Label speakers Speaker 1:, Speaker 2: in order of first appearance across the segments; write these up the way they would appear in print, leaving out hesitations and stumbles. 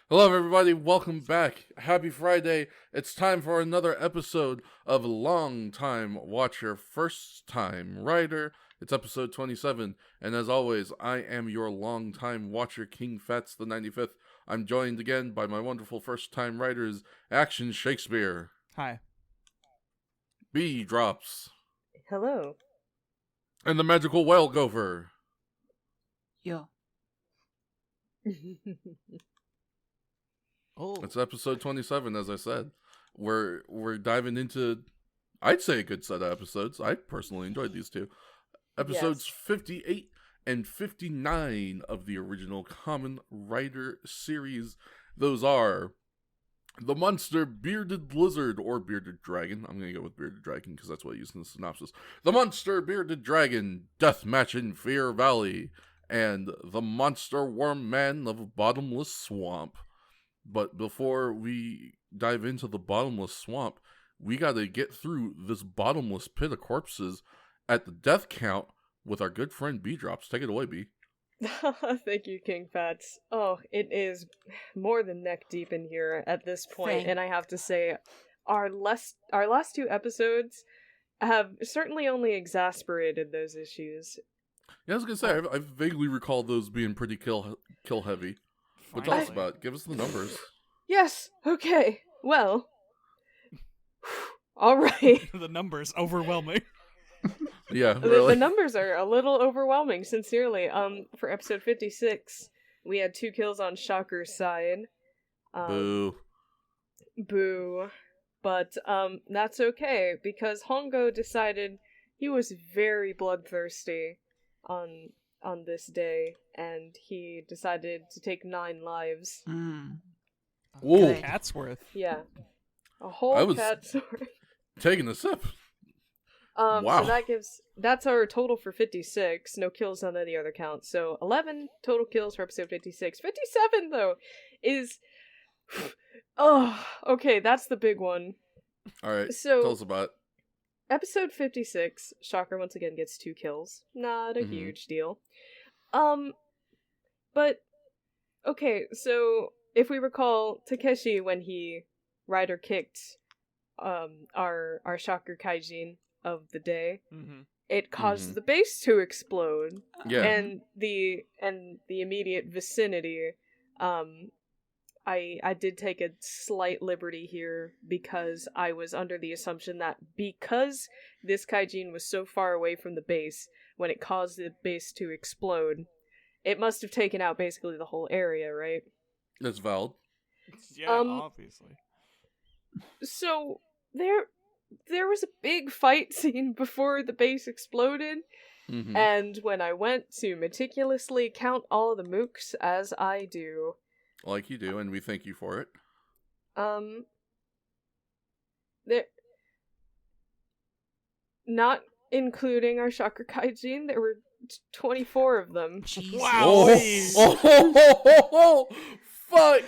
Speaker 1: Hello, everybody. Welcome back. Happy Friday. It's time for another episode of Long Time Watcher, First Time Rider. It's episode 27. And as always, I am your Long Time Watcher, King Fats the 95th. I'm joined again by my wonderful first time writers, Action Shakespeare.
Speaker 2: Hi.
Speaker 1: B Drops.
Speaker 3: Hello.
Speaker 1: And the Magical Whale Gopher.
Speaker 4: Yo.
Speaker 2: Oh,
Speaker 1: It's episode 27, as I said. We're diving into, I'd say, a good set of episodes. I personally enjoyed these two. Episodes 58 and 59 of the original Kamen Rider series. Those are the Monster Bearded Lizard, or Bearded Dragon. I'm going to go with Bearded Dragon because that's what I used in the synopsis. The Monster Bearded Dragon, Deathmatch in Fear Valley, and the Monster Worm Man of Bottomless Swamp. But before we dive into the Bottomless Swamp, we gotta get through this bottomless pit of corpses at the death count with our good friend B-Drops. Take it away, B.
Speaker 3: Thank you, King Fats. Oh, it is more than neck deep in here at this point, and I have to say, our last two episodes have certainly only exasperated those issues.
Speaker 1: Yeah, I was gonna say, I vaguely recall those being pretty kill heavy. But tell us about it. Give us the numbers.
Speaker 3: Yes, okay, well, alright.
Speaker 2: the numbers overwhelming.
Speaker 1: Yeah, really.
Speaker 3: The numbers are a little overwhelming, sincerely. For episode 56, we had 2 kills on Shocker's side.
Speaker 1: Boo.
Speaker 3: Boo. But, that's okay, because Hongo decided he was very bloodthirsty on this day, and he decided to take 9 lives.
Speaker 1: Whoa.
Speaker 2: Cat's worth.
Speaker 3: Yeah. A whole cat's worth.
Speaker 1: Taking a sip. Wow.
Speaker 3: So that's our total for 56. No kills on any other count. So 11 total kills for episode 56. 57, though, is... Oh, okay, that's the big one.
Speaker 1: Alright,
Speaker 3: So,
Speaker 1: tell us about it.
Speaker 3: Episode 56, Shocker once again gets 2 kills. Not a huge deal. But, okay, so if we recall Takeshi when he rider kicked our Shocker Kaijin of the day, it caused the base to explode.
Speaker 1: Yeah.
Speaker 3: And the immediate vicinity, I did take a slight liberty here because I was under the assumption that because this Kaijin was so far away from the base when it caused the base to explode, it must have taken out basically the whole area, right?
Speaker 1: That's valid.
Speaker 2: Yeah, obviously.
Speaker 3: So there was a big fight scene before the base exploded, and when I went to meticulously count all of the mooks, as I do,
Speaker 1: like you do, and we thank you for it.
Speaker 3: There, not including our Shocker Kaijin, there were 24 of them.
Speaker 4: Jesus.
Speaker 2: Wow.
Speaker 1: Fuck!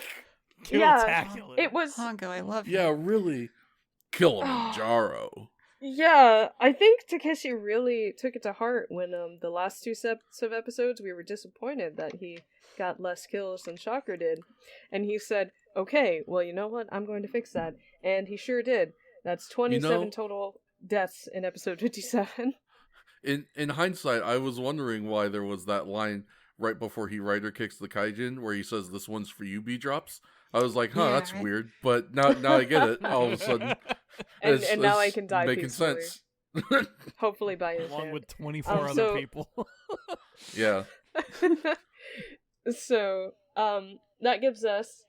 Speaker 2: Kill-tacular.
Speaker 3: It was...
Speaker 4: Hongo, I love you.
Speaker 1: Yeah, really. Kilimanjaro.
Speaker 3: Yeah, I think Takeshi really took it to heart when the last 2 sets of episodes we were disappointed that he got less kills than Shocker did. And he said, okay, well, you know what? I'm going to fix that. And he sure did. That's 27 total deaths in episode 57.
Speaker 1: In hindsight, I was wondering why there was that line right before he rider kicks the Kaijin where he says, "This one's for you, B-Drops." I was like,
Speaker 4: Yeah,
Speaker 1: that's
Speaker 4: right?
Speaker 1: weird. But now I get it. All of a sudden.
Speaker 3: And now I can die
Speaker 1: making
Speaker 3: peacefully.
Speaker 1: sense.
Speaker 3: Hopefully by his
Speaker 2: Along
Speaker 3: hand.
Speaker 2: with 24 other people.
Speaker 1: Yeah.
Speaker 3: So, that gives us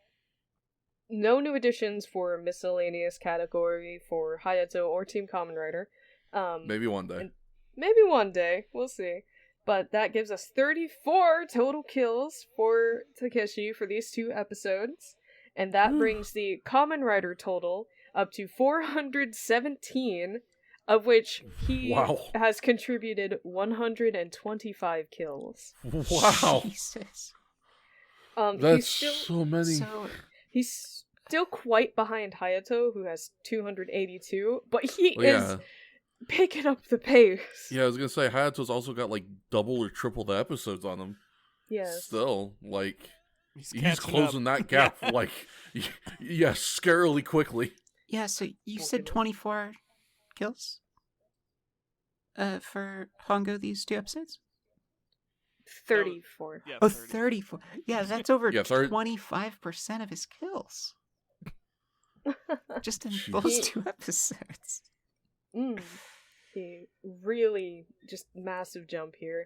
Speaker 3: no new additions for miscellaneous category for Hayato or Team Kamen Rider.
Speaker 1: Maybe one day.
Speaker 3: Maybe one day, we'll see. But that gives us 34 total kills for Takeshi for these 2 episodes. And that brings the Kamen Rider total up to 417, of which he has contributed 125 kills.
Speaker 1: Wow.
Speaker 4: Jesus.
Speaker 1: That's so many.
Speaker 3: He's still quite behind Hayato, who has 282, but he is picking up the pace.
Speaker 1: Yeah, I was gonna say Hayato's also got like double or triple the episodes on him.
Speaker 3: Yes.
Speaker 1: Still, like, He's closing that gap like, yeah, scarily quickly.
Speaker 4: Yeah, so you said 24 kills for Hongo these 2 episodes?
Speaker 3: 34.
Speaker 2: Yeah,
Speaker 4: 34. Yeah, that's over 25% of his kills. Just in those 2 episodes.
Speaker 3: He really just massive jump here.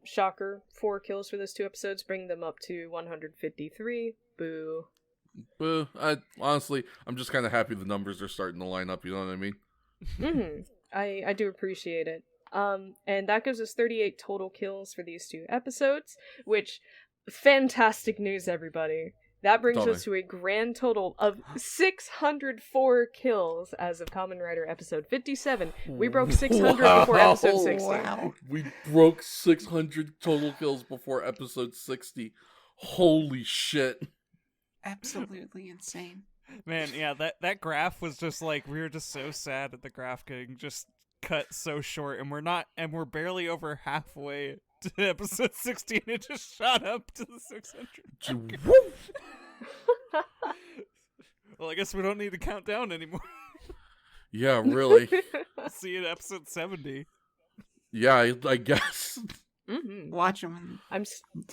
Speaker 3: Shocker, 4 kills for those 2 episodes, bring them up to 153. Boo.
Speaker 1: Boo. Honestly, I'm just kind of happy the numbers are starting to line up, you know what I mean?
Speaker 3: I do appreciate it. And that gives us 38 total kills for these 2 episodes, which, fantastic news, everybody. That brings us to a grand total of 604 kills as of Kamen Rider episode 57. We broke 600 before episode 60.
Speaker 4: Wow.
Speaker 1: We broke 600 total kills before episode 60. Holy shit.
Speaker 4: Absolutely insane.
Speaker 2: Man, yeah, that graph was just like, we were just so sad at the graph getting just cut so short, and we're barely over halfway to episode 60, and it just shot up to the 600. Well, I guess we don't need to count down anymore.
Speaker 1: Yeah, really.
Speaker 2: See you at episode 70.
Speaker 1: Yeah, I guess.
Speaker 4: Watch him when it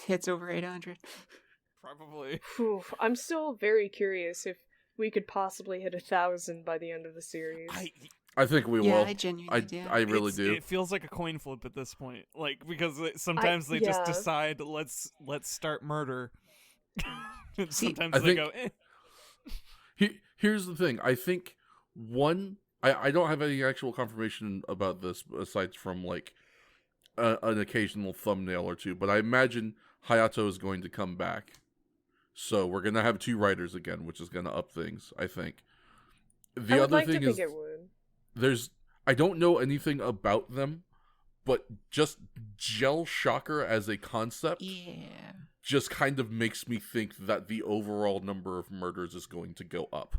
Speaker 4: hits over 800.
Speaker 2: Probably.
Speaker 3: I'm still very curious if we could possibly hit 1,000 by the end of the series.
Speaker 1: I think we will.
Speaker 4: Yeah, I genuinely do.
Speaker 1: I really do.
Speaker 2: It feels like a coin flip at this point, like, because sometimes they just decide let's start murder. And sometimes they go.
Speaker 1: Here's the thing. I think I don't have any actual confirmation about this aside from like an occasional thumbnail or 2, but I imagine Hayato is going to come back. So we're gonna have 2 writers again, which is gonna up things, I think. The other thing is, I don't know anything about them, but just Gel Shocker as a concept just kind of makes me think that the overall number of murders is going to go up.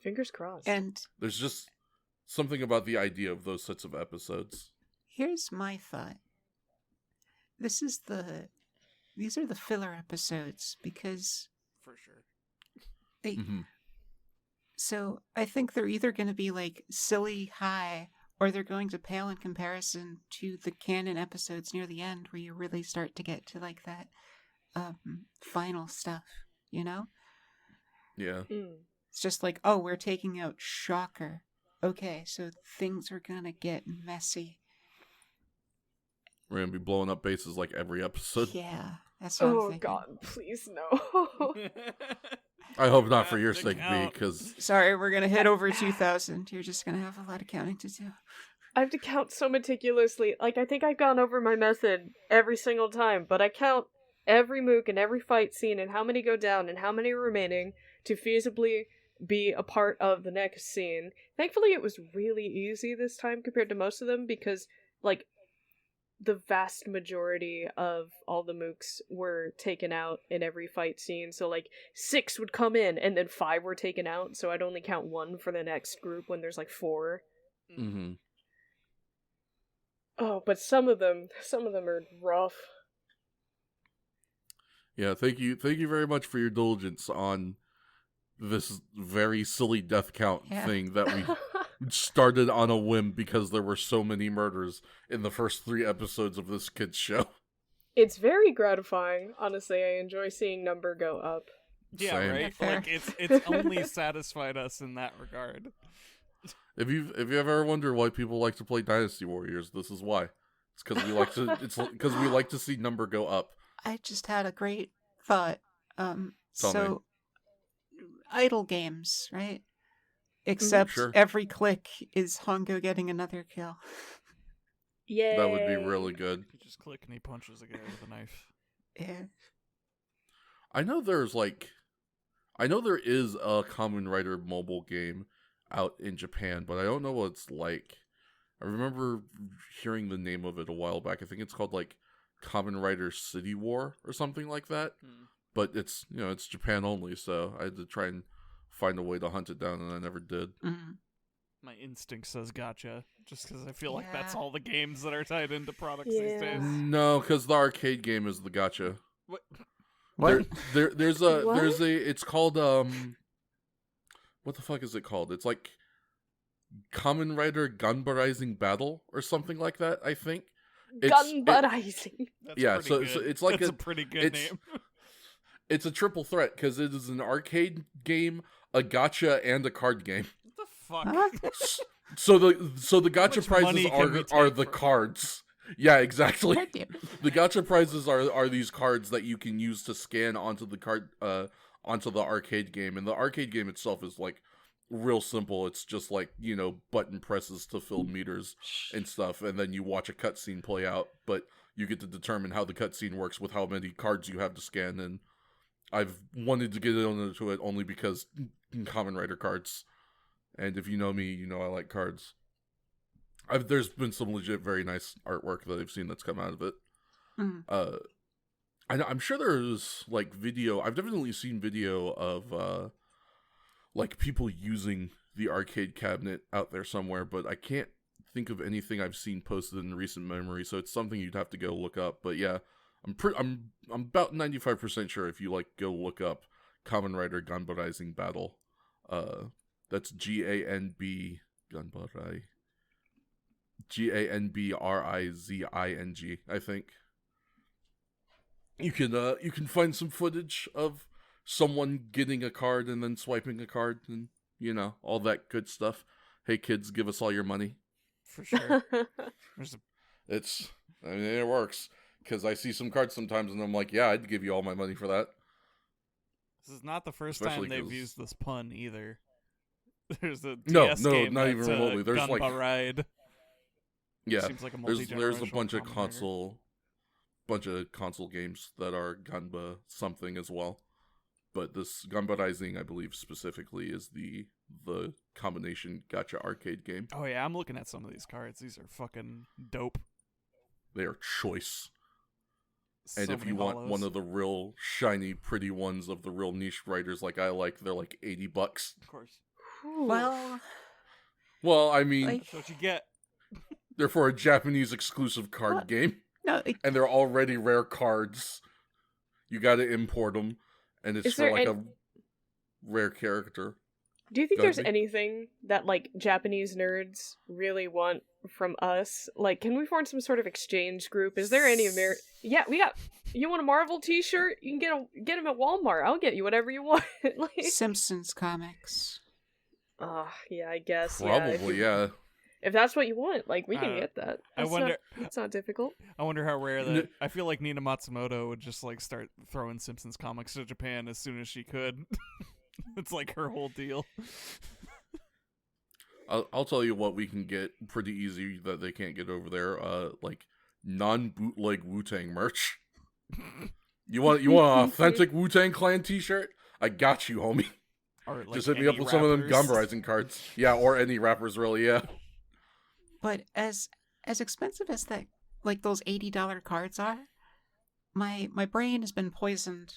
Speaker 3: Fingers crossed.
Speaker 4: And
Speaker 1: there's just something about the idea of those sets of episodes.
Speaker 4: Here's my thought. These are the filler episodes because
Speaker 2: for sure.
Speaker 4: So I think they're either going to be like silly high, or they're going to pale in comparison to the canon episodes near the end where you really start to get to like that final stuff, you know?
Speaker 1: Yeah.
Speaker 4: It's just like, oh, we're taking out Shocker. Okay, so things are going to get messy.
Speaker 1: We're going to be blowing up bases like every episode.
Speaker 4: Yeah, that's what I'm thinking.
Speaker 3: God, please no.
Speaker 1: I hope not for your sake, B, because...
Speaker 4: Sorry, we're going to hit over 2,000. You're just going to have a lot of counting to do.
Speaker 3: I have to count so meticulously. Like, I think I've gone over my method every single time, but I count every mook and every fight scene and how many go down and how many are remaining to feasibly be a part of the next scene. Thankfully, it was really easy this time compared to most of them because, like, the vast majority of all the mooks were taken out in every fight scene. So, like, 6 would come in, and then 5 were taken out, so I'd only count 1 for the next group when there's, like, 4.
Speaker 1: Mm-hmm.
Speaker 3: Oh, but some of them are rough.
Speaker 1: Yeah, thank you very much for your diligence on this very silly death count thing that we started on a whim because there were so many murders in the first 3 episodes of this kid's show.
Speaker 3: It's very gratifying. Honestly, I enjoy seeing number go up.
Speaker 2: Yeah,
Speaker 1: Same.
Speaker 2: right? Like, it's only satisfied us in that regard.
Speaker 1: If you ever wonder why people like to play Dynasty Warriors, this is why. It's because we like to see number go up.
Speaker 4: I just had a great thought. Idle games, right? Except every click is Hongo getting another kill.
Speaker 3: Yay!
Speaker 1: That would be really good.
Speaker 2: You just click and he punches a guy with a knife.
Speaker 4: Yeah.
Speaker 1: I know there is a Kamen Rider mobile game out in Japan, but I don't know what it's like. I remember hearing the name of it a while back. I think it's called like Kamen Rider City War or something like that. But it's it's Japan only, so I had to try and find a way to hunt it down, and I never did.
Speaker 4: Mm-hmm.
Speaker 2: My instinct says gotcha, just because I feel like that's all the games that are tied into products these days.
Speaker 1: No, because the arcade game is the gotcha.
Speaker 2: What?
Speaker 4: What?
Speaker 1: There's
Speaker 3: What?
Speaker 1: it's called what the fuck is it called? It's like Kamen Rider Gunbarizing Battle or something like that, I think.
Speaker 3: Gunbuddizing.
Speaker 2: That's
Speaker 1: Yeah,
Speaker 2: pretty
Speaker 1: so
Speaker 2: good.
Speaker 1: it's like
Speaker 2: That's a pretty good
Speaker 1: it's-
Speaker 2: name.
Speaker 1: It's a triple threat because it is an arcade game, a gacha, and a card game.
Speaker 2: What the fuck?
Speaker 4: Huh?
Speaker 1: So the gacha
Speaker 2: much
Speaker 1: prizes
Speaker 2: money can we
Speaker 1: are
Speaker 2: take
Speaker 1: the
Speaker 2: for-
Speaker 1: cards. Yeah, exactly.
Speaker 4: God damn it.
Speaker 1: The gacha prizes are these cards that you can use to scan onto the onto the arcade game, and the arcade game itself is like real simple. It's just like, you know, button presses to fill meters and stuff, and then you watch a cutscene play out, but you get to determine how the cutscene works with how many cards you have to scan. And I've wanted to get into it only because Kamen Rider cards, and if you know me, you know I like cards. There's been some legit very nice artwork that I've seen that's come out of it.
Speaker 4: Mm.
Speaker 1: I'm sure there's like video. I've definitely seen video of like people using the arcade cabinet out there somewhere, but I can't think of anything I've seen posted in recent memory. So it's something you'd have to go look up. But yeah, I'm about 95% sure if you like go look up Kamen Rider Gunbarizing Battle. That's GANB Gunbarai. GANBRIZING, I think. You can find some footage of someone getting a card and then swiping a card and, you know, all that good stuff. Hey kids, give us all your money.
Speaker 2: For sure. There's a
Speaker 1: I mean, it works. Because I see some cards sometimes and I'm like, yeah, I'd give you all my money for that.
Speaker 2: This is not the first
Speaker 1: Especially
Speaker 2: time they've
Speaker 1: 'cause-
Speaker 2: used this pun either. There's a
Speaker 1: No,
Speaker 2: DS
Speaker 1: no,
Speaker 2: game
Speaker 1: not
Speaker 2: that's,
Speaker 1: even remotely. There's
Speaker 2: Gunba
Speaker 1: like-
Speaker 2: Ride.
Speaker 1: Yeah,
Speaker 2: Seems like a
Speaker 1: there's a
Speaker 2: multi-generational
Speaker 1: bunch of
Speaker 2: Kamen
Speaker 1: console games that are Gunba something as well. But this Gunba Rising, I believe specifically, is the combination gacha arcade game.
Speaker 2: Rider. Oh yeah, I'm looking at some of these cards. These are fucking dope.
Speaker 1: They are choice.
Speaker 2: So
Speaker 1: And if
Speaker 2: many
Speaker 1: you want
Speaker 2: hollows.
Speaker 1: one of the real shiny, pretty ones of the real niche writers like I like, they're like $80.
Speaker 2: Of course.
Speaker 4: Well,
Speaker 1: Well, I mean,
Speaker 4: Like-
Speaker 2: That's what you get.
Speaker 1: they're for a Japanese exclusive card
Speaker 4: What?
Speaker 1: game,
Speaker 4: no,
Speaker 1: and they're already rare cards. You got to import them, and it's
Speaker 3: Is
Speaker 1: for
Speaker 3: there
Speaker 1: like
Speaker 3: an-
Speaker 1: a rare character.
Speaker 3: Do you think
Speaker 1: Go
Speaker 3: there's
Speaker 1: ahead.
Speaker 3: anything that like Japanese nerds really want from us? Like, can we form some sort of exchange group? Is there any Yeah, we got. You want a Marvel T-shirt? You can get them at Walmart. I'll get you whatever you want. Like,
Speaker 4: Simpsons comics.
Speaker 3: yeah, I guess. Yeah,
Speaker 1: Probably, yeah.
Speaker 3: if that's what you want, like we can
Speaker 2: Uh,
Speaker 3: get that.
Speaker 2: I
Speaker 3: That's
Speaker 2: wonder.
Speaker 3: It's not difficult.
Speaker 2: I wonder how rare
Speaker 1: N-
Speaker 2: that. I feel like Nina Matsumoto would just like start throwing Simpsons comics to Japan as soon as she could. It's like her whole deal.
Speaker 1: I'll tell you what we can get pretty easy that they can't get over there. Like non-bootleg Wu-Tang merch. You want an authentic Wu-Tang Clan T-shirt? I got you, homie.
Speaker 2: Or like
Speaker 1: Just hit me up
Speaker 2: any
Speaker 1: with some of them
Speaker 2: rappers.
Speaker 1: Gunba Rising cards. Yeah, or any rappers, really. Yeah.
Speaker 4: But as expensive as that, like those $80 cards are, my brain has been poisoned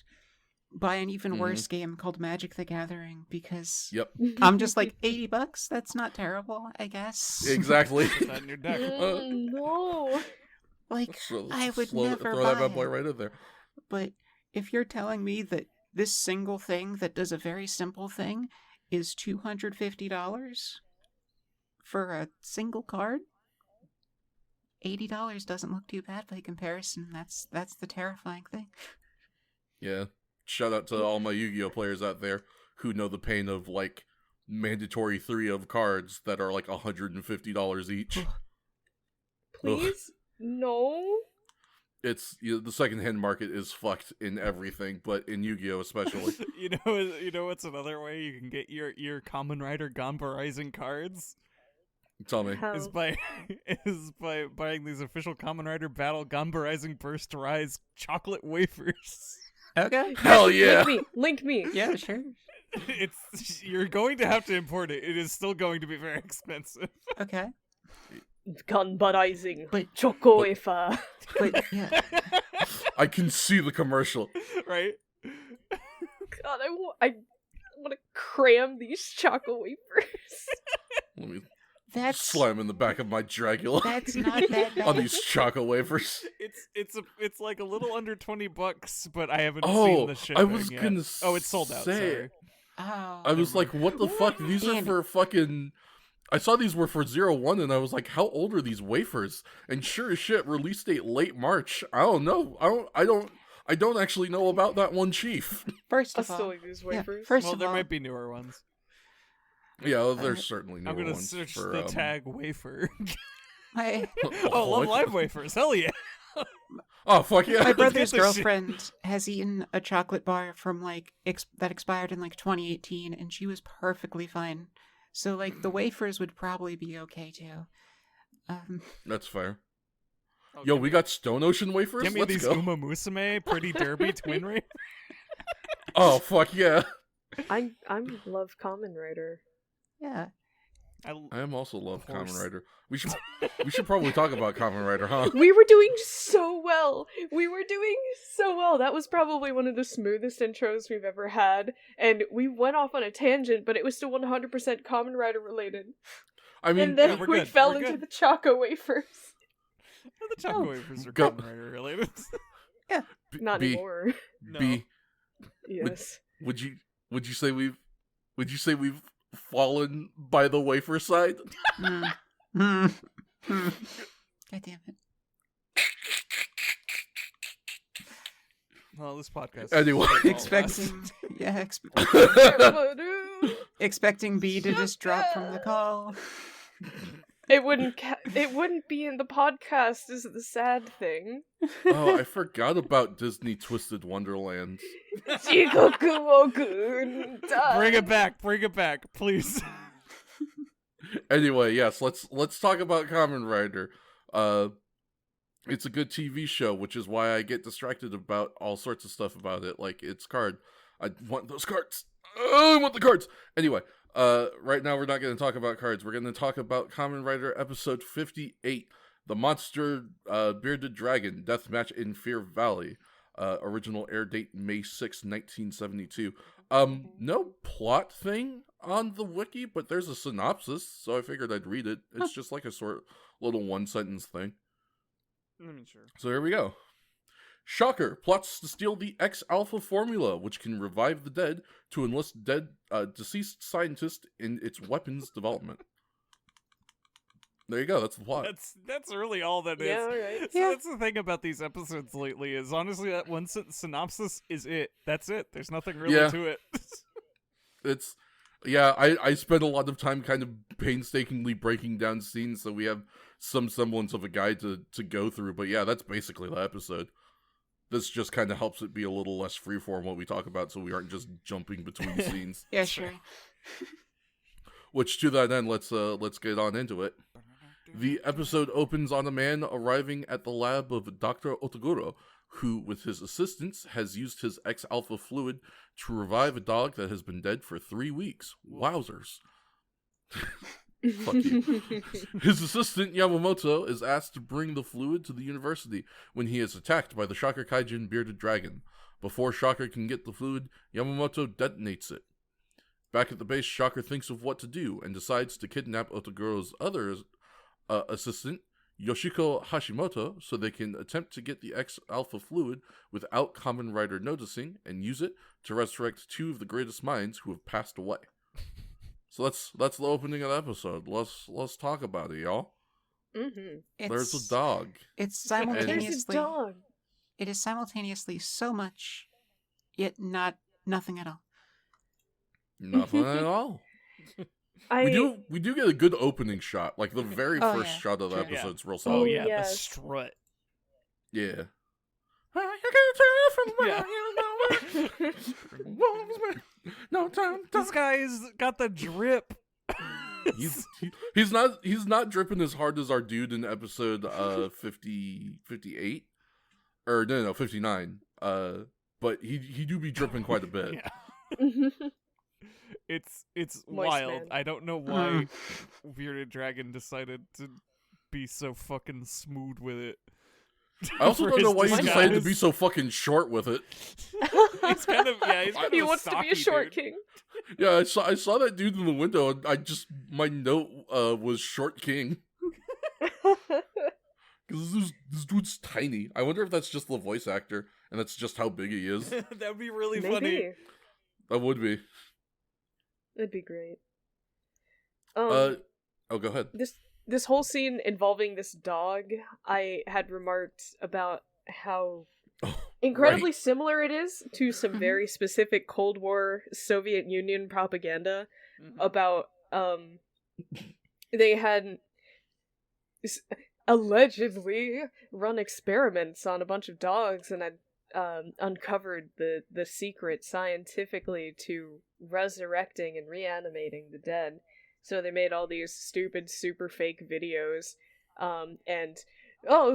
Speaker 4: by an even worse game called Magic the Gathering because
Speaker 1: Yep.
Speaker 4: I'm just like $80. That's not terrible, I guess.
Speaker 1: Exactly.
Speaker 2: Put that in your deck.
Speaker 3: No.
Speaker 4: Like
Speaker 1: So,
Speaker 4: I would never
Speaker 1: throw that
Speaker 4: buy
Speaker 1: bad boy
Speaker 4: it.
Speaker 1: right in there.
Speaker 4: But if you're telling me that this single thing that does a very simple thing is $250 for a single card, $80 doesn't look too bad by comparison. That's the terrifying thing.
Speaker 1: Yeah. Shout out to all my Yu-Gi-Oh players out there who know the pain of like mandatory 3 of cards that are like $150 each.
Speaker 3: Please, no.
Speaker 1: It's the secondhand market is fucked in everything, but in Yu-Gi-Oh especially.
Speaker 2: You know what's another way you can get your Kamen Rider Gunba Rising cards?
Speaker 1: Tell me.
Speaker 3: How?
Speaker 2: Is by buying these official Kamen Rider Battle Gunba Rising Burst Rise chocolate wafers.
Speaker 4: Okay.
Speaker 1: Hell yeah.
Speaker 3: Link me.
Speaker 4: Yeah, sure.
Speaker 2: You're going to have to import it. It is still going to be very expensive.
Speaker 4: Okay.
Speaker 3: Gunbuddizing.
Speaker 4: But-
Speaker 3: Choco wafer.
Speaker 4: But yeah,
Speaker 1: I can see the commercial.
Speaker 2: Right?
Speaker 3: God, I want to cram these choco wafers.
Speaker 1: Let me
Speaker 4: that's
Speaker 1: slam in the back of my Dragula
Speaker 4: not that bad.
Speaker 1: on these choco wafers.
Speaker 2: it's like a little under $20, but I haven't seen
Speaker 1: Oh,
Speaker 2: the shipping
Speaker 1: I was
Speaker 2: yet.
Speaker 1: gonna
Speaker 2: Oh, it's sold out.
Speaker 1: say-
Speaker 2: Sorry.
Speaker 4: Oh.
Speaker 1: I was like, what the fuck? These are
Speaker 4: Damn it.
Speaker 1: for fucking... I saw these were for 01, and I was like, how old are these wafers? And sure as shit, release date late March. I don't know. I don't actually know about that one, Chief.
Speaker 4: First
Speaker 3: I
Speaker 4: of all,
Speaker 3: still like these
Speaker 4: yeah,
Speaker 3: wafers.
Speaker 4: first
Speaker 2: Well,
Speaker 4: of
Speaker 2: there
Speaker 4: all,
Speaker 2: might be newer ones.
Speaker 1: Yeah, there's certainly newer
Speaker 2: I'm gonna
Speaker 1: ones
Speaker 2: search
Speaker 1: for,
Speaker 2: the tag wafer.
Speaker 4: my
Speaker 2: Oh, Love
Speaker 1: what?
Speaker 2: Live wafers. Hell yeah.
Speaker 1: Oh, fuck yeah.
Speaker 4: my brother's
Speaker 2: this shit.
Speaker 4: girlfriend has eaten a chocolate bar from like that expired in like 2018, and she was perfectly fine. So like the wafers would probably be okay too.
Speaker 1: That's fair.
Speaker 2: Oh,
Speaker 1: Yo,
Speaker 2: give
Speaker 1: we
Speaker 2: me-
Speaker 1: got Stone Ocean wafers?
Speaker 2: Give me
Speaker 1: Let's
Speaker 2: these
Speaker 1: go.
Speaker 2: Uma Musume Pretty Derby Twin Ray.
Speaker 1: Oh, fuck yeah.
Speaker 3: I love Kamen Rider.
Speaker 4: Yeah.
Speaker 1: I am also love
Speaker 2: Of course.
Speaker 1: Kamen Rider. We should probably talk about Kamen Rider, huh?
Speaker 3: We were doing so well. That was probably one of the smoothest intros we've ever had, and we went off on a tangent, but it was still 100% Kamen Rider related.
Speaker 1: I mean,
Speaker 3: And then
Speaker 2: we're
Speaker 3: we
Speaker 2: good.
Speaker 3: fell
Speaker 2: We're
Speaker 3: into
Speaker 2: good.
Speaker 3: the Choco wafers.
Speaker 2: The chocolate wafers are
Speaker 1: Go.
Speaker 2: Kamen Rider related.
Speaker 3: Not
Speaker 1: B,
Speaker 3: anymore.
Speaker 2: No.
Speaker 1: B,
Speaker 3: Yes.
Speaker 1: would you say we've fallen by the wafer side?
Speaker 4: Mm. Mm. Mm. God damn it.
Speaker 2: Well, this podcast.
Speaker 1: Anyway.
Speaker 4: Expecting, yeah, expecting B to just drop from the call.
Speaker 3: It wouldn't be in the podcast is the sad thing.
Speaker 1: Oh, I forgot about Disney Twisted Wonderland.
Speaker 2: Bring it back, please.
Speaker 1: Anyway, yes, let's talk about Kamen Rider. It's a good TV show, which is why I get distracted about all sorts of stuff about it, like its card. I want those cards. Oh, I want the cards. Anyway, right now we're not going to talk about cards. We're going to talk about Kamen Rider episode 58, The Monster Bearded Dragon Deathmatch in Fear Valley. Original air date May 6, 1972. No plot thing on the wiki, but there's a synopsis, so I figured I'd read it. It's just like a little one-sentence thing.
Speaker 2: Sure.
Speaker 1: So here we go. Shocker plots to steal the X-Alpha formula, which can revive the dead, to enlist deceased scientists in its weapons development. There you go, that's the plot.
Speaker 2: That's really all that is.
Speaker 3: Yeah, alright.
Speaker 2: So
Speaker 4: Yeah.
Speaker 2: that's the thing about these episodes lately is honestly that one synopsis is it. That's it. There's nothing really
Speaker 1: Yeah.
Speaker 2: to it.
Speaker 1: It's yeah, I spent a lot of time kind of painstakingly breaking down scenes, so we have some semblance of a guide to go through, but yeah, that's basically the episode. This just kind of helps it be a little less freeform what we talk about, so we aren't just jumping between scenes.
Speaker 4: Yeah, sure.
Speaker 1: Which, to that end, let's get on into it. The episode opens on a man arriving at the lab of Dr. Otoguro, who, with his assistants, has used his X-Alpha fluid to revive a dog that has been dead for 3 weeks. Wowzers. Fuck you. His assistant, Yamamoto, is asked to bring the fluid to the university when he is attacked by the Shocker Kaijin Bearded Dragon. Before Shocker can get the fluid, Yamamoto detonates it. Back at the base, Shocker thinks of what to do and decides to kidnap Otoguro's other assistant, Yoshiko Hashimoto, so they can attempt to get the X-Alpha fluid without Kamen Rider noticing and use it to resurrect 2 of the greatest minds who have passed away. So that's the opening of the episode. Let's talk about it, y'all.
Speaker 3: Mm-hmm.
Speaker 1: There's a dog.
Speaker 4: It's
Speaker 3: There's a
Speaker 4: simultaneously.
Speaker 3: dog.
Speaker 4: It is simultaneously so much, yet nothing at all.
Speaker 1: Nothing at all. We do get a good opening shot. Like the very
Speaker 4: Oh,
Speaker 1: first
Speaker 4: yeah.
Speaker 1: shot of the
Speaker 4: Sure.
Speaker 1: episode's real
Speaker 2: Oh
Speaker 1: solid.
Speaker 2: yeah,
Speaker 3: yes.
Speaker 2: the strut.
Speaker 1: Yeah.
Speaker 2: Yeah.
Speaker 1: No time.
Speaker 2: This guy's got the drip.
Speaker 1: He's not dripping as hard as our dude in episode 58 or no 59. But he do be dripping quite a bit.
Speaker 2: Yeah. It's
Speaker 3: Moist
Speaker 2: wild.
Speaker 3: man.
Speaker 2: I don't know why Bearded Dragon decided to be so fucking smooth with it.
Speaker 1: I also
Speaker 2: For
Speaker 1: don't know
Speaker 2: his
Speaker 1: why he decided to
Speaker 2: disguise.
Speaker 1: be so fucking short with it.
Speaker 2: He's kind of he's kind
Speaker 3: He
Speaker 2: of
Speaker 3: wants to be
Speaker 2: stocky
Speaker 3: a short
Speaker 2: dude.
Speaker 3: king.
Speaker 1: Yeah, I saw that dude in the window, and my note was short king. Because this dude's tiny. I wonder if that's just the voice actor, and that's just how big he is.
Speaker 2: That would be really
Speaker 3: Maybe.
Speaker 2: funny.
Speaker 1: That would be.
Speaker 3: That'd be great.
Speaker 1: Oh, go ahead.
Speaker 3: This whole scene involving this dog, I had remarked about how incredibly similar it is to some very specific Cold War Soviet Union propaganda about they had allegedly run experiments on a bunch of dogs and had uncovered the secret scientifically to resurrecting and reanimating the dead. So they made all these stupid, super fake videos, and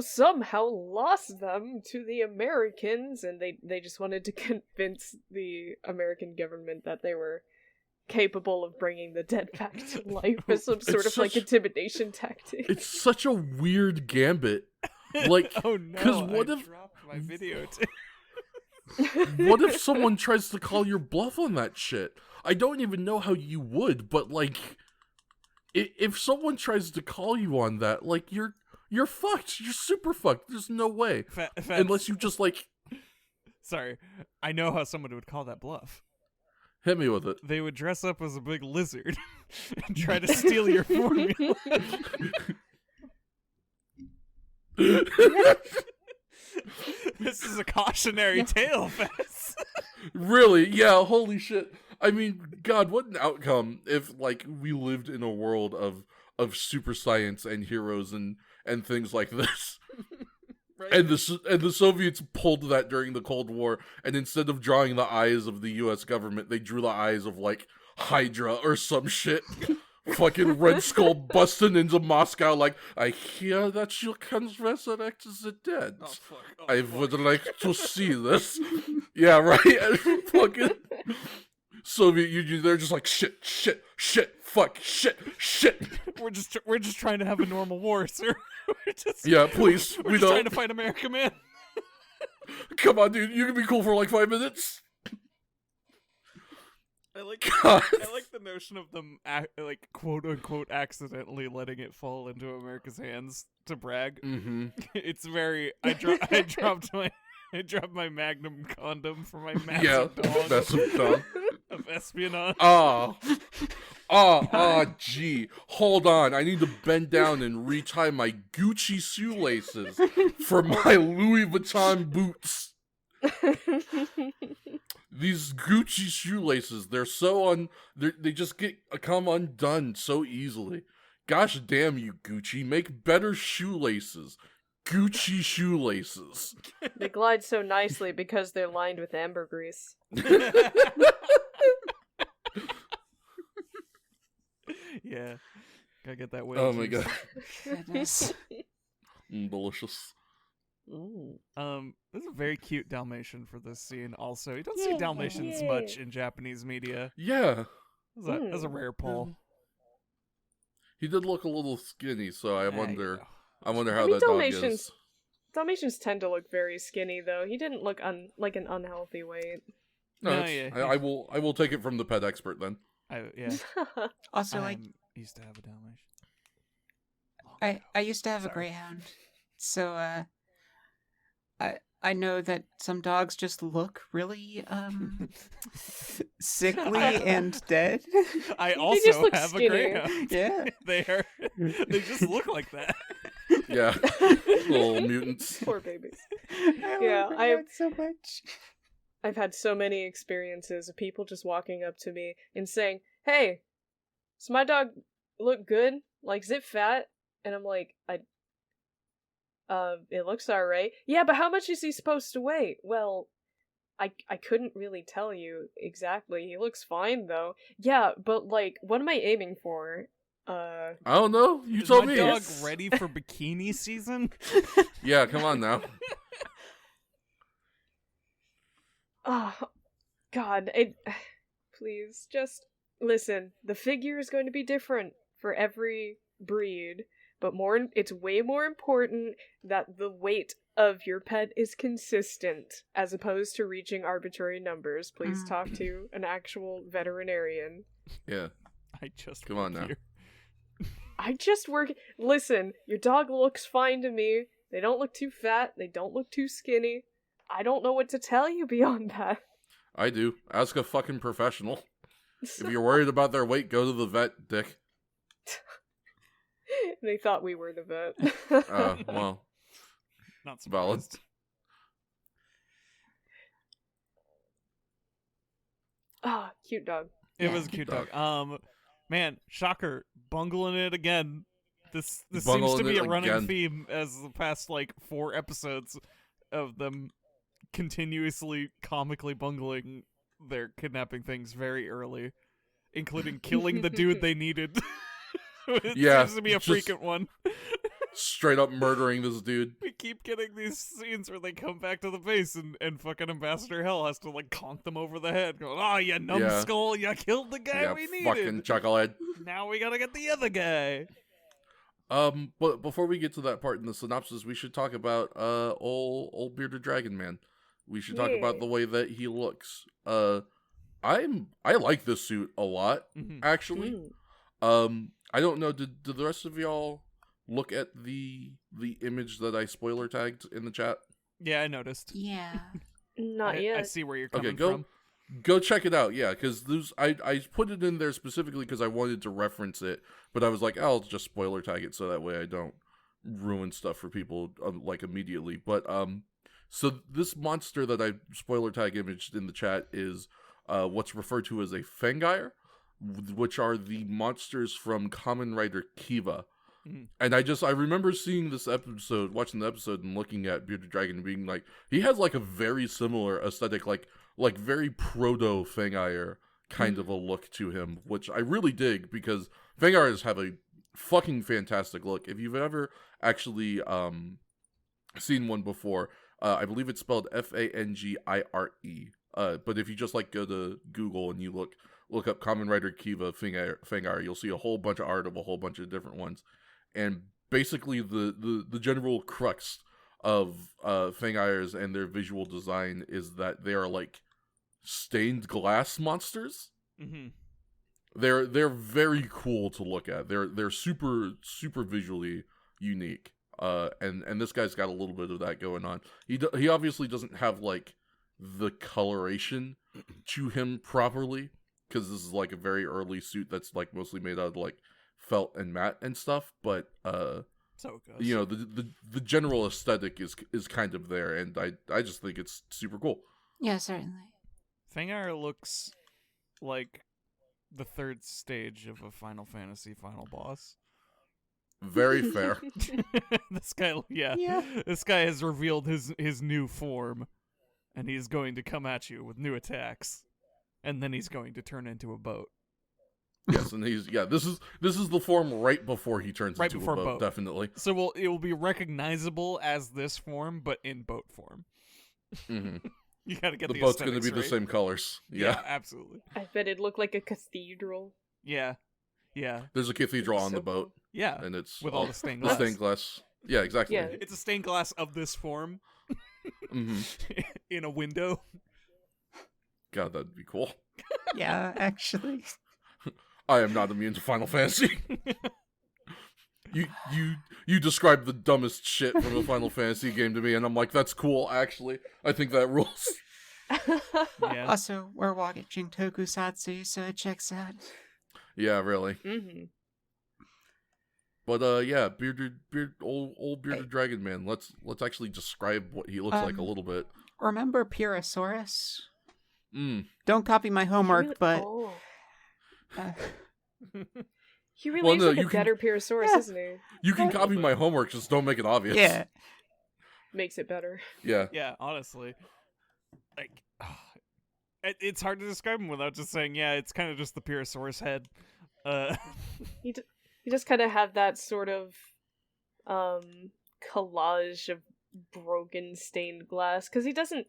Speaker 3: somehow lost them to the Americans, and they just wanted to convince the American government that they were capable of bringing the dead back to life as some sort of like intimidation tactic.
Speaker 1: It's such a weird gambit. Like,
Speaker 2: oh no!
Speaker 1: Because what if
Speaker 2: dropped my video?
Speaker 1: What if someone tries to call your bluff on that shit? I don't even know how you would, but like, if someone tries to call you on that, like you're fucked. You're super fucked. There's no way, unless you just like.
Speaker 2: Sorry, I know how someone would call that bluff.
Speaker 1: Hit me with it.
Speaker 2: They would dress up as a big lizard and try to steal your formula. This is a cautionary tale, Fess.
Speaker 1: Really? Yeah, holy shit. I mean, God, what an outcome if, like, we lived in a world of super science and heroes and things like this.
Speaker 2: Right?
Speaker 1: And the Soviets pulled that during the Cold War, and instead of drawing the eyes of the U.S. government, they drew the eyes of, like, Hydra or some shit. Fucking Red Skull busting into Moscow like, I hear that you can resurrect the dead.
Speaker 2: Oh, fuck.
Speaker 1: I would like to see this. Yeah, right? And fucking Soviet Union, they're just like, shit, fuck, shit.
Speaker 2: We're just trying to have a normal war, sir.
Speaker 1: Yeah, please.
Speaker 2: We're just trying to fight America, man.
Speaker 1: Come on, dude. You can be cool for like 5 minutes.
Speaker 2: I like the notion of them, like, quote unquote, accidentally letting it fall into America's hands to brag.
Speaker 1: Mm-hmm.
Speaker 2: It's very. I dropped my Magnum condom for my massive dog.
Speaker 1: Massive dog
Speaker 2: of espionage.
Speaker 1: Gee. Hold on. I need to bend down and retie my Gucci shoelaces for my Louis Vuitton boots. These Gucci shoelaces, they just come undone so easily. Gosh damn you, Gucci. Make better shoelaces. Gucci shoelaces.
Speaker 3: They glide so nicely because they're lined with ambergris.
Speaker 2: Yeah. Gotta get that way.
Speaker 1: Oh my god.
Speaker 4: Goodness.
Speaker 1: Delicious.
Speaker 3: Ooh.
Speaker 2: This is a very cute Dalmatian for this scene. Also, you don't see Dalmatians much in Japanese media.
Speaker 1: Yeah.
Speaker 2: That's a rare pull.
Speaker 1: He did look a little skinny, so I wonder how
Speaker 3: Dalmatians,
Speaker 1: dog is.
Speaker 3: Dalmatians tend to look very skinny, though. He didn't look like an unhealthy weight.
Speaker 1: No, I will take it from the pet expert then.
Speaker 4: Also,
Speaker 2: I used to have a Dalmatian.
Speaker 4: I used to have a greyhound, so I know that some dogs just look really sickly and dead.
Speaker 2: I
Speaker 3: just
Speaker 2: also
Speaker 3: look
Speaker 2: have
Speaker 3: skinny.
Speaker 2: a greyhound.
Speaker 4: Yeah,
Speaker 2: They just look like that.
Speaker 1: Yeah, little mutants.
Speaker 3: Poor babies.
Speaker 4: I
Speaker 3: I have
Speaker 4: so much.
Speaker 3: I've had so many experiences of people just walking up to me and saying, "Hey, does my dog look good? Like, is it fat?" And I'm like, it looks alright. Yeah, but how much is he supposed to weigh? Well, I couldn't really tell you exactly. He looks fine, though. Yeah, but, like, what am I aiming for?
Speaker 1: I don't know. You
Speaker 2: Is
Speaker 1: told
Speaker 2: my
Speaker 1: me.
Speaker 2: dog ready for bikini season?
Speaker 1: Yeah, come on now.
Speaker 3: Oh, God. Please, just listen. The figure is going to be different for every breed, but it's way more important that the weight of your pet is consistent as opposed to reaching arbitrary numbers. Please talk to an actual veterinarian.
Speaker 1: Yeah.
Speaker 2: Come on now.
Speaker 3: I just work. Listen, your dog looks fine to me. They don't look too fat. They don't look too skinny. I don't know what to tell you beyond that.
Speaker 1: I do. Ask a fucking professional. If you're worried about their weight, go to the vet, Dick.
Speaker 3: They thought we were the vet.
Speaker 1: Well,
Speaker 2: Not
Speaker 1: valid.
Speaker 2: surprised.
Speaker 3: Ah, cute dog.
Speaker 2: It was a cute dog. Man, shocker, bungling it again. This seems to
Speaker 1: Bungling
Speaker 2: be
Speaker 1: it
Speaker 2: a running
Speaker 1: again.
Speaker 2: theme as the past like 4 episodes of them continuously comically bungling their kidnapping things very early, including killing the dude they needed. It
Speaker 1: Yeah,
Speaker 2: seems to be a
Speaker 1: just-
Speaker 2: frequent one.
Speaker 1: Straight up murdering this dude.
Speaker 2: We keep getting these scenes where they come back to the base and fucking Ambassador Hell has to like conk them over the head, going, "Oh, you numbskull, you killed the guy
Speaker 1: Yeah,
Speaker 2: we
Speaker 1: fucking
Speaker 2: needed.
Speaker 1: chucklehead.
Speaker 2: Now we gotta get the other guy."
Speaker 1: But before we get to that part in the synopsis, we should talk about old bearded dragon man. We should talk about
Speaker 3: Yeah.
Speaker 1: the way that he looks. I like this suit a lot,
Speaker 2: Mhm.
Speaker 1: actually.
Speaker 3: Mm.
Speaker 1: I don't know. Did the rest of y'all look at the image that I spoiler tagged in the chat?
Speaker 2: Yeah, I noticed.
Speaker 4: Yeah.
Speaker 3: Not yet.
Speaker 2: I see where you're coming
Speaker 1: Okay, go
Speaker 2: from.
Speaker 1: go check it out. Yeah, because I put it in there specifically because I wanted to reference it, but I was like, I'll just spoiler tag it so that way I don't ruin stuff for people like immediately. But so this monster that I spoiler tag imaged in the chat is what's referred to as a Fangire, which are the monsters from Kamen Rider Kiva.
Speaker 2: Mhm.
Speaker 1: And I remember seeing this episode, watching the episode, and looking at Bearded Dragon and being like, he has like a very similar aesthetic, like very proto Fangire kind of a look to him, which I really dig because Fangires have a fucking fantastic look. If you've ever actually seen one before, I believe it's spelled Fangire. But if you just like go to Google and you look up Kamen Rider Kiva Fangire, you'll see a whole bunch of art of a whole bunch of different ones. And basically the general crux of Fangires and their visual design is that they are like stained glass monsters.
Speaker 2: Mm-hmm.
Speaker 1: They're very cool to look at. They're super visually unique. And this guy's got a little bit of that going on. He obviously doesn't have like the coloration to him properly, because this is like a very early suit that's like mostly made out of like felt and matte and stuff. But
Speaker 2: So it goes.
Speaker 1: you know, the general aesthetic is kind of there, and I just think it's super cool.
Speaker 4: Yeah, certainly.
Speaker 2: Fangire looks like the 3rd stage of a Final Fantasy final boss.
Speaker 1: Very fair.
Speaker 2: This guy, yeah.
Speaker 4: Yeah.
Speaker 2: This guy has revealed his new form, and he's going to come at you with new attacks, and then he's going to turn into a boat.
Speaker 1: Yes, and this is the form right before he turns
Speaker 2: Right
Speaker 1: into
Speaker 2: before
Speaker 1: a boat,
Speaker 2: boat.
Speaker 1: definitely.
Speaker 2: So it will be recognizable as this form, but in boat form.
Speaker 1: Hmm.
Speaker 2: You gotta get
Speaker 1: The
Speaker 2: the
Speaker 1: boat's going to be
Speaker 2: aesthetics
Speaker 1: the
Speaker 2: right.
Speaker 1: same colors.
Speaker 2: Yeah,
Speaker 1: Yeah.
Speaker 2: absolutely.
Speaker 3: I bet it looked like a cathedral.
Speaker 2: Yeah, yeah,
Speaker 1: There's a cathedral on
Speaker 3: So
Speaker 1: the boat,
Speaker 2: yeah.
Speaker 1: and it's
Speaker 2: With all the stained
Speaker 1: the
Speaker 2: glass.
Speaker 1: stained glass. Yeah, exactly.
Speaker 3: Yeah.
Speaker 2: It's a stained glass of this form
Speaker 1: Hmm.
Speaker 2: in a window.
Speaker 1: God, that'd be cool.
Speaker 4: Yeah, actually.
Speaker 1: I am not immune to Final Fantasy. You described the dumbest shit from a Final Fantasy game to me, and I'm like, that's cool. Actually, I think that rules.
Speaker 2: Yeah.
Speaker 4: Also, we're watching Tokusatsu, so it checks out.
Speaker 1: Yeah, really.
Speaker 3: hmm
Speaker 1: But yeah, old bearded dragon man. Let's actually describe what he looks like a little bit.
Speaker 4: Remember Purosaurus?
Speaker 1: Mm.
Speaker 4: Don't copy my homework, but
Speaker 3: Oh.
Speaker 4: uh,
Speaker 3: He really
Speaker 1: Well,
Speaker 3: is
Speaker 1: no,
Speaker 3: like
Speaker 1: you
Speaker 3: a
Speaker 1: can-
Speaker 3: better Purosaurus,
Speaker 4: Yeah.
Speaker 3: isn't he?
Speaker 1: You can
Speaker 3: Right.
Speaker 1: copy my homework, just don't make it obvious.
Speaker 4: yeah.
Speaker 3: Makes it better.
Speaker 1: Yeah.
Speaker 2: Yeah, honestly. Like, it's hard to describe him without just saying, yeah, it's kind of just the Purosaurus head.
Speaker 3: He just kind of had that sort of collage of broken stained glass, because he doesn't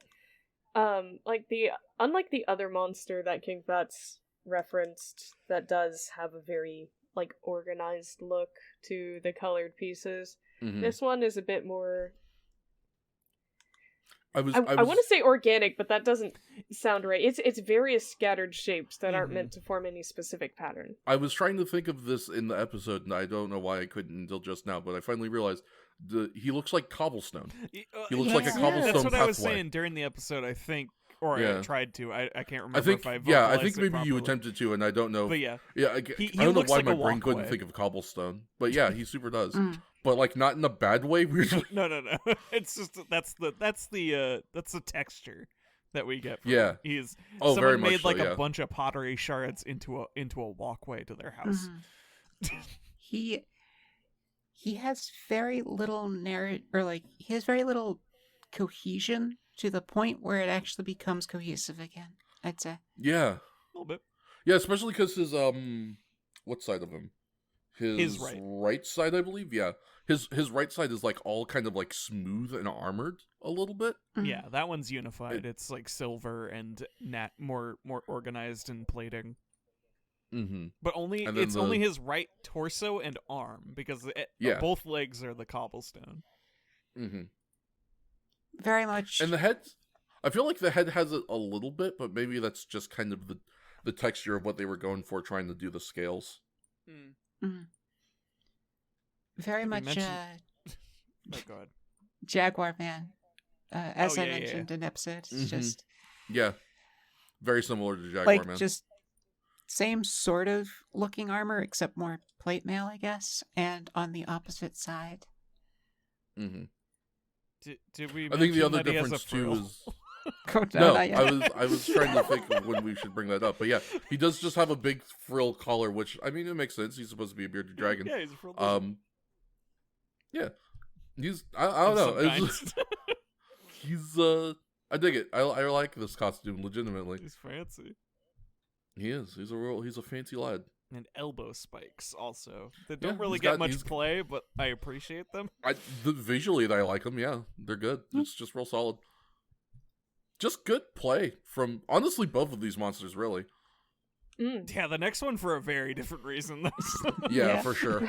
Speaker 3: unlike the other monster that King Fat's referenced that does have a very like organized look to the colored pieces.
Speaker 1: Mhm.
Speaker 3: This one is a bit more
Speaker 1: I was
Speaker 3: I want to say organic, but that doesn't sound right. It's various scattered shapes that aren't meant to form any specific pattern.
Speaker 1: I was trying to think of this in the episode, and I don't know why I couldn't until just now, but I finally realized he looks like cobblestone. He looks like a cobblestone
Speaker 2: That's what
Speaker 1: pathway.
Speaker 2: I was saying during the episode, I think. Or I tried to. I can't remember
Speaker 1: I think,
Speaker 2: if I vocalized
Speaker 1: yeah, I think
Speaker 2: it
Speaker 1: maybe
Speaker 2: properly.
Speaker 1: you attempted to, and I don't know.
Speaker 2: But yeah.
Speaker 1: I
Speaker 2: He
Speaker 1: don't know
Speaker 2: looks
Speaker 1: why
Speaker 2: like
Speaker 1: my
Speaker 2: a
Speaker 1: brain couldn't
Speaker 2: walkway.
Speaker 1: think of cobblestone. But yeah, he super does.
Speaker 4: Mm.
Speaker 1: But like not in a bad way, weirdly.
Speaker 2: No. It's just that's the texture that we get from
Speaker 1: Yeah.
Speaker 2: him. He's
Speaker 1: Oh,
Speaker 2: someone
Speaker 1: very much
Speaker 2: made
Speaker 1: so,
Speaker 2: like
Speaker 1: yeah.
Speaker 2: a bunch of pottery shards into a walkway to their house.
Speaker 4: He has very little he has very little cohesion to the point where it actually becomes cohesive again, I'd say.
Speaker 1: Yeah.
Speaker 2: A little bit.
Speaker 1: Yeah, especially because his what side of him?
Speaker 2: His
Speaker 1: right side, I believe. Yeah, his right side is like all kind of like smooth and armored a little bit.
Speaker 2: Yeah, that one's unified. It's like silver and more organized in plating.
Speaker 1: Mm-hmm.
Speaker 2: But only
Speaker 1: And then
Speaker 2: it's only his right torso and arm because both legs are the cobblestone.
Speaker 1: Mm-hmm.
Speaker 4: Very much.
Speaker 1: And the head, I feel like the head has it a little bit, but maybe that's just kind of the texture of what they were going for, trying to do the scales.
Speaker 4: Very much
Speaker 2: Oh god.
Speaker 4: Jaguar Man. As I
Speaker 2: yeah.
Speaker 4: mentioned in episodes. It's just
Speaker 1: Yeah, very similar to Jaguar
Speaker 4: like
Speaker 1: Man.
Speaker 4: just same sort of looking armor except more plate mail, I guess, and on the opposite side.
Speaker 1: Mm-hmm.
Speaker 2: Did we?
Speaker 1: I think the
Speaker 2: mention
Speaker 1: other
Speaker 2: that he has a
Speaker 1: difference too
Speaker 2: frill?
Speaker 1: is
Speaker 4: No,
Speaker 1: no. I was trying to think of when we should bring that up, but yeah, he does just have a big frill collar, which I mean it makes sense. He's supposed to be a bearded dragon.
Speaker 2: Yeah, he's a frill.
Speaker 1: Yeah, he's I don't know. It's he's I dig it. I like this costume legitimately.
Speaker 2: He's fancy.
Speaker 1: He is. He's a fancy lad.
Speaker 2: And elbow spikes also. They
Speaker 1: Yeah,
Speaker 2: don't really
Speaker 1: he's
Speaker 2: get
Speaker 1: got-
Speaker 2: much
Speaker 1: he's-
Speaker 2: play, but I appreciate them.
Speaker 1: Visually, I like them. Yeah, they're good. It's just real solid. Just good play from honestly both of these monsters, really.
Speaker 2: Yeah, the next one for a very different reason.
Speaker 1: Yeah, for sure.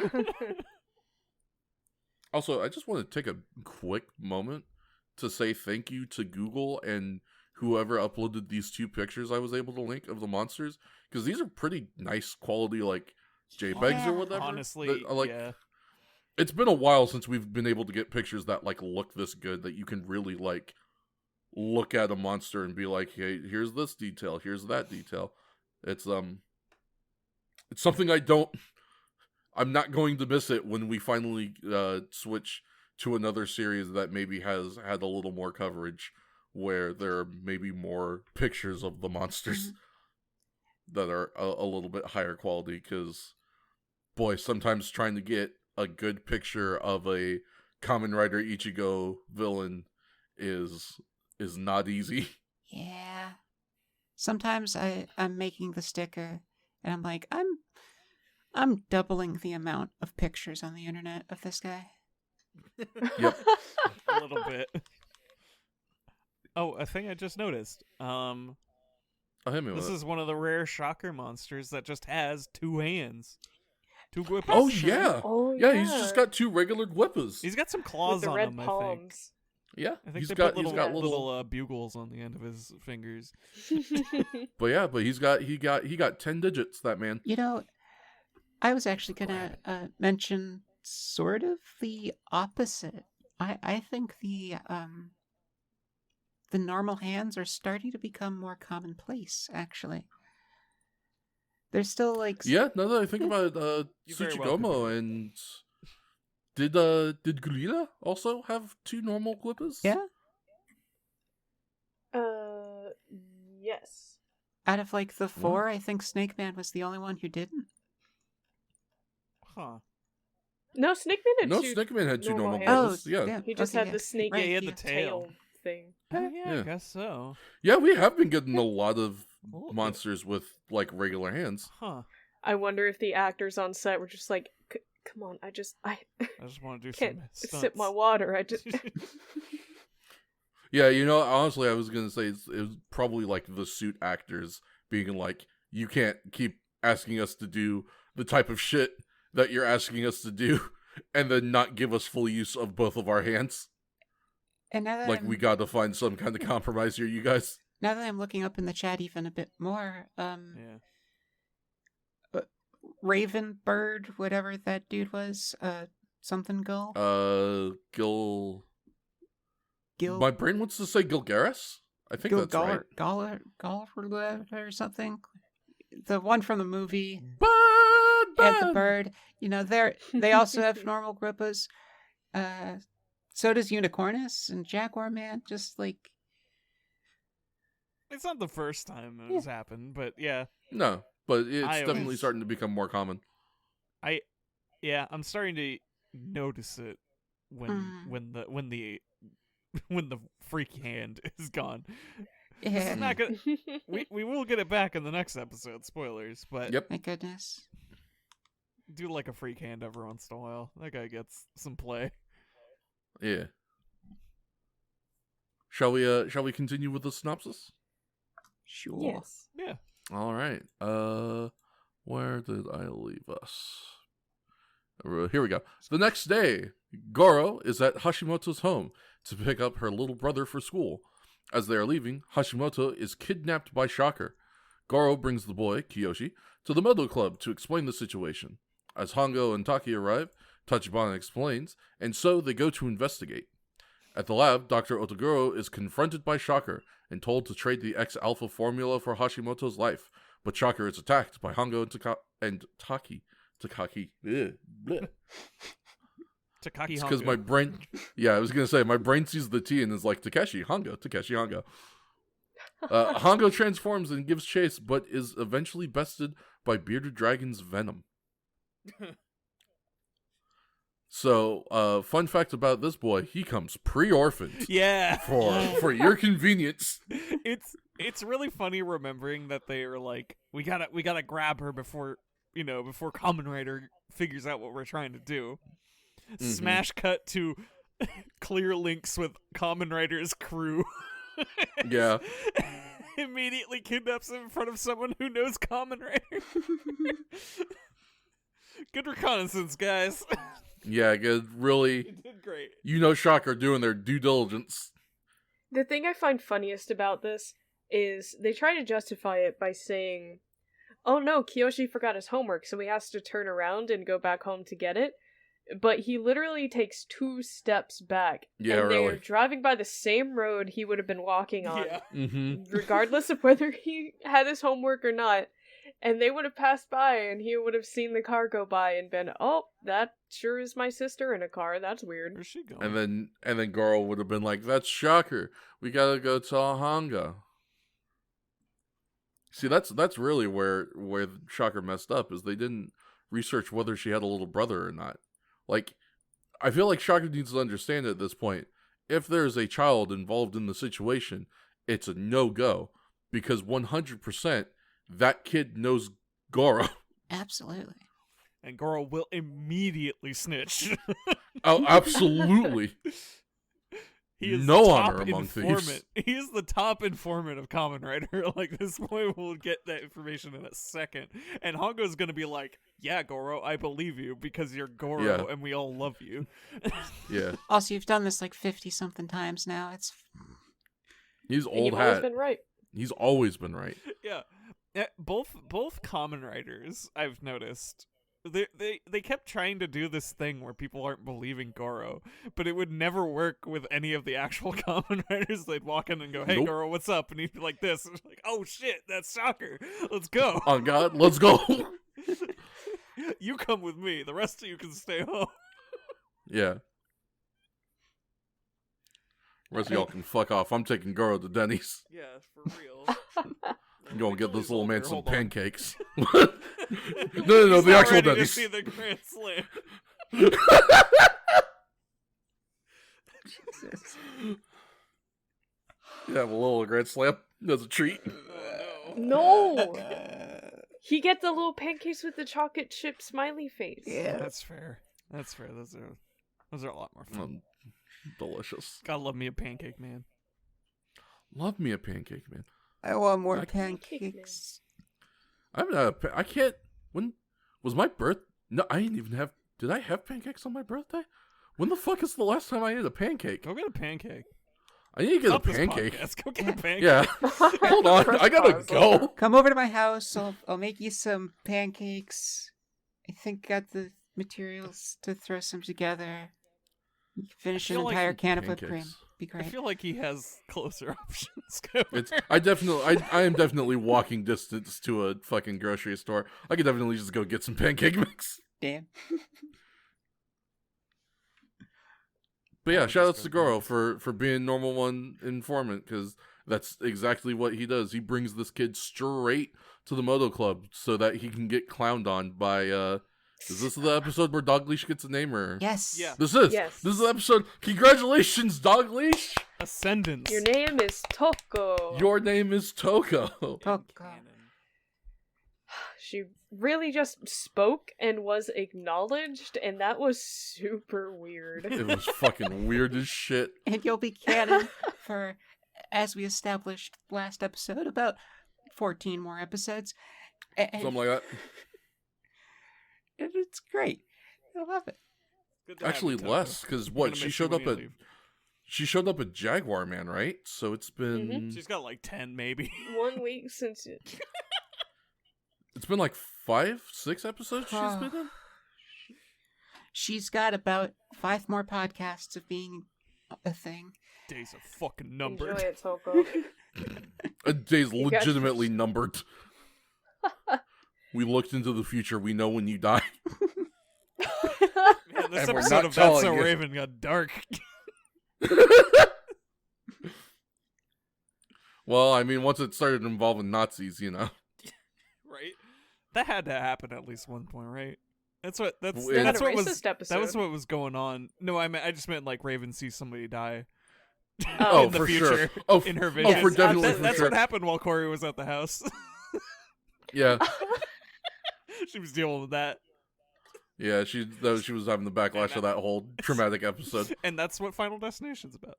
Speaker 1: Also, I just want to take a quick moment to say thank you to Google and whoever uploaded these two pictures I was able to link of the monsters, because these are pretty nice quality, like JPEGs or whatever.
Speaker 2: Honestly, yeah.
Speaker 1: It's been a while since we've been able to get pictures that like look this good, that you can really like look at a monster and be like, hey, here's this detail, here's that detail. It's something I'm not going to miss it when we finally switch to another series that maybe has had a little more coverage, where there are maybe more pictures of the monsters that are a little bit higher quality, because boy, sometimes trying to get a good picture of a Kamen Rider Ichigo villain is not easy.
Speaker 4: Yeah. Sometimes I'm making the sticker and I'm like, I'm doubling the amount of pictures on the internet of this guy.
Speaker 1: Yep.
Speaker 2: A little bit. Oh, a thing I just noticed.
Speaker 1: I'll hit me with
Speaker 2: This
Speaker 1: it.
Speaker 2: is one of the rare shocker monsters that just has two hands. Two whippers.
Speaker 1: Oh yeah.
Speaker 3: Oh,
Speaker 1: Yeah, he's just got two regular whippers.
Speaker 2: He's got some
Speaker 3: with
Speaker 2: claws
Speaker 3: the
Speaker 2: on
Speaker 3: red
Speaker 2: him,
Speaker 3: palms.
Speaker 1: Yeah,
Speaker 2: I think
Speaker 1: he's
Speaker 2: they
Speaker 1: got
Speaker 2: put
Speaker 1: he's got
Speaker 2: little bugles on the end of his fingers.
Speaker 1: but he got 10 digits, that man.
Speaker 4: You know, I was actually gonna mention sort of the opposite. I think the normal hands are starting to become more commonplace, actually. They're still like
Speaker 1: Yeah, now that I think about it,
Speaker 2: You very well could
Speaker 1: Tsuchigumo and did Gorilla also have two normal whippers?
Speaker 4: yeah.
Speaker 3: Yes.
Speaker 4: Out of like the four, I think Snake Man was the only one who didn't.
Speaker 2: Huh.
Speaker 3: No, Snake Man had
Speaker 1: No,
Speaker 3: two.
Speaker 1: Snake Man had two
Speaker 3: normal
Speaker 1: normal
Speaker 3: hands.
Speaker 1: whippers. Yeah.
Speaker 4: damn.
Speaker 3: He just
Speaker 4: Okay,
Speaker 3: had
Speaker 4: yeah.
Speaker 3: the snake
Speaker 4: Right,
Speaker 2: he had the
Speaker 3: tail thing.
Speaker 2: Oh, yeah,
Speaker 1: Yeah.
Speaker 2: I guess so.
Speaker 1: Yeah, we have been getting a lot of
Speaker 2: A little bit.
Speaker 1: monsters with like regular hands.
Speaker 2: Huh.
Speaker 3: I wonder if the actors on set were just like, "Come on, I just
Speaker 2: I just want to do
Speaker 3: can't
Speaker 2: some stunts.
Speaker 3: sip my water. I just."
Speaker 1: Yeah, honestly, I was gonna say it was probably like the suit actors being like, you can't keep asking us to do the type of shit that you're asking us to do, and then not give us full use of both of our hands.
Speaker 4: And now that
Speaker 1: Like, we got to find some kind of compromise here, you guys.
Speaker 4: now that I'm looking up in the chat even a bit more,
Speaker 2: Yeah.
Speaker 4: Raven Bird, whatever that dude was, something Gull.
Speaker 1: Gil.
Speaker 4: Gil.
Speaker 1: My brain wants to say Gilgaris. I think that's right.
Speaker 4: Gall or something. The one from the movie.
Speaker 1: Bird.
Speaker 4: And the bird. They also have normal grippas. So does Unicornus and Jaguar Man. Just like,
Speaker 2: It's not the first time it's happened, but yeah.
Speaker 1: No, but it's
Speaker 2: I
Speaker 1: definitely
Speaker 2: always-
Speaker 1: starting to become more common.
Speaker 2: I'm starting to notice it when the freak hand is gone. This
Speaker 4: yeah.
Speaker 2: is not gonna, we will get it back in the next episode. Spoilers, but
Speaker 1: Yep.
Speaker 4: Thank goodness.
Speaker 2: do like a freak hand every once in a while. That guy gets some play.
Speaker 1: Yeah. Shall we continue with the synopsis?
Speaker 4: Sure.
Speaker 3: Yes.
Speaker 2: Yeah.
Speaker 1: All right. Where did I leave us? Here we go. The next day, Goro is at Hashimoto's home to pick up her little brother for school. As they are leaving, Hashimoto is kidnapped by Shocker. Goro brings the boy, Kiyoshi, to the Meadow Club to explain the situation. As Hongo and Taki arrive, Tachibana explains, and so they go to investigate. At the lab, Dr. Otoguro is confronted by Shocker and told to trade the X-Alpha formula for Hashimoto's life, but Shocker is attacked by Hongo and Taki. Takaki. Bleh.
Speaker 2: Takaki
Speaker 1: It's because
Speaker 2: Hongo.
Speaker 1: my brain... Yeah, I was going to say, my brain sees the T and is like, Takeshi, Hongo. Hongo transforms and gives chase, but is eventually bested by Bearded Dragon's venom. So, fun fact about this boy, he comes pre-orphaned.
Speaker 2: Yeah.
Speaker 1: For your convenience.
Speaker 2: It's really funny remembering that they are like, we gotta grab her before Kamen Rider figures out what we're trying to do.
Speaker 1: Mm-hmm.
Speaker 2: Smash cut to clear links with Kamen Rider's crew.
Speaker 1: Yeah.
Speaker 2: Immediately kidnaps him in front of someone who knows Kamen Rider. Good reconnaissance, guys.
Speaker 1: Yeah, good. Really,
Speaker 2: You did great.
Speaker 1: Shocker doing their due diligence.
Speaker 3: The thing I find funniest about this is they try to justify it by saying, oh no, Kiyoshi forgot his homework, so he has to turn around and go back home to get it. But he literally takes 2 steps back.
Speaker 1: Yeah,
Speaker 3: and they're
Speaker 1: really.
Speaker 3: driving by the same road he would have been walking on,
Speaker 2: Yeah.
Speaker 1: Mm-hmm.
Speaker 3: regardless of whether he had his homework or not. And they would have passed by, and he would have seen the car go by and been, oh, that sure is my sister in a car. That's weird.
Speaker 2: Where's she going?
Speaker 1: And then Goro would have been like, "That's Shocker. We gotta go tell Hongo." See, that's really where Shocker messed up, is they didn't research whether she had a little brother or not. Like, I feel like Shocker needs to understand at this point, if there's a child involved in the situation, it's a no-go, because 100% that kid knows Goro.
Speaker 4: Absolutely.
Speaker 2: And Goro will immediately snitch.
Speaker 1: Oh, absolutely.
Speaker 2: He is
Speaker 1: No
Speaker 2: the
Speaker 1: honor
Speaker 2: top
Speaker 1: among
Speaker 2: informant.
Speaker 1: thieves.
Speaker 2: He is the top informant of Kamen Rider. Like, this boy will get that information in a second. And Hongo's gonna be like, yeah, Goro, I believe you because you're Goro
Speaker 1: Yeah.
Speaker 2: and we all love you.
Speaker 1: Yeah.
Speaker 4: Also, you've done this like 50-something times now. It's
Speaker 1: He's
Speaker 3: And
Speaker 1: old
Speaker 3: you've always
Speaker 1: hat.
Speaker 3: been right.
Speaker 1: He's always been right.
Speaker 2: Yeah. Both Kamen Riders, I've noticed, they kept trying to do this thing where people aren't believing Goro, but it would never work with any of the actual Kamen Riders. They'd walk in and go, "Hey,
Speaker 1: Nope.
Speaker 2: Goro, what's up?" And he'd be like this. And it's like, "Oh shit, that's Shocker. Let's go.
Speaker 1: Oh God, let's go.
Speaker 2: You come with me. The rest of you can stay home."
Speaker 1: Yeah. Rest of y'all can fuck off. I'm taking Goro to Denny's.
Speaker 2: Yeah, for real.
Speaker 1: I'm going to get this little man some
Speaker 2: Hold on.
Speaker 1: pancakes. no,
Speaker 2: He's
Speaker 1: the
Speaker 2: not
Speaker 1: actual
Speaker 2: ready to
Speaker 1: Denny's.
Speaker 2: see the Grand Slam.
Speaker 4: Jesus.
Speaker 1: Yeah, have a little Grand Slam as a treat.
Speaker 2: Oh, no.
Speaker 3: No! He gets the little pancakes with the chocolate chip smiley face.
Speaker 4: Yeah.
Speaker 2: That's fair. That's fair. Those are a lot more fun.
Speaker 1: Delicious.
Speaker 2: Gotta love me a pancake, man.
Speaker 1: Love me a pancake, man.
Speaker 4: I want more
Speaker 1: I-
Speaker 4: pancakes.
Speaker 1: I can't. When was my birth? No, I didn't even have. Did I have pancakes on my birthday? When the fuck is the last time I ate a pancake?
Speaker 2: Go get a pancake.
Speaker 1: I need to get a
Speaker 2: Stop this
Speaker 1: pancake.
Speaker 2: podcast. Go get a pancake.
Speaker 1: Yeah. Hold on. I gotta
Speaker 3: Press
Speaker 1: go.
Speaker 3: pause.
Speaker 4: Come over to my house. I'll make you some pancakes. I think got the materials to throw some together. You can finish
Speaker 2: I
Speaker 4: an
Speaker 2: feel like
Speaker 4: entire can of whipped cream.
Speaker 1: Pancakes.
Speaker 4: Be
Speaker 2: I
Speaker 4: great.
Speaker 2: feel like he has closer options. Go
Speaker 1: It's
Speaker 2: over.
Speaker 1: I am definitely walking distance to a fucking grocery store. I could definitely just go get some pancake mix.
Speaker 4: Damn.
Speaker 1: But yeah,
Speaker 2: I'll
Speaker 1: shout out
Speaker 2: just
Speaker 1: to
Speaker 2: go
Speaker 1: Goro for being normal one informant, because that's exactly what he does. He brings this kid straight to the Moto Club so that he can get clowned on by is this the episode where Dog Leash gets a name, or
Speaker 4: Yes.
Speaker 2: Yeah.
Speaker 1: This is
Speaker 3: Yes.
Speaker 1: the episode. Congratulations, Dog Leash.
Speaker 2: Ascendance.
Speaker 3: Your name is Toko.
Speaker 1: Your name is Toko.
Speaker 4: Toko.
Speaker 2: Canon.
Speaker 3: She really just spoke and was acknowledged, and that was super weird.
Speaker 1: It was fucking weird as shit.
Speaker 4: And you'll be canon for, as we established last episode, about 14 more episodes. And
Speaker 1: Something like that.
Speaker 4: it's great. I love it.
Speaker 2: Good to have
Speaker 1: Actually,
Speaker 2: you, Toko.
Speaker 1: less, because
Speaker 2: We're
Speaker 1: what
Speaker 2: gonna
Speaker 1: she
Speaker 2: miss
Speaker 1: showed
Speaker 2: you
Speaker 1: up
Speaker 2: when
Speaker 1: at.
Speaker 2: you leave.
Speaker 1: She showed up at Jaguar Man, right? So it's been
Speaker 2: She's got like 10, maybe.
Speaker 3: 1 week since
Speaker 1: it's been like 5, 6 episodes she's been in.
Speaker 4: She's got about 5 more podcasts of being a thing.
Speaker 2: Days are fucking
Speaker 3: enjoy
Speaker 2: numbered.
Speaker 3: it, Toko.
Speaker 1: A day's
Speaker 3: You guys-
Speaker 1: legitimately numbered. We looked into the future. We know when you die.
Speaker 2: Man, this
Speaker 1: And we're
Speaker 2: episode
Speaker 1: not
Speaker 2: of That's So
Speaker 1: telling you.
Speaker 2: Raven got dark.
Speaker 1: Well, I mean, once it started involving Nazis, you know.
Speaker 2: Right? That had to happen at least one point, right? That's what
Speaker 1: They had
Speaker 2: that's
Speaker 3: a
Speaker 2: what was
Speaker 3: racist episode.
Speaker 2: that was what was going on. No, I just meant like Raven sees somebody die.
Speaker 3: Oh,
Speaker 2: in the
Speaker 1: for
Speaker 2: future,
Speaker 1: sure. Oh,
Speaker 2: in her
Speaker 1: oh,
Speaker 2: vision.
Speaker 1: for definitely for
Speaker 2: That's
Speaker 1: sure.
Speaker 2: what happened while Corey was at the house.
Speaker 1: Yeah,
Speaker 2: She was dealing with that,
Speaker 1: yeah. She was having the backlash of that whole traumatic episode.
Speaker 2: and that's what Final Destination's about.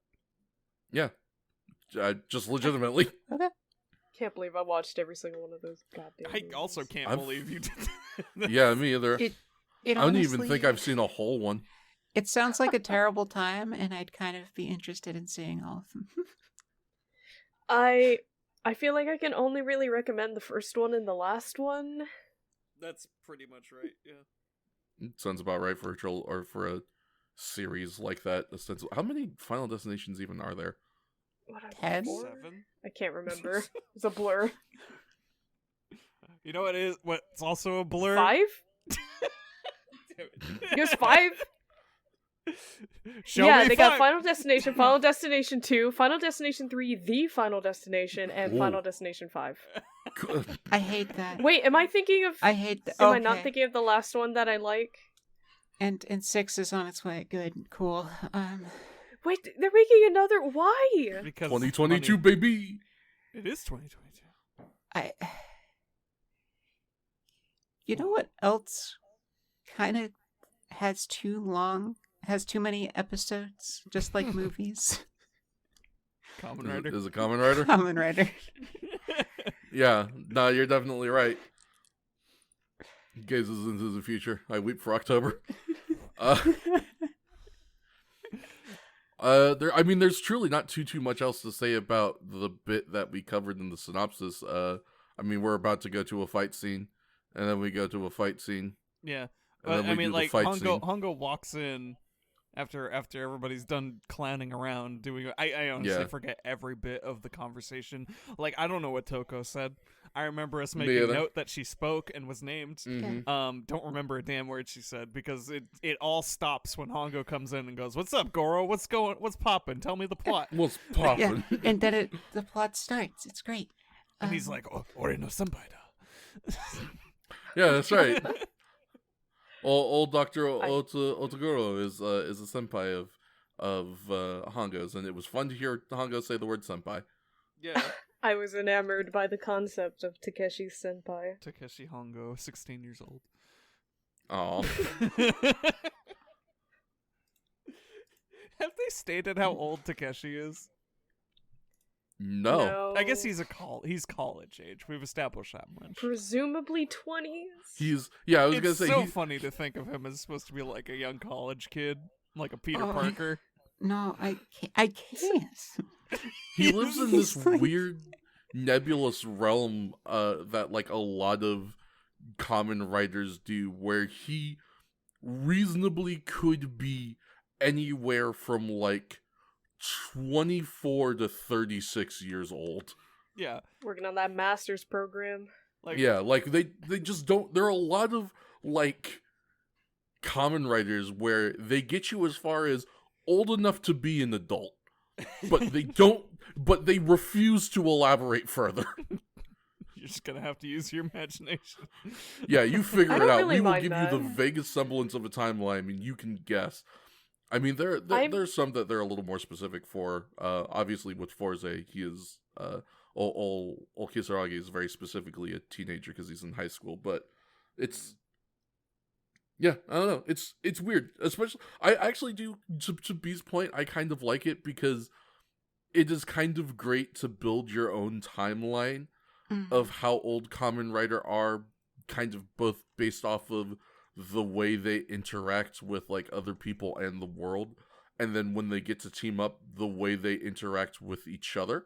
Speaker 1: Yeah, just legitimately.
Speaker 3: Can't believe I watched every single one of those goddamn
Speaker 2: I
Speaker 3: movies.
Speaker 2: also can't
Speaker 1: I've-
Speaker 2: believe you did that.
Speaker 1: Yeah, me either.
Speaker 4: It
Speaker 1: I don't even
Speaker 4: honestly-
Speaker 1: think I've seen a whole one.
Speaker 4: It sounds like a terrible time, and I'd kind of be interested in seeing all of them.
Speaker 3: I feel like I can only really recommend the first one and the last one.
Speaker 2: That's pretty much right. Yeah.
Speaker 1: Sounds about right for for a series like that. How many Final Destinations even are there?
Speaker 3: What,
Speaker 4: 10?
Speaker 3: 4?
Speaker 2: 7.
Speaker 3: I can't remember. It's a blur.
Speaker 2: You know what is? What's also a blur?
Speaker 3: 5?
Speaker 2: Damn it.
Speaker 3: There's 5?
Speaker 2: Show
Speaker 3: Yeah,
Speaker 2: me
Speaker 3: they
Speaker 2: 5.
Speaker 3: got Final Destination, Final Destination 2, Final Destination 3, The Final Destination, and
Speaker 1: Ooh.
Speaker 3: Final Destination 5.
Speaker 4: I hate that.
Speaker 3: Wait, am I thinking of...
Speaker 4: I hate that.
Speaker 3: Am I not thinking of the last one that I like?
Speaker 4: And 6 is on its way. Good, cool.
Speaker 3: Wait, they're making another... Why?
Speaker 2: Because
Speaker 1: 2022,
Speaker 2: money.
Speaker 1: baby.
Speaker 2: It is 2022.
Speaker 4: I. You know what else kind of has too many episodes, just like movies?
Speaker 2: Kamen Rider.
Speaker 1: Is it Kamen Rider?
Speaker 4: Kamen Rider.
Speaker 1: Yeah, no, you're definitely right. Gazes into the future. I weep for October. There's truly not too much else to say about the bit that we covered in the synopsis. We're about to go to a fight scene, and then we go to a fight scene,
Speaker 2: Yeah.
Speaker 1: and then
Speaker 2: But
Speaker 1: we do the
Speaker 2: like
Speaker 1: fight
Speaker 2: Hongo walks in after everybody's done clowning around doing. I honestly
Speaker 1: Yeah.
Speaker 2: forget every bit of the conversation. Like I don't know what Toko said. I remember us
Speaker 1: Me
Speaker 2: making
Speaker 1: either.
Speaker 2: note that she spoke and was named.
Speaker 1: scene.
Speaker 2: Don't remember a damn word she said because it all stops when Hongo comes in and goes, "What's up, Goro? What's poppin'? Tell me the plot."
Speaker 1: What's
Speaker 4: Yeah,
Speaker 1: poppin'?
Speaker 4: and then the plot starts. It's great.
Speaker 2: And he's like, "Oh, ore no senpai da."
Speaker 1: Yeah, that's right. Old Dr. Otoguro is a senpai of Hongo's, and it was fun to hear Hongo say the word senpai.
Speaker 2: Yeah.
Speaker 3: I was enamored by the concept of Takeshi's senpai.
Speaker 2: Takeshi Hongo, 16 years old.
Speaker 1: Oh,
Speaker 2: Have they stated how old Takeshi is?
Speaker 1: no.
Speaker 2: I guess he's college age. We've established that much.
Speaker 3: Presumably 20s?
Speaker 1: I was
Speaker 2: It's
Speaker 1: gonna say
Speaker 2: so
Speaker 1: he's,
Speaker 2: funny to think of him as supposed to be like a young college kid, like a Peter
Speaker 4: Oh.
Speaker 2: Parker.
Speaker 4: No, I can't.
Speaker 1: He lives in this
Speaker 4: He's like-
Speaker 1: weird nebulous realm that like a lot of Kamen Riders do, where he reasonably could be anywhere from like 24 to 36 years old.
Speaker 2: Yeah.
Speaker 3: Working on that master's program.
Speaker 2: Like,
Speaker 1: Yeah, like they just don't. There are a lot of like Kamen Riders where they get you as far as old enough to be an adult, but they don't. But they refuse to elaborate further.
Speaker 2: you're just gonna have to use your imagination.
Speaker 1: Yeah, you figure
Speaker 3: I
Speaker 1: it
Speaker 3: don't
Speaker 1: out.
Speaker 3: really
Speaker 1: We will
Speaker 3: mind
Speaker 1: give
Speaker 3: that.
Speaker 1: you the vaguest semblance of a timeline. I mean, you can guess. I mean, there's some that they're a little more specific for. Obviously, with Forze, he is Kisaragi is very specifically a teenager because he's in high school. But it's I don't know. It's weird. Especially, I actually do to B's point. I kind of like it because it is kind of great to build your own timeline of how old Kamen Rider are, kind of both based off of the way they interact with like other people and the world, and then when they get to team up, the way they interact with each other.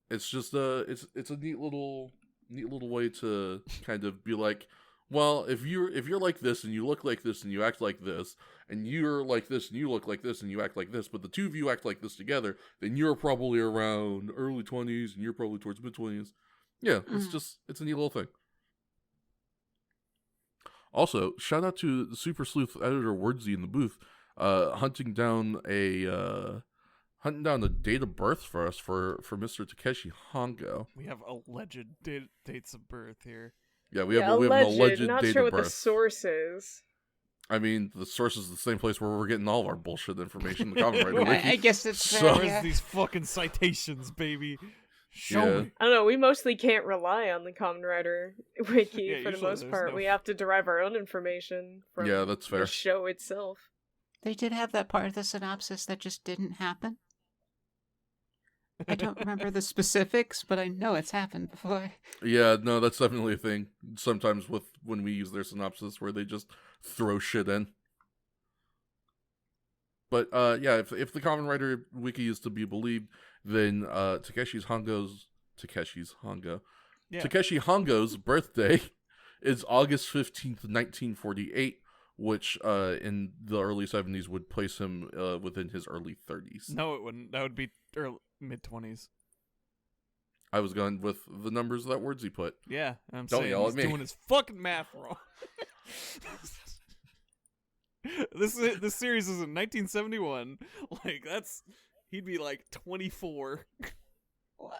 Speaker 1: It's just it's a neat little way to kind of be like, well, if you're like this and you look like this and you act like this, and you're like this and you look like this and you act like this, but the two of you act like this together, then you're probably around early 20s and you're probably towards mid 20s. Yeah, it's a neat little thing. Also, shout out to the Super Sleuth editor Wordsy in the booth, hunting down a date of birth for us for Mr. Takeshi Hongo.
Speaker 2: We have alleged dates of birth here.
Speaker 1: Yeah, we have an alleged
Speaker 3: not
Speaker 1: date
Speaker 3: sure
Speaker 1: of
Speaker 3: what the
Speaker 1: birth.
Speaker 3: source is.
Speaker 1: I mean, the source is the same place where we're getting all of our bullshit information. The Kamen Rider
Speaker 4: I
Speaker 1: Wiki.
Speaker 4: guess it's
Speaker 1: So-
Speaker 4: fair,
Speaker 2: Where's
Speaker 4: yeah.
Speaker 2: these fucking citations, baby? Show
Speaker 1: Yeah.
Speaker 2: me.
Speaker 3: I don't know, we mostly can't rely on the Kamen Rider wiki
Speaker 2: Yeah,
Speaker 3: for the
Speaker 2: usually
Speaker 3: most
Speaker 2: there's
Speaker 3: part.
Speaker 2: no-
Speaker 3: We have to derive our own information from
Speaker 1: Yeah, that's fair.
Speaker 3: the show itself.
Speaker 4: They did have that part of the synopsis that just didn't happen. I don't remember the specifics, but I know it's happened before.
Speaker 1: Yeah, no, that's definitely a thing. Sometimes when we use their synopsis, where they just throw shit in. But yeah, if the Kamen Rider wiki is to be believed, then Takeshi Hongo's birthday is August 15th, 1948, which in the early 70s would place him within his early 30s.
Speaker 2: No, it wouldn't. That would be mid-20s.
Speaker 1: I was going with the numbers that Wordsy put.
Speaker 2: Yeah, I'm
Speaker 1: Don't
Speaker 2: saying
Speaker 1: yell
Speaker 2: he's
Speaker 1: at me.
Speaker 2: doing his fucking math wrong. This series is in 1971. Like he'd be like 24.
Speaker 4: What?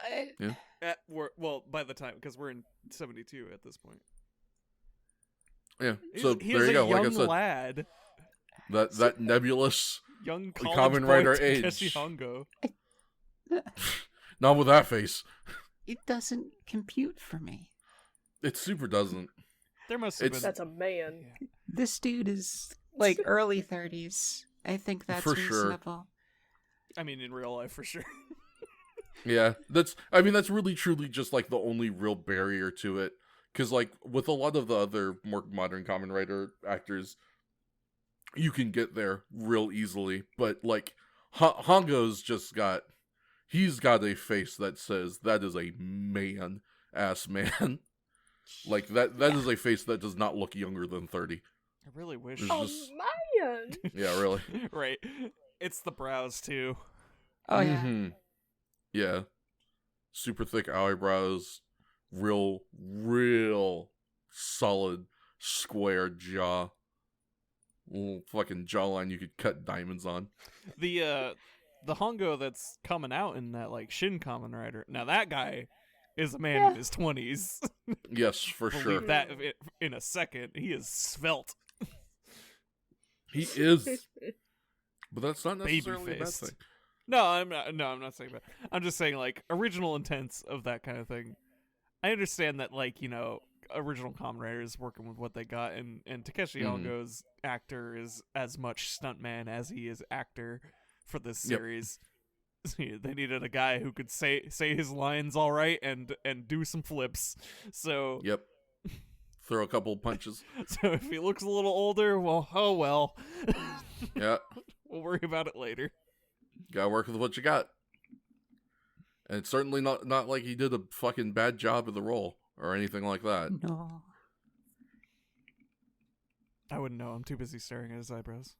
Speaker 2: Well, by the time, because we're in 72 at this point.
Speaker 1: Yeah,
Speaker 2: He's,
Speaker 1: so
Speaker 2: he
Speaker 1: there
Speaker 2: is
Speaker 1: you
Speaker 2: a
Speaker 1: go. Like I
Speaker 2: young
Speaker 1: said,
Speaker 2: lad,
Speaker 1: that nebulous,
Speaker 2: young
Speaker 1: Kamen
Speaker 2: college boy
Speaker 1: Rider
Speaker 2: Takeshi
Speaker 1: age.
Speaker 2: Hongo.
Speaker 1: not with that face.
Speaker 4: It doesn't compute for me.
Speaker 1: It super doesn't.
Speaker 2: There must have been.
Speaker 3: That's a man.
Speaker 4: This dude is like early 30s. I think that's
Speaker 1: For sure.
Speaker 4: reasonable.
Speaker 2: I mean, in real life, for sure.
Speaker 1: Yeah, that's really truly just like the only real barrier to it. Because like with a lot of the other more modern Kamen Rider actors, you can get there real easily. But like Hongo's he's got a face that says that is a man-ass man. Like that is a face that does not look younger than 30.
Speaker 2: I really wish.
Speaker 1: There's
Speaker 3: Oh,
Speaker 1: just-
Speaker 3: man!
Speaker 1: Yeah, really.
Speaker 2: Right. It's the brows too.
Speaker 4: Oh, yeah.
Speaker 1: Mhm. Yeah. Super thick eyebrows, real solid square jaw. Little fucking jawline you could cut diamonds on.
Speaker 2: The Hongo that's coming out in that like Shin Kamen Rider. Now that guy is a man in his 20s.
Speaker 1: Yes, for
Speaker 2: Believe
Speaker 1: sure.
Speaker 2: that in a second. He is svelte.
Speaker 1: He is. But that's not necessarily a bad
Speaker 2: Baby-faced.
Speaker 1: thing.
Speaker 2: No, I'm not saying that. I'm just saying like original intents of that kind of thing. I understand that like, original Kamen Rider is working with what they got, and Takeshi Hongo's actor is as much stuntman as he is actor for this
Speaker 1: Yep.
Speaker 2: series. They needed a guy who could say his lines all right and do some flips. So
Speaker 1: Yep. throw a couple punches.
Speaker 2: So if he looks a little older, well, oh well.
Speaker 1: Yeah,
Speaker 2: We'll worry about it later.
Speaker 1: gotta work with what you got. And it's certainly not like he did a fucking bad job of the role or anything like that.
Speaker 4: No.
Speaker 2: I wouldn't know. I'm too busy staring at his eyebrows.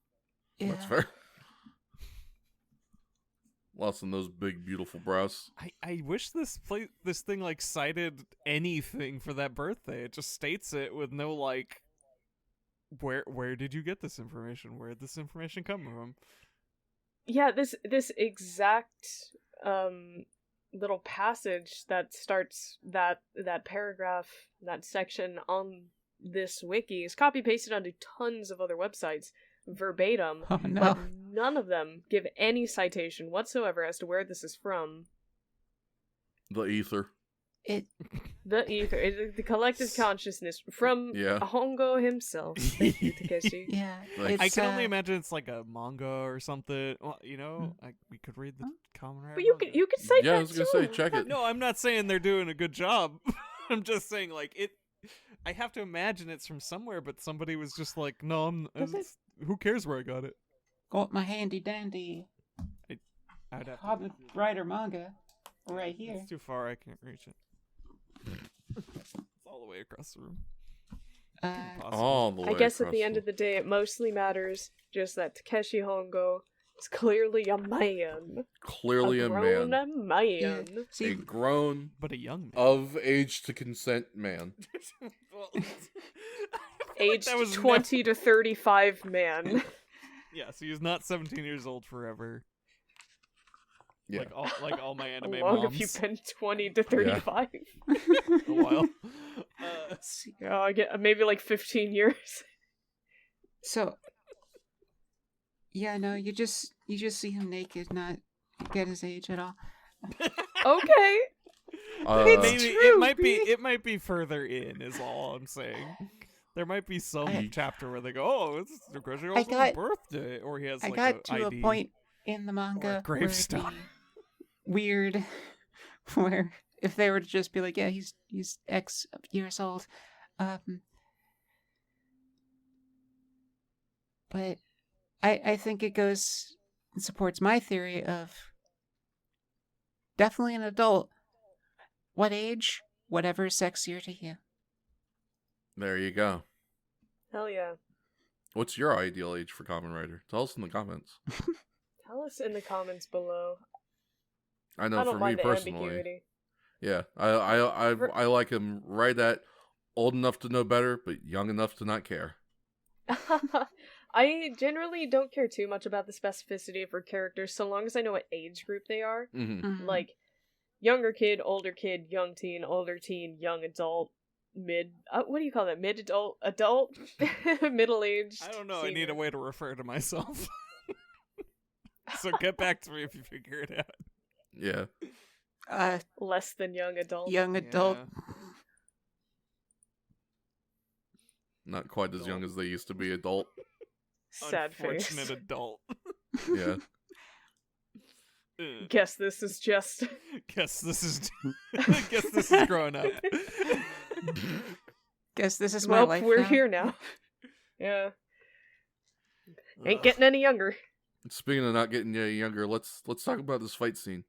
Speaker 4: Yeah.
Speaker 1: That's fair. Lost in those big, beautiful brows.
Speaker 2: I wish this thing like cited anything for that birthday. It just states it with no like. Where did you get this information? Where did this information come from?
Speaker 3: Yeah, this exact little passage that starts that paragraph, that section on this wiki is copy pasted onto tons of other websites verbatim,
Speaker 4: Oh no.
Speaker 3: but none of them give any citation whatsoever as to where this is from.
Speaker 1: The ether.
Speaker 3: The ether, the collective consciousness from
Speaker 1: Yeah.
Speaker 3: Hongo himself. Thank you, Takeshi.
Speaker 4: Yeah.
Speaker 1: Like-
Speaker 2: I can only imagine it's like a manga or something. Well, we could read the Kamen Rider.
Speaker 3: But you could cite
Speaker 1: Yeah, I
Speaker 3: that
Speaker 1: was gonna
Speaker 3: too.
Speaker 1: say, check it.
Speaker 2: No, I'm not saying they're doing a good job. I'm just saying like it. I have to imagine it's from somewhere, but somebody was just like, "No, who cares where I got it?"
Speaker 4: Got my handy dandy
Speaker 2: I'd have
Speaker 4: Kamen Rider manga right here.
Speaker 2: It's too far. I can't reach it. It's all the way across the room. Impossible.
Speaker 1: All the way
Speaker 3: I guess at
Speaker 1: across
Speaker 3: the end of the day, it mostly matters just that Takeshi Hongo is clearly a man.
Speaker 1: Clearly a
Speaker 3: grown
Speaker 1: man.
Speaker 3: man.
Speaker 4: Yeah.
Speaker 1: A
Speaker 4: See,
Speaker 1: grown,
Speaker 2: But a young man.
Speaker 1: of age to consent man.
Speaker 2: Well,
Speaker 3: Aged
Speaker 2: that was
Speaker 3: 20 to 35 man.
Speaker 2: Yeah, so he's not 17 years old forever.
Speaker 1: Yeah.
Speaker 2: Like all my
Speaker 3: How
Speaker 2: anime
Speaker 3: long
Speaker 2: moms.
Speaker 3: have you been 20 to 35?
Speaker 2: A while.
Speaker 3: Yeah, I get maybe like 15 years.
Speaker 4: so yeah, no, you just see him naked, not get his age at all.
Speaker 3: Okay.
Speaker 2: Maybe
Speaker 3: true,
Speaker 2: it might be further in is all I'm saying. There might be some chapter where they go, "Oh, it's Takeshi Hongo's birthday," or he has
Speaker 4: I
Speaker 2: like
Speaker 4: got to
Speaker 2: ID.
Speaker 4: a point in the manga
Speaker 2: or a gravestone.
Speaker 4: where it'd be weird where if they were to just be like, yeah, he's X years old, but I think it supports my theory of definitely an adult. What age? Whatever's sexier to you.
Speaker 1: There you go.
Speaker 3: Hell yeah.
Speaker 1: What's your ideal age for Kamen Rider? Tell us in the comments.
Speaker 3: Tell us in the comments below.
Speaker 1: I know
Speaker 3: I don't
Speaker 1: for me
Speaker 3: mind the
Speaker 1: personally.
Speaker 3: ambiguity.
Speaker 1: Yeah, I like him right at old enough to know better, but young enough to not care.
Speaker 3: I generally don't care too much about the specificity of her characters so long as I know what age group they are.
Speaker 1: Mm-hmm.
Speaker 3: Like, younger kid, older kid, young teen, older teen, young adult, mid... what do you call that? Mid-adult? Adult? Middle age?
Speaker 2: I don't know. I need a way to refer to myself. So get back to me if you figure it out.
Speaker 1: Yeah.
Speaker 3: Less than young adult.
Speaker 4: Young adult.
Speaker 2: Yeah.
Speaker 1: Not quite as young as they used to be adult.
Speaker 3: Sad face.
Speaker 2: Unfortunate adult.
Speaker 1: Yeah.
Speaker 3: Guess this is just...
Speaker 2: Guess this is growing up.
Speaker 4: Guess this is my
Speaker 3: Well,
Speaker 4: life
Speaker 3: we're
Speaker 4: now.
Speaker 3: here now. Yeah. Ain't getting any younger.
Speaker 1: Speaking of not getting any younger, let's talk about this fight scene.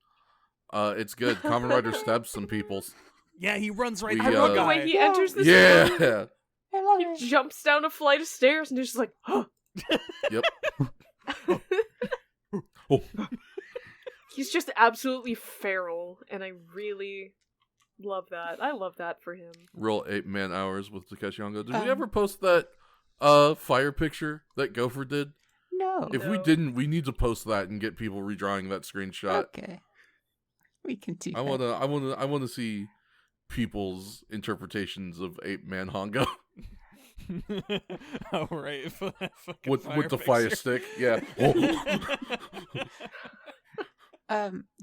Speaker 1: It's good. Kamen Rider stabs some peoples.
Speaker 2: Yeah, he runs right
Speaker 1: We,
Speaker 2: through
Speaker 3: I love
Speaker 2: a
Speaker 3: the
Speaker 2: guy.
Speaker 3: way he enters this room.
Speaker 1: Yeah.
Speaker 4: I love it.
Speaker 3: He jumps down a flight of stairs and he's just like, huh.
Speaker 1: Yep. Oh.
Speaker 3: He's just absolutely feral, and I really love that. I love that for him.
Speaker 1: Real 8-man hours with Takeshi Hongo. Did we
Speaker 4: Um,
Speaker 1: ever post that fire picture that Gopher did?
Speaker 4: No.
Speaker 1: If we
Speaker 3: No.
Speaker 1: didn't, we need to post that and get people redrawing that screenshot.
Speaker 4: Okay. We can do
Speaker 1: I
Speaker 4: that.
Speaker 1: wanna see people's interpretations of 8-man Hongo
Speaker 2: Oh right,
Speaker 1: with the fire stick. Yeah.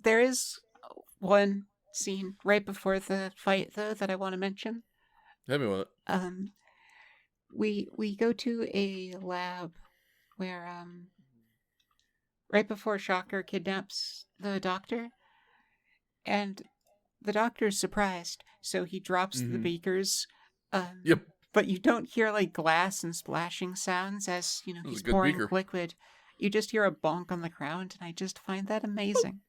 Speaker 4: There is one scene right before the fight though that I want to mention.
Speaker 1: Hit me with it.
Speaker 4: We go to a lab where right before Shocker kidnaps the doctor, and the doctor is surprised, so he drops the
Speaker 1: Mhm.
Speaker 4: beakers
Speaker 1: Yep.
Speaker 4: but you don't hear like glass and splashing sounds as
Speaker 1: This is
Speaker 4: he's
Speaker 1: a good
Speaker 4: pouring
Speaker 1: beaker.
Speaker 4: liquid. You just hear a bonk on the ground, and I just find that amazing.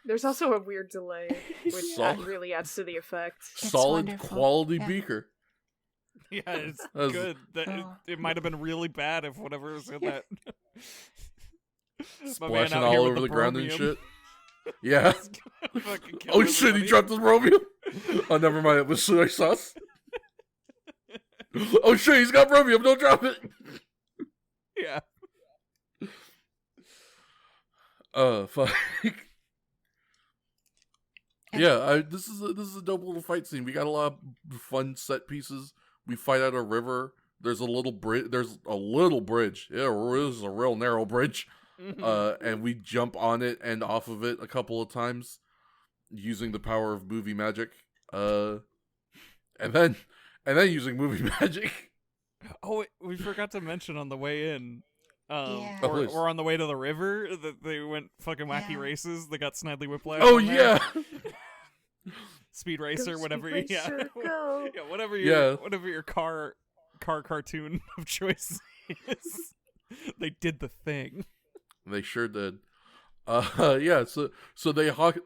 Speaker 3: There's also a weird delay, which
Speaker 1: Sol-
Speaker 3: really adds to the effect.
Speaker 4: It's
Speaker 1: Solid
Speaker 4: wonderful.
Speaker 1: quality
Speaker 4: Yeah.
Speaker 1: beaker.
Speaker 2: Yeah, it's
Speaker 1: That's-
Speaker 2: good.
Speaker 4: Oh.
Speaker 2: It might have been really bad if whatever was in that. My man
Speaker 1: Splashing
Speaker 2: out here
Speaker 1: all
Speaker 2: with
Speaker 1: over the ground and
Speaker 2: bromium.
Speaker 1: shit. Yeah.
Speaker 2: Fucking kill
Speaker 1: Oh shit, he
Speaker 2: everybody.
Speaker 1: dropped his bromium. Oh, never mind, it was soy sauce. Oh shit, he's got bromium, don't drop it.
Speaker 2: Yeah.
Speaker 1: Fuck. Yeah, this is a dope little fight scene. We got a lot of fun set pieces. We fight at a river. There's a little bridge. Yeah, it is a real narrow bridge. And we jump on it and off of it a couple of times using the power of movie magic. And then using movie magic.
Speaker 2: Oh, we forgot to mention on the way in.
Speaker 4: Yeah.
Speaker 1: Oh, please.
Speaker 2: Or on the way to the river that they went fucking wacky
Speaker 4: Yeah.
Speaker 2: races. They got Snidely Whiplash.
Speaker 1: Oh
Speaker 2: on there.
Speaker 1: yeah.
Speaker 2: Speed Racer,
Speaker 3: Go,
Speaker 2: whatever.
Speaker 3: Speed
Speaker 2: Yeah,
Speaker 3: Racer, go.
Speaker 2: yeah, whatever
Speaker 1: Yeah.
Speaker 2: your car cartoon of choice is. They did the thing.
Speaker 1: They sure did. Yeah. So they hop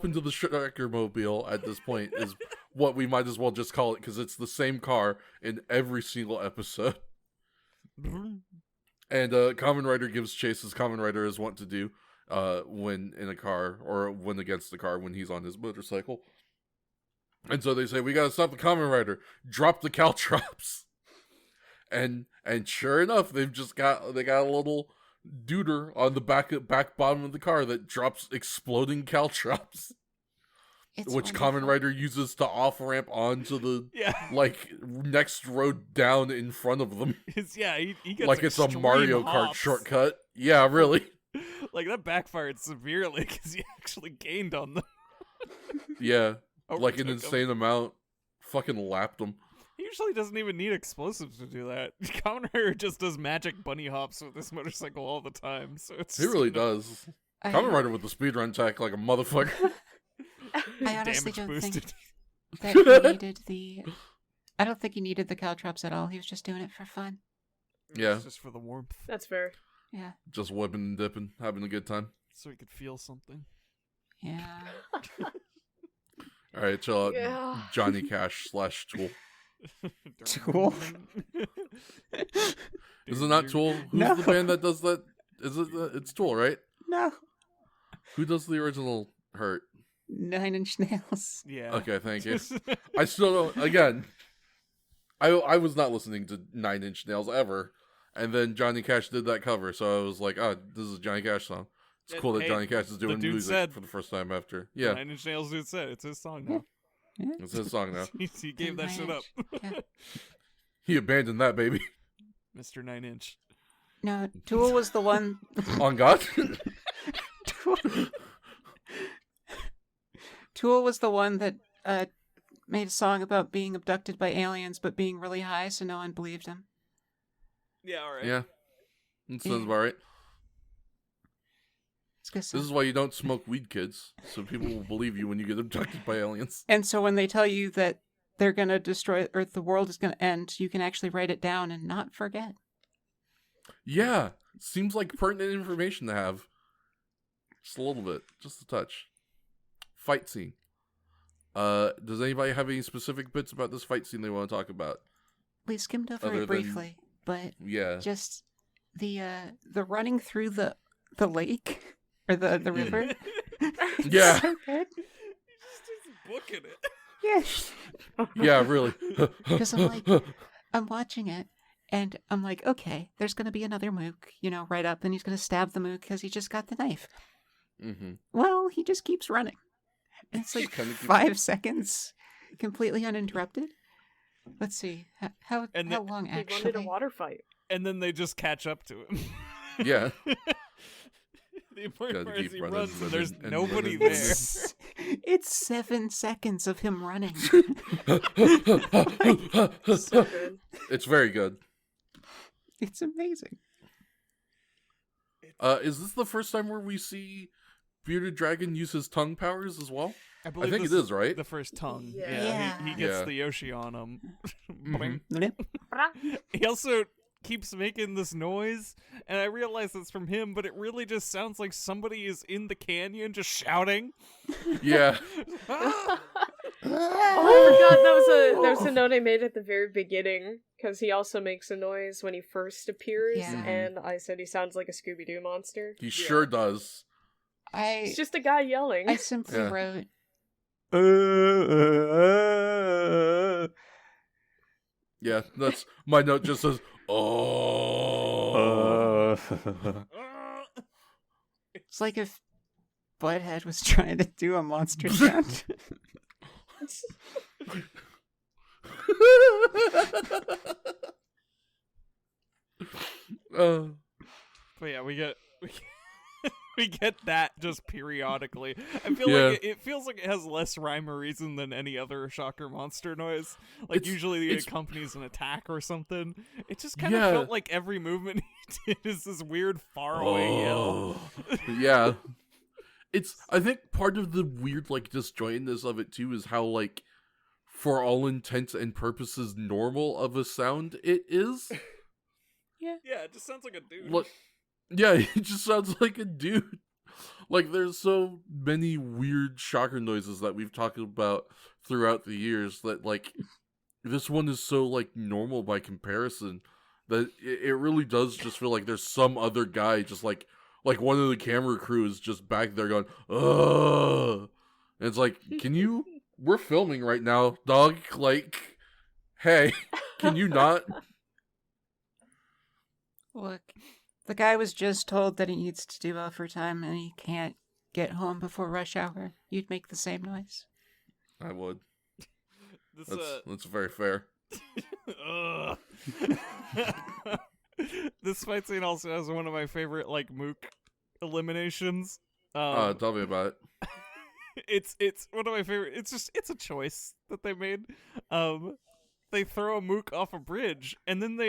Speaker 1: into the Shredder mobile at this point is what we might as well just call it because it's the same car in every single episode. And Kamen Rider gives chase as Kamen Rider is wont to do when in a car or when against the car when he's on his motorcycle. And so they say, we gotta stop the Kamen Rider. Drop the caltrops. And sure enough, they got a little duder on the back bottom of the car that drops exploding caltrops.
Speaker 4: It's
Speaker 1: Which
Speaker 4: wonderful.
Speaker 1: Kamen Rider uses to off-ramp onto the
Speaker 2: Yeah.
Speaker 1: next road down in front of them.
Speaker 2: He gets
Speaker 1: Like it's a
Speaker 2: extreme
Speaker 1: Mario Kart
Speaker 2: hops.
Speaker 1: shortcut. Yeah, really.
Speaker 2: Like that backfired severely because he actually gained on them.
Speaker 1: Yeah, like
Speaker 2: Overtook
Speaker 1: an
Speaker 2: 'em.
Speaker 1: insane amount. Fucking lapped them.
Speaker 2: He usually doesn't even need explosives to do that. Kamen Rider just does magic bunny hops with this motorcycle all the time. So it's
Speaker 1: He really does.
Speaker 4: I,
Speaker 1: Kamen Rider with the speedrun tech like a motherfucker.
Speaker 4: I honestly
Speaker 2: damage
Speaker 4: don't
Speaker 2: boosted.
Speaker 4: think that he needed the. I don't think he needed the caltrops at all. He was just doing it for fun.
Speaker 1: Yeah.
Speaker 2: It's just for the warmth,
Speaker 3: That's fair.
Speaker 4: Yeah.
Speaker 1: Just whipping and dipping, having a good time.
Speaker 2: so he could feel something.
Speaker 4: Yeah.
Speaker 1: All right, chill out.
Speaker 3: Yeah.
Speaker 1: Johnny Cash / Tool.
Speaker 4: Tool?
Speaker 1: Is it not Tool? Who's
Speaker 4: No.
Speaker 1: the band that does that? Is it? It's Tool, right?
Speaker 4: No.
Speaker 1: Who does the original Hurt?
Speaker 4: 9 Inch Nails.
Speaker 2: Yeah.
Speaker 1: Okay, thank you. I still don't. Again, I was not listening to 9 Inch Nails ever, and then Johnny Cash did that cover, so I was like, oh, this is a Johnny Cash song. It's cool that
Speaker 2: Hey,
Speaker 1: Johnny Cash is doing
Speaker 2: dude
Speaker 1: music
Speaker 2: said-
Speaker 1: for the first time after. Yeah,
Speaker 2: 9 Inch Nails dude said it's his song now.
Speaker 1: it's his song now.
Speaker 2: He gave that
Speaker 4: 9
Speaker 2: shit up.
Speaker 4: Inch. Yeah.
Speaker 1: He abandoned that baby.
Speaker 2: Mr. 9 Inch.
Speaker 4: No, Tool was the one.
Speaker 1: On God.
Speaker 4: Tool, Tool was the one that made a song about being abducted by aliens but being really high, so no one believed him.
Speaker 2: Yeah, alright.
Speaker 1: Yeah, that sounds about right.
Speaker 4: It's good
Speaker 1: This
Speaker 4: stuff.
Speaker 1: is why you don't smoke weed, kids, so people will believe you when you get abducted by aliens.
Speaker 4: And so when they tell you that they're going to destroy Earth, the world is going to end, you can actually write it down and not forget.
Speaker 1: Yeah, seems like pertinent information to have. Just a little bit, just a touch. Fight scene. Does anybody have any specific bits about this fight scene they want to talk about?
Speaker 4: We skimmed over
Speaker 1: Other
Speaker 4: it
Speaker 1: than-
Speaker 4: briefly, but
Speaker 1: Yeah.
Speaker 4: just the running through the lake or the river. It's
Speaker 1: Yeah.
Speaker 4: so good.
Speaker 2: He just is booking it.
Speaker 4: Yeah.
Speaker 1: Yeah, really.
Speaker 4: Because I'm watching it, and I'm like, okay, there's going to be another mook, right up, and he's going to stab the mook because he just got the knife.
Speaker 1: Mm-hmm.
Speaker 4: Well, he just keeps running. And it's like
Speaker 1: Kinda keeps-
Speaker 4: 5 seconds, completely uninterrupted. Let's see, how
Speaker 2: And
Speaker 4: long
Speaker 3: He wanted a
Speaker 4: actually?
Speaker 3: water fight.
Speaker 2: And then they just catch up to him.
Speaker 1: Yeah.
Speaker 2: The important
Speaker 1: Gotta
Speaker 2: part is
Speaker 1: keep
Speaker 2: he
Speaker 1: running,
Speaker 2: runs and
Speaker 1: running,
Speaker 2: there's
Speaker 1: and
Speaker 2: nobody
Speaker 1: running,
Speaker 2: there.
Speaker 4: It's 7 seconds of him running.
Speaker 3: So good.
Speaker 1: It's very good.
Speaker 4: It's amazing.
Speaker 1: Is this the first time where we see bearded dragon use his tongue powers as well?
Speaker 2: I
Speaker 1: I
Speaker 2: believe
Speaker 1: think
Speaker 2: this
Speaker 1: it is, right?
Speaker 2: the first tongue.
Speaker 3: Yeah.
Speaker 2: He gets
Speaker 1: Yeah.
Speaker 2: the Yoshi on him.
Speaker 1: Mhm.
Speaker 2: He also keeps making this noise, and I realize it's from him, but it really just sounds like somebody is in the canyon just shouting.
Speaker 1: Yeah.
Speaker 3: Oh, I forgot that was a note I made at the very beginning, because he also makes a noise when he first appears,
Speaker 4: Yeah.
Speaker 3: and I said he sounds like a Scooby-Doo monster.
Speaker 1: He sure does.
Speaker 3: It's just a guy yelling.
Speaker 4: I simply
Speaker 1: Yeah.
Speaker 4: wrote.
Speaker 1: Yeah, that's my note just says, oh.
Speaker 4: It's like if Butthead was trying to do a monster sound.
Speaker 2: But yeah, we get we get that just periodically. I feel
Speaker 1: Yeah.
Speaker 2: like it feels like it has less rhyme or reason than any other shocker monster noise. Like usually it accompanies an attack or something. It just kind of felt like every movement he did is this weird faraway yell.
Speaker 1: Yeah. I think part of the weird, like, disjointedness of it, too, is how, like, for all intents and purposes, normal of a sound it is.
Speaker 2: Yeah, it just sounds like a dude.
Speaker 1: Like, yeah, it just sounds like a dude. Like, there's so many weird shocker noises that we've talked about throughout the years that, like, this one is so, like, normal by comparison that it really does just feel like there's some other guy just, like one of the camera crew is just back there going, ugh. And it's like, we're filming right now, dog. Like, hey, can you not?
Speaker 4: Look, the guy was just told that he needs to do overtime and he can't get home before rush hour. You'd make the same noise.
Speaker 1: I would.
Speaker 2: This,
Speaker 1: That's very fair.
Speaker 2: Ugh. This fight scene also has one of my favorite, like, Mook eliminations.
Speaker 1: Tell me about it.
Speaker 2: It's one of my favorite. It's a choice that they made. They throw a Mook off a bridge, and then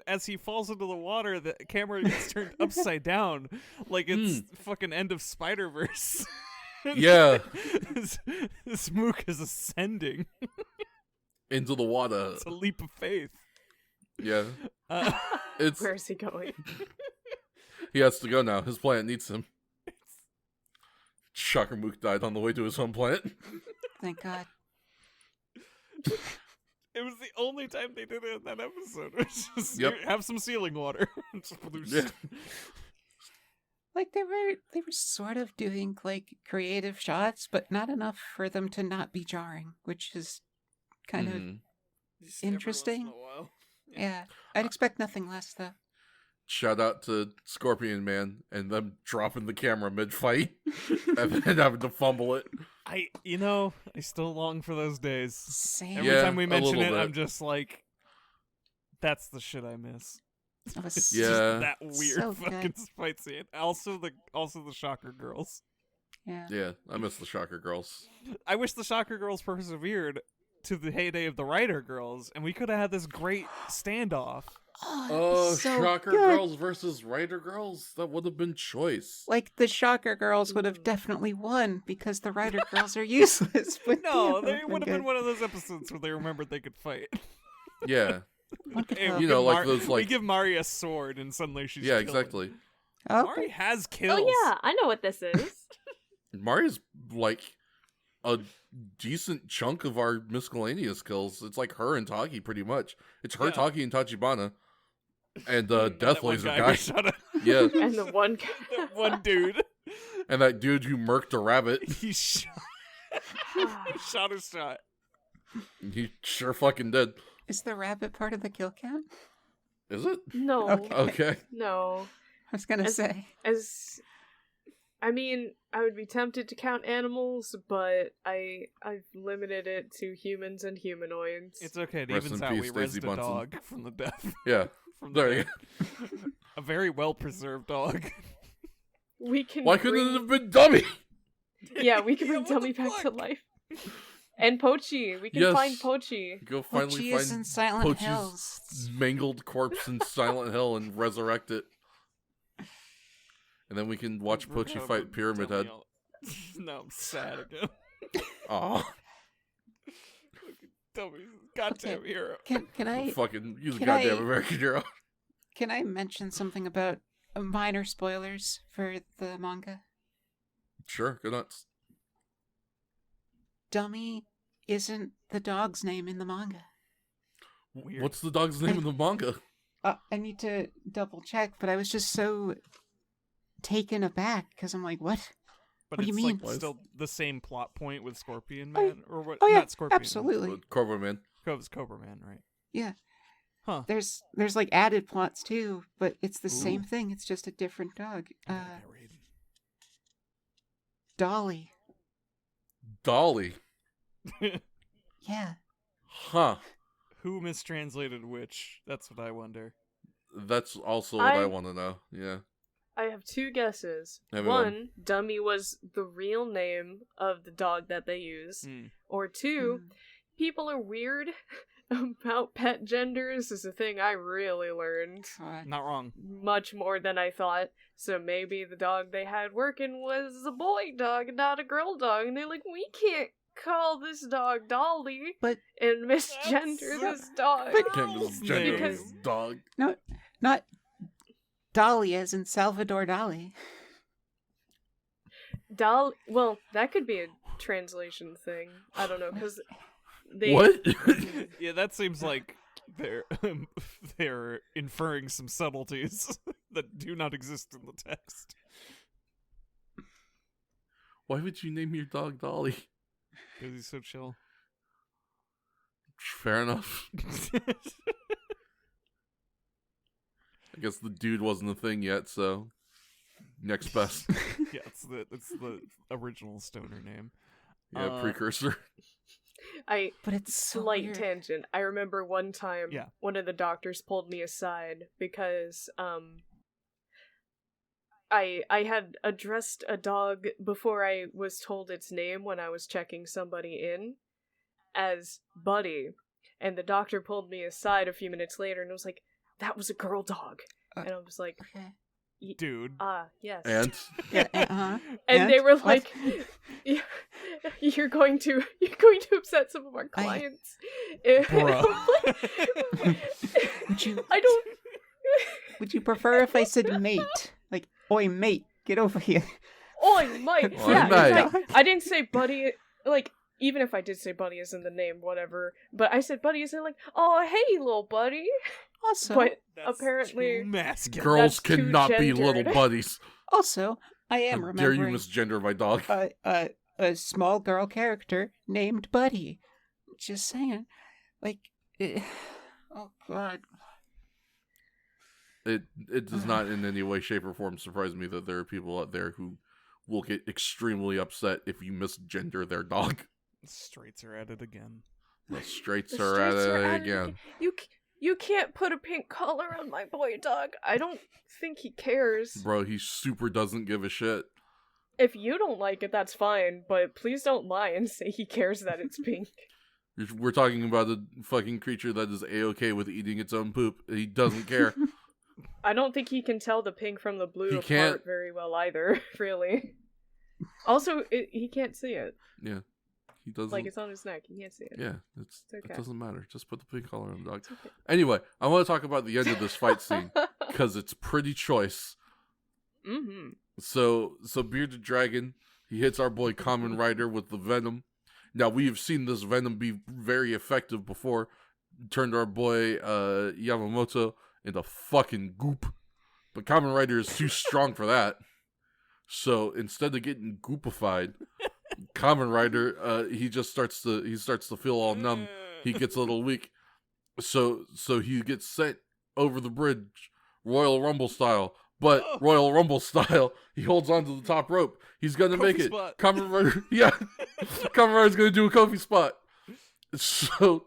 Speaker 2: as he falls into the water, the camera gets turned upside down, like it's fucking end of Spider-Verse.
Speaker 1: Yeah.
Speaker 2: This Mook is ascending
Speaker 1: Into the water.
Speaker 2: It's a leap of faith.
Speaker 1: Yeah.
Speaker 3: Where's he going?
Speaker 1: He has to go now. His planet needs him. Shocker Mook died on the way to his home planet.
Speaker 4: Thank God.
Speaker 2: It was the only time they did it in that episode. It's just,
Speaker 1: Yep.
Speaker 2: have some sealing water.
Speaker 1: Yeah.
Speaker 4: Like they were sort of doing like creative shots, but not enough for them to not be jarring, which is kind of
Speaker 2: Just every once
Speaker 4: interesting.
Speaker 2: in a while.
Speaker 4: yeah. I'd expect nothing less though.
Speaker 1: Shout out to Scorpion Man and them dropping the camera mid-fight and then having to fumble it.
Speaker 2: I still long for those days.
Speaker 4: Same.
Speaker 2: Every
Speaker 1: Yeah,
Speaker 2: time we
Speaker 1: a
Speaker 2: mention
Speaker 1: little
Speaker 2: it,
Speaker 1: bit.
Speaker 2: I'm just like, that's the shit I miss.
Speaker 4: It was
Speaker 2: It's
Speaker 1: Yeah.
Speaker 2: just that weird
Speaker 4: So
Speaker 2: fucking
Speaker 4: good.
Speaker 2: fight scene. Also the Shocker Girls.
Speaker 4: Yeah.
Speaker 1: Yeah, I miss the Shocker Girls.
Speaker 2: I wish the Shocker Girls persevered to the heyday of the Rider Girls, and we could have had this great standoff.
Speaker 1: Oh,
Speaker 4: so
Speaker 1: Shocker
Speaker 4: good.
Speaker 1: Girls versus Rider Girls? That would have been choice.
Speaker 4: Like the Shocker Girls would have definitely won because the Rider Girls are useless. But
Speaker 2: No,
Speaker 4: damn,
Speaker 2: they
Speaker 4: that
Speaker 2: would have been
Speaker 4: good.
Speaker 2: one of those episodes where they remembered they could fight.
Speaker 1: Yeah.
Speaker 4: One could
Speaker 2: Hey,
Speaker 4: hope.
Speaker 1: You know,
Speaker 2: give
Speaker 1: like those,
Speaker 2: we
Speaker 1: like...
Speaker 2: give Mari a sword, and suddenly she's
Speaker 1: Yeah,
Speaker 2: killing.
Speaker 1: exactly.
Speaker 4: Okay.
Speaker 2: Mari has kills.
Speaker 3: Oh yeah, I know what this is.
Speaker 1: Mari's, like, a decent chunk of our miscellaneous kills. It's like her and Taki, pretty much. It's her,
Speaker 2: Yeah.
Speaker 1: Taki, and Tachibana. And
Speaker 2: And
Speaker 1: Death
Speaker 2: that one
Speaker 1: Laser
Speaker 2: guy
Speaker 1: guy.
Speaker 2: who shot a-
Speaker 1: Yeah.
Speaker 3: And the one guy.
Speaker 2: that one dude.
Speaker 1: And that dude who murked a rabbit.
Speaker 2: He shot a shot.
Speaker 1: He sure fucking did.
Speaker 4: Is the rabbit part of the kill count?
Speaker 1: Is it?
Speaker 3: No.
Speaker 4: Okay.
Speaker 1: Okay.
Speaker 3: No.
Speaker 4: I was gonna say.
Speaker 3: I mean, I would be tempted to count animals, but I've limited it to humans and humanoids.
Speaker 2: It's okay. It
Speaker 1: Rest
Speaker 2: evens
Speaker 1: in
Speaker 2: out.
Speaker 1: peace,
Speaker 2: We
Speaker 1: Stacey
Speaker 2: resed a
Speaker 1: Bunsen.
Speaker 2: dog from the death.
Speaker 1: Yeah.
Speaker 2: From the
Speaker 1: There you
Speaker 2: death. A very well preserved dog.
Speaker 3: We can
Speaker 1: Why couldn't it
Speaker 3: bring...
Speaker 1: have been Dummy?
Speaker 3: Yeah, we can
Speaker 2: Yeah,
Speaker 3: bring
Speaker 2: what the
Speaker 3: Dummy back to
Speaker 2: fuck?
Speaker 3: life. And Pochi. We can
Speaker 1: Yes.
Speaker 3: find Pochi.
Speaker 1: Go finally
Speaker 4: Pochi is in
Speaker 1: find
Speaker 4: Silent
Speaker 1: Pochi's
Speaker 4: Hills.
Speaker 1: mangled corpse in Silent Hill and resurrect it. And then we can watch
Speaker 2: Forgot
Speaker 1: Pochi
Speaker 2: about
Speaker 1: fight Pyramid
Speaker 2: Dummy
Speaker 1: Head.
Speaker 2: No, I'm sad again.
Speaker 1: Aw.
Speaker 2: Tell me, goddamn hero.
Speaker 4: Can I
Speaker 1: Fucking, he's a
Speaker 4: can
Speaker 1: goddamn
Speaker 4: I-
Speaker 1: American hero.
Speaker 4: can I mention something about minor spoilers for the manga?
Speaker 1: Sure, go nuts.
Speaker 4: Dummy isn't the dog's name in the manga.
Speaker 2: Weird.
Speaker 1: What's the dog's name in the manga?
Speaker 4: I need to double check, but I was just so taken aback because I'm like, what?
Speaker 2: But
Speaker 4: What do
Speaker 2: it's
Speaker 4: you mean?
Speaker 2: like still the same plot point with Scorpion
Speaker 4: Oh,
Speaker 2: Man, or what?
Speaker 4: Oh yeah,
Speaker 2: Not Scorpion.
Speaker 4: absolutely.
Speaker 1: Cobra Man.
Speaker 2: It's Cobra Man, right?
Speaker 4: Yeah.
Speaker 2: Huh.
Speaker 4: There's like added plots too, but it's the
Speaker 2: Ooh.
Speaker 4: same thing. It's just a different dog.
Speaker 2: I gotta get reading.
Speaker 4: Dolly.
Speaker 1: Dolly.
Speaker 4: Yeah.
Speaker 1: Huh.
Speaker 2: Who mistranslated which? That's what I wonder.
Speaker 1: That's also what I
Speaker 3: I-
Speaker 1: want to know. Yeah.
Speaker 3: I have two guesses.
Speaker 1: Everyone.
Speaker 3: One, Dummy was the real name of the dog that they use.
Speaker 2: Hmm.
Speaker 3: Or two,
Speaker 4: Mm.
Speaker 3: people are weird about pet genders is a thing I really learned.
Speaker 4: God.
Speaker 2: Not wrong.
Speaker 3: Much more than I thought. So maybe the dog they had working was a boy dog and not a girl dog. And they're like, we can't call this dog Dolly
Speaker 4: But-
Speaker 3: and misgender
Speaker 2: That's-
Speaker 3: this dog.
Speaker 4: But-
Speaker 1: Can't misgender
Speaker 3: Because-
Speaker 1: this dog.
Speaker 4: Not Dolly as in Salvador Dali.
Speaker 3: Well, that could be a translation thing. I don't know, because they...
Speaker 1: What?
Speaker 2: Yeah, that seems like they're inferring some subtleties that do not exist in the text.
Speaker 1: Why would you name your dog Dolly?
Speaker 2: Because he's so chill.
Speaker 1: Fair enough. I guess the dude wasn't a thing yet, so next best.
Speaker 2: Yeah, it's the original stoner name.
Speaker 1: Yeah, precursor.
Speaker 3: But
Speaker 4: it's so
Speaker 3: slight
Speaker 4: weird.
Speaker 3: tangent. I remember one time
Speaker 2: Yeah.
Speaker 3: one of the doctors pulled me aside because I had addressed a dog before I was told its name when I was checking somebody in as Buddy. And the doctor pulled me aside a few minutes later and was like, that was a girl dog. And I was like,
Speaker 4: Okay.
Speaker 2: Dude.
Speaker 3: yes.
Speaker 1: And
Speaker 4: Yeah, uh-huh.
Speaker 3: And they were
Speaker 4: What?
Speaker 3: like, "You're going to upset some of our clients."
Speaker 2: Bruh.
Speaker 4: Would you
Speaker 3: I don't.
Speaker 4: would you prefer if I said mate? Like, oi mate, get over here.
Speaker 3: Oi, Mike.
Speaker 1: Oi,
Speaker 3: Yeah,
Speaker 1: mate.
Speaker 3: it's like, I didn't say Buddy. Like, even if I did say Buddy is in the name, whatever. But I said Buddy is in like, oh hey, little buddy.
Speaker 4: Also,
Speaker 3: But
Speaker 2: That's
Speaker 3: apparently,
Speaker 2: too masculine.
Speaker 1: girls
Speaker 3: That's too
Speaker 1: cannot be little
Speaker 3: gendered.
Speaker 1: buddies.
Speaker 4: I am
Speaker 1: How dare you
Speaker 4: remembering
Speaker 1: misgender my dog?
Speaker 4: a small girl character named Buddy. Just saying, like, oh god.
Speaker 1: It does not in any way, shape, or form surprise me that there are people out there who will get extremely upset if you misgender their dog.
Speaker 2: Straights are at it again.
Speaker 1: The straights
Speaker 3: the
Speaker 1: are at
Speaker 3: straights are
Speaker 1: it
Speaker 3: at it
Speaker 1: again.
Speaker 3: You can't put a pink collar on my boy dog. I don't think he cares.
Speaker 1: Bro, he super doesn't give a shit.
Speaker 3: If you don't like it, that's fine, but please don't lie and say he cares that it's pink.
Speaker 1: We're talking about a fucking creature that is A-okay with eating its own poop. He doesn't care.
Speaker 3: I don't think he can tell the pink from the blue
Speaker 1: He
Speaker 3: apart
Speaker 1: can't.
Speaker 3: very well either, really. Also, he can't see it.
Speaker 1: Yeah. He doesn't.
Speaker 3: Like, it's on his neck. He can't see it.
Speaker 1: Yeah,
Speaker 3: It's
Speaker 1: it
Speaker 3: okay.
Speaker 1: doesn't matter. Just put the pink collar on the dog.
Speaker 3: It's okay.
Speaker 1: Anyway, I want to talk about the end of this fight scene because it's pretty choice.
Speaker 3: Mm-hmm.
Speaker 1: So Bearded Dragon, he hits our boy Kamen Rider with the venom. Now we have seen this venom be very effective before. Turned our boy Yamamoto into fucking goop, but Kamen Rider is too strong for that. So instead of getting goopified, Kamen Rider he starts to feel all numb. He gets a little weak. So he gets sent over the bridge, Royal Rumble style. But Royal Rumble style, he holds onto the top rope. He's gonna make
Speaker 2: Kofi
Speaker 1: it.
Speaker 2: spot.
Speaker 1: Kamen Rider, yeah. Kamen Rider's gonna do a Kofi spot. So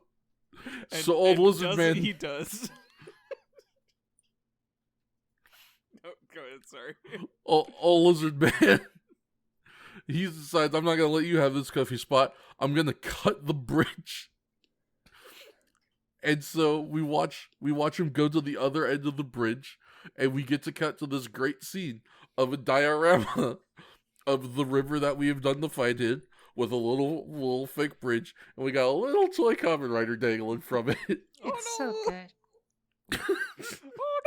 Speaker 1: old lizard man.
Speaker 2: He does. Oh, go ahead. Sorry.
Speaker 1: Old lizard man. He decides, I'm not gonna let you have this Kofi spot. I'm gonna cut the bridge. And so we watch him go to the other end of the bridge, and we get to cut to this great scene of a diorama of the river that we have done the fight in with a little fake bridge, and we got a little toy Kamen Rider dangling from it.
Speaker 4: It's so good.
Speaker 2: Oh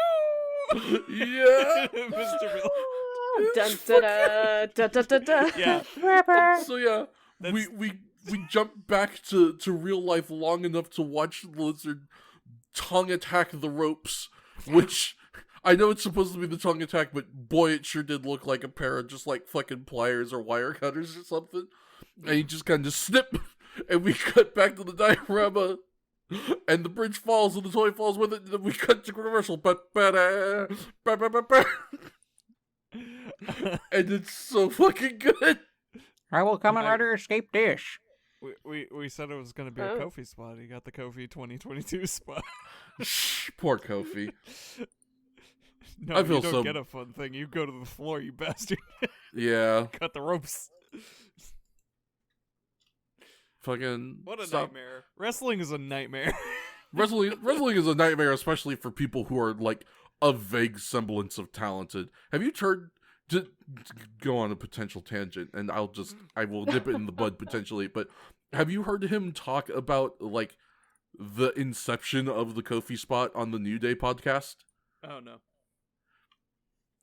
Speaker 2: no!
Speaker 1: Yeah.
Speaker 2: Mr. Bill.
Speaker 3: Dun, da, da, da, da, da, da.
Speaker 2: Yeah.
Speaker 1: So yeah, we jump back to real life long enough to watch the lizard tongue attack the ropes, which I know it's supposed to be the tongue attack, but boy, it sure did look like a pair of just like fucking pliers or wire cutters or something. And he just kind of snip, and we cut back to the diorama, and the bridge falls, and the toy falls with it, and then we cut to commercial. And it's so fucking good.
Speaker 5: I will Kamen Rider escape this.
Speaker 2: We said it was going to be a Kofi spot. He got the Kofi 2022 spot.
Speaker 1: Poor Kofi.
Speaker 2: No,
Speaker 1: I feel
Speaker 2: you don't
Speaker 1: so...
Speaker 2: get a fun thing. You go to the floor, you bastard.
Speaker 1: Yeah.
Speaker 2: Cut the ropes.
Speaker 1: Fucking
Speaker 2: What a
Speaker 1: stop.
Speaker 2: nightmare. Wrestling is a nightmare.
Speaker 1: Wrestling is a nightmare, especially for people who are like a vague semblance of talented. Have you turned to go on a potential tangent, and I will nip it in the bud potentially, but have you heard him talk about like the inception of the Kofi spot on the New Day podcast?
Speaker 2: Oh no.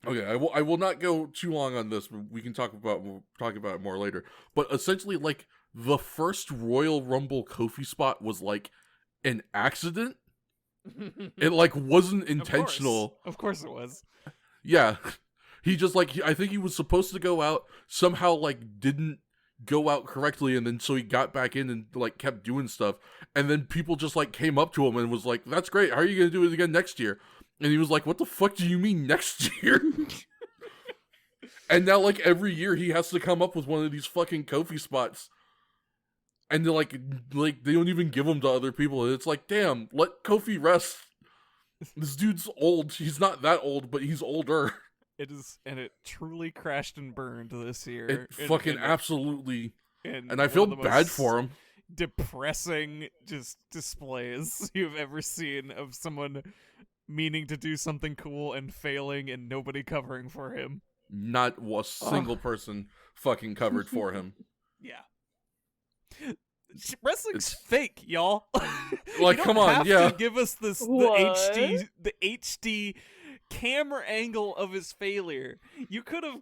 Speaker 1: Okay, I will not go too long on this. We can talk about it more later. But essentially, like, the first Royal Rumble Kofi spot was like an accident. It like wasn't intentional.
Speaker 2: Of course it was.
Speaker 1: Yeah, he just like I think he was supposed to go out, somehow like didn't go out correctly, and then so he got back in and like kept doing stuff, and then people just like came up to him and was like, "That's great. How are you gonna do it again next year?" And he was like, "What the fuck do you mean next year?" And now, like, every year he has to come up with one of these fucking Kofi spots. And they're like they don't even give them to other people. And it's like, damn, let Kofi rest. This dude's old. He's not that old, but he's older.
Speaker 2: It is, and it truly crashed and burned this year.
Speaker 1: It fucking absolutely. And I
Speaker 2: one
Speaker 1: feel
Speaker 2: of the
Speaker 1: bad
Speaker 2: most
Speaker 1: for him.
Speaker 2: Depressing just displays you've ever seen of someone meaning to do something cool and failing and nobody covering for him.
Speaker 1: Not a single person fucking covered for him.
Speaker 2: Yeah. Wrestling's fake, y'all.
Speaker 1: Like,
Speaker 2: you don't
Speaker 1: come on,
Speaker 2: have
Speaker 1: yeah.
Speaker 2: to give us the HD camera angle of his failure. You could have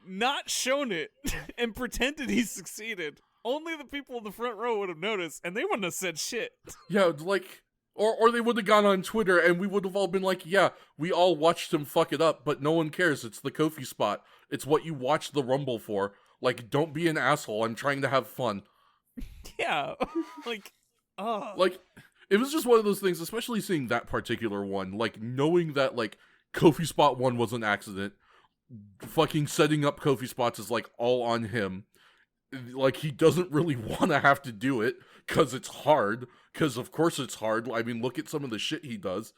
Speaker 2: not shown it and pretended he succeeded. Only the people in the front row would have noticed, and they wouldn't have said shit.
Speaker 1: Yeah, like, or they would have gone on Twitter, and we would have all been like, yeah, we all watched him fuck it up, but no one cares. It's the Kofi spot. It's what you watch the Rumble for. Like, don't be an asshole. I'm trying to have fun.
Speaker 2: Yeah, like,
Speaker 1: Like, it was just one of those things, especially seeing that particular one, like, knowing that, like, Kofi Spot 1 was an accident, fucking setting up Kofi spots is, like, all on him. Like, he doesn't really want to have to do it, because it's hard, because of course it's hard. I mean, look at some of the shit he does.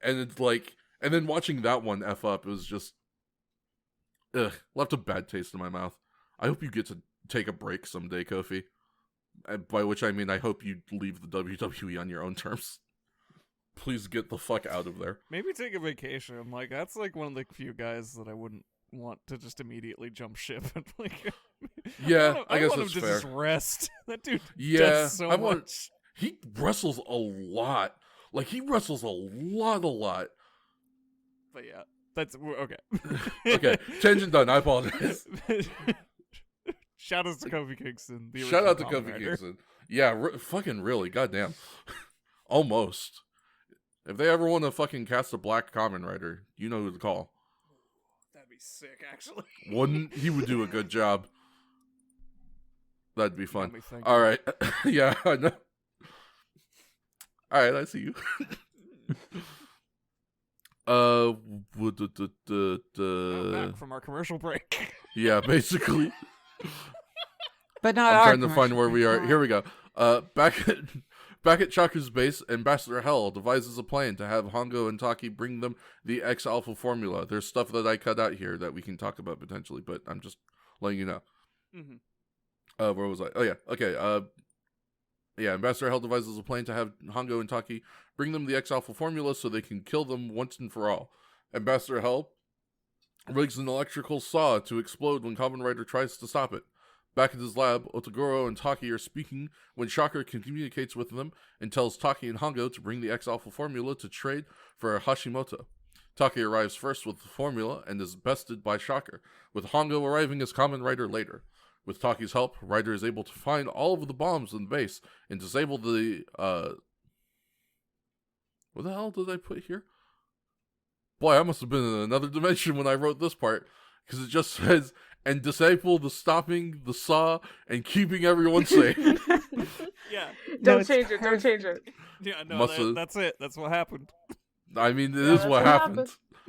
Speaker 1: And it's like, and then watching that one F up, it was just, left a bad taste in my mouth. I hope you get to take a break someday, Kofi. By which I mean, I hope you leave the WWE on your own terms. Please get the fuck out of there.
Speaker 2: maybe take a vacation. Like, that's like one of the few guys that I wouldn't want to just immediately jump ship. Like,
Speaker 1: Yeah, I guess
Speaker 2: want
Speaker 1: that's
Speaker 2: him to
Speaker 1: fair.
Speaker 2: just rest. That dude
Speaker 1: Yeah,
Speaker 2: does so much.
Speaker 1: He wrestles a lot. Like, he wrestles a lot.
Speaker 2: But yeah, that's okay.
Speaker 1: Okay, tangent done. I apologize.
Speaker 2: Shout out to Kofi Kingston. The
Speaker 1: Shout out to
Speaker 2: original Kamen
Speaker 1: Kofi
Speaker 2: Rider.
Speaker 1: Kingston. Yeah, fucking really. Goddamn. Almost. If they ever want to fucking cast a black Kamen Rider, you know who to call.
Speaker 2: That'd be sick, actually.
Speaker 1: Wouldn't he would do a good job. That'd be fun.
Speaker 2: Got me thinking.
Speaker 1: All right. Yeah, I know. All right, I see you.
Speaker 2: Back from our commercial break.
Speaker 1: Yeah, basically.
Speaker 4: But not
Speaker 1: I'm
Speaker 4: our
Speaker 1: trying to find
Speaker 4: commercial
Speaker 1: where we
Speaker 4: break.
Speaker 1: are. Here we go. Back at Chaku's base, Ambassador Hell devises a plan to have Hongo and Taki bring them the X-Alpha formula. There's stuff that I cut out here that we can talk about potentially, but I'm just letting you know.
Speaker 2: Mm-hmm.
Speaker 1: Where was I? Oh, yeah. Okay. Yeah, Ambassador Hell devises a plan to have Hongo and Taki bring them the X-Alpha formula so they can kill them once and for all. Ambassador Hell rigs an electrical saw to explode when Kamen Rider tries to stop it. Back at his lab, Otoguro and Taki are speaking when Shocker communicates with them and tells Taki and Hongo to bring the X-Alpha formula to trade for Hashimoto. Taki arrives first with the formula and is bested by Shocker, with Hongo arriving as Kamen Rider later. With Taki's help, Rider is able to find all of the bombs in the base and disable the, what the hell did I put here? Boy, I must have been in another dimension when I wrote this part, because it just says, and disable the stopping the saw and keeping everyone safe.
Speaker 2: Yeah.
Speaker 3: Don't change it. Don't change it.
Speaker 2: Yeah, no, that's it. That's what happened.
Speaker 1: I mean, it is what happened.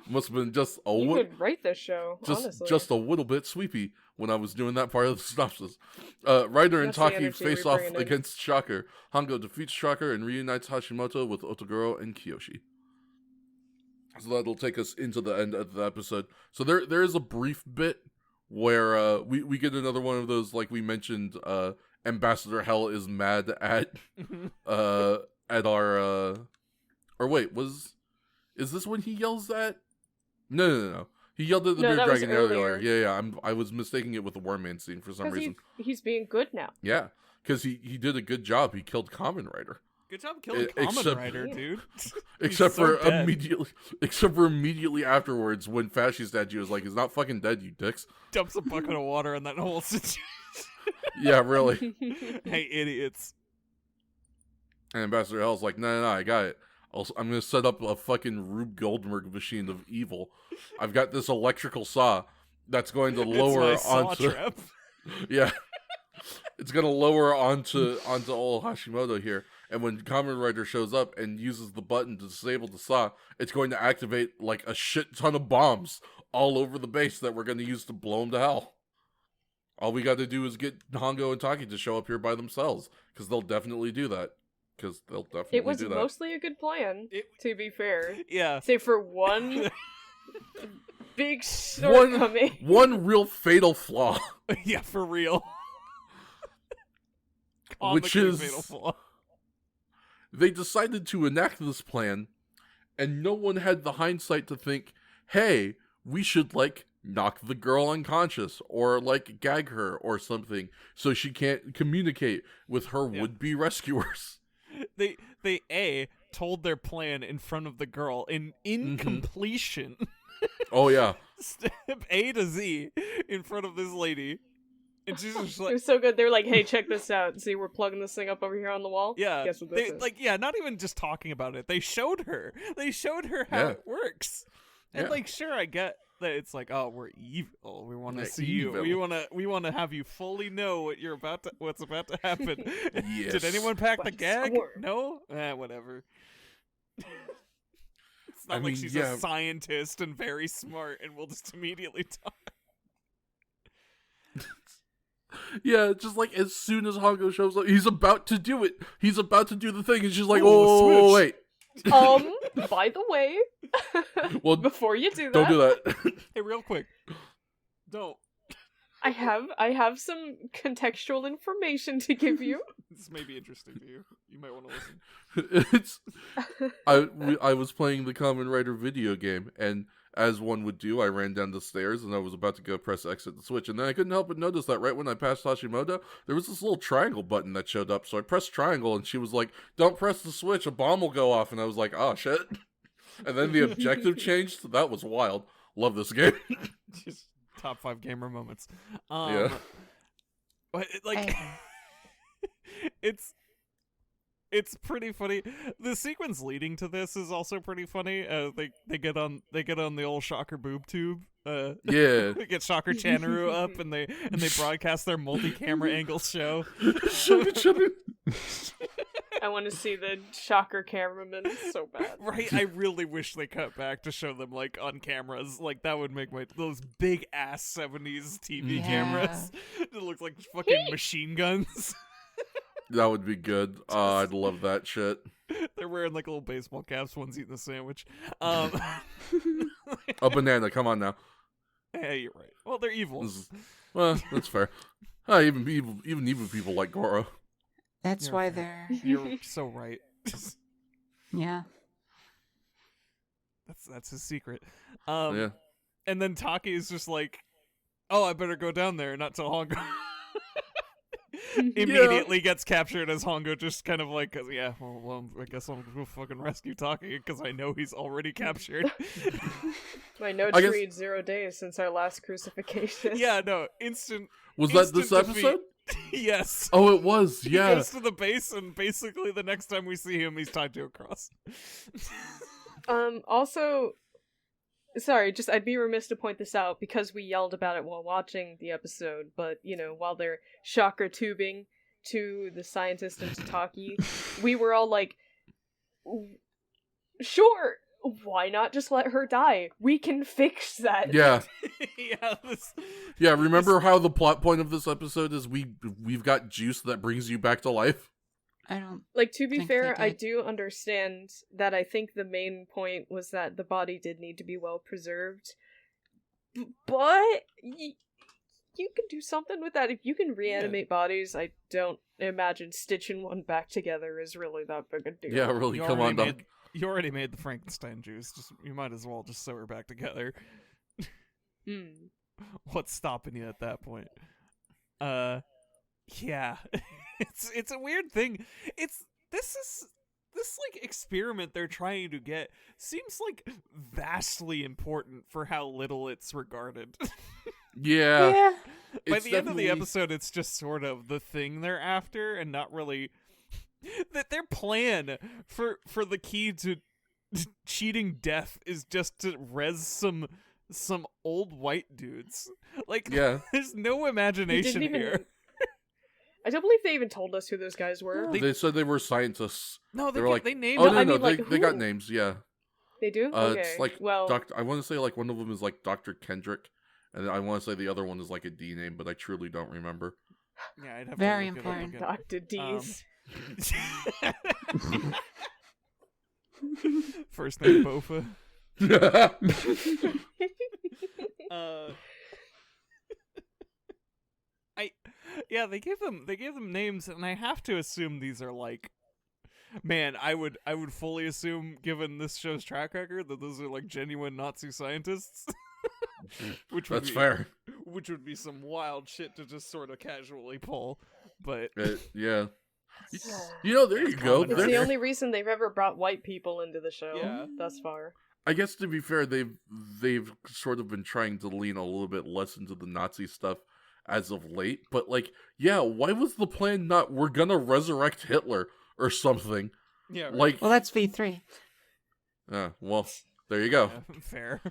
Speaker 1: Must have been just a
Speaker 3: You could write this show, honestly.
Speaker 1: Just a little bit sweepy when I was doing that part of the synopsis. Rider and Taki face off against Shocker. Hongo defeats Shocker and reunites Hashimoto with Otoguro and Kiyoshi. So that'll take us into the end of the episode. So there is a brief bit where we get another one of those, like we mentioned, Ambassador Hell is mad at at our or wait, is this when he yells at? No. He yelled at the Beard Dragon earlier. Yeah. I was mistaking it with the Warman scene for some reason.
Speaker 3: He's being good now.
Speaker 1: Yeah, because he did a good job. He killed Kamen Rider.
Speaker 2: Good job killing Kamen Rider, dude.
Speaker 1: Except for immediately afterwards, when Fasci statue is like, "He's not fucking dead, you dicks."
Speaker 2: Dumps a bucket of water on that whole situation.
Speaker 1: Yeah, really.
Speaker 2: Hey, idiots.
Speaker 1: And Ambassador Hell's like, no, I got it. I'm going to set up a fucking Rube Goldberg machine of evil. I've got this electrical saw that's going to lower onto...
Speaker 2: trap.
Speaker 1: Yeah. It's going to lower onto old Hashimoto here. And when Kamen Rider shows up and uses the button to disable the saw, it's going to activate like a shit ton of bombs all over the base that we're going to use to blow them to hell. All we got to do is get Hongo and Taki to show up here by themselves, because they'll definitely do that.
Speaker 3: It was mostly a good plan, to be fair.
Speaker 2: Yeah.
Speaker 3: Say for one big shortcoming.
Speaker 1: One real fatal flaw.
Speaker 2: Yeah, for real.
Speaker 1: Which is,
Speaker 2: fatal flaw.
Speaker 1: They decided to enact this plan, and no one had the hindsight to think, hey, we should, like, knock the girl unconscious, or, like, gag her, or something, so she can't communicate with her would-be rescuers.
Speaker 2: They told their plan in front of the girl in completion.
Speaker 1: Oh yeah.
Speaker 2: Step A to Z in front of this lady. And she's just like,
Speaker 3: it was so good. They were like, "Hey, check this out. See, we're plugging this thing up over here on the wall."
Speaker 2: Yeah.
Speaker 3: Guess what this is?
Speaker 2: Like, yeah, not even just talking about it. They showed her. They showed her how it works. And like, sure, I get that it's like, oh, we're evil. We want to see evil. you. We want to have you fully know what's about to happen.
Speaker 1: Yes.
Speaker 2: Did anyone pack the gag? No? Whatever. It's not like she's a scientist and very smart and we'll just immediately talk.
Speaker 1: Yeah, just like as soon as Hongo shows up, he's about to do it. He's about to do the thing, and she's like, "Oh, wait."
Speaker 3: By the way,
Speaker 1: well,
Speaker 3: before you do that,
Speaker 1: don't do that.
Speaker 2: Hey, real quick, don't.
Speaker 3: I have some contextual information to give you.
Speaker 2: This may be interesting to you. You might want to
Speaker 1: listen. I was playing the Kamen Rider video game, and as one would do, I ran down the stairs, and I was about to go press exit the switch, and then I couldn't help but notice that right when I passed Hashimoto, there was this little triangle button that showed up, so I pressed triangle, and she was like, "Don't press the switch, a bomb will go off," and I was like, "Oh, shit." And then the objective changed. That was wild. Love this game.
Speaker 2: Just top 5 gamer moments.
Speaker 1: Yeah.
Speaker 2: But it's pretty funny. The sequence leading to this is also pretty funny. They get on the old Shocker boob tube.
Speaker 1: Yeah.
Speaker 2: They get Shocker Channeru up and they broadcast their multi-camera angle show.
Speaker 3: I want to see the Shocker cameraman so bad.
Speaker 2: Right, I really wish they cut back to show them like on cameras. Like that would make those big ass 70s TV cameras. It looks like fucking machine guns.
Speaker 1: That would be good. I'd love that shit.
Speaker 2: They're wearing like little baseball caps. One's eating a sandwich.
Speaker 1: A banana. Come on now.
Speaker 2: Hey, you're right. Well, they're evil.
Speaker 1: Well, that's fair. Even evil people like Goro.
Speaker 4: That's why they're.
Speaker 2: You're so right.
Speaker 4: Yeah.
Speaker 2: That's his secret.
Speaker 1: Yeah.
Speaker 2: And then Taki is just like, oh, I better go down there, not till Hongo. Immediately gets captured as Hongo just kind of like, well, I guess I'll go fucking rescue Taki because I know he's already captured.
Speaker 3: My notes read 0 days since our last crucifixion.
Speaker 2: Yeah, no, instant.
Speaker 1: Was that this
Speaker 2: defeat.
Speaker 1: episode?
Speaker 2: Yes.
Speaker 1: Oh, it was, yeah.
Speaker 2: He goes to the base, and basically the next time we see him, he's tied to a cross.
Speaker 3: Also, sorry, I'd be remiss to point this out because we yelled about it while watching the episode, but, while they're chakra tubing to the scientist and to Taki, we were all like, sure, why not just let her die? We can fix that.
Speaker 1: Yeah.
Speaker 2: Yeah,
Speaker 1: remember how the plot point of this episode is we've got juice that brings you back to life?
Speaker 4: I don't...
Speaker 3: To be fair, I do understand that. I think the main point was that the body did need to be well preserved. But you can do something with that. If you can reanimate bodies, I don't imagine stitching one back together is really that big a deal.
Speaker 1: Yeah, really, come on, Doc.
Speaker 2: You already made the Frankenstein juice. You might as well just sew her back together. What's stopping you at that point? Yeah. It's a weird thing. This experiment they're trying to get seems like vastly important for how little it's regarded.
Speaker 1: Yeah.
Speaker 2: By the end of the episode, it's just sort of the thing they're after, and not really that their plan for the key to cheating death is just to res some old white dudes. There's no imagination here.
Speaker 3: I don't believe they even told us who those guys were.
Speaker 1: They said they were scientists.
Speaker 2: No, they named
Speaker 1: them.
Speaker 2: Oh,
Speaker 1: no, they got names, yeah.
Speaker 3: They do? Okay.
Speaker 1: It's like, I want to say like one of them is like Dr. Kendrick, and I want to say the other one is like a D name, but I truly don't remember.
Speaker 2: Yeah, I'd have
Speaker 4: very
Speaker 2: to look
Speaker 4: important.
Speaker 2: It up
Speaker 3: Dr. D's.
Speaker 2: First name Bofa. They gave them names, and I have to assume these are like, man, I would fully assume, given this show's track record, that those are like genuine Nazi scientists.
Speaker 1: That's fair.
Speaker 2: Which would be some wild shit to just sort of casually pull, but
Speaker 1: yeah. There you go.
Speaker 3: It's the only reason they've ever brought white people into the show thus far.
Speaker 1: I guess to be fair, they've sort of been trying to lean a little bit less into the Nazi stuff as of late, but why was the plan not we're gonna resurrect Hitler or something?
Speaker 2: Yeah, right.
Speaker 4: Well, that's V3.
Speaker 1: Well, there you go.
Speaker 2: Yeah, fair.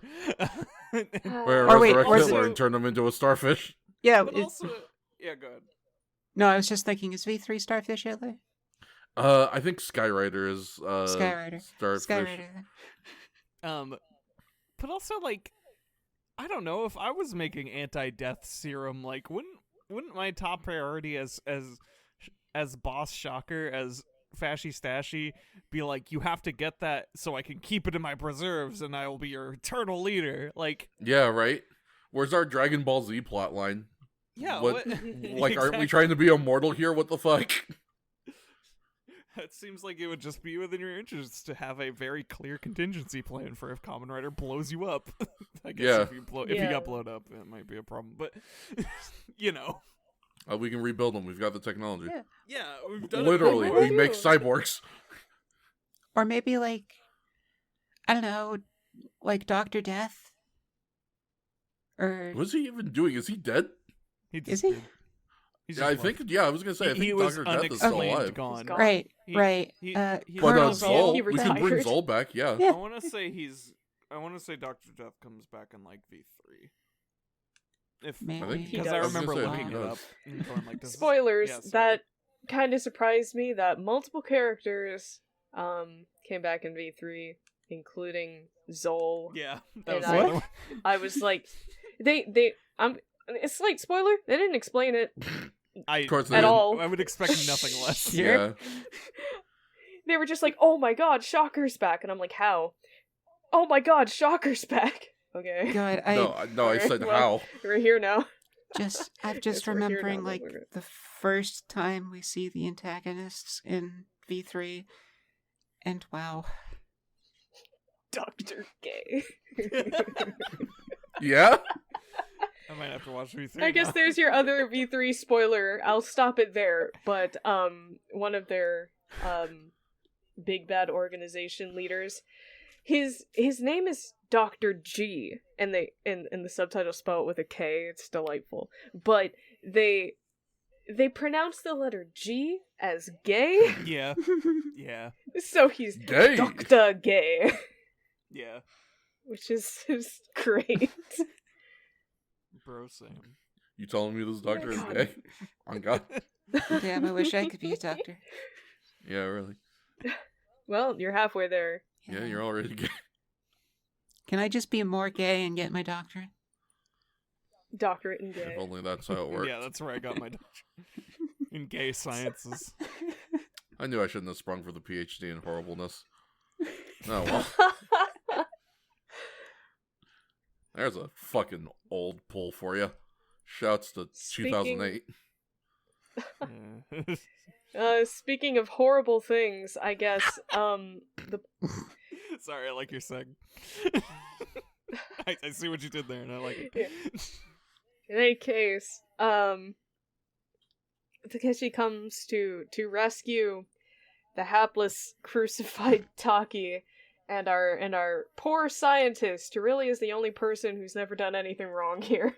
Speaker 1: Resurrect Hitler and turn him into a starfish.
Speaker 4: Yeah,
Speaker 2: but also, yeah, go ahead.
Speaker 4: No, I was just thinking, is V3 Starfish Hitler?
Speaker 1: I think Skyrider is
Speaker 4: Skyrider.
Speaker 1: Starfish.
Speaker 4: Skyrider.
Speaker 2: But also I don't know, if I was making anti-death serum, wouldn't my top priority as boss Shocker, as Fashy Stashy, be like, you have to get that so I can keep it in my preserves and I will be your eternal leader?
Speaker 1: Yeah, right? Where's our Dragon Ball Z plotline?
Speaker 2: Yeah,
Speaker 1: what?
Speaker 2: Exactly.
Speaker 1: Aren't we trying to be immortal here? What the fuck?
Speaker 2: It seems like it would just be within your interests to have a very clear contingency plan for if Kamen Rider blows you up. I guess if you got blown up, it might be a problem. But
Speaker 1: we can rebuild them. We've got the technology.
Speaker 2: Yeah, we've done
Speaker 1: literally.
Speaker 2: it.
Speaker 1: We make cyborgs.
Speaker 4: Or maybe I don't know, Dr. Death. Or
Speaker 1: what's he even doing? Is he dead?
Speaker 4: Is he?
Speaker 1: I think. Yeah, I was gonna say. I think
Speaker 2: he was
Speaker 1: Dr. Death is still alive.
Speaker 2: Gone.
Speaker 4: Right.
Speaker 1: But Zol, we can bring Zol back. Yeah.
Speaker 2: I want to say Dr. Death comes back in V3. Because I remember looking it up. And going,
Speaker 3: Spoilers. That kind of surprised me that multiple characters came back in V3, including Zol.
Speaker 2: Yeah.
Speaker 3: And I was like, it's like, spoiler, they didn't explain it.
Speaker 1: Of course
Speaker 3: at all.
Speaker 2: I would expect nothing less.
Speaker 1: Yeah.
Speaker 3: They were just like, oh my god, Shocker's back. And I'm like, how? Oh my god, Shocker's back. Okay.
Speaker 4: God,
Speaker 1: I said how.
Speaker 3: We're here now.
Speaker 4: I'm just remembering the first time we see the antagonists in V3, and wow.
Speaker 3: Dr. Gay.
Speaker 1: Yeah?
Speaker 2: I might have to watch V3
Speaker 3: I guess
Speaker 2: now.
Speaker 3: there's your other V3 spoiler. I'll stop it there. But one of their big bad organization leaders, his name is Dr. G, and they in the subtitle spell it with a K. It's delightful. But they pronounce the letter G as gay,
Speaker 2: Yeah. Yeah.
Speaker 3: so he's
Speaker 1: Gay.
Speaker 3: Dr. Gay,
Speaker 2: Yeah.
Speaker 3: which is great.
Speaker 2: Bro Sam.
Speaker 1: You telling me this doctor is
Speaker 3: God.
Speaker 1: gay? On God.
Speaker 4: Damn, I wish I could be a doctor.
Speaker 1: Yeah, really.
Speaker 3: Well, you're halfway there.
Speaker 1: Yeah, you're already gay.
Speaker 4: Can I just be more gay and get my doctorate?
Speaker 3: Doctorate in gay.
Speaker 1: If only that's how it worked.
Speaker 2: Yeah, that's where I got my doctorate. In gay sciences.
Speaker 1: I knew I shouldn't have sprung for the PhD in horribleness. Oh, well. There's a fucking old pull for you. Shouts to
Speaker 3: Speaking-
Speaker 1: 2008.
Speaker 2: Yeah.
Speaker 3: Speaking of horrible things, I guess, the
Speaker 2: Sorry, I like your seg. I see what you did there, and I like it.
Speaker 3: Yeah. In any case, Takeshi comes to rescue the hapless crucified Taki and our poor scientist, who really is the only person who's never done anything wrong here.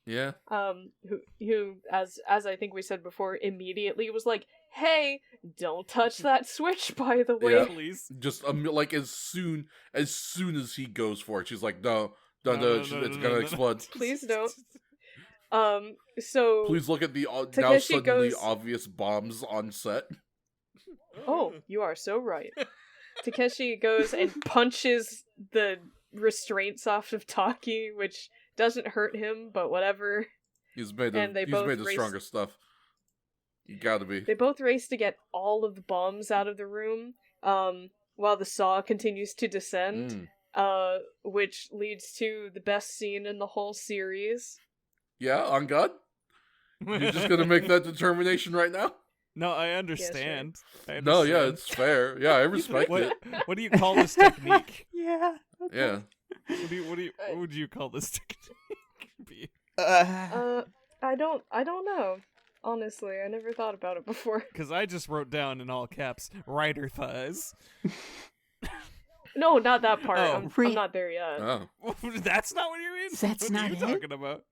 Speaker 1: Yeah.
Speaker 3: Who as I think we said before, immediately was like, "Hey, don't touch that switch, by the way."
Speaker 1: Yeah.
Speaker 2: Please.
Speaker 1: Just like as soon as he goes for it, she's like, no, it's gonna explode.
Speaker 3: Please don't. So
Speaker 1: Please look at the now
Speaker 3: Takeshi
Speaker 1: suddenly
Speaker 3: goes-
Speaker 1: obvious bombs on set.
Speaker 3: Oh, you are so right. Takeshi goes and punches the restraints off of Taki, which doesn't hurt him, but whatever.
Speaker 1: He's made
Speaker 3: And they
Speaker 1: he's
Speaker 3: both
Speaker 1: made the
Speaker 3: race-
Speaker 1: stronger stuff. You gotta be.
Speaker 3: They both race to get all of the bombs out of the room, while the saw continues to descend, which leads to the best scene in the whole series.
Speaker 1: Yeah, on God? You're just gonna make that determination right now?
Speaker 2: No, I understand. I
Speaker 1: No, yeah,
Speaker 2: understand.
Speaker 1: it's fair. Yeah, I respect
Speaker 2: What,
Speaker 1: it.
Speaker 2: what do you call this technique?
Speaker 4: Yeah.
Speaker 1: Yeah.
Speaker 2: What would you call this technique? Be?
Speaker 3: I don't know. Honestly, I never thought about it before.
Speaker 2: Because I just wrote down in all caps, rider thighs.
Speaker 3: No, not that part.
Speaker 2: Oh.
Speaker 3: I'm not there yet.
Speaker 1: Oh.
Speaker 2: That's not what you mean?
Speaker 4: That's
Speaker 2: what
Speaker 4: not
Speaker 2: are you
Speaker 4: it?
Speaker 2: talking about?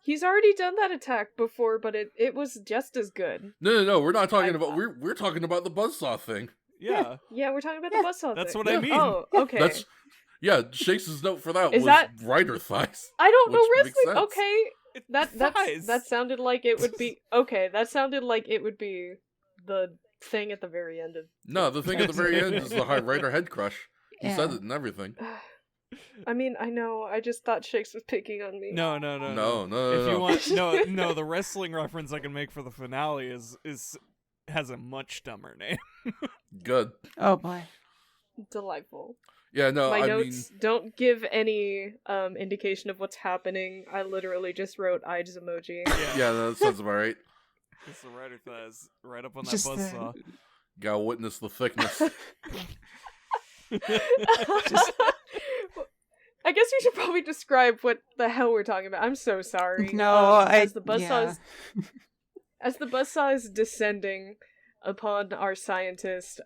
Speaker 3: He's already done that attack before, but it was just as good.
Speaker 1: No, we're not talking
Speaker 3: I-
Speaker 1: about we're talking about the buzzsaw thing.
Speaker 2: Yeah.
Speaker 3: Yeah, we're talking about
Speaker 4: Yeah,
Speaker 3: the buzzsaw
Speaker 2: That's
Speaker 3: thing.
Speaker 2: what I mean.
Speaker 3: Oh, okay.
Speaker 1: That's Shakes' note for that
Speaker 3: Is
Speaker 1: was
Speaker 3: that-
Speaker 1: rider thighs.
Speaker 3: I don't know
Speaker 1: which makes
Speaker 3: wrestling.
Speaker 1: sense.
Speaker 3: Okay,
Speaker 2: Thighs.
Speaker 3: that sounded like it would be okay. That sounded like it would be the thing at the very end of.
Speaker 1: No, the thing at the very end is the high rider head crush. He
Speaker 4: Yeah.
Speaker 1: said it and everything.
Speaker 3: I mean, I know. I just thought Shakes was picking on me.
Speaker 2: No. If you want, no, the wrestling reference I can make for the finale has a much dumber name.
Speaker 1: Good.
Speaker 4: Oh boy.
Speaker 3: Delightful.
Speaker 1: Yeah, no,
Speaker 3: My
Speaker 1: I
Speaker 3: notes don't give any indication of what's happening. I literally just wrote eyes emoji.
Speaker 1: mean, yeah, that sounds about right.
Speaker 2: It's the rider thighs right up on that
Speaker 4: Just the-
Speaker 2: buzzsaw.
Speaker 1: Gotta witness the thickness.
Speaker 3: I guess we should probably describe what the hell we're talking about. I'm so sorry.
Speaker 4: No,
Speaker 3: as the buzzsaw
Speaker 4: yeah.
Speaker 3: as the buzzsaw is descending upon our scientist,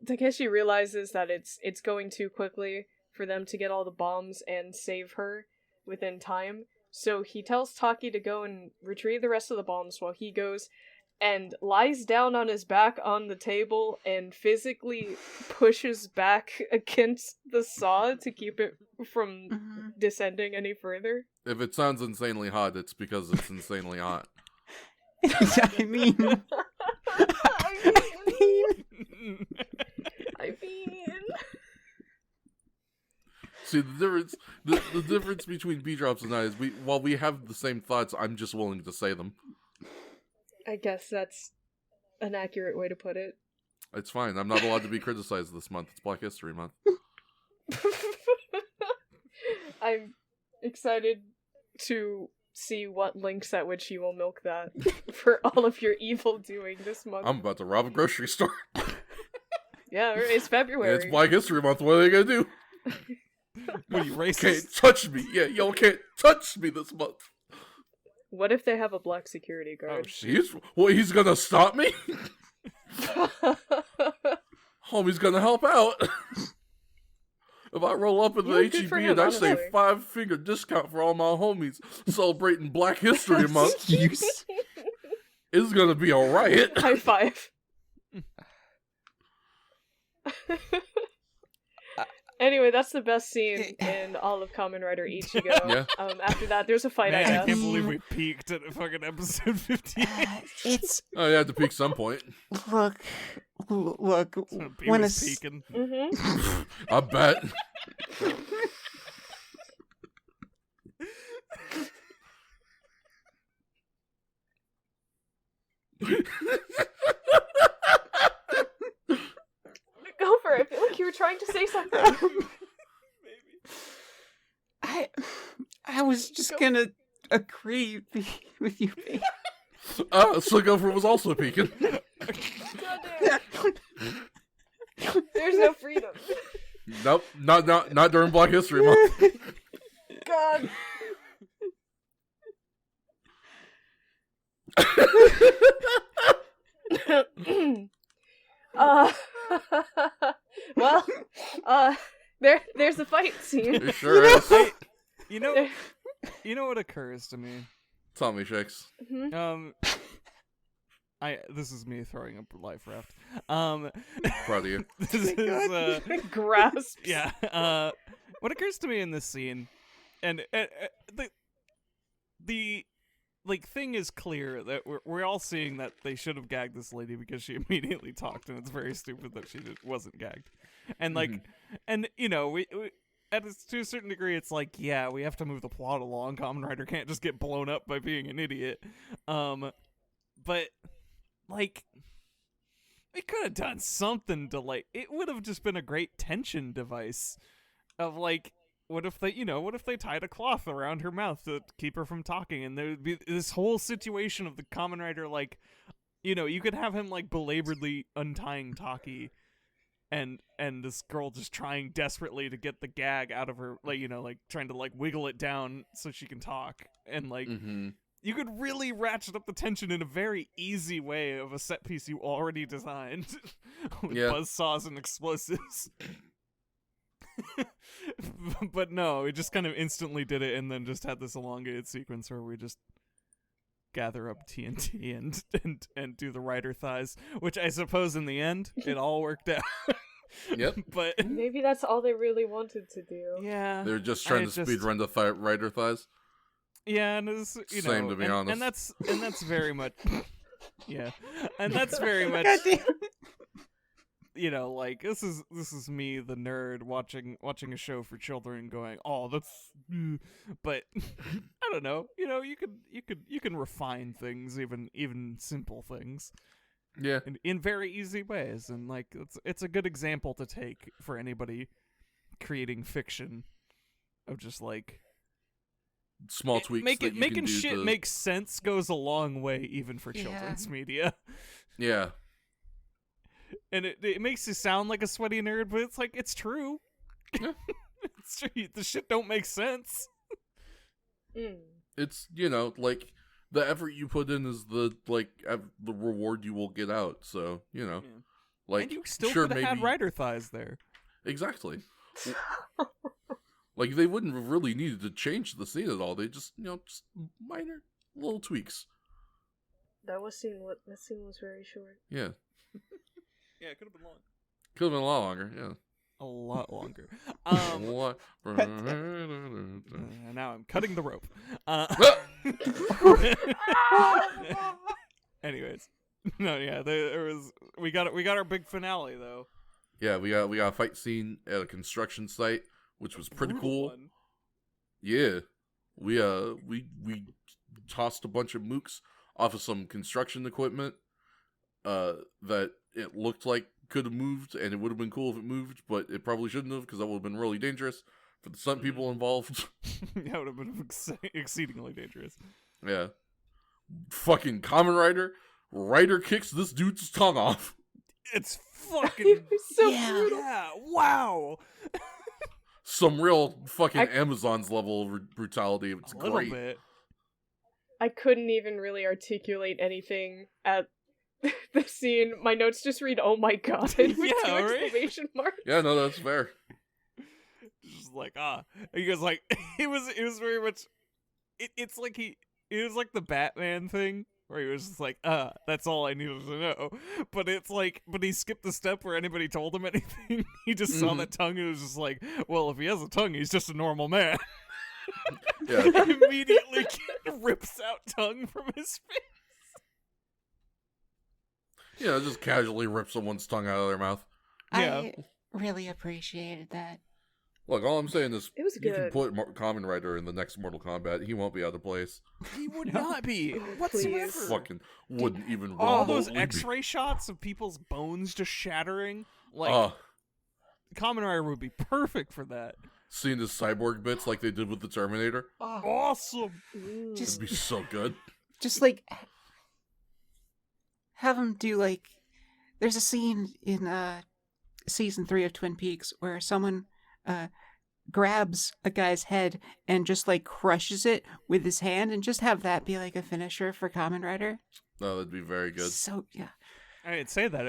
Speaker 3: Takeshi realizes that it's going too quickly for them to get all the bombs and save her within time. So he tells Taki to go and retrieve the rest of the bombs while he goes and lies down on his back on the table and physically pushes back against the saw to keep it from
Speaker 4: Mhm.
Speaker 3: descending any further.
Speaker 1: If it sounds insanely hot, it's because it's insanely hot.
Speaker 4: I mean,
Speaker 3: I mean...
Speaker 1: See, the difference between B-Drops and I is while we have the same thoughts, I'm just willing to say them.
Speaker 3: I guess that's an accurate way to put it.
Speaker 1: It's fine. I'm not allowed to be criticized this month. It's Black History Month.
Speaker 3: I'm excited to see what links at which you will milk that for all of your evil doing this month.
Speaker 1: I'm about to rob a grocery store.
Speaker 3: Yeah, it's February.
Speaker 1: It's Black History Month. What are they gonna do?
Speaker 2: What are you,
Speaker 1: Can't
Speaker 2: racist?
Speaker 1: touch me. Yeah, y'all can't touch me this month.
Speaker 3: What if they have a black security
Speaker 2: Oh
Speaker 3: guard?
Speaker 2: shit.
Speaker 1: He's gonna stop me? Homie's gonna help out. If I roll up in the
Speaker 3: Yeah, good for
Speaker 1: HEB
Speaker 3: him,
Speaker 1: and I say
Speaker 3: honestly.
Speaker 1: 5-finger discount for all my homies celebrating Black History Month,
Speaker 4: Excuse.
Speaker 1: it's gonna be a riot.
Speaker 3: High five. Anyway, that's the best scene in all of Kamen Rider Ichigo.
Speaker 1: Yeah.
Speaker 3: After that, there's a fight, I
Speaker 2: Man, I
Speaker 3: guess.
Speaker 2: can't believe we peaked at fucking episode 58.
Speaker 4: It's
Speaker 1: Oh, you had to peak some point.
Speaker 4: look.
Speaker 2: B
Speaker 4: When
Speaker 2: was
Speaker 4: a
Speaker 2: peaking.
Speaker 3: Mm-hmm.
Speaker 1: I bet.
Speaker 3: Go for it. I feel like you were trying to say something.
Speaker 4: I was just gonna agree with you, babe.
Speaker 1: Sligover was also peaking.
Speaker 3: Goddamn. There's no freedom.
Speaker 1: Nope, not during Black History Month.
Speaker 3: God. uh, well, there's the fight scene.
Speaker 1: It sure is.
Speaker 2: You know what occurs to me?
Speaker 1: Tell me, Shakes.
Speaker 3: Mhm.
Speaker 2: This is me throwing up a life raft.
Speaker 1: Proud of you.
Speaker 2: This is,
Speaker 3: Grasps.
Speaker 2: yeah. What occurs to me in this scene, and the like thing is clear that we're all seeing that they should have gagged this lady because she immediately talked, and it's very stupid that she wasn't gagged. And like, and you know, we to a certain degree, it's like, yeah, we have to move the plot along. Kamen Rider can't just get blown up by being an idiot. But like, we could have done something to like. It would have just been a great tension device of like, what if they tied a cloth around her mouth to keep her from talking, and there would be this whole situation of the Kamen Rider, like, you know, you could have him like belaboredly untying Taki, and this girl just trying desperately to get the gag out of her, like, you know, like trying to like wiggle it down so she can talk, and like. You could really ratchet up the tension in a very easy way of a set piece you already designed with buzzsaws and explosives. But no, we just kind of instantly did it and then just had this elongated sequence where we just gather up TNT and do the rider thighs, which I suppose in the end it all worked out.
Speaker 1: Yep.
Speaker 2: But
Speaker 3: Maybe that's all they really wanted to do.
Speaker 2: yeah,
Speaker 1: They're just trying to speed run the rider thighs.
Speaker 2: Yeah, and it's, you know,
Speaker 1: Same, to be honest.
Speaker 2: and that's very much, yeah, and that's very much, you know, like this is me, the nerd, watching a show for children, going, oh, that's, but I don't know, you know, you can refine things, even simple things,
Speaker 1: Yeah.
Speaker 2: in very easy ways, and like it's a good example to take for anybody creating fiction, of just like.
Speaker 1: Small tweaks.
Speaker 2: Making shit make sense goes a long way, even for children's media.
Speaker 1: Yeah.
Speaker 2: And it makes you sound like a sweaty nerd, but it's like, it's true.
Speaker 1: Yeah.
Speaker 2: It's true. The shit don't make sense.
Speaker 1: It's, you know, like, the effort you put in is the reward you will get out. So, you know, like,
Speaker 2: and you still
Speaker 1: sure,
Speaker 2: could have had
Speaker 1: maybe...
Speaker 2: rider thighs there.
Speaker 1: Exactly. Like, they wouldn't have really needed to change the scene at all. They just, you know, just minor little tweaks.
Speaker 3: That scene was very short.
Speaker 1: Yeah.
Speaker 2: Yeah, it could have been long.
Speaker 1: Could have been a lot longer, yeah.
Speaker 2: A lot longer. Now I'm cutting the rope. Anyways. No, yeah, we got our big finale though.
Speaker 1: Yeah, we got a fight scene at a construction site, which was pretty cool.
Speaker 2: One.
Speaker 1: Yeah. We tossed a bunch of mooks off of some construction equipment that it looked like could have moved, and it would have been cool if it moved, but it probably shouldn't have, because that would have been really dangerous for the stunt people involved.
Speaker 2: That would have been exceedingly dangerous.
Speaker 1: Yeah. Fucking Kamen Rider kicks this dude's tongue off.
Speaker 2: It's fucking
Speaker 3: So
Speaker 4: Yeah.
Speaker 3: brutal.
Speaker 2: yeah, wow.
Speaker 1: some real fucking Amazon's level of brutality. It's
Speaker 2: A little
Speaker 1: great.
Speaker 2: bit.
Speaker 3: I couldn't even really articulate anything at the scene. My notes just read, "Oh my god," with
Speaker 2: Yeah,
Speaker 3: 2
Speaker 2: right?
Speaker 3: exclamation marks.
Speaker 1: Yeah, no, that's fair.
Speaker 2: Just like he goes like it was very much. It's like it was like the Batman thing where he was just like that's all I needed to know. But it's like he skipped the step where anybody told him anything. He just saw the tongue and was just like, well, if he has a tongue, he's just a normal man.
Speaker 1: Yeah.
Speaker 2: Immediately rips out tongue from his face.
Speaker 1: Yeah, just casually rip someone's tongue out of their mouth.
Speaker 2: Yeah.
Speaker 4: I really appreciated that.
Speaker 1: Look, all I'm saying is
Speaker 3: It was
Speaker 1: you can
Speaker 3: good.
Speaker 1: put Kamen Rider in the next Mortal Kombat. He won't be out of place.
Speaker 2: He would not be
Speaker 3: Oh,
Speaker 2: whatsoever.
Speaker 3: please.
Speaker 1: Fucking wouldn't even
Speaker 2: All those
Speaker 1: remotely be-
Speaker 2: X-ray shots of people's bones just shattering, like Kamen Rider would be perfect for that.
Speaker 1: Seeing his cyborg bits like they did with the Terminator.
Speaker 4: Oh,
Speaker 2: Awesome.
Speaker 1: It'd be so good.
Speaker 4: just like have him do like. There's a scene in season 3 of Twin Peaks where someone grabs a guy's head and just like crushes it with his hand, and just have that be like a finisher for Kamen Rider.
Speaker 1: No, that'd be very good.
Speaker 4: So yeah.
Speaker 2: I'd say that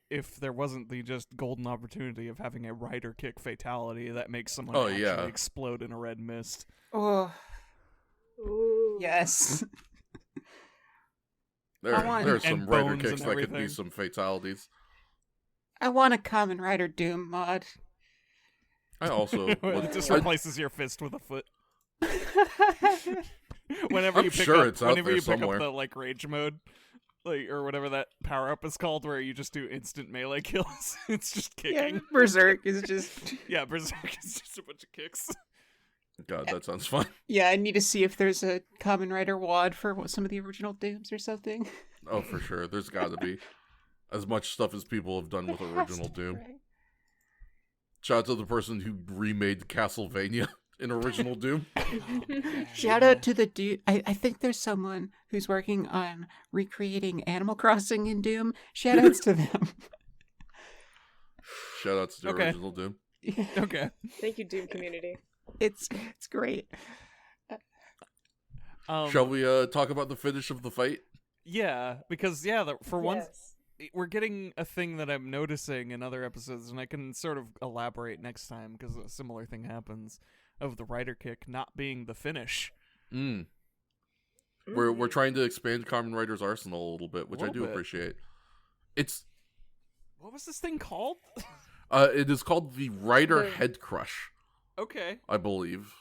Speaker 2: if there wasn't the just golden opportunity of having a rider kick fatality that makes someone actually explode in a red mist.
Speaker 4: Oh
Speaker 3: Ooh.
Speaker 4: yes.
Speaker 1: There
Speaker 4: I
Speaker 1: are some
Speaker 2: and
Speaker 1: Rider
Speaker 2: bones
Speaker 1: kicks
Speaker 2: and
Speaker 1: that could be
Speaker 2: everything.
Speaker 1: some fatalities.
Speaker 4: I want a Kamen Rider Doom mod.
Speaker 1: I also
Speaker 2: It
Speaker 1: would,
Speaker 2: just
Speaker 1: I-
Speaker 2: replaces your fist with a foot. Whenever
Speaker 1: I'm
Speaker 2: you pick
Speaker 1: sure
Speaker 2: up,
Speaker 1: it's out
Speaker 2: whenever
Speaker 1: there
Speaker 2: you pick
Speaker 1: somewhere.
Speaker 2: up the like rage mode, like or whatever that power up is called, where you just do instant melee kills. It's just
Speaker 4: Yeah,
Speaker 2: kicking.
Speaker 4: Berserk is just.
Speaker 2: Yeah, Berserk is just a bunch of kicks.
Speaker 1: God, that sounds fun.
Speaker 4: Yeah, I need to see if there's a Kamen Rider WAD for some of the original Dooms or something.
Speaker 1: Oh, for sure. There's got to be as much stuff as people have done with
Speaker 4: There has
Speaker 1: original
Speaker 4: to be,
Speaker 1: Doom.
Speaker 4: right?
Speaker 1: Shout out to the person who remade Castlevania in original Doom.
Speaker 4: Shout out to the dude. I think there's someone who's working on recreating Animal Crossing in Doom. Shout outs to them.
Speaker 1: Shout out to the
Speaker 2: Okay.
Speaker 1: original Doom.
Speaker 2: Okay.
Speaker 3: Thank you, Doom community.
Speaker 4: It's great.
Speaker 1: Shall we talk about the finish of the fight?
Speaker 2: Yeah, because for once
Speaker 3: Yes.
Speaker 2: we're getting a thing that I'm noticing in other episodes, and I can sort of elaborate next time because a similar thing happens of the rider kick not being the finish.
Speaker 1: Mm. We're trying to expand Kamen Rider's arsenal a little bit, which I
Speaker 2: Little
Speaker 1: do
Speaker 2: bit.
Speaker 1: appreciate. It's
Speaker 2: What was this thing called?
Speaker 1: it is called the Rider
Speaker 3: The-
Speaker 1: Head Crush,
Speaker 2: Okay.
Speaker 1: I believe.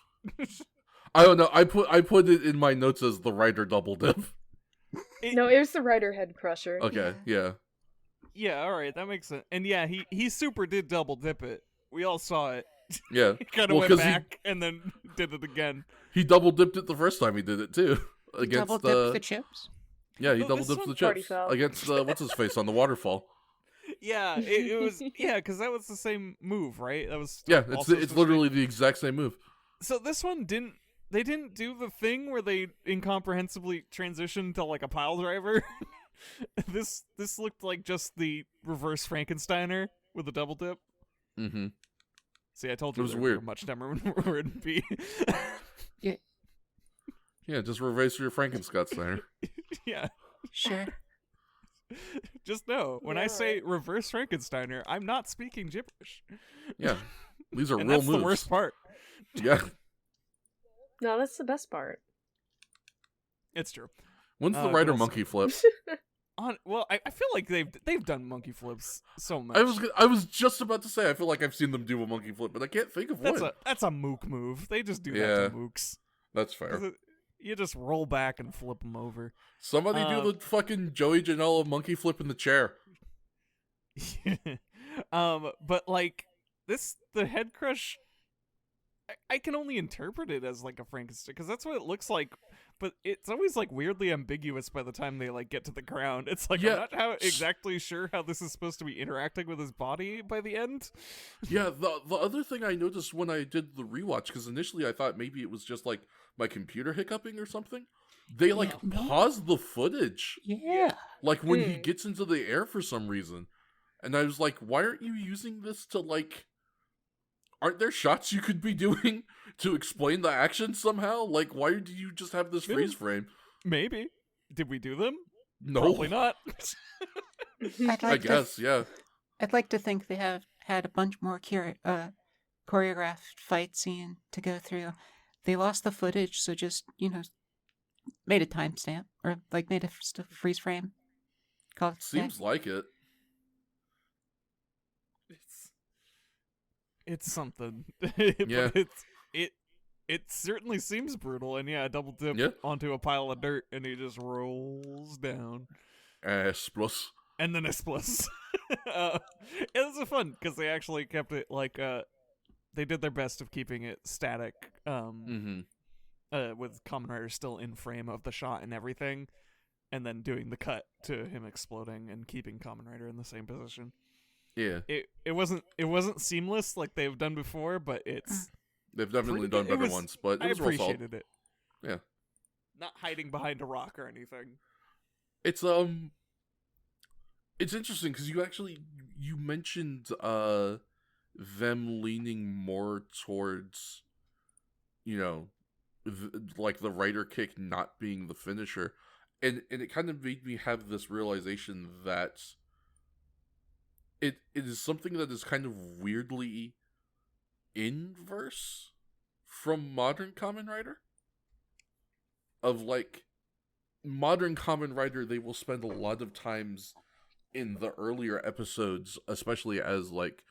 Speaker 1: I don't know. I put it in my notes as the Rider Double Dip.
Speaker 3: No, it was the Rider Head Crusher.
Speaker 1: Okay, yeah.
Speaker 2: Yeah, all right, that makes sense. And yeah, he super did double dip it. We all saw it.
Speaker 1: Yeah.
Speaker 2: He kind of
Speaker 1: Well,
Speaker 2: went
Speaker 1: 'cause
Speaker 2: back and then did it again.
Speaker 1: He double dipped it the first time he did it too. Against
Speaker 4: Double dip the chips.
Speaker 1: Yeah, he
Speaker 2: Oh,
Speaker 1: double
Speaker 2: this
Speaker 1: dips the
Speaker 3: one's party
Speaker 1: chips
Speaker 3: foul.
Speaker 1: against what's his face on the waterfall.
Speaker 2: Yeah, it was because that was the same move, right? That was
Speaker 1: Yeah, it's
Speaker 2: also
Speaker 1: it's
Speaker 2: supposed to be-
Speaker 1: literally the exact same move.
Speaker 2: So this one didn't. They didn't do the thing where they incomprehensibly transitioned to like a pile driver. This looked like just the reverse Frankensteiner with a double dip.
Speaker 1: Mm-hmm.
Speaker 2: See, I told
Speaker 1: It
Speaker 2: you
Speaker 1: was
Speaker 2: there
Speaker 1: weird.
Speaker 2: were much dumber would be.
Speaker 1: Yeah, just reverse your Frankensteiner.
Speaker 2: Yeah,
Speaker 4: Sure.
Speaker 2: just know when I
Speaker 3: Yeah,
Speaker 2: say reverse Frankensteiner, I'm not speaking gibberish.
Speaker 1: Yeah, these are
Speaker 2: And
Speaker 1: real
Speaker 2: that's
Speaker 1: moves.
Speaker 2: the worst part.
Speaker 1: Yeah,
Speaker 3: No, that's the best part.
Speaker 2: It's true.
Speaker 1: when's the
Speaker 2: but
Speaker 1: Rider
Speaker 2: also-
Speaker 1: monkey flip?
Speaker 2: Well, I feel like they've done monkey flips so much.
Speaker 1: I was just about to say I feel like I've seen them do a monkey flip, but I can't think of one.
Speaker 2: That's a mook move. They just do
Speaker 1: Yeah.
Speaker 2: that to mooks.
Speaker 1: That's fair.
Speaker 2: You just roll back and flip them over.
Speaker 1: Somebody do the fucking Joey Janela monkey flip in the chair.
Speaker 2: But like the head crush, I can only interpret it as like a Frankenstein because that's what it looks like. But it's always like weirdly ambiguous by the time they like get to the ground. It's like
Speaker 1: Yeah.
Speaker 2: I'm not exactly sure how this is supposed to be interacting with his body by the end.
Speaker 1: Yeah, the other thing I noticed when I did the rewatch, because initially I thought maybe it was just like my computer hiccuping or something. They like
Speaker 4: Yeah.
Speaker 1: pause the footage,
Speaker 4: Yeah.
Speaker 1: like when he
Speaker 3: Hmm.
Speaker 1: gets into the air for some reason, and I was like, why aren't you using this to like aren't there shots you could be doing to explain the action somehow? Like, why do you just have this freeze frame?
Speaker 2: Maybe. Did we do them?
Speaker 1: No.
Speaker 2: Probably not.
Speaker 1: I guess, yeah.
Speaker 4: I'd like to think they have had a bunch more choreographed fight scene to go through. They lost the footage, so just, made a timestamp or like made a freeze frame. Call it
Speaker 1: Seems like it.
Speaker 2: It's something.
Speaker 1: Yeah.
Speaker 2: But it certainly seems brutal, and double dip onto a pile of dirt, and he just rolls down.
Speaker 1: Plus.
Speaker 2: And then explodes. It was fun because they actually kept it like they did their best of keeping it static. With Kamen Rider still in frame of the shot and everything, and then doing the cut to him exploding and keeping Kamen Rider in the same position.
Speaker 1: Yeah.
Speaker 2: It wasn't seamless like they've done before, but
Speaker 1: they've definitely done better ones, but it was
Speaker 2: I appreciated it.
Speaker 1: Yeah.
Speaker 2: Not hiding behind a rock or anything.
Speaker 1: It's interesting because you mentioned them leaning more towards like the rider kick not being the finisher, and it kind of made me have this realization that it is something that is kind of weirdly inverse from modern Kamen Rider. Of like modern Kamen Rider, they will spend a lot of times in the earlier episodes, especially as like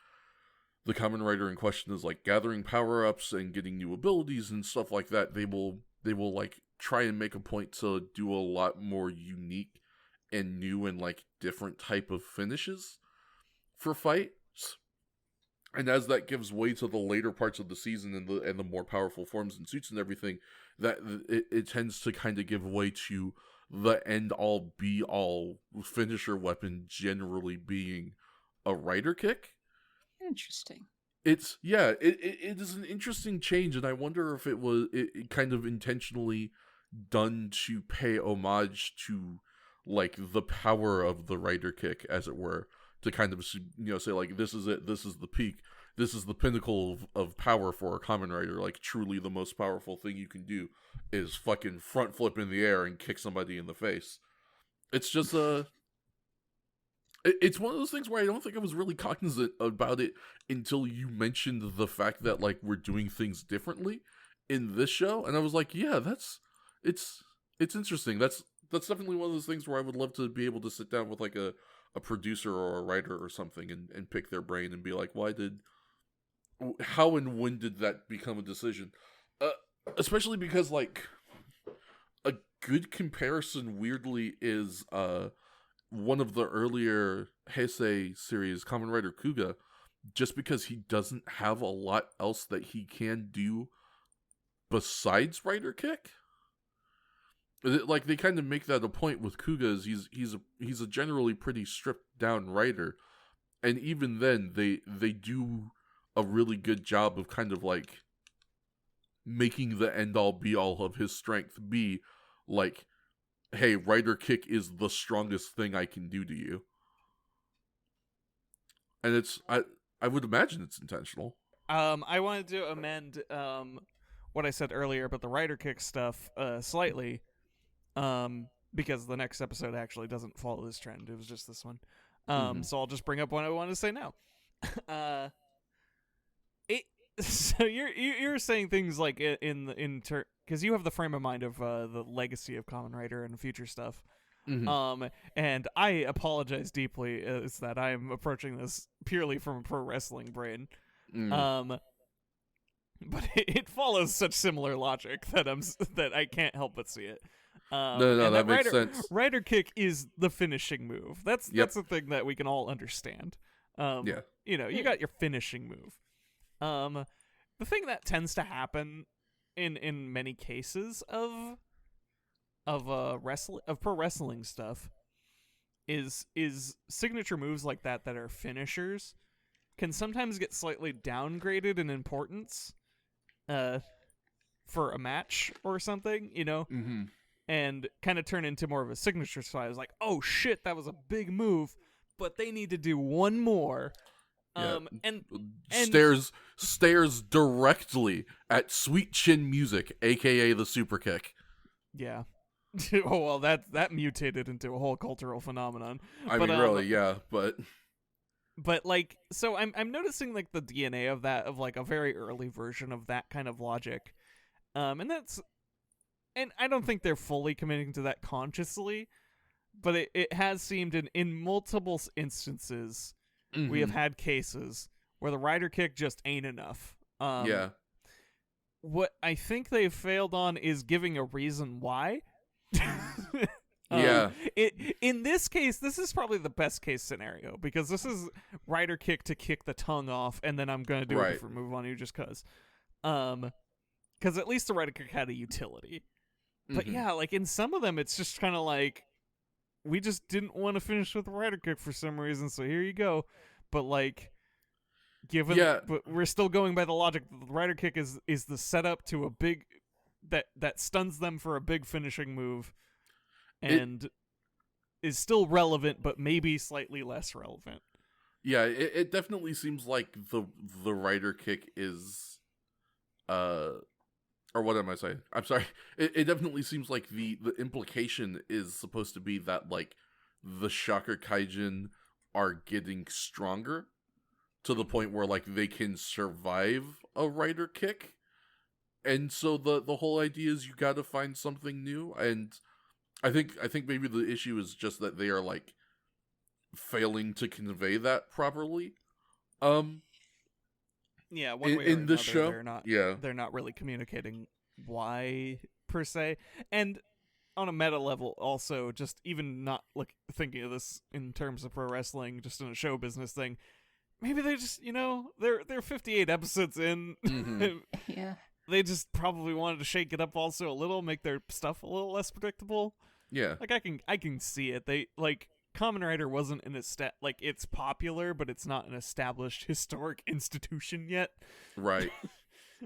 Speaker 1: the Kamen Rider in question is like gathering power-ups and getting new abilities and stuff like that, they will like try and make a point to do a lot more unique and new and like different type of finishes for fights. And as that gives way to the later parts of the season and the more powerful forms and suits and everything, that it tends to kind of give way to the end-all be-all finisher weapon generally being a rider kick.
Speaker 4: Interesting.
Speaker 1: It is an interesting change, and I wonder if it was it kind of intentionally done to pay homage to like the power of the rider kick, as it were, to kind of say like, this is it, this is the peak, this is the pinnacle of power for a Kamen Rider. Like, truly the most powerful thing you can do is fucking front flip in the air and kick somebody in the face. It's just it's one of those things where I don't think I was really cognizant about it until you mentioned the fact that like we're doing things differently in this show, and I was like, yeah, it's interesting. That's definitely one of those things where I would love to be able to sit down with like a producer or a writer or something and pick their brain and be like, how and when did that become a decision? Especially because like a good comparison weirdly is one of the earlier Heisei series, Kamen Rider Kuga, just because he doesn't have a lot else that he can do besides rider kick. Like, they kind of make that a point with Kuga, is he's a generally pretty stripped down rider, and even then they do a really good job of kind of like making the end all be all of his strength be like, hey, rider kick is the strongest thing I can do to you. And it's I would imagine it's intentional.
Speaker 2: I wanted to amend what I said earlier about the rider kick stuff slightly, because the next episode actually doesn't follow this trend. It was just this one. So I'll just bring up what I want to say now. So you're saying things like because you have the frame of mind of the legacy of Kamen Rider and future stuff. And I apologize deeply is that I am approaching this purely from a pro wrestling brain. But it follows such similar logic that I can't help but see it.
Speaker 1: No, that makes sense.
Speaker 2: Rider kick is the finishing move. That's the thing that we can all understand. You got your finishing move. The thing that tends to happen in many cases of pro wrestling stuff is signature moves like that are finishers can sometimes get slightly downgraded in importance for a match or something, and kind of turn into more of a signature style. It's like, oh shit, that was a big move, but they need to do one more And
Speaker 1: stares directly at Sweet Chin Music, aka the super kick.
Speaker 2: yeah. Oh well, that mutated into a whole cultural phenomenon.
Speaker 1: I mean, really, yeah, but
Speaker 2: like, so I'm noticing like the DNA of that, of like a very early version of that kind of logic, and I don't think they're fully committing to that consciously, but it has seemed in multiple instances we have had cases where the rider kick just ain't enough.
Speaker 1: Yeah.
Speaker 2: What I think they've failed on is giving a reason why.
Speaker 1: Yeah.
Speaker 2: In this case, this is probably the best case scenario, because this is rider kick to kick the tongue off, and then I'm gonna do a different move on you just cause. Because at least the rider kick had a utility. But yeah, like in some of them, it's just kind of like, we just didn't want to finish with the rider kick for some reason, so here you go. But like, but we're still going by the logic that the rider kick is the setup to a big that stuns them for a big finishing move, and is still relevant, but maybe slightly less relevant.
Speaker 1: Yeah, it definitely seems like the rider kick is, or what am I saying? I'm sorry. It definitely seems like the implication is supposed to be that like the Shocker Kaijin are getting stronger to the point where like they can survive a rider kick. And so the whole idea is you got to find something new, and I think maybe the issue is just that they are like failing to convey that properly.
Speaker 2: Yeah, one way or
Speaker 1: in
Speaker 2: another,
Speaker 1: the show,
Speaker 2: they're not really communicating why per se, and on a meta level, also just even not like thinking of this in terms of pro wrestling, just in a show business thing. Maybe they just, they're 58 episodes in.
Speaker 4: Yeah.
Speaker 2: They just probably wanted to shake it up also a little, make their stuff a little less predictable.
Speaker 1: Yeah.
Speaker 2: Like I can see it. They like Kamen Rider wasn't like it's popular, but it's not an established historic institution yet. Right.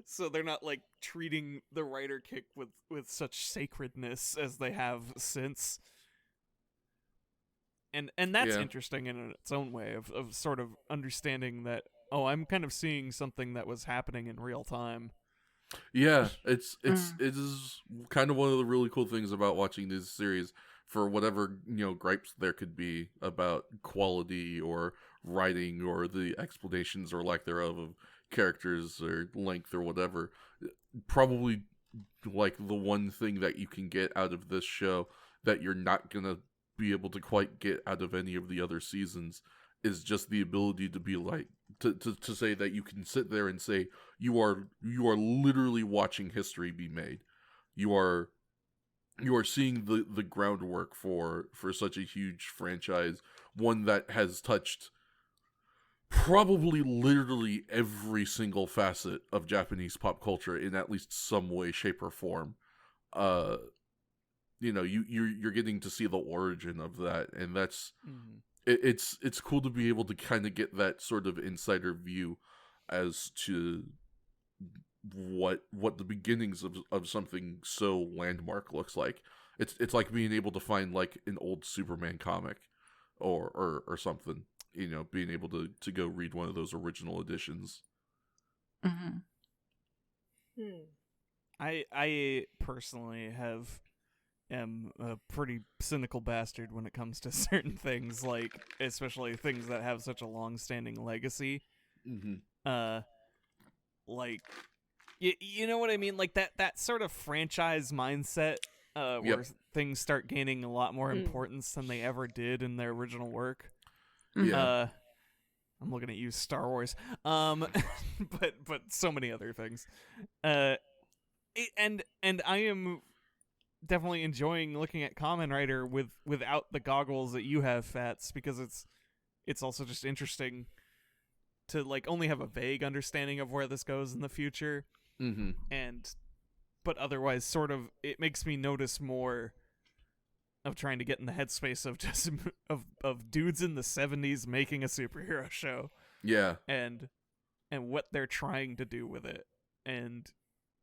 Speaker 2: So they're not like treating the rider kick with such sacredness as they have since. And that's interesting in its own way of sort of understanding that, oh, I'm kind of seeing something that was happening in real time.
Speaker 1: Yeah, it is kind of one of the really cool things about watching this series, for whatever, gripes there could be about quality or writing or the explanations or lack thereof of characters or length or whatever. Probably like the one thing that you can get out of this show that you're not going to be able to quite get out of any of the other seasons is just the ability to be like, to say that you can sit there and say you are literally watching history be made. You are seeing the groundwork for such a huge franchise, one that has touched probably literally every single facet of Japanese pop culture in at least some way, shape, or form. You're getting to see the origin of that, and that's it's cool to be able to kind of get that sort of insider view as to what the beginnings of something so landmark looks like. It's like being able to find like an old Superman comic or something, being able to go read one of those original editions.
Speaker 2: I personally am a pretty cynical bastard when it comes to certain things, like especially things that have such a long-standing legacy. Like, you know what I mean? Like that sort of franchise mindset, where things start gaining a lot more importance than they ever did in their original work.
Speaker 1: Yeah.
Speaker 2: I'm looking at you, Star Wars. But so many other things. And I am definitely enjoying looking at Kamen Rider without the goggles that you have, Fats, because it's also just interesting to like only have a vague understanding of where this goes in the future. But otherwise sort of it makes me notice more of trying to get in the headspace of just of dudes in the 70s making a superhero show.
Speaker 1: Yeah.
Speaker 2: And what they're trying to do with it. And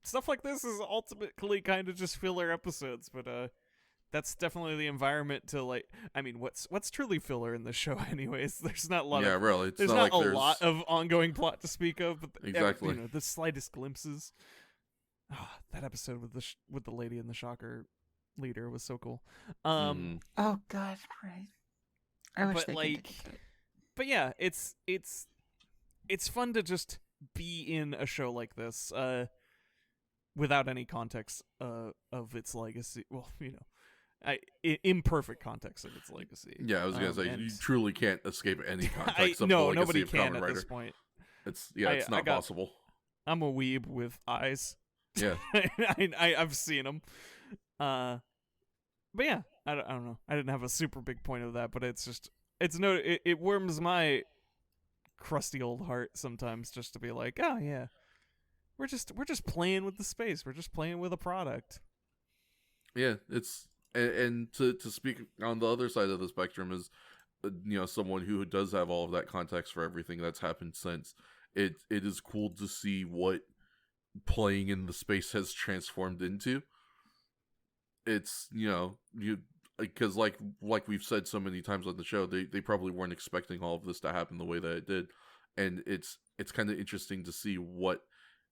Speaker 2: stuff like this is ultimately kind of just filler episodes, but that's definitely the environment to like. I mean, what's truly filler in the show, anyways? There's not a lot of
Speaker 1: really. It's
Speaker 2: there's
Speaker 1: not
Speaker 2: not
Speaker 1: like
Speaker 2: a
Speaker 1: there's
Speaker 2: lot of ongoing plot to speak of, but
Speaker 1: Exactly.
Speaker 2: the slightest glimpses. That episode with the lady and the shocker leader was so cool.
Speaker 4: Oh God, right. I wish they continued it.
Speaker 2: But yeah, it's fun to just be in a show like this, without any context of its legacy. Well, imperfect context of its legacy.
Speaker 1: Yeah, I was gonna say you truly can't escape any context of the
Speaker 2: no,
Speaker 1: legacy
Speaker 2: nobody
Speaker 1: of
Speaker 2: can
Speaker 1: Kamen
Speaker 2: at
Speaker 1: Rider.
Speaker 2: this point.
Speaker 1: It's not possible.
Speaker 2: I'm a weeb with eyes.
Speaker 1: Yeah,
Speaker 2: I've seen them. But yeah, I don't know. I didn't have a super big point of that, but it warms my crusty old heart sometimes just to be like, oh yeah, we're just playing with the space. We're just playing with a product.
Speaker 1: Yeah, it's and to speak on the other side of the spectrum is, someone who does have all of that context for everything that's happened since. It is cool to see what playing in the space has transformed into. It's because like we've said so many times on the show, they probably weren't expecting all of this to happen the way that it did, and it's kind of interesting to see what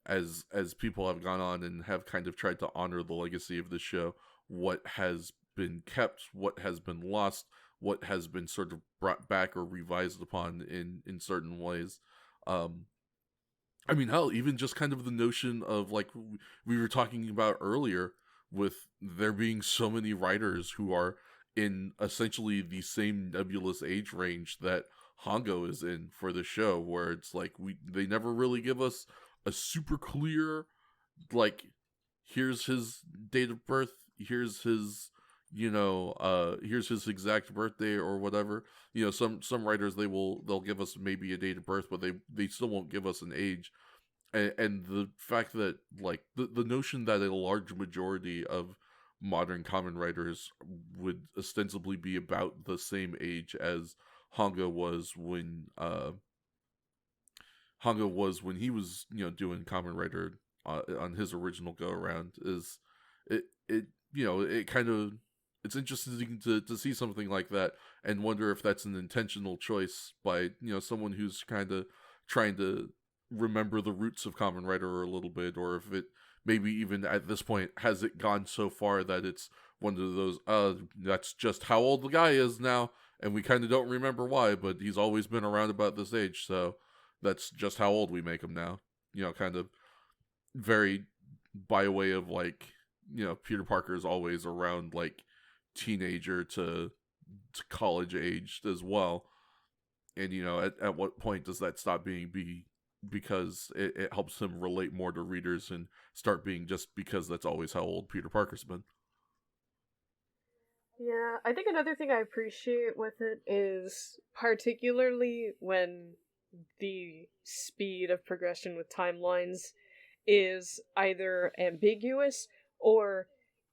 Speaker 1: as people have gone on and have kind of tried to honor the legacy of the show, what has been kept, what has been lost, what has been sort of brought back or revised upon in certain ways. I mean, hell, even just kind of the notion of, like we were talking about earlier, with there being so many writers who are in essentially the same nebulous age range that Hongo is in for the show, where it's like they never really give us a super clear, like, here's his date of birth, here's his here's his exact birthday or whatever. Some writers they'll give us maybe a date of birth, but they still won't give us an age. And the fact that, like, the notion that a large majority of modern Kamen Riders would ostensibly be about the same age as Hongo was when he was doing Kamen Rider on his original go around is it kind of, it's interesting to see something like that and wonder if that's an intentional choice by someone who's kind of trying to remember the roots of Kamen Rider a little bit, or if it maybe even at this point has it gone so far that it's one of those that's just how old the guy is now, and we kind of don't remember why, but he's always been around about this age, so that's just how old we make him now. Kind of very by way of, like, Peter Parker is always around, like, teenager to college aged as well, and at what point does that stop being because it helps him relate more to readers and start being just because that's always how old Peter Parker's been.
Speaker 3: Yeah, I think another thing I appreciate with it is particularly when the speed of progression with timelines is either ambiguous or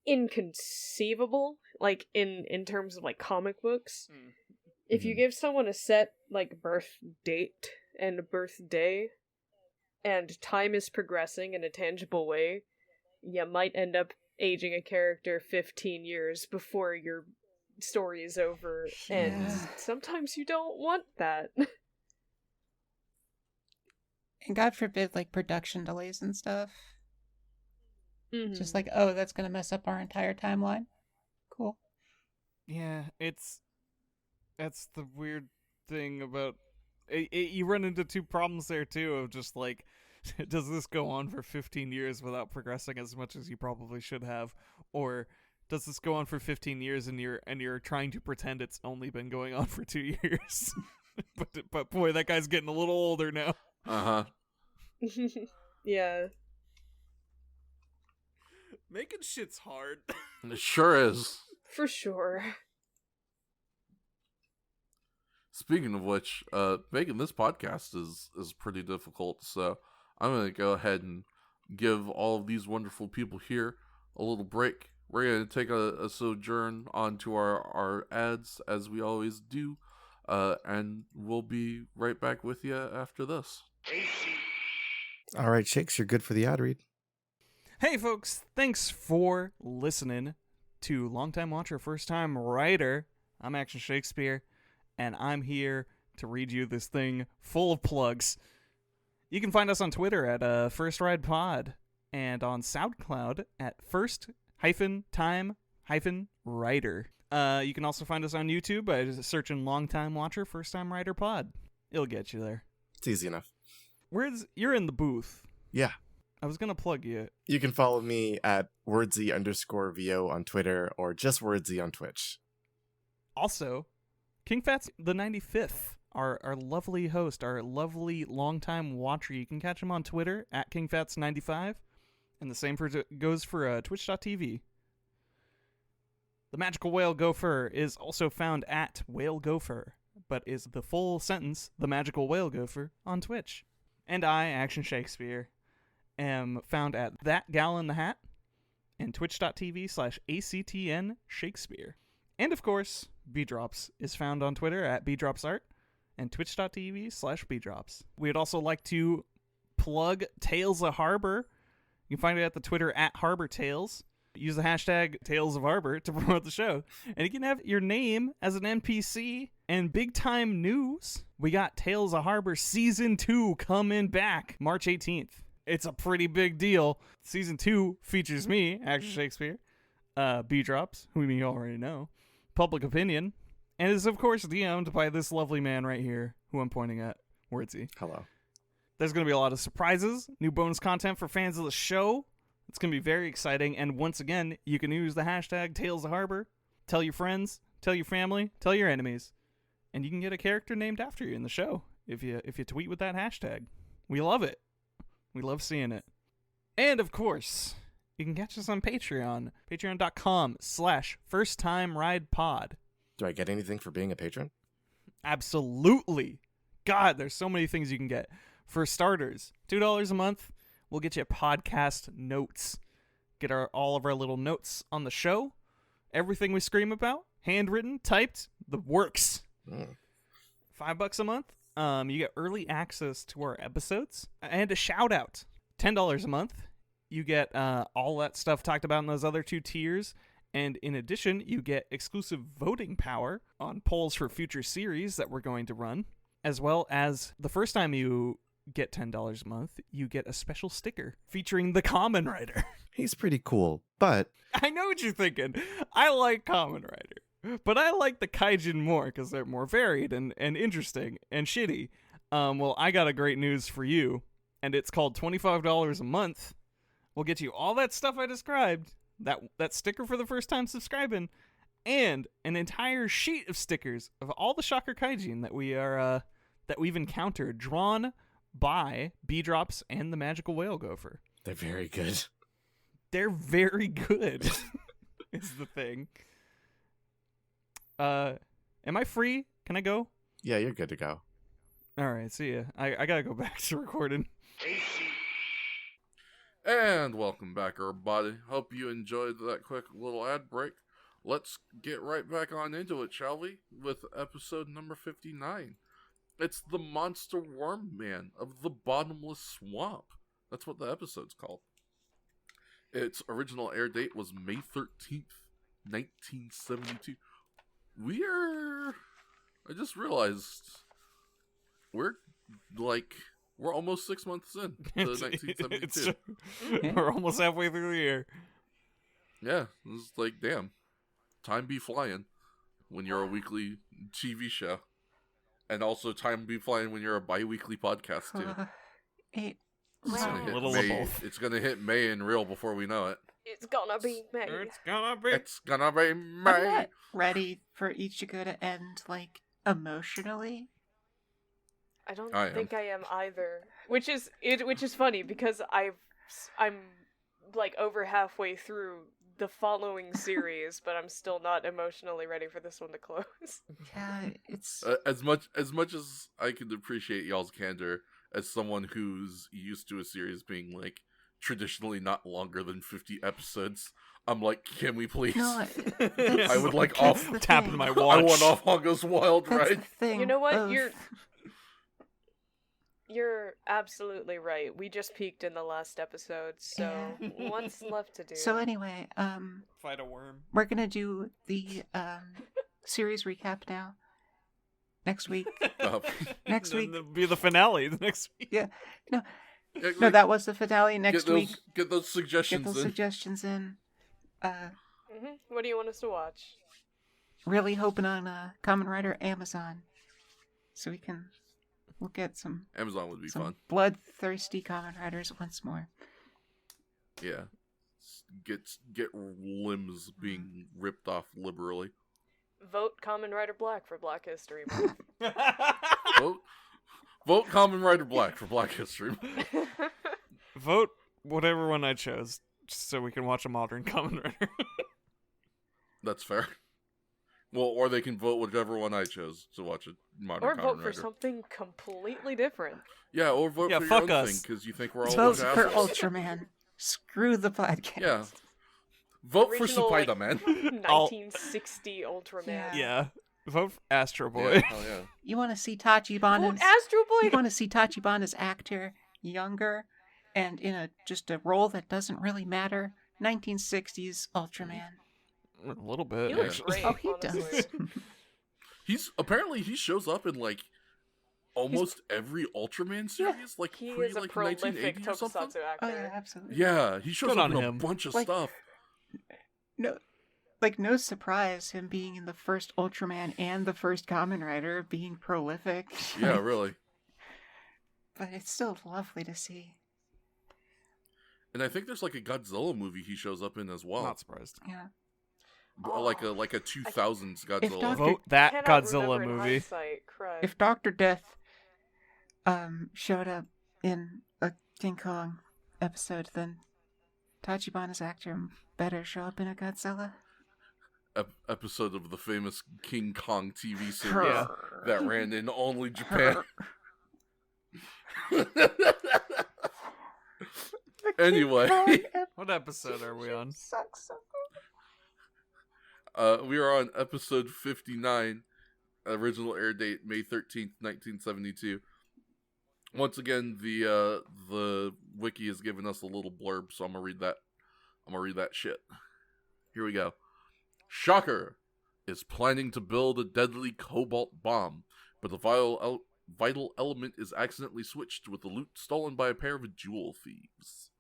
Speaker 3: inconceivable, like in terms of, like, comic books. If you give someone a set, like, birth date and a birthday, and time is progressing in a tangible way, you might end up aging a character 15 years before your story is over, and sometimes you don't want that.
Speaker 4: And God forbid, like, production delays and stuff.
Speaker 3: Mm-hmm.
Speaker 4: Just like, oh, that's gonna mess up our entire timeline. Cool.
Speaker 2: Yeah, that's the weird thing about you run into two problems there too, of just like, does this go on for 15 years without progressing as much as you probably should have, or does this go on for 15 years and you're trying to pretend it's only been going on for 2 years? but boy, that guy's getting a little older now.
Speaker 3: Yeah.
Speaker 2: Making shit's hard.
Speaker 1: It sure is.
Speaker 3: For sure.
Speaker 1: Speaking of which, making this podcast is pretty difficult, so I'm going to go ahead and give all of these wonderful people here a little break. We're going to take a sojourn onto our ads, as we always do, and we'll be right back with you after this.
Speaker 6: All right, Chicks, you're good for the ad read.
Speaker 2: Hey folks, thanks for listening to Longtime Watcher, First Time Writer. I'm Action Shakespeare, and I'm here to read you this thing full of plugs. You can find us on Twitter at First Ride Pod, and on SoundCloud at First-Time-Writer. You can also find us on YouTube by searching Longtime Watcher, First Time Writer Pod. It'll get you there.
Speaker 6: It's easy enough.
Speaker 2: You're in the booth.
Speaker 6: Yeah.
Speaker 2: I was gonna plug you.
Speaker 6: You can follow me at wordsy_VO on Twitter or just wordsy on Twitch.
Speaker 2: Also, King Fat's the 95th, our lovely host, our lovely longtime watcher. You can catch him on Twitter at KingFats95, and the same goes for Twitch.tv. The Magical Whale Gopher is also found at Whale Gopher, but is the full sentence The Magical Whale Gopher on Twitch. And I, Action Shakespeare, am found at That Gal in the Hat and twitch.tv/ACTN Shakespeare. And of course, B-Drops is found on Twitter at BDropsArt and twitch.tv/BDrops. We'd also like to plug Tales of Harbor. You can find it at the Twitter at Harbor Tales. Use the hashtag Tales of Harbor to promote the show. And you can have your name as an NPC. And big time news, we got Tales of Harbor Season 2 coming back March 18th. It's a pretty big deal. Season 2 features me, Action Shakespeare, B-Drops, whom you already know, Public Opinion, and is of course DM'd by this lovely man right here, who I'm pointing at, Wordsy.
Speaker 6: Hello.
Speaker 2: There's going to be a lot of surprises, new bonus content for fans of the show. It's going to be very exciting, and once again, you can use the hashtag Tales of Harbor. Tell your friends, tell your family, tell your enemies, and you can get a character named after you in the show if you tweet with that hashtag. We love it. We love seeing it. And of course, you can catch us on Patreon, patreon.com/firsttimeridepod.
Speaker 6: Do I get anything for being a patron?
Speaker 2: Absolutely. God, there's so many things you can get. For starters, $2 a month. We'll get you podcast notes. Get all of our little notes on the show. Everything we scream about, handwritten, typed, the works. $5 a month. You get early access to our episodes and a shout out. $10 a month. You get all that stuff talked about in those other two tiers. And in addition, you get exclusive voting power on polls for future series that we're going to run. As well as the first time you get $10 a month, you get a special sticker featuring the Kamen Rider.
Speaker 6: He's pretty cool, but...
Speaker 2: I know what you're thinking. I like Kamen Rider, but I like the Kaijin more because they're more varied and interesting and shitty. Well, I got a great news for you, and it's called $25 a month. We'll get you all that stuff I described, that sticker for the first time subscribing, and an entire sheet of stickers of all the Shocker Kaijin that we've encountered, drawn by B-Drops and the Magical Whale Gopher.
Speaker 6: They're very good.
Speaker 2: They're very good, is the thing. Am I free? Can I go?
Speaker 6: Yeah, you're good to go.
Speaker 2: All right, see ya. I gotta go back to recording.
Speaker 1: And welcome back, everybody. Hope you enjoyed that quick little ad break. Let's get right back on into it, shall we? With episode number 59. It's the Monster Worm Man of the Bottomless Swamp. That's what the episode's called. Its original air date was May 13th, 1972. I just realized we're almost 6 months in to 1972.
Speaker 2: We're almost halfway through the year.
Speaker 1: Yeah, it's like, damn. Time be flying when you're a weekly TV show. And also time be flying when you're a bi-weekly podcast, too. It's gonna hit May in real before we know it.
Speaker 3: It's gonna be May.
Speaker 1: It's gonna be
Speaker 4: I'm
Speaker 1: May.
Speaker 4: not ready for Ichigo to end, emotionally.
Speaker 3: I don't
Speaker 1: I
Speaker 3: think I am either. Which is funny because I'm over halfway through the following series, but I'm still not emotionally ready for this one to close.
Speaker 4: Yeah, it's
Speaker 1: as much as I can appreciate y'all's candor as someone who's used to a series being traditionally not longer than 50 episodes. I'm like, can we please?
Speaker 4: no.
Speaker 1: I would like off
Speaker 2: tapping my watch.
Speaker 1: I want off Hongo's Wild
Speaker 4: That's
Speaker 1: Ride.
Speaker 4: the thing.
Speaker 3: You know what?
Speaker 4: of-
Speaker 3: You're absolutely right. We just peaked in the last episode, so what's left to do?
Speaker 4: So anyway,
Speaker 2: Fight a worm.
Speaker 4: we're gonna do the series recap now. Next week. Next week.
Speaker 2: It'll be the finale the next week.
Speaker 4: Yeah. No, that was the finale. Next week.
Speaker 1: Get those suggestions
Speaker 4: Get those suggestions in.
Speaker 3: What do you want us to watch?
Speaker 4: Really hoping on Kamen Rider Amazon, so we'll get some
Speaker 1: Amazon would be fun.
Speaker 4: Bloodthirsty Kamen Riders once more.
Speaker 1: Yeah. Get limbs being ripped off liberally.
Speaker 3: Vote Kamen Rider Black for Black History Month.
Speaker 1: Vote Kamen Rider Black for Black History Month.
Speaker 2: Vote whatever one I chose, just so we can watch a modern Kamen Rider.
Speaker 1: That's fair. Well, or they can vote whichever one I chose to watch a modern
Speaker 3: Or
Speaker 1: Kamen
Speaker 3: vote
Speaker 1: Rider.
Speaker 3: for something completely different.
Speaker 1: Yeah, or vote for your
Speaker 2: fuck
Speaker 1: own
Speaker 2: us.
Speaker 1: thing, because you think we're all
Speaker 4: Vote
Speaker 1: a bunch
Speaker 4: for
Speaker 1: of assholes.
Speaker 4: Ultraman. Screw the podcast.
Speaker 1: Yeah. Vote
Speaker 3: Original,
Speaker 1: for
Speaker 3: like,
Speaker 1: Spider-Man.
Speaker 3: 1960 Ultraman.
Speaker 4: Yeah.
Speaker 2: Yeah. Vote for Astro Boy.
Speaker 1: Yeah, hell yeah.
Speaker 4: You want to see Tachibana?
Speaker 3: Vote Astro
Speaker 4: You
Speaker 3: Boy!
Speaker 4: want to see Tachibana's actor younger and in just a role that doesn't really matter? 1960s Ultraman.
Speaker 2: A little bit.
Speaker 3: He looks
Speaker 2: actually.
Speaker 3: great,
Speaker 4: Oh, he
Speaker 3: honestly.
Speaker 4: does.
Speaker 1: He shows up in like almost every Ultraman series, like
Speaker 3: He
Speaker 1: pre
Speaker 3: is a
Speaker 1: like
Speaker 3: prolific
Speaker 1: 1980 or something.
Speaker 3: tokusatsu actor.
Speaker 4: Oh yeah, absolutely.
Speaker 1: Yeah, he shows
Speaker 2: Good
Speaker 1: up
Speaker 2: on
Speaker 1: in a
Speaker 2: him.
Speaker 1: bunch of
Speaker 4: Like-
Speaker 1: stuff.
Speaker 4: No surprise him being in the first Ultraman and the first Kamen Rider being prolific.
Speaker 1: Yeah, really.
Speaker 4: But it's still lovely to see.
Speaker 1: And I think there's like a Godzilla movie he shows up in as well.
Speaker 2: Not surprised.
Speaker 4: Yeah.
Speaker 1: Like a 2000s Godzilla.
Speaker 4: Dr.
Speaker 2: Vote that
Speaker 3: Cannot
Speaker 2: Godzilla
Speaker 3: remember in
Speaker 2: movie.
Speaker 3: hindsight, crud.
Speaker 4: If Dr. Death showed up in a King Kong episode, then Tachibana's actor better show up in a Godzilla.
Speaker 1: Episode of the famous King Kong TV series
Speaker 2: Yeah.
Speaker 1: that ran in only Japan. Anyway,
Speaker 2: What episode are we on?
Speaker 4: Sucks so
Speaker 1: we are on episode 59. Original air date May 13th, 1972. Once again, the wiki has given us a little blurb, so I'm gonna read that shit. Here we go. Shocker is planning to build a deadly cobalt bomb, but the vital element is accidentally switched with the loot stolen by a pair of jewel thieves.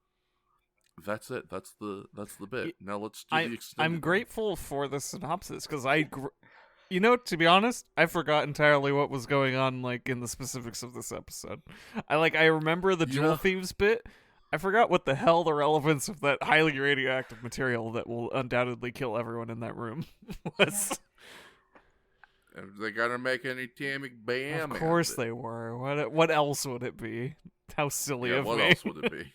Speaker 1: That's it. That's the bit. Now let's do the extended.
Speaker 2: I'm grateful for the synopsis because to be honest, I forgot entirely what was going on, like in the specifics of this episode. I remember the jewel
Speaker 1: Yeah.
Speaker 2: thieves bit. I forgot what the hell the relevance of that highly radioactive material that will undoubtedly kill everyone in that room was.
Speaker 1: If they gotta make an atomic bam.
Speaker 2: Of course they were. What else would it be? How silly
Speaker 1: Yeah,
Speaker 2: of
Speaker 1: what
Speaker 2: me.
Speaker 1: else would it be?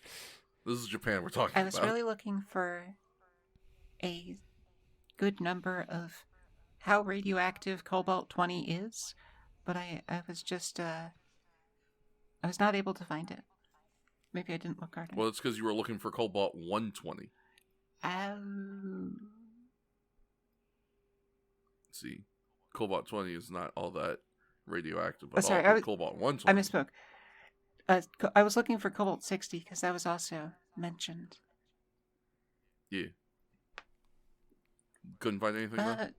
Speaker 1: This is Japan we're talking
Speaker 4: I was
Speaker 1: about.
Speaker 4: really looking for a good number of how radioactive cobalt-20 is, but I was just I was not able to find it. Maybe I didn't look hard enough.
Speaker 1: Well, it's because you were looking for Cobalt 120.
Speaker 4: Oh.
Speaker 1: See, Cobalt 20 is not all that radioactive
Speaker 4: Oh,
Speaker 1: at
Speaker 4: sorry,
Speaker 1: all.
Speaker 4: I was-
Speaker 1: Cobalt
Speaker 4: I
Speaker 1: 120.
Speaker 4: misspoke. I was looking for cobalt-60 because that was also mentioned.
Speaker 1: Yeah. Couldn't find anything though?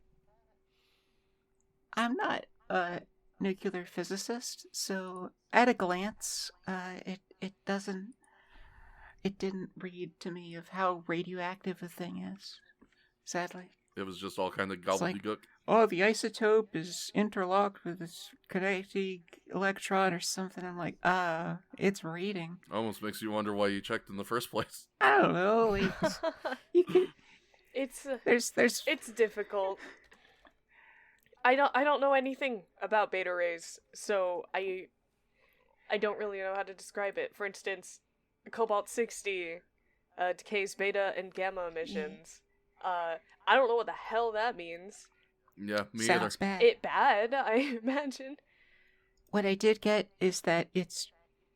Speaker 4: I'm not a nuclear physicist, so at a glance, it didn't read to me of how radioactive a thing is. Sadly.
Speaker 1: It was just all kind of
Speaker 4: It's like-
Speaker 1: gobbledygook.
Speaker 4: Oh, the isotope is interlocked with this kinetic electron or something. I'm like, it's reading.
Speaker 1: Almost makes you wonder why you checked in the first place.
Speaker 4: I don't know. Like, you can,
Speaker 3: It's
Speaker 4: there's
Speaker 3: it's difficult. I don't know anything about beta rays, so I don't really know how to describe it. For instance, Cobalt 60 decays beta and gamma emissions. I don't know what the hell that means.
Speaker 1: Yeah, me
Speaker 4: sounds
Speaker 1: either.
Speaker 4: bad.
Speaker 3: It bad, I imagine.
Speaker 4: What I did get is that it's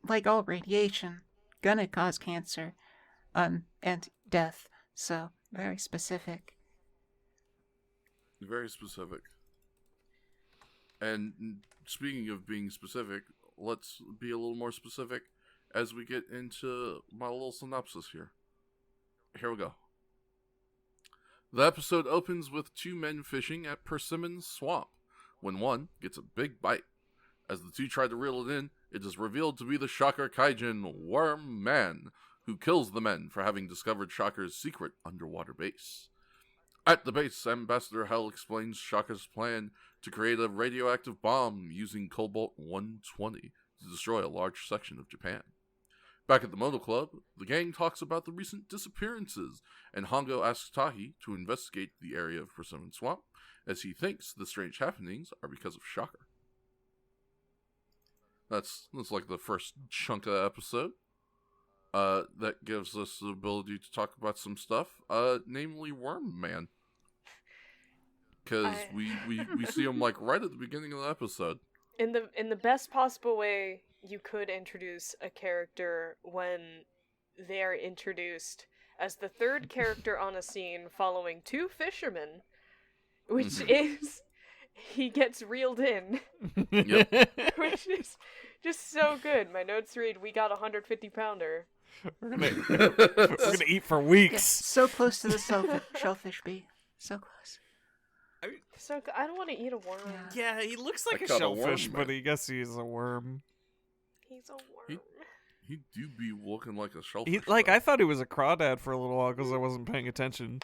Speaker 4: like all radiation, gonna cause cancer, and death. So very specific.
Speaker 1: Very specific. And speaking of being specific, let's be a little more specific as we get into my little synopsis here. Here we go. The episode opens with two men fishing at Persimmon's swamp when one gets a big bite. As the two try to reel it in, it is revealed to be the Shocker Kaijin Worm Man, who kills the men for having discovered Shocker's secret underwater base. At the base, Ambassador Hell explains Shocker's plan to create a radioactive bomb using Cobalt-120 to destroy a large section of Japan. Back at the Moto Club, the gang talks about the recent disappearances, and Hongo asks Tahi to investigate the area of Persimmon Swamp, as he thinks the strange happenings are because of Shocker. That's like the first chunk of the episode. That gives us the ability to talk about some stuff, namely Worm Man. Because we see him like right at the beginning of the episode.
Speaker 3: In the best possible way you could introduce a character when they are introduced as the third character on a scene following two fishermen, which is he gets reeled in.
Speaker 1: Yep.
Speaker 3: Which is just so good. My notes read, "We got a 150-pounder."
Speaker 2: We're gonna eat for weeks.
Speaker 4: Yes, so close to the shellfish bee. So close.
Speaker 3: So I don't want to eat a worm.
Speaker 2: Yeah, he looks like
Speaker 1: I
Speaker 2: a
Speaker 1: got a
Speaker 2: shellfish,
Speaker 1: worm,
Speaker 2: but
Speaker 1: man.
Speaker 2: I guess he's a worm.
Speaker 3: He's a worm.
Speaker 1: He do be looking like a shellfish.
Speaker 2: I thought he was a crawdad for a little while because I wasn't paying attention.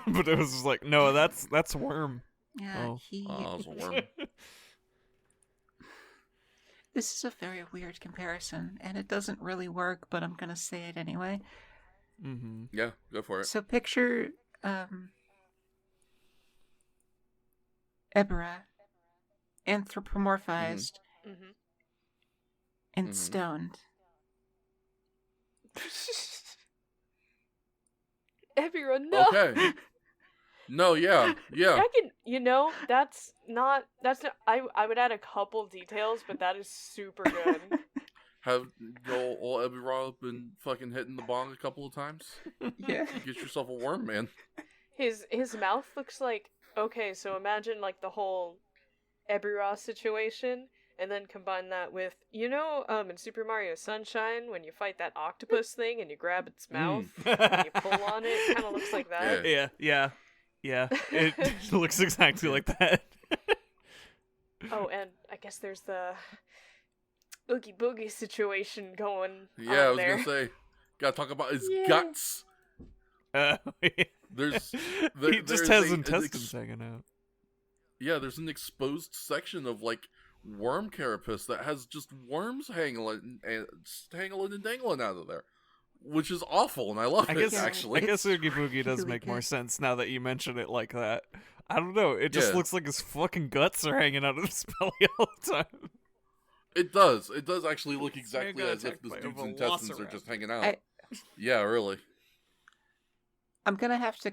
Speaker 2: But it was just like, no, that's worm.
Speaker 4: Yeah,
Speaker 2: Oh.
Speaker 1: it's a worm.
Speaker 4: This is a very weird comparison, and it doesn't really work, but I'm gonna say it anyway.
Speaker 2: Mm-hmm.
Speaker 1: Yeah, go for it.
Speaker 4: So picture, Ebra, anthropomorphized
Speaker 3: Mm-hmm.
Speaker 4: and stoned.
Speaker 3: Everyone, no.
Speaker 1: Okay. No, yeah.
Speaker 3: I can, that's not, I would add a couple details, but that is super good.
Speaker 1: Have old Ebby Raw been fucking hitting the bong a couple of times?
Speaker 4: Yeah.
Speaker 1: Get yourself a worm, man.
Speaker 3: His mouth looks like, okay, so imagine like the whole Ebirah situation, and then combine that with, in Super Mario Sunshine, when you fight that octopus thing and you grab its mouth and you pull on it kind of looks like that.
Speaker 2: Yeah. It looks exactly like that.
Speaker 3: Oh, and I guess there's the Oogie Boogie situation going
Speaker 1: Yeah,
Speaker 3: on
Speaker 1: I was
Speaker 3: there.
Speaker 1: gonna say, gotta talk about his guts.
Speaker 2: Yeah. He just has intestines hanging out.
Speaker 1: Yeah, there's an exposed section of like worm carapace that has just worms hanging and dangling out of there, which is awful, and I love it. Actually,
Speaker 2: I guess Oogie Boogie does
Speaker 4: really
Speaker 2: make more
Speaker 4: good.
Speaker 2: sense now that you mention it like that. I don't know. It just
Speaker 1: Yeah.
Speaker 2: looks like his fucking guts are hanging out of his belly all the time.
Speaker 1: it does. It does actually look
Speaker 2: Like,
Speaker 1: exactly
Speaker 2: got
Speaker 1: as if
Speaker 2: attacked
Speaker 1: this
Speaker 2: by a
Speaker 1: dude's intestines are just hanging out.
Speaker 4: I-
Speaker 1: Yeah, really.
Speaker 4: I'm gonna have to,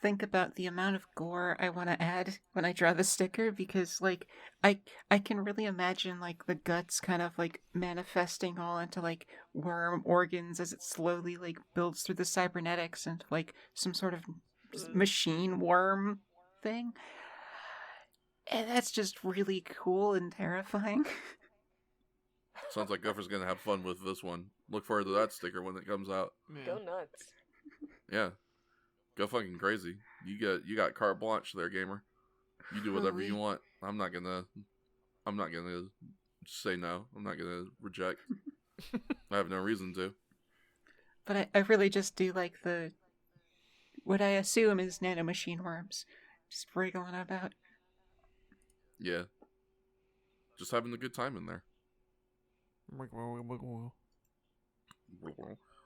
Speaker 4: think about the amount of gore I want to add when I draw the sticker, because, like, I can really imagine, like, the guts kind of, like, manifesting all into, like, worm organs as it slowly, like, builds through the cybernetics into, like, some sort of machine worm thing. And that's just really cool and terrifying.
Speaker 1: Sounds like Gopher's gonna have fun with this one. Look forward to that sticker when it comes out.
Speaker 3: Go nuts.
Speaker 1: Yeah, go fucking crazy. You got carte blanche there, gamer. You do whatever you want. I'm not gonna say no. I'm not gonna reject. I have no reason to.
Speaker 4: But I really just do like what I assume is nanomachine worms. Just wriggling about.
Speaker 1: Yeah, just having a good time in there.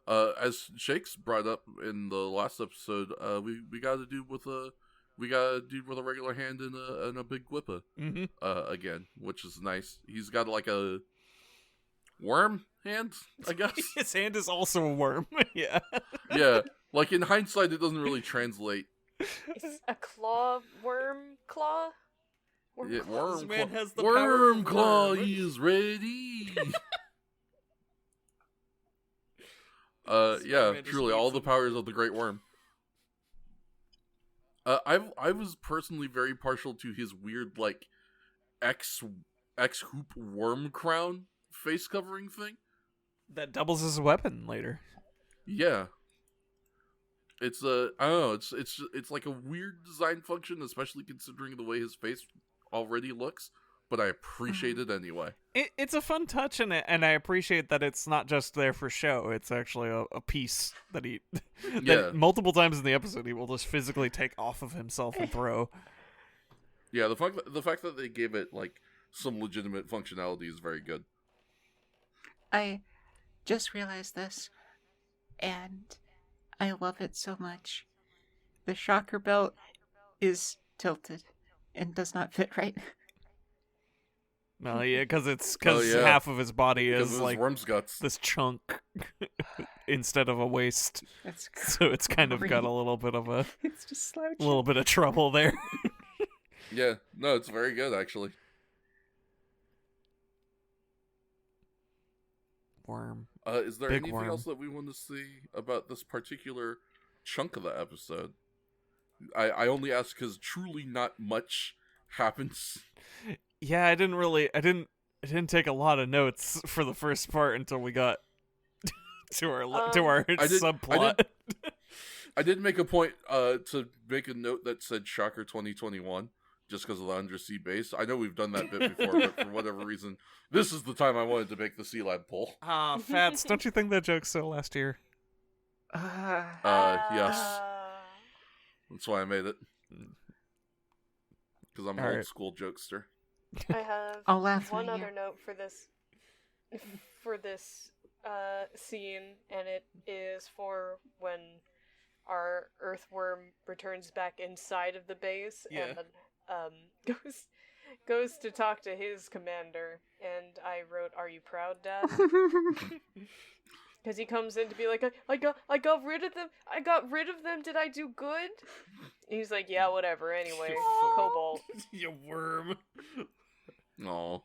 Speaker 1: As Shakes brought up in the last episode, we got a dude with a regular hand and a big whippa again, which is nice. He's got like a worm hand, I guess.
Speaker 2: His hand is also a worm. Yeah.
Speaker 1: Yeah, like in hindsight, it doesn't really translate.
Speaker 3: It's a claw.
Speaker 1: Yeah, worm
Speaker 2: This man
Speaker 1: claw.
Speaker 2: has the
Speaker 1: Worm
Speaker 2: power of
Speaker 1: claw
Speaker 2: worm.
Speaker 1: is ready. Yeah,
Speaker 2: man just
Speaker 1: truly,
Speaker 2: eats
Speaker 1: all the
Speaker 2: them.
Speaker 1: powers of the great worm. I was personally very partial to his weird, like, X X-Hoop worm crown face covering thing.
Speaker 2: That doubles as a weapon later.
Speaker 1: Yeah. It's I don't know, it's like a weird design function, especially considering the way his face already looks, but I appreciate it anyway.
Speaker 2: It's a fun touch, and I appreciate that it's not just there for show. It's actually a piece that he that multiple times in the episode he will just physically take off of himself and throw.
Speaker 1: Yeah, the fact that they gave it like some legitimate functionality is very good.
Speaker 4: I just realized this, and I love it so much. The shocker belt is tilted and does not fit right.
Speaker 2: No, yeah, because half of his body is like
Speaker 1: worm's guts.
Speaker 2: This chunk instead of a waist.
Speaker 4: That's
Speaker 2: so it's kind of got a little bit of a
Speaker 4: it's just slouching.
Speaker 2: little bit of trouble there.
Speaker 1: Yeah, no, it's very good actually.
Speaker 2: Worm.
Speaker 1: Is there
Speaker 2: Big
Speaker 1: anything
Speaker 2: worm.
Speaker 1: else that we want to see about this particular chunk of the episode? I only ask because truly not much happens.
Speaker 2: Yeah, I didn't take a lot of notes for the first part until we got to our subplot.
Speaker 1: I did make a point to make a note that said Shocker 2021 just because of the undersea base. I know we've done that bit before, but for whatever reason, this is the time I wanted to make the Sea Lab poll.
Speaker 2: Fats, don't you think that joke so last year?
Speaker 1: Yes. That's why I made it. Because I'm an old school jokester.
Speaker 3: I have
Speaker 4: I'll laugh
Speaker 3: one
Speaker 4: at you.
Speaker 3: other note for this scene, and it is for when our earthworm returns back inside of the base and then goes to talk to his commander. And I wrote, "Are you proud, Dad?" Because he comes in to be like, I got rid of them. I got rid of them. Did I do good? And he's like, yeah, whatever. Anyway, Cobalt.
Speaker 2: You worm.
Speaker 1: Aw.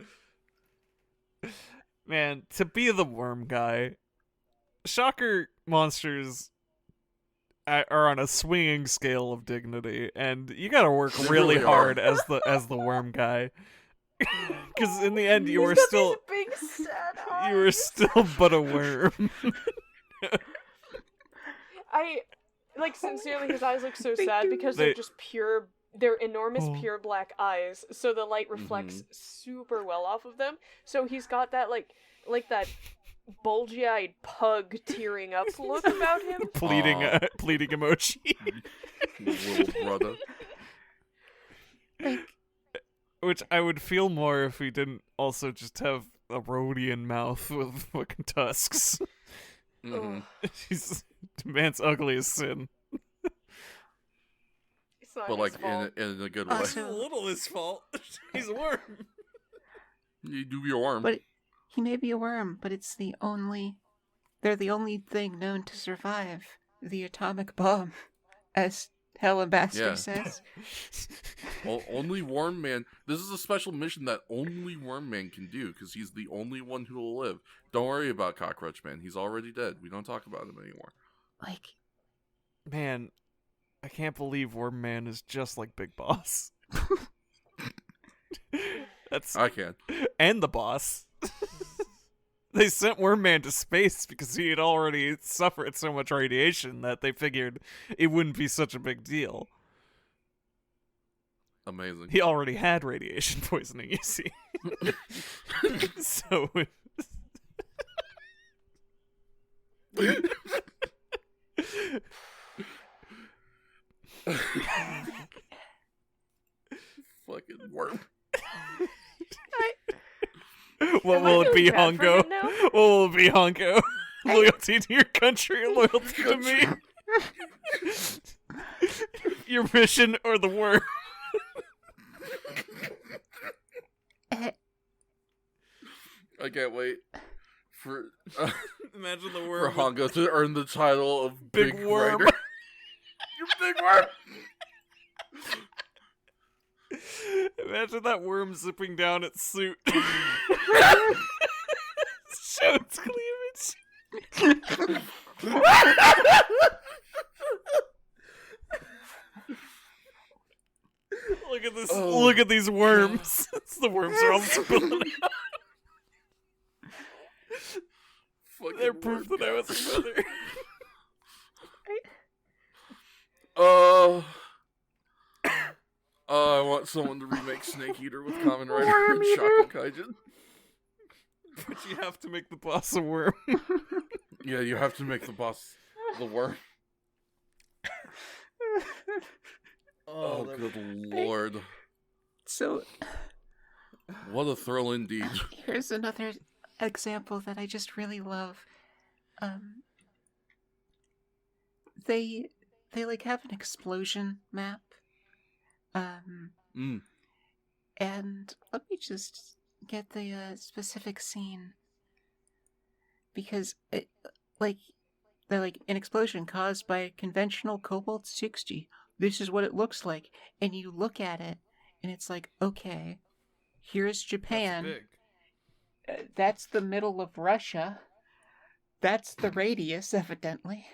Speaker 2: Man, to be the worm guy, Shocker monsters are on a swinging scale of dignity, and you gotta work
Speaker 1: They
Speaker 2: really
Speaker 1: really
Speaker 2: hard as the worm guy. Because in the end, you were
Speaker 3: He's got
Speaker 2: still
Speaker 3: these big sad eyes.
Speaker 2: you were still but a worm.
Speaker 3: I like sincerely, his eyes look so
Speaker 4: They
Speaker 3: sad
Speaker 4: do.
Speaker 3: because they're just pure. They're enormous, pure black eyes, so the light reflects super well off of them. So he's got that like that bulgy-eyed pug tearing up look about him.
Speaker 2: pleading emoji.
Speaker 1: Little brother.
Speaker 4: Like,
Speaker 2: Which I would feel more if he didn't also just have a Rhodian mouth with fucking tusks.
Speaker 1: Mhm.
Speaker 2: He's the man's ugly as sin.
Speaker 3: It's not
Speaker 1: But
Speaker 3: his
Speaker 1: like
Speaker 3: fault.
Speaker 1: in a good way.
Speaker 4: Also-
Speaker 2: a little his fault. He's a worm.
Speaker 1: You do your worm.
Speaker 4: but he may be a worm, but they're the only thing known to survive the atomic bomb, as Hell Ambassador
Speaker 1: Yeah.
Speaker 4: says.
Speaker 1: Well, only Worm Man. This is a special mission that only Worm Man can do because he's the only one who will live. Don't worry about Cockroach Man. He's already dead. We don't talk about him anymore.
Speaker 4: Like,
Speaker 2: Man, I can't believe Worm Man is just like Big Boss. That's
Speaker 1: I can.
Speaker 2: and the boss. They sent Worm Man to space because he had already suffered so much radiation that they figured it wouldn't be such a big deal.
Speaker 1: Amazing.
Speaker 2: He already had radiation poisoning, you see. So
Speaker 1: Fucking worm.
Speaker 2: what
Speaker 3: Am I
Speaker 2: will it be,
Speaker 3: feeling bad for
Speaker 2: Hongo?
Speaker 3: him now?
Speaker 2: What will it be, Hongo? Loyalty to your country or loyalty to me? Your mission or the worm?
Speaker 1: I can't wait for
Speaker 2: Imagine the
Speaker 1: for
Speaker 2: worm.
Speaker 1: Hongo to earn the title of
Speaker 2: Big
Speaker 1: Big
Speaker 2: Worm.
Speaker 1: Rider. You big worm.
Speaker 2: Imagine that worm zipping down its suit. Show its cleavage. Look at this!
Speaker 1: Oh.
Speaker 2: Look at these worms. It's The worms are all spilling out. They're proof that I was a mother.
Speaker 1: I want someone to remake Snake Eater with Kamen Rider and Shaku Kaijin.
Speaker 2: But you have to make the boss a worm.
Speaker 1: Yeah, you have to make the boss the worm. Oh, good lord.
Speaker 4: So,
Speaker 1: what a thrill indeed.
Speaker 4: Here's another example that I just really love. They like have an explosion map. And let me just get the specific scene, because they're like an explosion caused by a conventional Cobalt 60. This is what it looks like, and you look at it, and it's like, okay, here's Japan.
Speaker 2: That's big.
Speaker 4: That's the middle of Russia. That's the radius, evidently.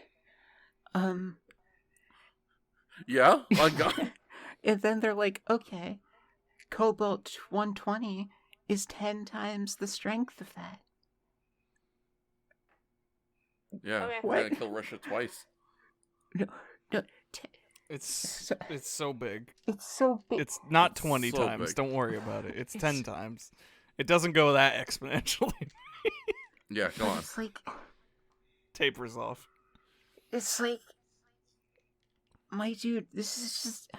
Speaker 1: Yeah, I got.
Speaker 4: And then they're like, okay, Cobalt 120 is 10 times the strength of that.
Speaker 1: Yeah,
Speaker 3: Okay.
Speaker 1: we're gonna kill Russia twice.
Speaker 4: No,
Speaker 2: It's so big.
Speaker 4: it's so big.
Speaker 2: It's not 20
Speaker 1: So
Speaker 2: times.
Speaker 1: big.
Speaker 2: Don't worry about it. It's 10 times. It doesn't go that exponentially.
Speaker 1: Yeah, come on.
Speaker 4: It's like,
Speaker 2: Tapers off.
Speaker 4: my dude, this is just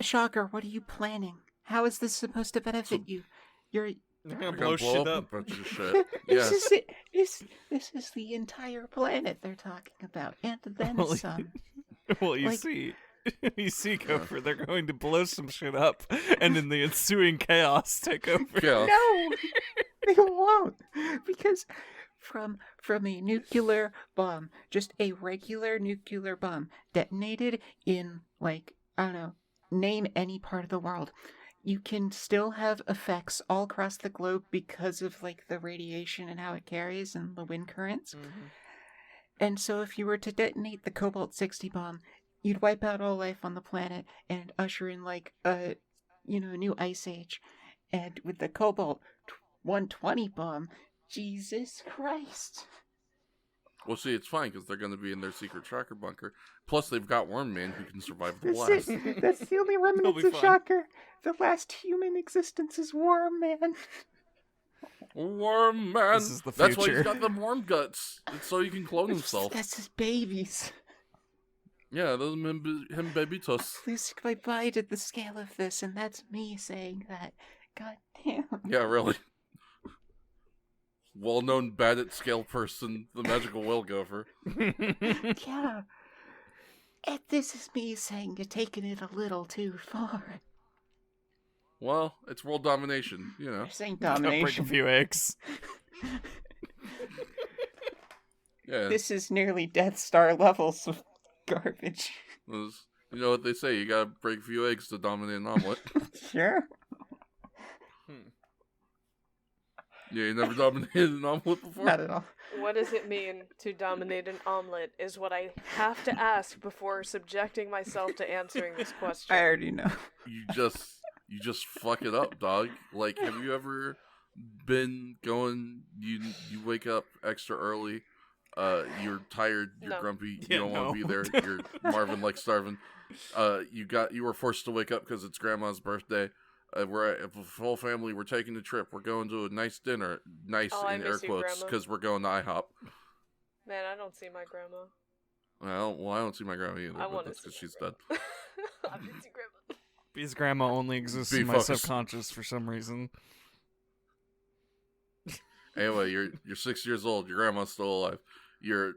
Speaker 4: shocker. What are you planning? How is this supposed to benefit you? You're
Speaker 2: They're gonna
Speaker 1: We're
Speaker 2: blow shit
Speaker 1: a
Speaker 2: up.
Speaker 1: bunch of shit.
Speaker 4: this
Speaker 1: Yes.
Speaker 4: is it. This is the entire planet they're talking about, and then
Speaker 2: Well,
Speaker 4: some.
Speaker 2: Well, you
Speaker 4: Like-
Speaker 2: see, Gopher, they're going to blow some shit up, and in the ensuing chaos, take over.
Speaker 1: Yeah.
Speaker 4: No, they won't, because from a nuclear bomb, just a regular nuclear bomb detonated in, like, I don't know, name any part of the world, you can still have effects all across the globe because of, like, the radiation and how it carries and the wind currents. And so if you were to detonate the Cobalt 60 bomb, you'd wipe out all life on the planet and usher in, like, a new ice age. And with the Cobalt 120 bomb, Jesus Christ.
Speaker 1: Well, see, it's fine because they're going to be in their secret Shocker bunker. Plus, they've got Worm Man who can survive the
Speaker 4: That's
Speaker 1: blast.
Speaker 4: it. That's the only remnants
Speaker 2: be
Speaker 4: of
Speaker 2: fine.
Speaker 4: Shocker. The last human existence is Worm Man.
Speaker 1: Worm Man.
Speaker 2: This is the
Speaker 1: That's why he's
Speaker 2: future.
Speaker 1: got them worm guts. It's so he can clone himself.
Speaker 4: That's his babies.
Speaker 1: Yeah, those him babitos.
Speaker 4: Please say goodbye to the scale of this, and that's me saying that. God damn.
Speaker 1: Yeah, really. Well-known bad at scale person, the magical whale gopher.
Speaker 4: Yeah. And this is me saying you're taking it a little too far.
Speaker 1: Well, it's world domination, you know.
Speaker 4: You're saying
Speaker 2: Break a
Speaker 4: domination.
Speaker 2: few eggs.
Speaker 1: Yeah,
Speaker 4: This is nearly Death Star levels of garbage.
Speaker 1: you know what they say, you gotta break a few eggs to dominate an omelet.
Speaker 4: Sure.
Speaker 1: Yeah, you never dominated an omelet before?
Speaker 4: Not at all.
Speaker 3: What does it mean to dominate an omelet is what I have to ask before subjecting myself to answering this question.
Speaker 4: I already know.
Speaker 1: You just fuck it up, dog. Like, have you ever been going, you wake up extra early, you're tired, you're
Speaker 3: No.
Speaker 1: grumpy, you
Speaker 2: Yeah,
Speaker 1: don't want
Speaker 2: no.
Speaker 1: to be there, you're Marvin like starving. You were forced to wake up because it's grandma's birthday. We're a whole family. We're taking a trip. We're going to a nice dinner. Nice
Speaker 3: Oh, I
Speaker 1: in air
Speaker 3: miss you,
Speaker 1: quotes
Speaker 3: Grandma.
Speaker 1: because we're going to IHOP.
Speaker 3: Man, I don't see my grandma.
Speaker 1: Well, I don't see my grandma either,
Speaker 3: I
Speaker 1: but
Speaker 3: want to
Speaker 1: that's
Speaker 3: see
Speaker 1: because she's
Speaker 3: my
Speaker 1: dead.
Speaker 3: I miss you, grandma.
Speaker 2: Bee's grandma only exists
Speaker 1: Be
Speaker 2: in my
Speaker 1: focused.
Speaker 2: subconscious for some reason.
Speaker 1: Anyway, you're 6 years old. Your grandma's still alive. You're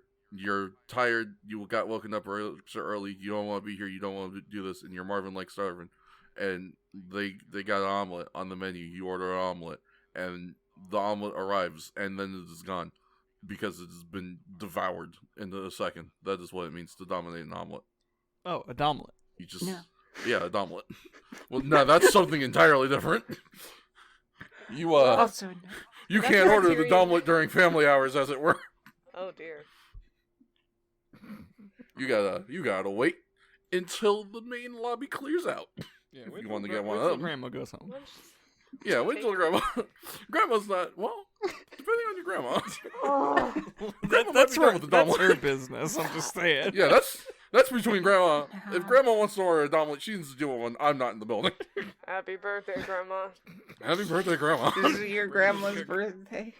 Speaker 1: tired. You got woken up so early. You don't want to be here. You don't want to do this, and you're Marvin like starving. And they got an omelet on the menu. You order an omelet, and the omelet arrives, and then it is gone because it has been devoured in a second. That is what it means to dominate an omelet.
Speaker 2: Oh, a omelet.
Speaker 1: You just
Speaker 4: No.
Speaker 1: yeah, an omelet. Well, no, that's something entirely different. You
Speaker 4: Also, no.
Speaker 1: you
Speaker 3: That's
Speaker 1: can't order the
Speaker 3: criterion.
Speaker 1: omelet during family hours, as it were.
Speaker 3: Oh dear.
Speaker 1: You gotta wait until the main lobby clears out.
Speaker 2: Yeah,
Speaker 1: If you wanna get one of
Speaker 2: till
Speaker 1: them.
Speaker 2: grandma goes home.
Speaker 1: Yeah, wait till grandma. Grandma's not, well, depending on your grandma.
Speaker 3: Oh,
Speaker 1: Grandma might
Speaker 2: That's
Speaker 1: be done with the
Speaker 2: that's
Speaker 1: omelet.
Speaker 2: her business. I'm just saying.
Speaker 1: Yeah, that's between grandma. If grandma wants to order a omelet, she needs to deal with one. I'm not in the building.
Speaker 3: happy birthday, Grandma.
Speaker 1: Happy birthday, grandma.
Speaker 4: This is your grandma's birthday.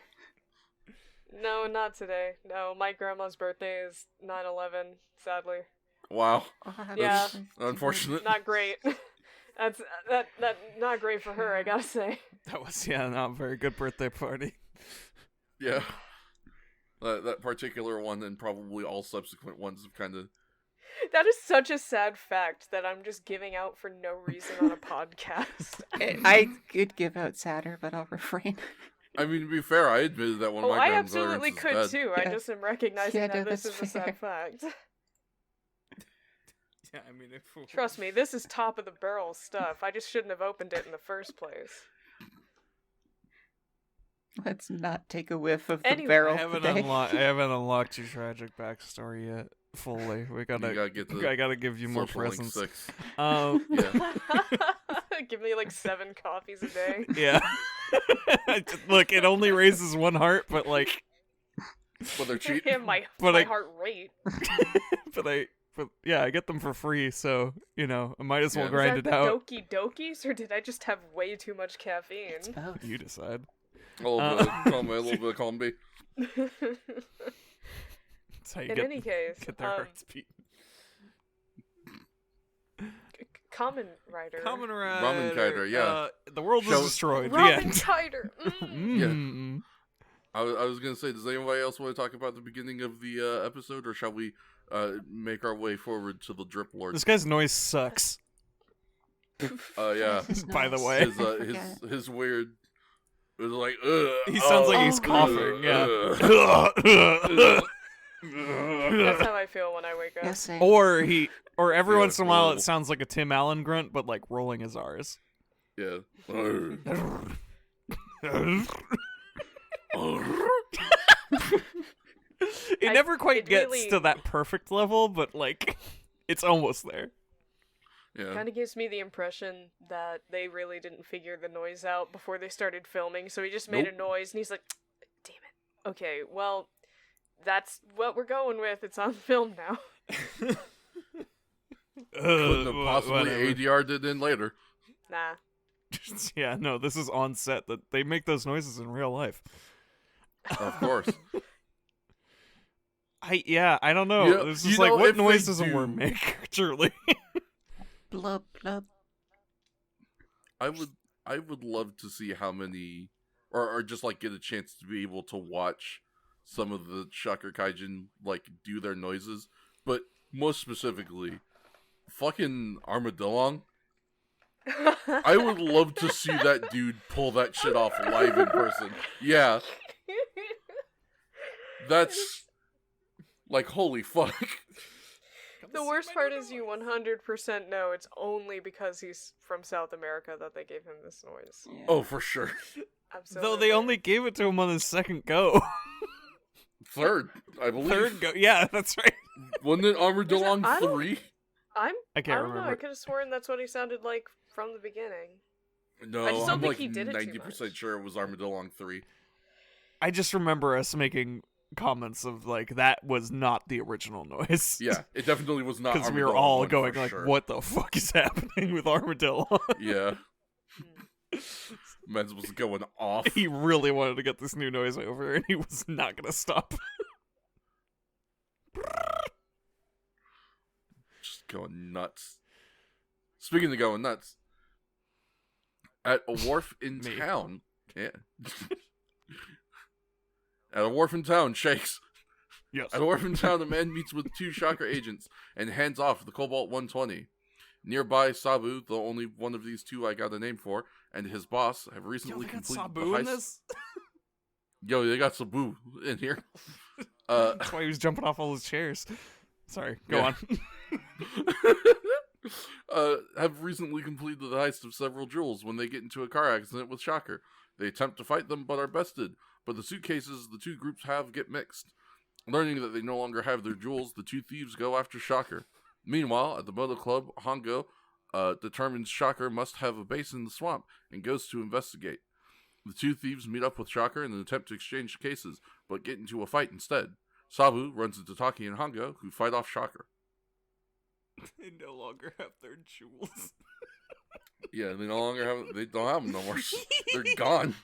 Speaker 3: No, not today. No, my grandma's birthday is 9/11, sadly.
Speaker 1: Wow.
Speaker 3: Yeah.
Speaker 1: That's unfortunate.
Speaker 3: Not great. That's not great for her, I gotta say.
Speaker 2: That was not a very good birthday party.
Speaker 1: Yeah. That particular one and probably all subsequent ones have kind of...
Speaker 3: That is such a sad fact that I'm just giving out for no reason on a podcast.
Speaker 4: I could give out sadder, but I'll refrain.
Speaker 1: I mean, to be fair, I admitted that one of
Speaker 3: Oh,
Speaker 1: my
Speaker 3: I
Speaker 1: grandparents
Speaker 3: absolutely
Speaker 1: is
Speaker 3: could
Speaker 1: dead.
Speaker 3: too.
Speaker 4: Yeah.
Speaker 3: I just am recognizing
Speaker 4: Yeah,
Speaker 3: that
Speaker 4: no,
Speaker 3: this
Speaker 4: that's
Speaker 3: is a sad
Speaker 4: fair.
Speaker 3: fact.
Speaker 2: Yeah, I mean, if
Speaker 3: Trust me, this is top of the barrel stuff. I just shouldn't have opened it in the first place.
Speaker 4: Let's not take a whiff of the
Speaker 3: Anyway,
Speaker 4: barrel
Speaker 2: I haven't
Speaker 4: today.
Speaker 2: unlocked your tragic backstory yet fully.
Speaker 1: You gotta get the
Speaker 2: I gotta give you more
Speaker 1: Social Link
Speaker 2: presents.
Speaker 1: 6.
Speaker 2: Yeah.
Speaker 3: Give me like 7 coffees a day.
Speaker 2: Yeah. Look, it only raises one heart, but like,
Speaker 1: But they're cheap.
Speaker 3: Yeah, my
Speaker 2: But
Speaker 3: my
Speaker 2: I-
Speaker 3: heart rate.
Speaker 2: but yeah, I get them for free, so I might as well
Speaker 1: Yeah.
Speaker 2: grind
Speaker 3: Is
Speaker 2: it
Speaker 3: that
Speaker 2: out.
Speaker 3: the Doki Dokis, or did I just have way too much caffeine?
Speaker 4: It's both.
Speaker 2: You decide.
Speaker 1: A little bit of column A, a little bit of column B.
Speaker 2: That's how you
Speaker 3: In
Speaker 2: get,
Speaker 3: any case,
Speaker 2: get their hearts beat.
Speaker 3: Kamen Rider.
Speaker 2: Kamen Rider.
Speaker 1: Ramen Kaider, yeah.
Speaker 2: The world
Speaker 1: Show-
Speaker 2: is destroyed. The
Speaker 3: Robin
Speaker 2: end.
Speaker 3: Tider.
Speaker 2: Mm.
Speaker 1: I was gonna say, does anybody else want to talk about the beginning of the episode, or shall we make our way forward to the Drip Lord?
Speaker 2: This guy's noise sucks.
Speaker 1: Yeah.
Speaker 4: It's
Speaker 2: By the
Speaker 4: nice.
Speaker 2: way.
Speaker 1: His weird. It was like,
Speaker 2: He sounds like he's
Speaker 3: Oh.
Speaker 2: coughing. Yeah.
Speaker 3: That's how I feel when I wake up.
Speaker 4: Yes, same.
Speaker 2: or every
Speaker 1: Yeah,
Speaker 2: once in a while
Speaker 1: horrible.
Speaker 2: it sounds like a Tim Allen grunt, but like rolling his R's.
Speaker 1: Yeah.
Speaker 2: It
Speaker 3: I-
Speaker 2: never quite
Speaker 3: it
Speaker 2: gets
Speaker 3: really-
Speaker 2: to that perfect level, but like it's almost there.
Speaker 1: Yeah.
Speaker 3: Kind of gives me the impression that they really didn't figure the noise out before they started filming, so he just made a noise and he's like, damn it. Okay, well, that's what we're going with. It's on film now.
Speaker 1: Couldn't have possibly
Speaker 2: Whatever.
Speaker 1: ADR'd it in later.
Speaker 3: Nah.
Speaker 2: Yeah, no, this is on set. That they make those noises in real life.
Speaker 1: Of course.
Speaker 2: I don't know.
Speaker 1: Yeah,
Speaker 2: This
Speaker 1: you
Speaker 2: is like
Speaker 1: know,
Speaker 2: what
Speaker 1: if they
Speaker 2: noise does a
Speaker 1: do-
Speaker 2: worm make? Truly.
Speaker 4: Blub, blub.
Speaker 1: I would love to see how many, or just like get a chance to be able to watch some of the Shocker Kaijin like do their noises, but most specifically, fucking Armadillon. I would love to see that dude pull that shit off live in person. Yeah, that's like holy fuck.
Speaker 3: The worst part is you 100% know it's only because he's from South America that they gave him this noise.
Speaker 4: Yeah.
Speaker 1: Oh, for sure.
Speaker 3: Absolutely.
Speaker 2: Though they only gave it to him on his second go.
Speaker 1: Third, I believe.
Speaker 2: Third go. Yeah, that's right.
Speaker 1: Wasn't it Armadillon
Speaker 3: I don't-
Speaker 1: 3?
Speaker 3: I
Speaker 2: I can't
Speaker 3: don't know. I
Speaker 2: remember.
Speaker 3: could have sworn that's what he sounded like from the beginning.
Speaker 1: No,
Speaker 3: I just don't
Speaker 1: I'm
Speaker 3: think
Speaker 1: like
Speaker 3: he did it too
Speaker 1: 90%
Speaker 3: much.
Speaker 1: sure it was Armadillon 3.
Speaker 2: I just remember us making comments of like that was not the original noise.
Speaker 1: Yeah, it definitely was not.
Speaker 2: Because we were
Speaker 1: Armadillon
Speaker 2: all
Speaker 1: 1
Speaker 2: going
Speaker 1: for
Speaker 2: like,
Speaker 1: sure.
Speaker 2: "What the fuck is happening with Armadillo?"
Speaker 1: Yeah. Menz was going off.
Speaker 2: He really wanted to get this new noise over, and he was not gonna stop.
Speaker 1: Just going nuts. Speaking of going nuts, at a wharf in
Speaker 2: Me.
Speaker 1: town, yeah. At a wharf in town, Shakes.
Speaker 2: Yes.
Speaker 1: At a wharf in town, a man meets with 2 Shocker agents and hands off the Cobalt 120. Nearby, Sabu, the only one of these 2 I got a name for, and his boss have recently completed the
Speaker 2: Sabu in
Speaker 1: heist.
Speaker 2: this.
Speaker 1: Yo, they got Sabu in here.
Speaker 2: That's why he was jumping off all his chairs. Sorry, go
Speaker 1: Yeah.
Speaker 2: on.
Speaker 1: Have recently completed the heist of several jewels when they get into a car accident with Shocker. They attempt to fight them but are bested, but the suitcases the 2 groups have get mixed. Learning that they no longer have their jewels, the 2 thieves go after Shocker. Meanwhile, at the moto club, Hongo determines Shocker must have a base in the swamp and goes to investigate. The two thieves meet up with Shocker in an attempt to exchange cases, but get into a fight instead. Sabu runs into Taki and Hongo, who fight off Shocker.
Speaker 2: They no longer have their jewels.
Speaker 1: Yeah, they no longer have. They don't have them no more. They're gone.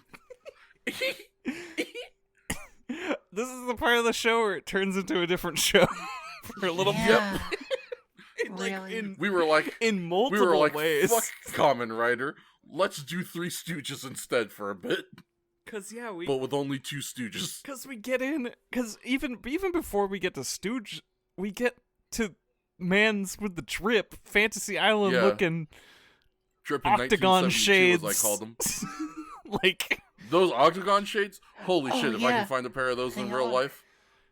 Speaker 2: This is the part of the show where it turns into a different show for a little
Speaker 4: Yeah.
Speaker 2: bit.
Speaker 1: We were like,
Speaker 2: in multiple ways.
Speaker 1: fuck Kamen Rider. Let's do Three Stooges instead for a bit.
Speaker 2: Cause
Speaker 1: But with only two Stooges.
Speaker 2: Cause we get in. Cause even before we get to Stooge, we get to Mans with the Drip, Fantasy Island
Speaker 1: Yeah.
Speaker 2: looking
Speaker 1: Dripping
Speaker 2: octagon
Speaker 1: 1972,
Speaker 2: shades.
Speaker 1: as I called them.
Speaker 2: Like
Speaker 1: Those octagon shades? Holy
Speaker 4: Oh,
Speaker 1: shit, if I
Speaker 4: yeah.
Speaker 1: can find a pair of those in
Speaker 4: Hang
Speaker 1: real
Speaker 4: on.
Speaker 1: life.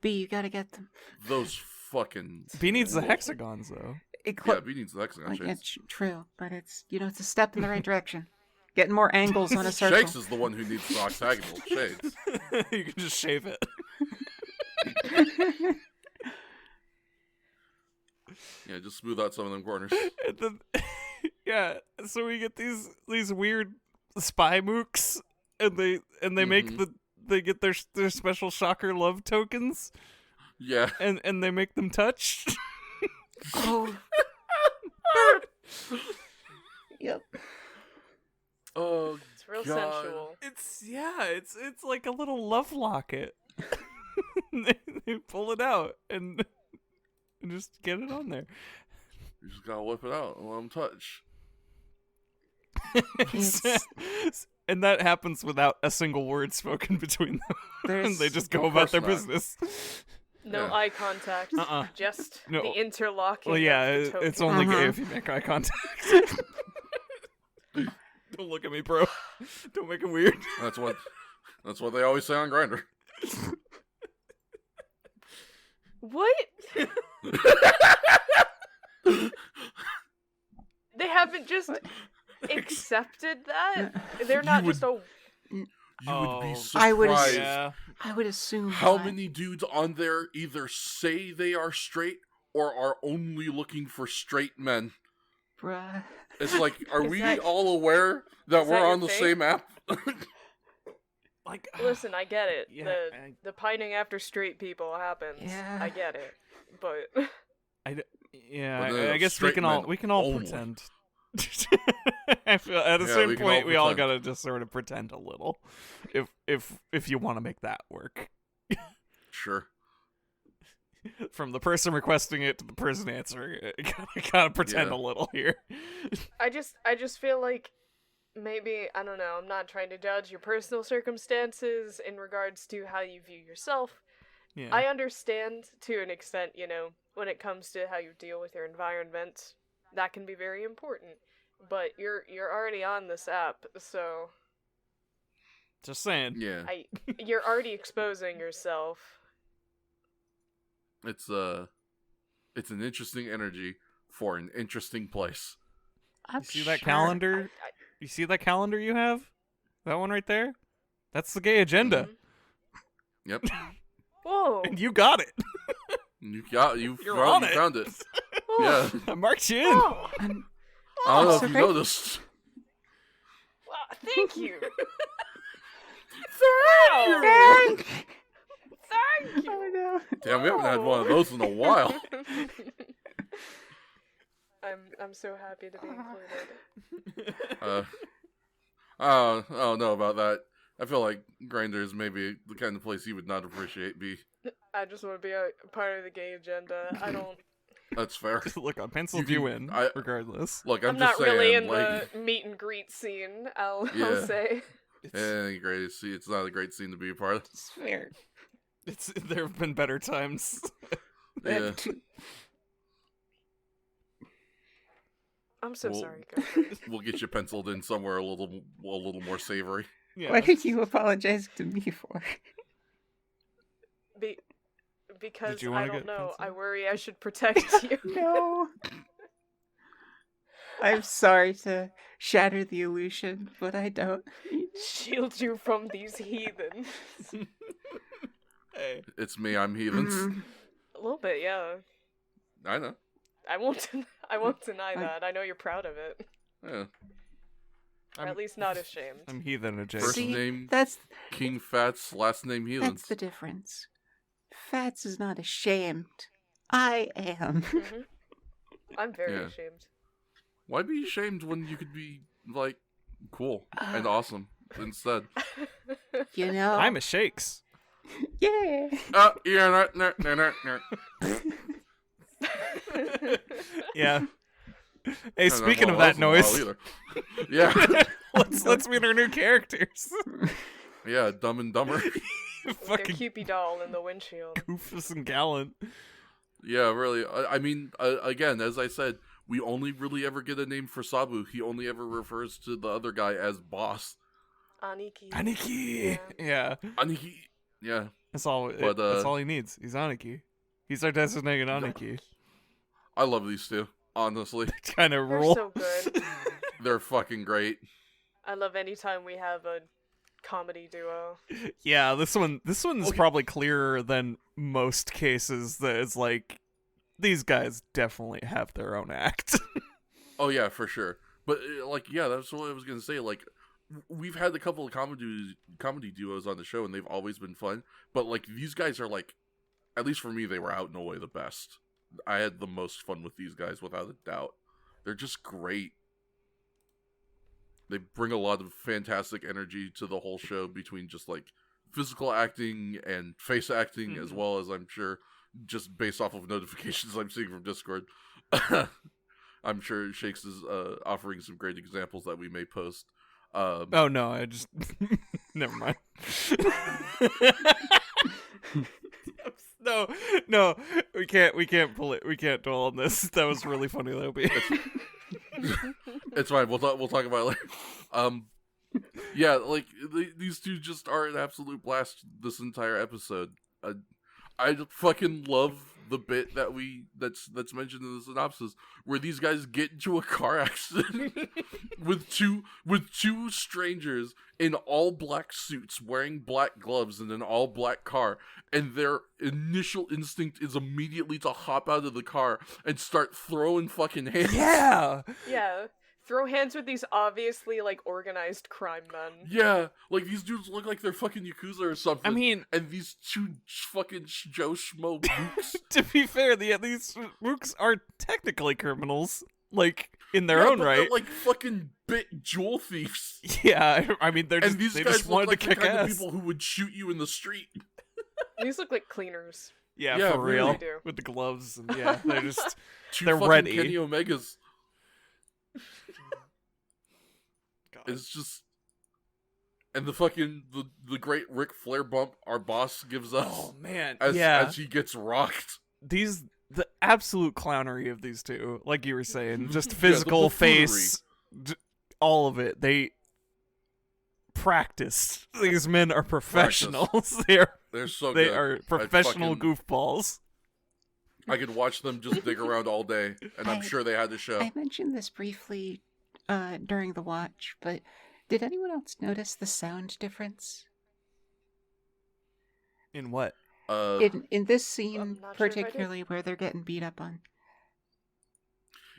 Speaker 4: B, you gotta get them.
Speaker 1: Those fucking...
Speaker 2: B needs the hexagons though.
Speaker 1: Yeah, B needs the hexagon
Speaker 4: Like,
Speaker 1: shades.
Speaker 4: it's true, but it's a step in the right direction. Getting more angles on a circle.
Speaker 1: Shakes is the one who needs the octagonal shades.
Speaker 2: You can just shave it.
Speaker 1: Yeah, just smooth out some of them corners.
Speaker 2: And then, yeah, so we get these weird spy mooks, and they make they get their special Shocker love tokens,
Speaker 1: Yeah.
Speaker 2: and they make them touch.
Speaker 4: Oh. Yep.
Speaker 1: Oh,
Speaker 3: It's real
Speaker 1: God.
Speaker 3: sensual.
Speaker 2: It's like a little love locket. they pull it out and just get it on there.
Speaker 1: you just gotta whip it out and let them touch.
Speaker 2: And that happens without a single word spoken between them. And they just go
Speaker 1: Of
Speaker 2: about their
Speaker 1: course not.
Speaker 2: business.
Speaker 3: No
Speaker 1: Yeah.
Speaker 3: eye contact.
Speaker 2: Uh-uh.
Speaker 3: Just
Speaker 2: No.
Speaker 3: the interlocking.
Speaker 2: Well, yeah,
Speaker 3: of the
Speaker 2: it's
Speaker 3: token.
Speaker 2: only gay
Speaker 4: Uh-huh.
Speaker 2: if you make eye contact. Don't look at me, bro. Don't make it weird.
Speaker 1: That's what they always say on Grindr.
Speaker 3: What? They haven't just accepted that? They're not
Speaker 1: You
Speaker 3: just a.
Speaker 1: You
Speaker 2: Oh,
Speaker 1: would be
Speaker 4: I would
Speaker 1: surprised
Speaker 2: Yeah.
Speaker 4: I would assume
Speaker 1: how
Speaker 4: not.
Speaker 1: many dudes on there either say they are straight or are only looking for straight men.
Speaker 4: Bruh.
Speaker 1: It's like, are
Speaker 3: Is
Speaker 1: we
Speaker 3: that-
Speaker 1: all aware that
Speaker 3: is
Speaker 1: we're
Speaker 3: that your
Speaker 1: on the
Speaker 3: thing?
Speaker 1: same app?
Speaker 2: Like,
Speaker 3: Listen, I get it.
Speaker 2: Yeah,
Speaker 3: the pining after straight people happens.
Speaker 4: Yeah.
Speaker 3: I get it. But
Speaker 2: yeah,
Speaker 1: But no,
Speaker 2: I guess we
Speaker 1: straight
Speaker 2: can all
Speaker 1: men only.
Speaker 2: pretend. I feel at a
Speaker 1: Yeah,
Speaker 2: certain
Speaker 1: we can all
Speaker 2: point we all
Speaker 1: pretend.
Speaker 2: gotta just sort of pretend a little, if you want to make that work.
Speaker 1: Sure.
Speaker 2: From the person requesting it to the person answering it, you gotta pretend
Speaker 1: Yeah.
Speaker 2: a little here.
Speaker 3: I just feel like maybe, I don't know, I'm not trying to judge your personal circumstances in regards to how you view yourself.
Speaker 2: Yeah.
Speaker 3: I understand to an extent, when it comes to how you deal with your environment, that can be very important. But you're already on this app, so
Speaker 2: Just saying.
Speaker 1: Yeah.
Speaker 3: you're already exposing yourself.
Speaker 1: It's an interesting energy for an interesting place.
Speaker 4: I'm
Speaker 2: You see that
Speaker 4: sure-
Speaker 2: calendar? You see that calendar you have? That one right there? That's the gay agenda.
Speaker 1: Yep.
Speaker 3: Whoa!
Speaker 2: And you got it.
Speaker 1: You
Speaker 2: You're on it.
Speaker 1: found it.
Speaker 3: Whoa.
Speaker 1: Yeah.
Speaker 2: I marked you in.
Speaker 3: Oh,
Speaker 4: I'm-
Speaker 1: I don't know
Speaker 4: so
Speaker 1: if you
Speaker 4: great.
Speaker 1: noticed.
Speaker 3: wow, thank you.
Speaker 4: Thank
Speaker 3: Thank you.
Speaker 4: Oh no.
Speaker 1: Damn, we haven't had one of those in a while.
Speaker 3: I'm so happy to be included.
Speaker 1: I don't know about that. I feel like Grindr is maybe the kind of place you would not appreciate.
Speaker 3: I just want to be a part of the gay agenda. I don't.
Speaker 1: That's fair.
Speaker 2: Look, I penciled
Speaker 1: You
Speaker 2: you,
Speaker 1: can-
Speaker 2: in, regardless.
Speaker 1: Look,
Speaker 3: I'm
Speaker 1: I'm
Speaker 3: not
Speaker 1: just saying,
Speaker 3: really in
Speaker 1: like,
Speaker 3: the meet and greet scene. I'll
Speaker 1: Yeah.
Speaker 3: say.
Speaker 1: great. See, it's not a great scene to be a part of.
Speaker 4: It's fair.
Speaker 2: There have been better times.
Speaker 1: Yeah.
Speaker 3: I'm so
Speaker 1: Well-
Speaker 3: sorry, guys.
Speaker 1: We'll get you penciled in somewhere a little more savory.
Speaker 2: Yeah.
Speaker 4: What are you apologizing to me for?
Speaker 3: Because
Speaker 2: you
Speaker 3: I
Speaker 2: wanna
Speaker 3: don't
Speaker 2: get
Speaker 3: know. I
Speaker 2: penciled?
Speaker 3: worry I should protect you.
Speaker 4: No. I'm sorry to shatter the illusion, but I don't.
Speaker 3: Shield you from these heathens.
Speaker 2: Hey.
Speaker 1: It's me. I'm heathens.
Speaker 4: Mm.
Speaker 3: A little bit, yeah.
Speaker 1: I know.
Speaker 3: I won't. I won't deny that. I know you're proud of it.
Speaker 1: Yeah.
Speaker 3: Or at least not ashamed.
Speaker 2: I'm heathen adjacent.
Speaker 1: First
Speaker 4: See,
Speaker 1: name
Speaker 4: that's
Speaker 1: King Fats, last name Heathens.
Speaker 4: that's the difference. Fats is not ashamed. I am.
Speaker 3: Mhm. I'm very
Speaker 1: Yeah.
Speaker 3: ashamed.
Speaker 1: Why be ashamed when you could be, like, cool and awesome instead?
Speaker 4: You know.
Speaker 2: I'm a shakes.
Speaker 4: Yeah.
Speaker 1: Yeah,
Speaker 2: Yeah. Hey, speaking of that noise,
Speaker 1: Yeah.
Speaker 2: let's meet our new characters.
Speaker 1: Yeah, Dumb and Dumber.
Speaker 3: Their
Speaker 2: Fucking
Speaker 3: Cupid doll in the windshield.
Speaker 2: Goofus and Gallant.
Speaker 1: Yeah, really. I mean, again, as I said, we only really ever get a name for Sabu. He only ever refers to the other guy as boss.
Speaker 3: Aniki.
Speaker 2: Aniki. Yeah.
Speaker 1: Aniki. Yeah.
Speaker 2: That's all.
Speaker 1: But,
Speaker 2: That's all he needs. He's Aniki. He's our designated Aniki.
Speaker 1: I love these two, honestly.
Speaker 2: Kind of
Speaker 3: They're
Speaker 2: rule.
Speaker 3: so good.
Speaker 1: They're fucking great.
Speaker 3: I love any time we have a comedy duo.
Speaker 2: Yeah, this one's
Speaker 1: Okay.
Speaker 2: probably clearer than most cases. That it's like these guys definitely have their own act.
Speaker 1: Oh yeah, for sure. But like, yeah, that's what I was gonna say. Like, we've had a couple of comedy duos on the show, and they've always been fun. But like, these guys are like, at least for me, they were out and away the best. I had the most fun with these guys, without a doubt. They're just great. They bring a lot of fantastic energy to the whole show, between just like physical acting and face acting, as well as, I'm sure, just based off of notifications I'm seeing from Discord. I'm sure Shakes is offering some great examples that we may post.
Speaker 2: Oh no, I just never mind. No, we can't pull it. We can't dwell on this. That was really funny, though.
Speaker 1: It's fine. We'll talk about it later. Yeah, like these two just are an absolute blast this entire episode. I fucking love the bit that's mentioned in the synopsis, where these guys get into a car accident with two strangers in all black suits, wearing black gloves, in an all black car, and their initial instinct is immediately to hop out of the car and start throwing fucking hands.
Speaker 2: Yeah.
Speaker 3: Yeah. Throw hands with these obviously, like, organized crime men.
Speaker 1: Yeah, like these dudes look like they're fucking Yakuza or something.
Speaker 2: I mean,
Speaker 1: and these two fucking Joe Schmo mooks.
Speaker 2: to be fair, these mooks are technically criminals, like in their
Speaker 1: Yeah,
Speaker 2: own
Speaker 1: but
Speaker 2: right.
Speaker 1: they're like fucking bit jewel thieves.
Speaker 2: Yeah, I mean they
Speaker 1: And these
Speaker 2: just
Speaker 1: guys
Speaker 2: wanted
Speaker 1: look like
Speaker 2: to
Speaker 1: the
Speaker 2: kick
Speaker 1: kind
Speaker 2: ass.
Speaker 1: of people who would shoot you in the street.
Speaker 3: These look like cleaners.
Speaker 2: Yeah,
Speaker 1: Yeah,
Speaker 2: for
Speaker 1: really
Speaker 2: real.
Speaker 3: do.
Speaker 2: With the gloves and yeah, they're just
Speaker 1: Two
Speaker 2: They're
Speaker 1: fucking
Speaker 2: ready.
Speaker 1: Kenny Omegas.
Speaker 2: God.
Speaker 1: It's just, and the great Ric Flair bump our boss gives us
Speaker 2: Oh man,
Speaker 1: as he gets rocked.
Speaker 2: The absolute clownery of these two, like you were saying, just
Speaker 1: the
Speaker 2: physical
Speaker 1: buffoonery.
Speaker 2: face, all of it. They practice. These men are professionals.
Speaker 1: They're so
Speaker 2: They
Speaker 1: good.
Speaker 2: are professional goofballs.
Speaker 1: I could watch them just dig around all day, and I'm sure they had to show.
Speaker 4: I mentioned this briefly during the watch, but did anyone else notice the sound difference?
Speaker 2: In what?
Speaker 4: In this
Speaker 3: I'm
Speaker 4: scene,
Speaker 3: not sure if I did.
Speaker 4: particularly where they're getting beat up on.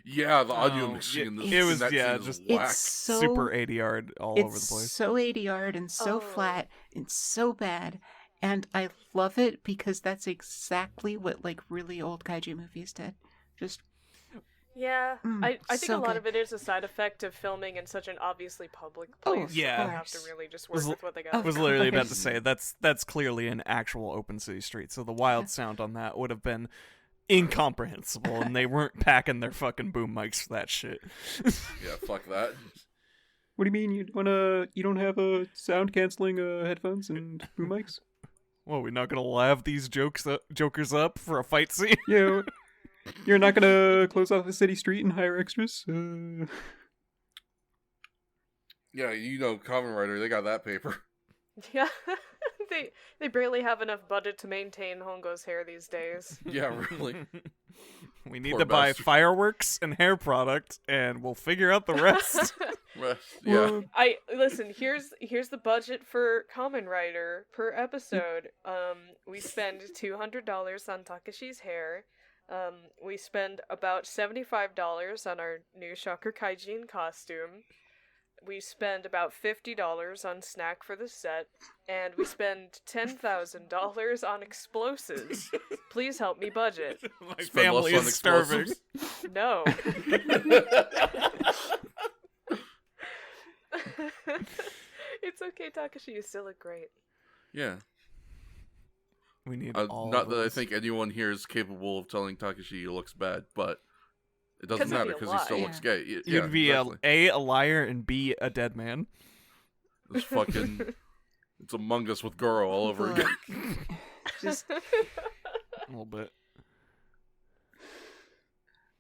Speaker 1: Yeah, the audio
Speaker 2: Oh,
Speaker 1: mixing in this.
Speaker 2: it was-
Speaker 1: in that
Speaker 2: yeah,
Speaker 1: scene is
Speaker 2: just-
Speaker 1: whack.
Speaker 4: It's so
Speaker 2: Super 80-yard all over the
Speaker 4: it's
Speaker 2: place.
Speaker 4: so 80-yard and so
Speaker 3: Oh.
Speaker 4: flat and so bad, and I love it because that's exactly what like really old kaiju movies did. Just
Speaker 3: Yeah, I think
Speaker 4: so
Speaker 3: a lot
Speaker 4: good.
Speaker 3: of it is a side effect of filming in such an obviously public
Speaker 4: Oh,
Speaker 3: place.
Speaker 4: of
Speaker 2: Yeah.
Speaker 3: They have to
Speaker 4: course.
Speaker 3: really just
Speaker 2: Was
Speaker 3: work
Speaker 2: l-
Speaker 3: with what they
Speaker 2: I
Speaker 3: got.
Speaker 2: was literally about to
Speaker 4: course.
Speaker 2: say that's clearly an actual open city street, so the wild sound on that would have been incomprehensible, and they weren't packing their fucking boom mics for that shit.
Speaker 1: Yeah, fuck that.
Speaker 5: What do you mean you don't have sound canceling headphones and boom mics?
Speaker 2: Well, we're not gonna lav these jokers up for a fight scene.
Speaker 5: Yeah, you're not gonna close off a city street and hire extras.
Speaker 1: Yeah, you know, Kamen Rider, they got that paper.
Speaker 3: Yeah, they barely have enough budget to maintain Hongo's hair these days.
Speaker 1: Yeah, really.
Speaker 2: We need
Speaker 1: Poor
Speaker 2: to buy
Speaker 1: bastard.
Speaker 2: fireworks and hair product, and we'll figure out the rest.
Speaker 1: Yeah.
Speaker 3: I listen. Here's the budget for Kamen Rider per episode. We spend $200 on Takashi's hair. We spend about $75 on our new Shocker Kaijin costume. We spend about $50 on snack for the set, and we spend $10,000 on explosives. Please help me budget.
Speaker 2: My
Speaker 1: Spend
Speaker 2: family
Speaker 1: less on
Speaker 2: is starving.
Speaker 1: explosives?
Speaker 3: No. It's okay, Takashi. You still look great.
Speaker 1: Yeah.
Speaker 2: We need all
Speaker 1: Not
Speaker 2: of
Speaker 1: that I
Speaker 2: those.
Speaker 1: think anyone here is capable of telling Takashi he looks bad, but it doesn't
Speaker 3: 'Cause it'd
Speaker 1: matter
Speaker 3: be a
Speaker 1: because he still
Speaker 3: lie.
Speaker 1: looks gay.
Speaker 2: You'd
Speaker 1: Yeah,
Speaker 2: be
Speaker 1: exactly.
Speaker 2: a liar and B, a dead man.
Speaker 1: It's fucking... It's Among Us with Goro all over again.
Speaker 4: Just
Speaker 2: A little bit.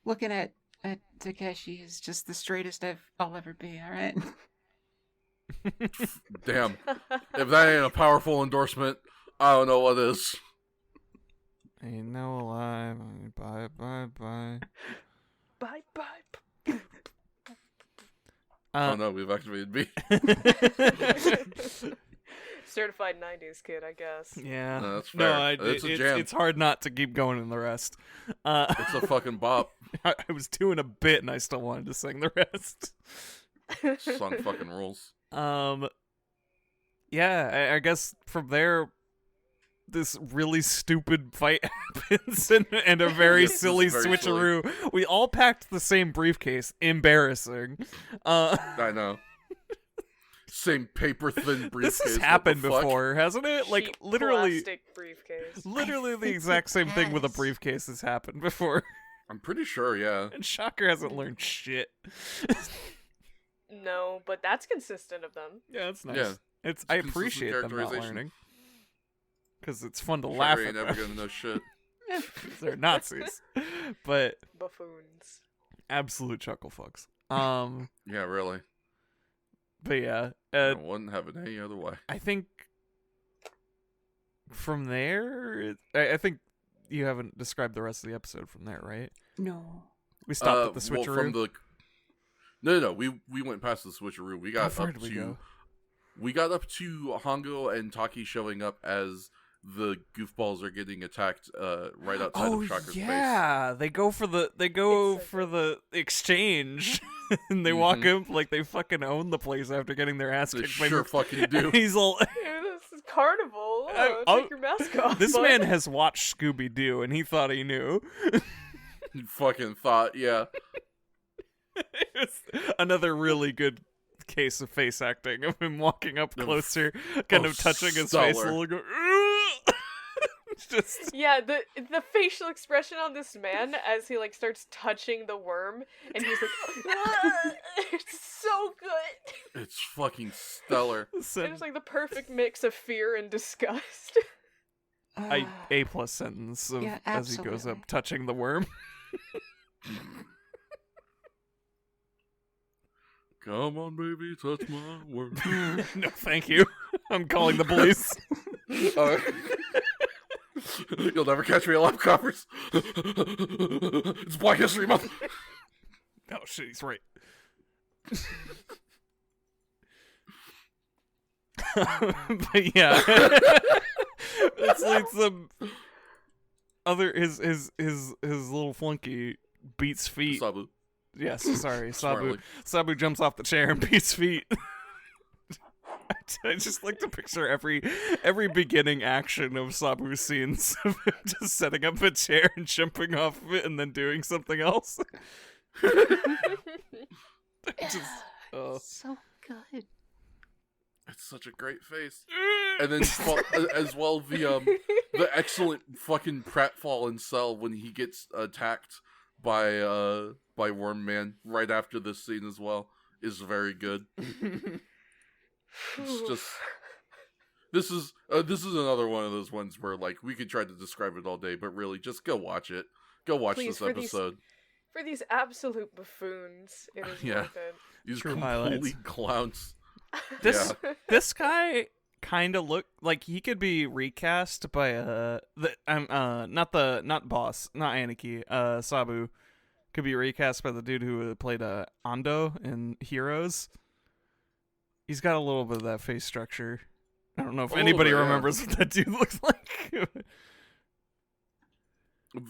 Speaker 4: looking at Takeshi is just the straightest I'll ever be, alright?
Speaker 1: Damn. If that ain't a powerful endorsement, I don't know what is.
Speaker 2: Ain't no lie. Bye, bye, bye.
Speaker 3: Bye-bye.
Speaker 1: Oh no, we've activated B.
Speaker 3: Certified 90s kid, I guess.
Speaker 2: Yeah.
Speaker 1: No, that's
Speaker 2: No,
Speaker 1: fair. It's a jam.
Speaker 2: it's hard not to keep going in the rest.
Speaker 1: It's a fucking bop.
Speaker 2: I was doing a bit and I still wanted to sing the rest.
Speaker 1: Song fucking rules.
Speaker 2: Yeah, I guess from there, this really stupid fight happens and a very
Speaker 1: Yes, it's
Speaker 2: silly
Speaker 1: very
Speaker 2: switcheroo. We all packed the same briefcase. Embarrassing.
Speaker 1: I know. Same paper thin briefcase.
Speaker 2: This has
Speaker 1: what the
Speaker 2: happened
Speaker 1: fuck?
Speaker 2: before, hasn't it? Like
Speaker 3: Cheap
Speaker 2: literally,
Speaker 3: plastic briefcase.
Speaker 2: literally the exact same thing with a
Speaker 4: Yes.
Speaker 2: briefcase has happened before.
Speaker 1: I'm pretty sure, yeah.
Speaker 2: And Shocker hasn't learned shit.
Speaker 3: No, but that's consistent of them.
Speaker 2: Yeah, that's nice.
Speaker 1: Yeah.
Speaker 2: It's I
Speaker 1: consistent
Speaker 2: appreciate them not
Speaker 1: characterization.
Speaker 2: learning because it's fun to laugh
Speaker 1: Sure
Speaker 2: at
Speaker 1: ain't never
Speaker 2: them.
Speaker 1: gonna know shit.
Speaker 2: They're Nazis, but
Speaker 3: Buffoons.
Speaker 2: absolute chuckle fucks.
Speaker 1: Yeah, really.
Speaker 2: But yeah,
Speaker 1: I wouldn't have it any other way.
Speaker 2: I think from there, I think you haven't described the rest of the episode from there, right?
Speaker 4: No.
Speaker 2: We stopped at the
Speaker 1: Well,
Speaker 2: switcheroo.
Speaker 1: from the... No, we went past the switcheroo. We
Speaker 2: How
Speaker 1: got
Speaker 2: far
Speaker 1: up
Speaker 2: did
Speaker 1: to...
Speaker 2: we go?
Speaker 1: We got up to Hongo and Taki showing up as the goofballs are getting attacked right outside
Speaker 2: Oh
Speaker 1: of Shocker's
Speaker 2: yeah, they go for the
Speaker 3: It's so
Speaker 2: the exchange, and they walk
Speaker 1: Mhm.
Speaker 2: up like they fucking own the place after getting their ass
Speaker 1: base. They
Speaker 2: kicked. by
Speaker 1: sure
Speaker 2: the-
Speaker 1: fucking do.
Speaker 2: He's all.
Speaker 3: Ew, this is carnival.
Speaker 2: Oh,
Speaker 3: Take your mask off.
Speaker 2: This
Speaker 3: bud.
Speaker 2: man has watched Scooby Doo, and he thought he knew.
Speaker 1: He fucking thought, yeah.
Speaker 2: It's another really good case of face acting of him walking up
Speaker 1: Oh,
Speaker 2: closer, kind of touching his face a
Speaker 1: stellar.
Speaker 2: little. Go, "Ugh." It's just
Speaker 3: Yeah, the facial expression on this man as he like starts touching the worm, and he's like, "Ah!" It's so good.
Speaker 1: It's fucking stellar.
Speaker 3: It's like the perfect mix of fear and disgust.
Speaker 2: A plus sentence of
Speaker 4: Yeah,
Speaker 2: as he goes
Speaker 4: absolutely.
Speaker 2: up touching the worm.
Speaker 1: Come on, baby, touch my word.
Speaker 2: No, thank you. I'm calling the police.
Speaker 1: You'll never catch me alive, coppers. It's Black History Month.
Speaker 2: Oh shit, he's right. But yeah, it's the other his little flunky beats feet.
Speaker 1: Sabu.
Speaker 2: Yes, sorry, Sabu.
Speaker 1: Smartly.
Speaker 2: Sabu jumps off the chair and beats feet. I just like to picture every beginning action of Sabu's scenes of him just setting up a chair and jumping off of it and then doing something else. Just,
Speaker 4: So good.
Speaker 1: It's such a great face. And then as well the excellent fucking pratfall in Cell when he gets attacked by Worm Man right after this scene as well is very good. It's just this is another one of those ones where like we could try to describe it all day, but really just go watch it. Go watch
Speaker 3: Please,
Speaker 1: this episode.
Speaker 3: For these absolute buffoons, it is
Speaker 1: Yeah.
Speaker 3: worth it.
Speaker 1: These
Speaker 2: True
Speaker 1: complete
Speaker 2: highlights.
Speaker 1: clowns.
Speaker 2: this this guy kind of look like he could be recast by not Boss, not Aniki, Sabu could be recast by the dude who played Ando in Heroes. He's got a little bit of that face structure. I don't know if
Speaker 1: A little
Speaker 2: anybody
Speaker 1: bit, yeah.
Speaker 2: remembers what that dude looks like.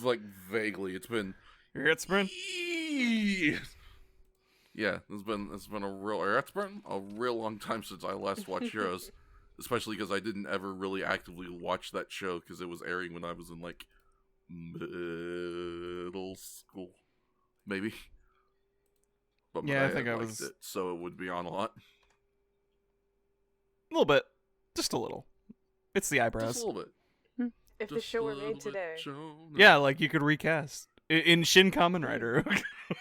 Speaker 1: Like, vaguely. It's been...
Speaker 2: Your hit sprint?
Speaker 1: Yeah, it's been a real long time since I last watched Heroes. Especially because I didn't ever really actively watch that show because it was airing when I was in, like, middle school. Maybe. But
Speaker 2: Yeah, I
Speaker 1: I
Speaker 2: think I
Speaker 1: liked
Speaker 2: was...
Speaker 1: it, so it would be on a lot.
Speaker 2: A little bit. Just a little. It's the eyebrows.
Speaker 1: Just a little bit.
Speaker 3: If the
Speaker 1: Just
Speaker 3: show
Speaker 1: a
Speaker 3: were made
Speaker 1: little bit,
Speaker 3: today.
Speaker 2: Yeah, like you could recast. In Shin Kamen Rider.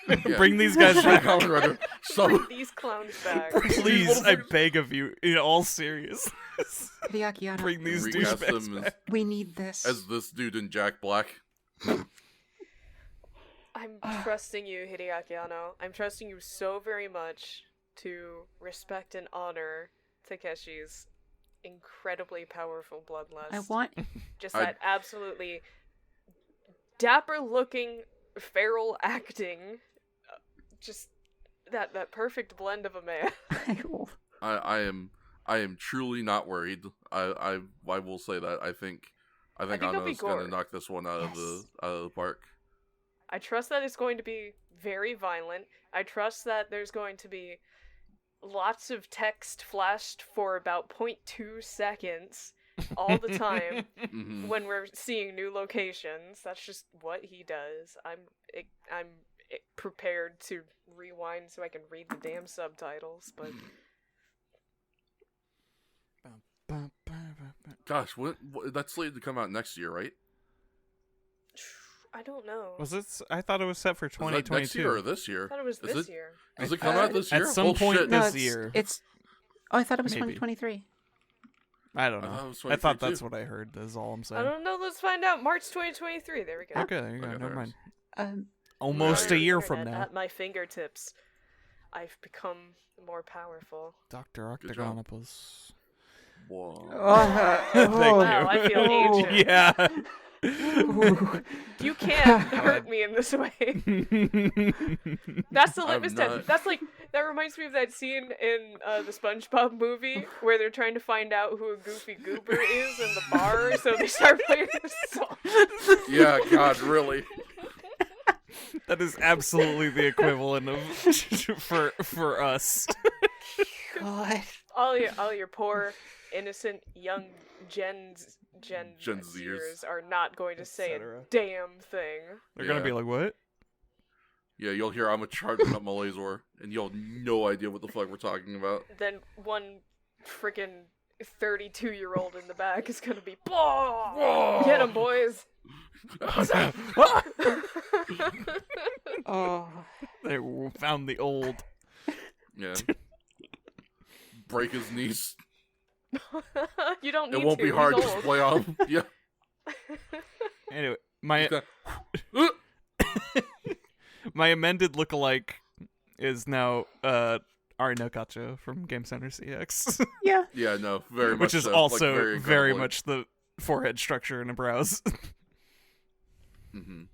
Speaker 1: Yeah.
Speaker 2: Bring these guys
Speaker 1: Shin
Speaker 2: back.
Speaker 1: Kamen Rider.
Speaker 3: Bring these clowns back.
Speaker 2: Please, I beg of you, in all seriousness.
Speaker 4: Hideaki Anno,
Speaker 2: Bring these
Speaker 1: Recast
Speaker 2: douchebags
Speaker 1: them
Speaker 2: back.
Speaker 4: we need this.
Speaker 1: as this dude in Jack Black.
Speaker 3: I'm trusting you, Hideaki Anno. I'm trusting you so very much to respect and honor Takeshi's incredibly powerful bloodlust.
Speaker 4: I want
Speaker 3: Just that absolutely dapper-looking feral acting. Just that perfect blend of a man.
Speaker 1: I am truly not worried. I will say that. I think
Speaker 3: it'll be
Speaker 1: Anno's
Speaker 3: gore.
Speaker 1: gonna knock this one out of the park.
Speaker 3: I trust that it's going to be very violent. I trust that there's going to be lots of text flashed for about 0.2 seconds all the time
Speaker 1: Mhm.
Speaker 3: when we're seeing new locations. That's just what he does. I'm prepared to rewind so I can read the damn subtitles, but
Speaker 1: Gosh, what that's slated to come out next year, right?
Speaker 3: I don't know.
Speaker 2: Was it? I thought it was set for
Speaker 1: Is that next
Speaker 2: 2022.
Speaker 1: year or this year?
Speaker 3: I thought it was
Speaker 1: Is
Speaker 3: this
Speaker 1: it-
Speaker 3: year.
Speaker 1: Does it come out this year?
Speaker 2: At some
Speaker 1: Oh,
Speaker 2: point
Speaker 1: shit.
Speaker 2: this
Speaker 4: it's,
Speaker 2: year.
Speaker 4: It's. Oh, I thought it was
Speaker 2: Maybe.
Speaker 4: 2023.
Speaker 2: I don't
Speaker 1: I thought it
Speaker 2: know.
Speaker 1: was
Speaker 2: I thought
Speaker 1: 2022.
Speaker 2: that's what I heard. Is all I'm
Speaker 3: I
Speaker 2: saying.
Speaker 3: don't know. Let's find out. March 2023. There we go.
Speaker 2: Okay, there you go.
Speaker 1: Okay,
Speaker 2: Never
Speaker 1: there
Speaker 2: mind.
Speaker 4: Um,
Speaker 2: Almost a year from
Speaker 3: Internet
Speaker 2: now.
Speaker 3: At my fingertips, I've become more powerful.
Speaker 2: Dr.
Speaker 1: Good job.
Speaker 2: Octagonopus.
Speaker 1: Whoa.
Speaker 2: Thank
Speaker 3: Wow,
Speaker 2: you.
Speaker 3: I feel ancient.
Speaker 2: Yeah.
Speaker 3: You can't hurt me in this way. That's the
Speaker 1: I'm
Speaker 3: litmus
Speaker 1: not-
Speaker 3: test. That's like that reminds me of that scene in the SpongeBob movie where they're trying to find out who a Goofy Goober is in the bar, so they start playing this song.
Speaker 1: Yeah, God, really.
Speaker 2: That is absolutely the equivalent of for us.
Speaker 4: God.
Speaker 3: All your poor innocent young Gen
Speaker 1: Zers.
Speaker 3: Zers are not going to say a
Speaker 2: Etc.
Speaker 3: damn thing.
Speaker 2: They're gonna
Speaker 1: Yeah.
Speaker 2: be like, what?
Speaker 1: Yeah, you'll hear I'm a charging up my laser, and you'll have no idea what the fuck we're talking about.
Speaker 3: Then one freaking 32-year-old in the back is gonna be, "Blah! Get him, boys!"
Speaker 4: Oh.
Speaker 2: They found the old.
Speaker 1: Yeah. Break his knees.
Speaker 3: You don't need
Speaker 1: It won't
Speaker 3: to.
Speaker 1: be hard.
Speaker 3: He's
Speaker 1: Just
Speaker 3: old.
Speaker 1: play on. Yeah.
Speaker 2: Anyway, my
Speaker 1: Uh,
Speaker 2: my amended lookalike is now Arinokacho from Game Center CX,
Speaker 4: Yeah.
Speaker 1: Yeah, no, very much
Speaker 2: which is
Speaker 1: so.
Speaker 2: also
Speaker 1: Like, very
Speaker 2: very
Speaker 1: incredibly.
Speaker 2: much the forehead structure and eyebrows.
Speaker 1: Mm-hmm.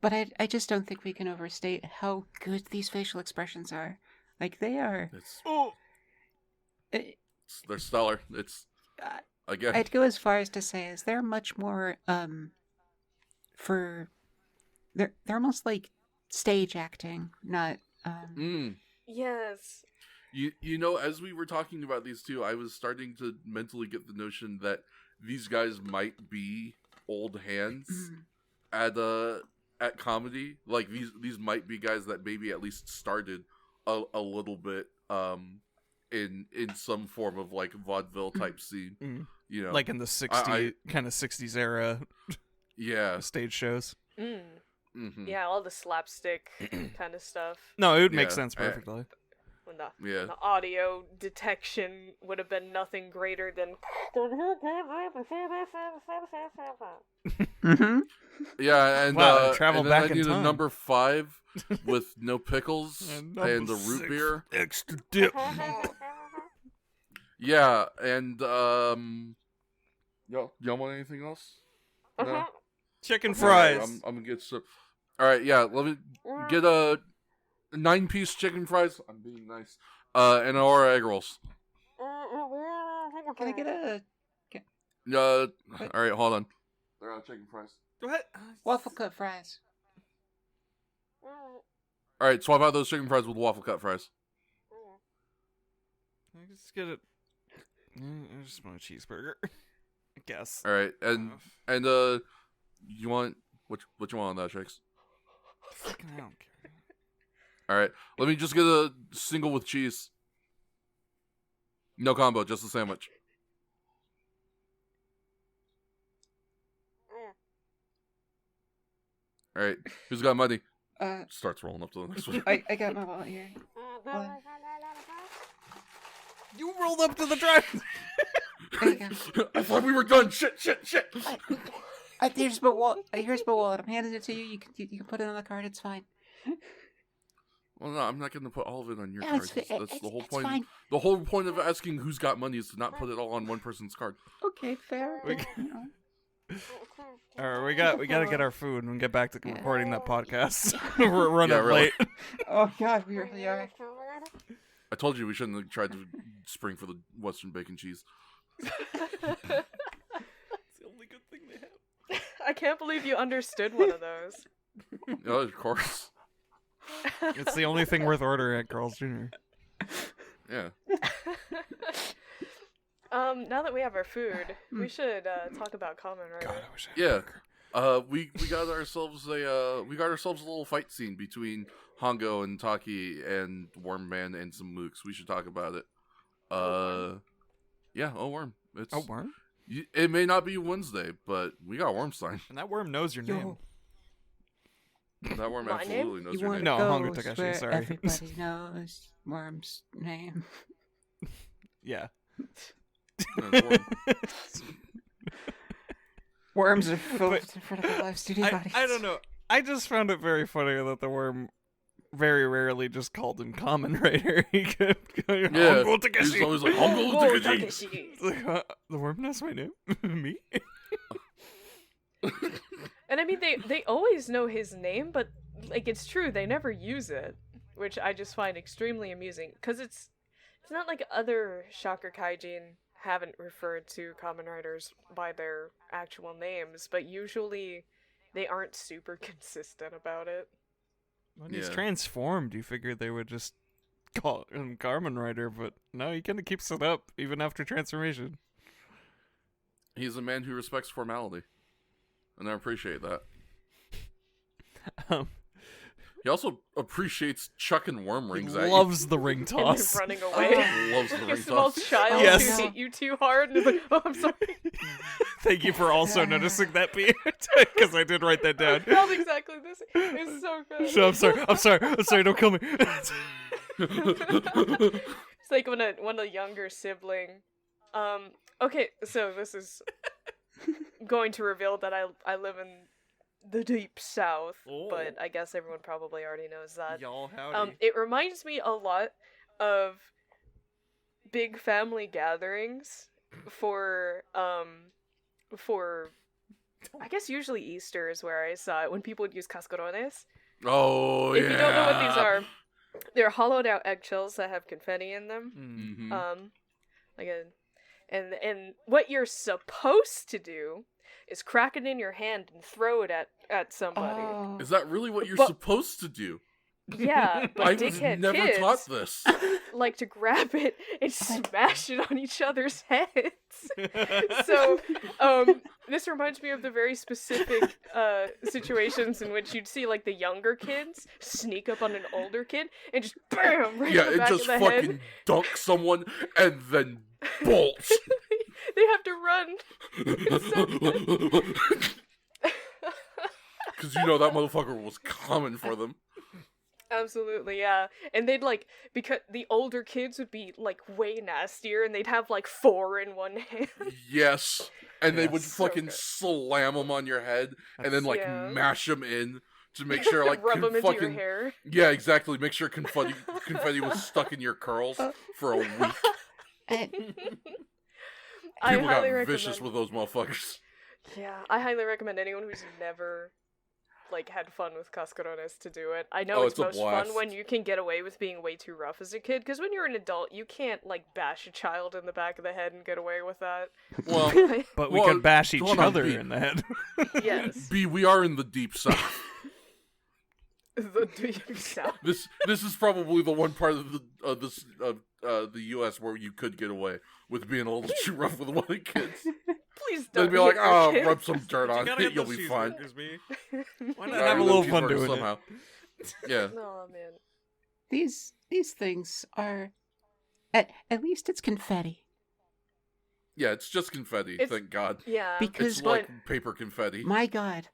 Speaker 4: But I just don't think we can overstate how good these facial expressions are. Like, they are.
Speaker 2: Oh,
Speaker 1: They're stellar. It's again.
Speaker 4: I'd go as far as to say is they're much more for they're almost like stage acting, not
Speaker 3: Yes.
Speaker 1: You know, as we were talking about these two, I was starting to mentally get the notion that these guys might be old hands at comedy. Like these might be guys that maybe at least started a little bit in some form of like vaudeville type scene. You know,
Speaker 2: like in the 60s era
Speaker 1: yeah.
Speaker 2: stage shows.
Speaker 1: Mm-hmm.
Speaker 3: Yeah, all the slapstick kind of stuff.
Speaker 2: No, it would make
Speaker 1: Yeah,
Speaker 2: sense perfectly.
Speaker 3: When
Speaker 1: Yeah.
Speaker 3: the audio detection would have been nothing greater than.
Speaker 4: Mm-hmm.
Speaker 1: Yeah, and
Speaker 2: Wow, travel
Speaker 1: and then
Speaker 2: back
Speaker 1: I
Speaker 2: in
Speaker 1: need a
Speaker 2: time.
Speaker 1: number 5 with no pickles
Speaker 2: And
Speaker 1: and
Speaker 2: number
Speaker 1: a root
Speaker 2: 6,
Speaker 1: beer.
Speaker 2: extra dip.
Speaker 1: Yeah, and y'all want anything else? No?
Speaker 2: Chicken
Speaker 3: Alright,
Speaker 2: fries.
Speaker 1: I'm gonna get some. All right, yeah. Let me get a 9-piece chicken fries. I'm being nice. And an Aura egg rolls.
Speaker 4: Can I get a
Speaker 1: All right, hold on. They're out chicken fries.
Speaker 2: What?
Speaker 4: Waffle cut fries.
Speaker 1: Alright, swap out those chicken fries with waffle cut fries.
Speaker 2: I just get it. I just want a cheeseburger. I guess.
Speaker 1: Alright, and you want what you want on that, Shakes?
Speaker 2: Fucking I don't care.
Speaker 1: Alright, let me just get a single with cheese. No combo, just a sandwich. Alright, who's got money? Starts rolling up to the next one.
Speaker 4: I got my wallet here.
Speaker 2: You rolled up to the drive.
Speaker 4: There you go.
Speaker 1: I thought we were done. Shit.
Speaker 4: Here's my wallet. I'm handing it to you. You can put it on the card. It's fine.
Speaker 1: Well, no, I'm not going to put all of it on your
Speaker 4: Yeah,
Speaker 1: card.
Speaker 4: it's
Speaker 1: That's the whole point.
Speaker 4: fine.
Speaker 1: The whole point of asking who's got money is to not put it all on one person's card.
Speaker 4: Okay, fair.
Speaker 2: All right, we got to get our food and get back to recording that podcast. We're running
Speaker 1: really.
Speaker 2: late.
Speaker 4: Oh God, we really are.
Speaker 1: I told you we shouldn't have tried to spring for the Western bacon cheese.
Speaker 2: It's the only good thing they have.
Speaker 3: I can't believe you understood one of those.
Speaker 1: Oh, of course.
Speaker 2: It's the only thing worth ordering at Carl's Jr.
Speaker 1: Yeah.
Speaker 3: Now that we have our food, we should talk about Kamen Rider.
Speaker 2: God, I wish I had
Speaker 1: Yeah. We got ourselves a little fight scene between Hongo and Taki and Worm Man and some mooks. We should talk about it. Yeah, Worm. It's
Speaker 2: a worm?
Speaker 1: It may not be Wednesday, but we got Wormstein.
Speaker 2: And that worm knows your name.
Speaker 1: That worm
Speaker 3: My
Speaker 1: absolutely knows
Speaker 4: You
Speaker 1: your
Speaker 4: want
Speaker 1: name.
Speaker 2: No,
Speaker 4: to
Speaker 2: Hongo
Speaker 4: go
Speaker 2: Takashi,
Speaker 4: where
Speaker 2: sorry.
Speaker 4: everybody knows Worm's name.
Speaker 2: Yeah.
Speaker 1: Yeah, Worm.
Speaker 4: Worms are filmed in front of a live studio audience.
Speaker 2: I don't know. I just found it very funny that the worm very rarely just called him Kamen Rider. He kept going,
Speaker 1: Yeah,
Speaker 2: Hongo
Speaker 1: he's
Speaker 2: Takashi.
Speaker 1: always like, Hongo
Speaker 3: Go,
Speaker 1: Takashi.
Speaker 3: Takeshi.
Speaker 2: It's like, the worm knows my name? Me?
Speaker 3: And I mean, they always know his name, but like it's true, they never use it, which I just find extremely amusing. Because it's not like other Shocker Kaijin haven't referred to Kamen Riders by their actual names, but usually they aren't super consistent about it.
Speaker 2: When he's
Speaker 1: Yeah.
Speaker 2: transformed, you figured they would just call him Kamen Rider, but no, he kind of keeps it up even after transformation.
Speaker 1: He's a man who respects formality, and I appreciate that. He also appreciates chucking worm
Speaker 2: He
Speaker 1: rings at
Speaker 2: loves the ring
Speaker 3: And
Speaker 2: toss.
Speaker 3: they're running away.
Speaker 1: you. Loves the
Speaker 3: Like
Speaker 1: ring
Speaker 3: a small
Speaker 1: toss.
Speaker 3: child
Speaker 2: Yes.
Speaker 3: who hit you too hard, and is like, oh, I'm sorry.
Speaker 2: Thank you for also noticing that, Pete, because I did write that down.
Speaker 3: I felt exactly this. It's so good.
Speaker 2: So I'm sorry, don't kill me.
Speaker 3: It's like when a younger sibling. Okay, so this is going to reveal that I live in the deep south, but I guess everyone probably already knows that.
Speaker 2: Y'all howdy.
Speaker 3: It reminds me a lot of big family gatherings for I guess usually Easter is where I saw it when people would use casquerones.
Speaker 1: Oh,
Speaker 3: If
Speaker 1: yeah.
Speaker 3: you don't know what these are, they're hollowed out eggshells that have confetti in them.
Speaker 1: Mhm.
Speaker 3: And what you're supposed to do is crack it in your hand and throw it at somebody.
Speaker 4: Oh.
Speaker 1: Is that really what you're
Speaker 3: But-
Speaker 1: supposed to do?
Speaker 3: Yeah, but
Speaker 1: I was
Speaker 3: dickhead
Speaker 1: never
Speaker 3: kids
Speaker 1: taught this.
Speaker 3: like to grab it and smash it on each other's heads. So, this reminds me of the very specific situations in which you'd see like the younger kids sneak up on an older kid and just bam right
Speaker 1: Yeah,
Speaker 3: in the
Speaker 1: it
Speaker 3: back
Speaker 1: just
Speaker 3: of the head.
Speaker 1: fucking dunk someone and then bolt.
Speaker 3: They have to run. It's so good.
Speaker 1: Because you know that motherfucker was coming for them.
Speaker 3: Absolutely, yeah. And they'd like, because the older kids would be like way nastier and they'd have like 4 in one hand.
Speaker 1: Yes. And they would
Speaker 3: So
Speaker 1: fucking
Speaker 3: good.
Speaker 1: slam them on your head and then like
Speaker 3: Yeah.
Speaker 1: mash them in to make sure like
Speaker 3: Rub them into
Speaker 1: fucking
Speaker 3: your hair.
Speaker 1: Yeah, exactly. Make sure confetti was stuck in your curls for a week.
Speaker 3: I
Speaker 1: People got
Speaker 3: highly recommend.
Speaker 1: vicious with those motherfuckers.
Speaker 3: Yeah, I highly recommend anyone who's never like had fun with casquerones to do it. I know it's most fun when you can get away with being way too rough as a kid, because when you're an adult, you can't like bash a child in the back of the head and get away with that.
Speaker 1: Well,
Speaker 2: but we can bash each other
Speaker 1: B.
Speaker 2: in the head.
Speaker 3: Yes.
Speaker 1: B, we are in the deep south.
Speaker 3: The deep south.
Speaker 1: This is probably the one part of the U.S. where you could get away with being a little too rough with one of the kids.
Speaker 3: Please don't.
Speaker 1: They'd be like, "Oh,
Speaker 3: kids.
Speaker 1: rub some dirt on
Speaker 2: gotta
Speaker 1: it,
Speaker 2: get
Speaker 1: you'll
Speaker 2: those
Speaker 1: be fine."
Speaker 2: Why not have a little fun doing
Speaker 1: somehow. Yeah.
Speaker 3: Oh man.
Speaker 4: These things are, at least it's confetti.
Speaker 1: Yeah, it's just confetti. Thank God.
Speaker 3: Yeah.
Speaker 4: Because
Speaker 1: it's like paper confetti.
Speaker 4: my God,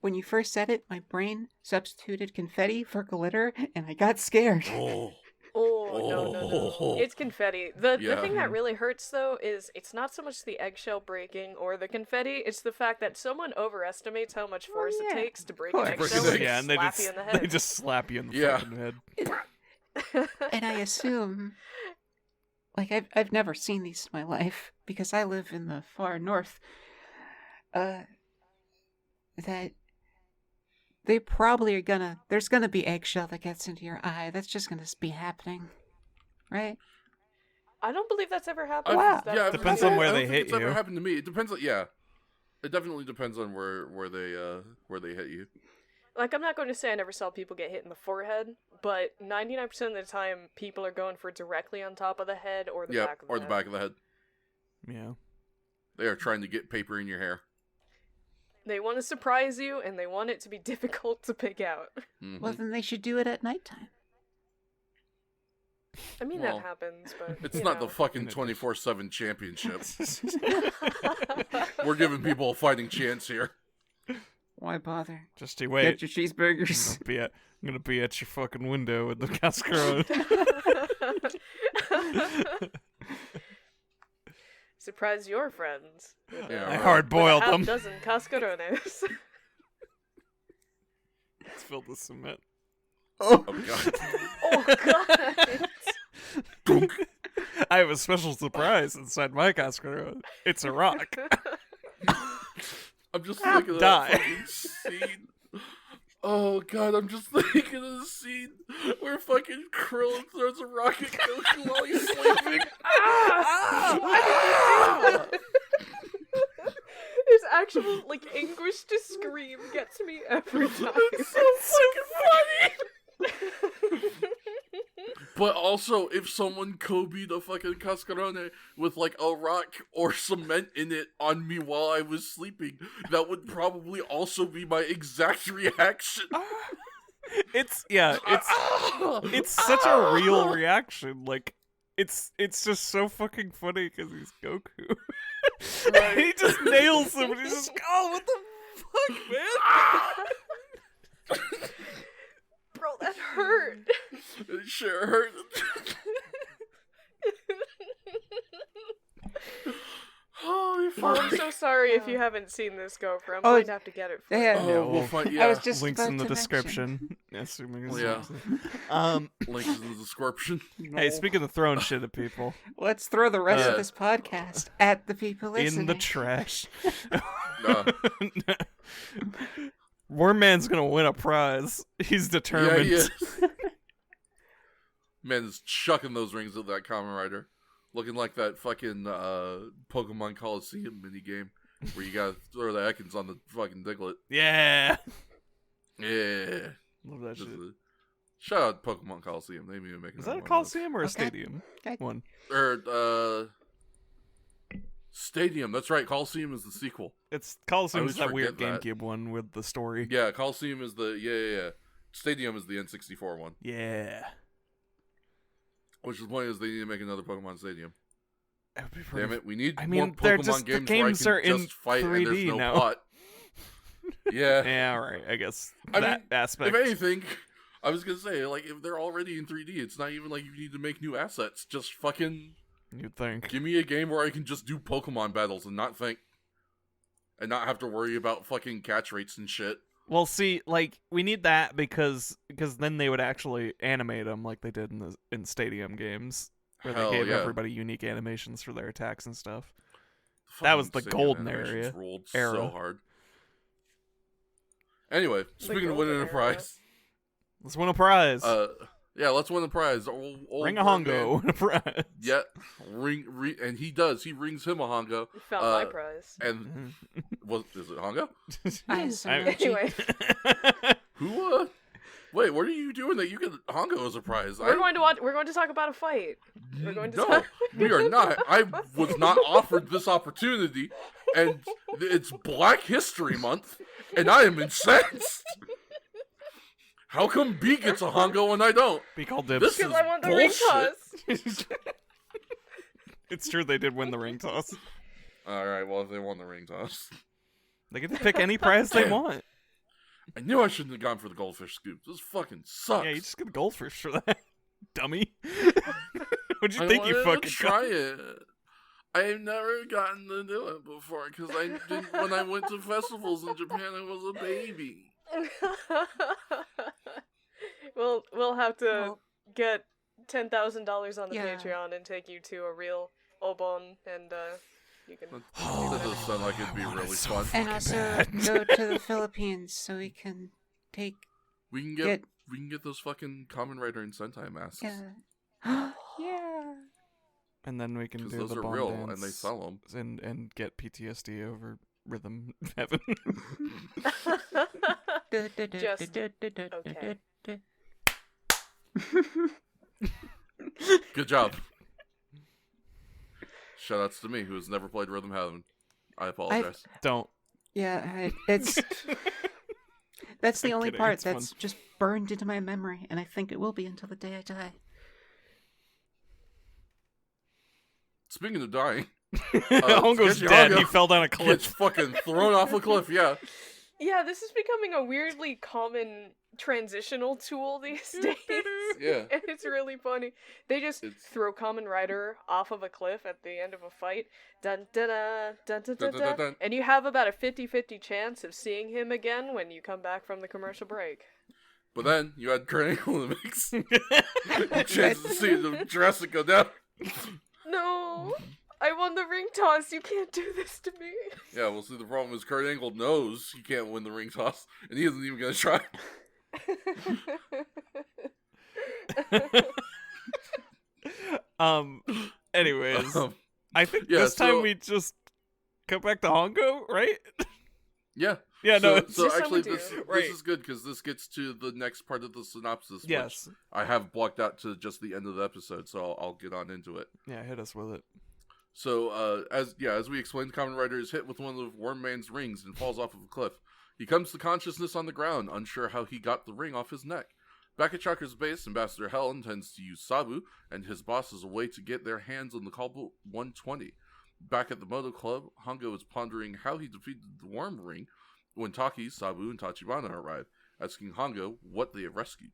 Speaker 4: when you first said it, my brain substituted confetti for glitter, and I got scared.
Speaker 3: No. It's confetti. The thing that really hurts, though, is it's not so much the eggshell breaking or the confetti, it's the fact that someone overestimates how much force it takes to break an eggshell and slap you in the head.
Speaker 2: They just slap you in the fucking head.
Speaker 4: And I assume, like, I've never seen these in my life, because I live in the far north, that they probably are there's gonna be eggshell that gets into your eye. That's just gonna be happening. Right?
Speaker 3: I don't believe that's ever happened.
Speaker 4: Wow.
Speaker 1: Yeah,
Speaker 2: depends on where they hit
Speaker 1: it's
Speaker 2: you.
Speaker 1: ever happened to me. It depends on, it definitely depends on where they hit you.
Speaker 3: Like, I'm not going to say I never saw people get hit in the forehead, but 99% of the time, people are going for directly on top of the head or the back of the head.
Speaker 1: the back of the head.
Speaker 2: Yeah.
Speaker 1: They are trying to get paper in your hair.
Speaker 3: They want to surprise you, and they want it to be difficult to pick out.
Speaker 1: Mm-hmm.
Speaker 4: Well, then they should do it at nighttime.
Speaker 3: I mean, that happens, but
Speaker 1: it's not the fucking 24/7 championship. We're giving people a fighting chance here.
Speaker 4: Why bother?
Speaker 2: Just you wait.
Speaker 4: Get your cheeseburgers.
Speaker 2: I'm gonna be at your fucking window with the casquerones.
Speaker 3: Surprise your friends.
Speaker 2: I hard-boiled them.
Speaker 3: Dozen casquerones.
Speaker 2: It's filled with cement.
Speaker 1: Oh god.
Speaker 3: Oh god.
Speaker 2: I have a special surprise inside my casqueron. It's a rock.
Speaker 1: I'm just thinking of that fucking scene. Oh god, I'm just thinking of the scene where fucking Krillin throws a rocket Goku while he's sleeping.
Speaker 3: His actual, like, anguish to scream gets me every time.
Speaker 1: It's so fucking funny! But also, if someone Kobe'd a fucking cascarone with, like, a rock or cement in it on me while I was sleeping, that would probably also be my exact reaction.
Speaker 2: It's such a real reaction. Like, it's just so fucking funny because he's Goku. Right. He just nails him and he's just, oh, what the fuck, man?
Speaker 3: Bro, that hurt.
Speaker 1: It sure hurt. Holy fuck.
Speaker 3: I'm so sorry if you haven't seen this, Gopher. I'm going to have to get it for you.
Speaker 4: Yeah.
Speaker 1: We'll find, yeah.
Speaker 4: I was just
Speaker 2: links
Speaker 4: about
Speaker 2: in the
Speaker 4: to
Speaker 2: description. Assuming it's
Speaker 1: Links in the description.
Speaker 2: Hey, speaking of throwing shit at people,
Speaker 4: Let's throw the rest of this podcast at the people listening.
Speaker 2: in the trash. Wormman's gonna win a prize. He's determined.
Speaker 1: Yeah, Man is chucking those rings at that Kamen Rider. Looking like that fucking Pokemon Coliseum minigame where you gotta throw the Ekans on the fucking Diglett.
Speaker 2: Yeah.
Speaker 1: Yeah.
Speaker 2: Love that shit.
Speaker 1: Shout out Pokemon Coliseum. They even make
Speaker 2: Is that a Coliseum or a stadium?
Speaker 4: Okay.
Speaker 2: One.
Speaker 1: Stadium. That's right. Coliseum is the sequel.
Speaker 2: It's Coliseum is
Speaker 1: always
Speaker 2: that weird
Speaker 1: forget that.
Speaker 2: GameCube one with the story.
Speaker 1: Yeah, Coliseum is the yeah. Stadium is the N64 one.
Speaker 2: Yeah.
Speaker 1: Which is point is they need to make another Pokemon Stadium.
Speaker 2: That would be pretty.
Speaker 1: Damn it, we need
Speaker 2: I
Speaker 1: more
Speaker 2: mean, they're
Speaker 1: Pokemon
Speaker 2: just- the
Speaker 1: games
Speaker 2: games
Speaker 1: where I
Speaker 2: are
Speaker 1: can
Speaker 2: in
Speaker 1: just fight and
Speaker 2: 3D
Speaker 1: there's no
Speaker 2: now.
Speaker 1: plot. Yeah.
Speaker 2: Yeah, right. I guess
Speaker 1: I
Speaker 2: that
Speaker 1: mean,
Speaker 2: aspect.
Speaker 1: If anything, I was gonna say, like, if they're already in 3D, it's not even like you need to make new assets. Just fucking
Speaker 2: You'd think.
Speaker 1: give me a game where I can just do Pokemon battles and not think. And not have to worry about fucking catch rates and shit.
Speaker 2: Well, see, like we need that because then they would actually animate them like they did in Stadium games, where
Speaker 1: Hell
Speaker 2: they gave
Speaker 1: yeah.
Speaker 2: everybody unique animations for their attacks and stuff.
Speaker 1: Fucking
Speaker 2: That was the
Speaker 1: Stadium
Speaker 2: golden
Speaker 1: animations
Speaker 2: era.
Speaker 1: ruled so hard. Anyway, speaking of winning a prize,
Speaker 2: Let's win a prize.
Speaker 1: yeah, let's win a prize.
Speaker 2: Ring a hongo, win a prize.
Speaker 1: Yeah, and he does. He rings him a hongo.
Speaker 3: You found my prize.
Speaker 1: And is it hongo?
Speaker 3: Anyway,
Speaker 1: Who? Wait, what are you doing that you get hongo as a prize?
Speaker 3: we're going to talk about a fight. We're going to
Speaker 1: No, we are not. I was not offered this opportunity, and it's Black History Month, and I am incensed. How come B gets a hongo and I don't?
Speaker 2: Be called dibs.
Speaker 1: This is
Speaker 3: Because I want the
Speaker 1: bullshit.
Speaker 3: ring toss.
Speaker 2: It's true they did win the ring toss.
Speaker 1: All right, well, if they won the ring toss,
Speaker 2: They get to pick any prize they want.
Speaker 1: I knew I shouldn't have gone for the goldfish scoop. This fucking sucks.
Speaker 2: Yeah, you just get a goldfish for that, dummy. What'd you
Speaker 1: I
Speaker 2: think you
Speaker 1: wanted
Speaker 2: fucking
Speaker 1: to try it. I've never gotten to do it before because when I went to festivals in Japan, I was a baby.
Speaker 3: We'll have to get $10,000 on the
Speaker 4: Yeah.
Speaker 3: Patreon and take you to a real obon, and you can.
Speaker 1: That does sound like it'd be really fun.
Speaker 4: And also go to the Philippines so we can take.
Speaker 1: We can get those fucking Kamen Rider and Sentai masks
Speaker 4: Yeah. Yeah.
Speaker 2: And then we can
Speaker 1: because
Speaker 2: do
Speaker 1: those
Speaker 2: the
Speaker 1: are
Speaker 2: bomb
Speaker 1: real
Speaker 2: dance
Speaker 1: and they sell them.
Speaker 2: and get PTSD over rhythm heaven.
Speaker 3: Just okay.
Speaker 1: Good job. Shoutouts to me, who has never played Rhythm Heaven. I apologize.
Speaker 2: Don't.
Speaker 4: Yeah, it's that's the
Speaker 2: I'm
Speaker 4: only
Speaker 2: kidding,
Speaker 4: part
Speaker 2: it's
Speaker 4: that's
Speaker 2: fun.
Speaker 4: just burned into my memory, and I think it will be until the day I die.
Speaker 1: Speaking of dying,
Speaker 2: Hongo's
Speaker 1: Sketchy
Speaker 2: dead.
Speaker 1: Hongo
Speaker 2: He fell down a
Speaker 1: gets
Speaker 2: cliff.
Speaker 1: fucking thrown off a cliff. Yeah,
Speaker 3: Yeah, this is becoming a weirdly common transitional tool these days.
Speaker 1: yeah.
Speaker 3: And it's really funny. They just
Speaker 1: It's-
Speaker 3: throw Kamen Rider off of a cliff at the end of a fight. Dun dun dun dun dun dun,
Speaker 1: Dun, dun, dun, dun.
Speaker 3: And you have about a 50-50 chance of seeing him again when you come back from the commercial break.
Speaker 1: But then you had Kurt Angle in the mix. You chance to see the Jurassic go down.
Speaker 3: No! I won the ring toss. You can't do this to me.
Speaker 1: Yeah, well, see, the problem is Kurt Angle knows he can't win the ring toss, and he isn't even gonna try.
Speaker 2: Anyways, I think
Speaker 1: yeah,
Speaker 2: this time
Speaker 1: so-
Speaker 2: we just go back to Hongo, right?
Speaker 1: Yeah.
Speaker 2: Yeah, no, it's
Speaker 1: So
Speaker 3: just
Speaker 1: actually,
Speaker 3: something
Speaker 1: this
Speaker 3: to do.
Speaker 2: Right.
Speaker 1: this is good because this gets to the next part of the synopsis.
Speaker 2: yes.
Speaker 1: Which I have blocked out to just the end of the episode, so I'll get on into it.
Speaker 2: Yeah, hit us with it.
Speaker 1: So, as we explained, Kamen Rider is hit with one of Worm Man's rings and falls off of a cliff. He comes to consciousness on the ground, unsure how he got the ring off his neck. Back at Chakra's base, Ambassador Hell intends to use Sabu and his boss as a way to get their hands on the Cobalt 120. Back at the Moto Club, Hongo is pondering how he defeated the Worm Ring when Taki, Sabu, and Tachibana arrive, asking Hongo what they have rescued.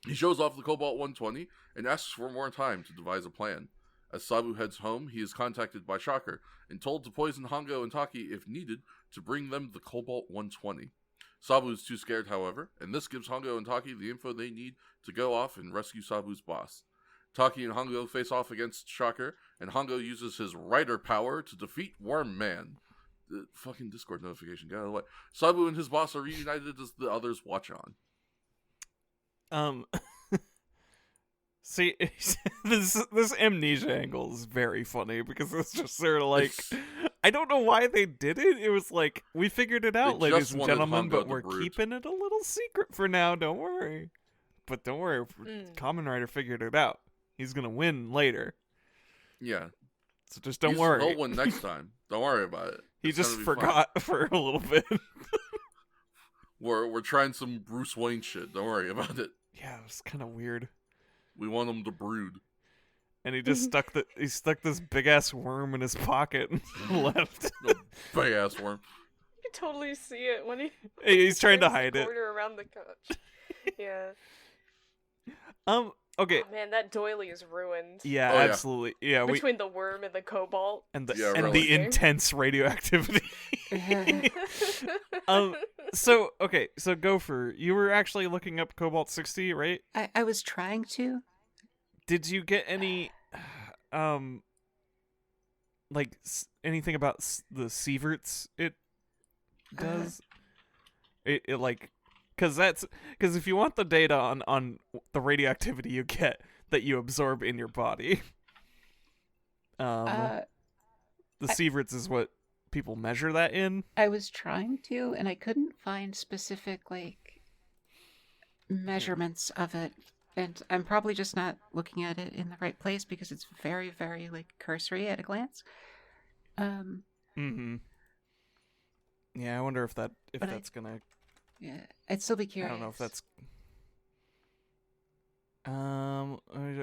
Speaker 1: He shows off the Cobalt 120 and asks for more time to devise a plan. As Sabu heads home, he is contacted by Shocker and told to poison Hongo and Taki if needed to bring them the Cobalt 120. Sabu is too scared, however, and this gives Hongo and Taki the info they need to go off and rescue Sabu's boss. Taki and Hongo face off against Shocker, and Hongo uses his Rider power to defeat Worm Man. The fucking Discord notification, get out of the way. Sabu and his boss are reunited as the others watch on.
Speaker 2: See, this amnesia angle is very funny because it's just sort of like, I don't know why they did it. It was like, we figured it out,
Speaker 1: They
Speaker 2: ladies
Speaker 1: just
Speaker 2: and
Speaker 1: wanted
Speaker 2: gentlemen,
Speaker 1: Hongo
Speaker 2: but
Speaker 1: to
Speaker 2: we're
Speaker 1: brood.
Speaker 2: keeping it a little secret for now. Don't worry. But don't worry, Kamen Rider figured it out. He's gonna win later,
Speaker 1: Yeah.
Speaker 2: so just don't worry.
Speaker 1: He'll win next time. Don't worry about it.
Speaker 2: He
Speaker 1: It's
Speaker 2: just
Speaker 1: gonna be fine.
Speaker 2: forgot for a little bit.
Speaker 1: We're trying some Bruce Wayne shit. Don't worry about it.
Speaker 2: Yeah, it was kind of weird.
Speaker 1: We want him to brood.
Speaker 2: And he just stuck this big ass worm in his pocket and left.
Speaker 1: Big ass worm.
Speaker 3: You can totally see it when he
Speaker 2: He's trying to
Speaker 3: turns the
Speaker 2: hide it.
Speaker 3: corner around the couch. Yeah.
Speaker 2: Okay.
Speaker 3: Oh, man, that doily is ruined.
Speaker 2: Yeah,
Speaker 1: Oh, yeah.
Speaker 2: absolutely. Yeah, we
Speaker 3: Between the worm and the cobalt.
Speaker 2: and the
Speaker 1: Yeah,
Speaker 2: and
Speaker 1: really.
Speaker 2: the intense radioactivity. So okay, so Gopher, you were actually looking up Cobalt 60, right?
Speaker 4: I was trying to.
Speaker 2: Did you get any like anything about the sieverts it does? It like, because if you want the data on the radioactivity you get that you absorb in your body, the sieverts is what people measure that in.
Speaker 4: I was trying to, and I couldn't find specific like measurements of it. And I'm probably just not looking at it in the right place because it's very, very like cursory at a glance.
Speaker 2: Mm-hmm. Yeah, I wonder if that's gonna.
Speaker 4: Yeah, I'd still be curious.
Speaker 2: I don't know if that's.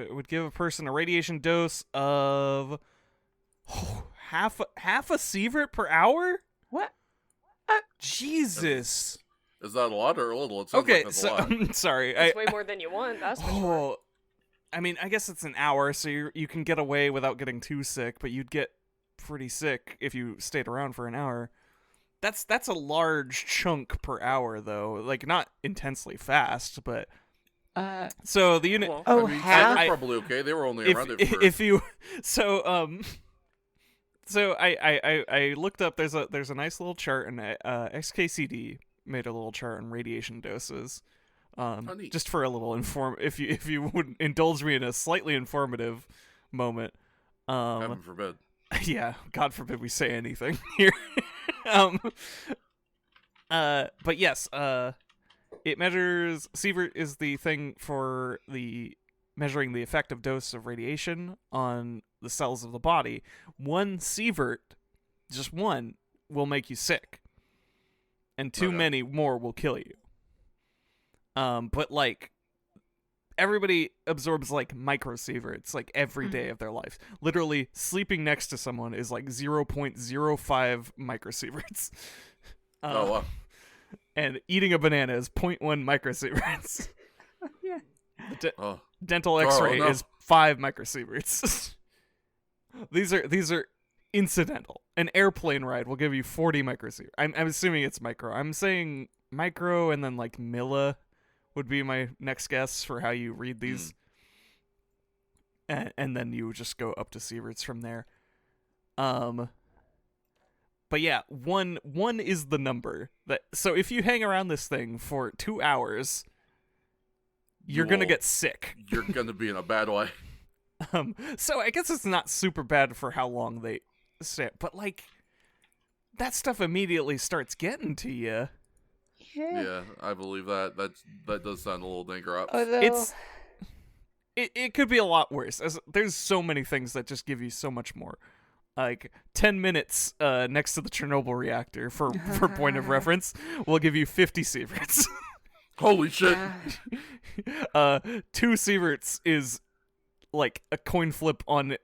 Speaker 2: It would give a person a radiation dose of half a sievert per hour.
Speaker 4: What?
Speaker 2: Jesus.
Speaker 1: Is that a lot or a little? It sounds
Speaker 2: Okay,
Speaker 1: like that's a lot.
Speaker 2: I'm sorry.
Speaker 3: It's way more than you want. That's for sure.
Speaker 2: I mean, I guess it's an hour, so you can get away without getting too sick, but you'd get pretty sick if you stayed around for an hour. That's a large chunk per hour, though. Like, not intensely fast, but so the unit.
Speaker 1: Well,
Speaker 4: Oh,
Speaker 1: I mean,
Speaker 4: half?
Speaker 1: they're probably okay. They were only around it for.
Speaker 2: If you so I looked up. There's a nice little chart, and XKCD made a little chart on radiation doses. Just for a little if you would indulge me in a slightly informative moment.
Speaker 1: Heaven forbid.
Speaker 2: Yeah, God forbid we say anything here. But yes, it measures. Sievert is the thing for the measuring the effective dose of radiation on the cells of the body. One sievert, just one, will make you sick, and too many more will kill you. But like, everybody absorbs like microsieverts like every day of their life. Literally, sleeping next to someone is like 0.05 microsieverts.
Speaker 1: Oh wow!
Speaker 2: And eating a banana is 0.1 microsieverts.
Speaker 4: Yeah.
Speaker 2: Dental X-ray is 5 microsieverts. These are incidental. An airplane ride will give you 40 microsieverts. I'm assuming it's micro. I'm saying micro, and then like milli would be my next guess for how you read these. And then you just go up to sieverts from there. But yeah, one is the number that. So if you hang around this thing for 2 hours, you're gonna get sick.
Speaker 1: You're gonna be in a bad way.
Speaker 2: So I guess it's not super bad for how long they stay, but like, that stuff immediately starts getting to you.
Speaker 1: Yeah, I believe that. That does sound a little dangerous.
Speaker 4: Although...
Speaker 2: It could be a lot worse. There's so many things that just give you so much more. Like 10 minutes next to the Chernobyl reactor for point of reference will give you 50 sieverts.
Speaker 1: Holy shit!
Speaker 2: 2 sieverts is like a coin flip on,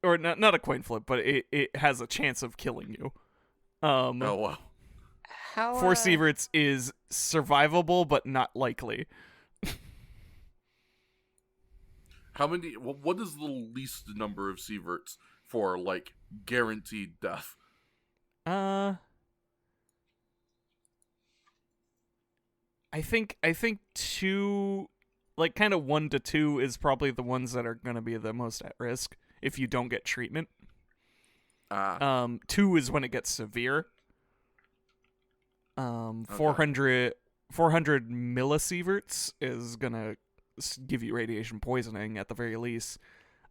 Speaker 2: or not a coin flip, but it has a chance of killing you.
Speaker 1: Oh wow!
Speaker 2: 4 sieverts is survivable but not likely.
Speaker 1: How many? What is the least number of sieverts for like guaranteed death?
Speaker 2: I think 2, like kind of 1 to 2 is probably the ones that are going to be the most at risk if you don't get treatment. 2 is when it gets severe. 400 millisieverts is going to give you radiation poisoning at the very least.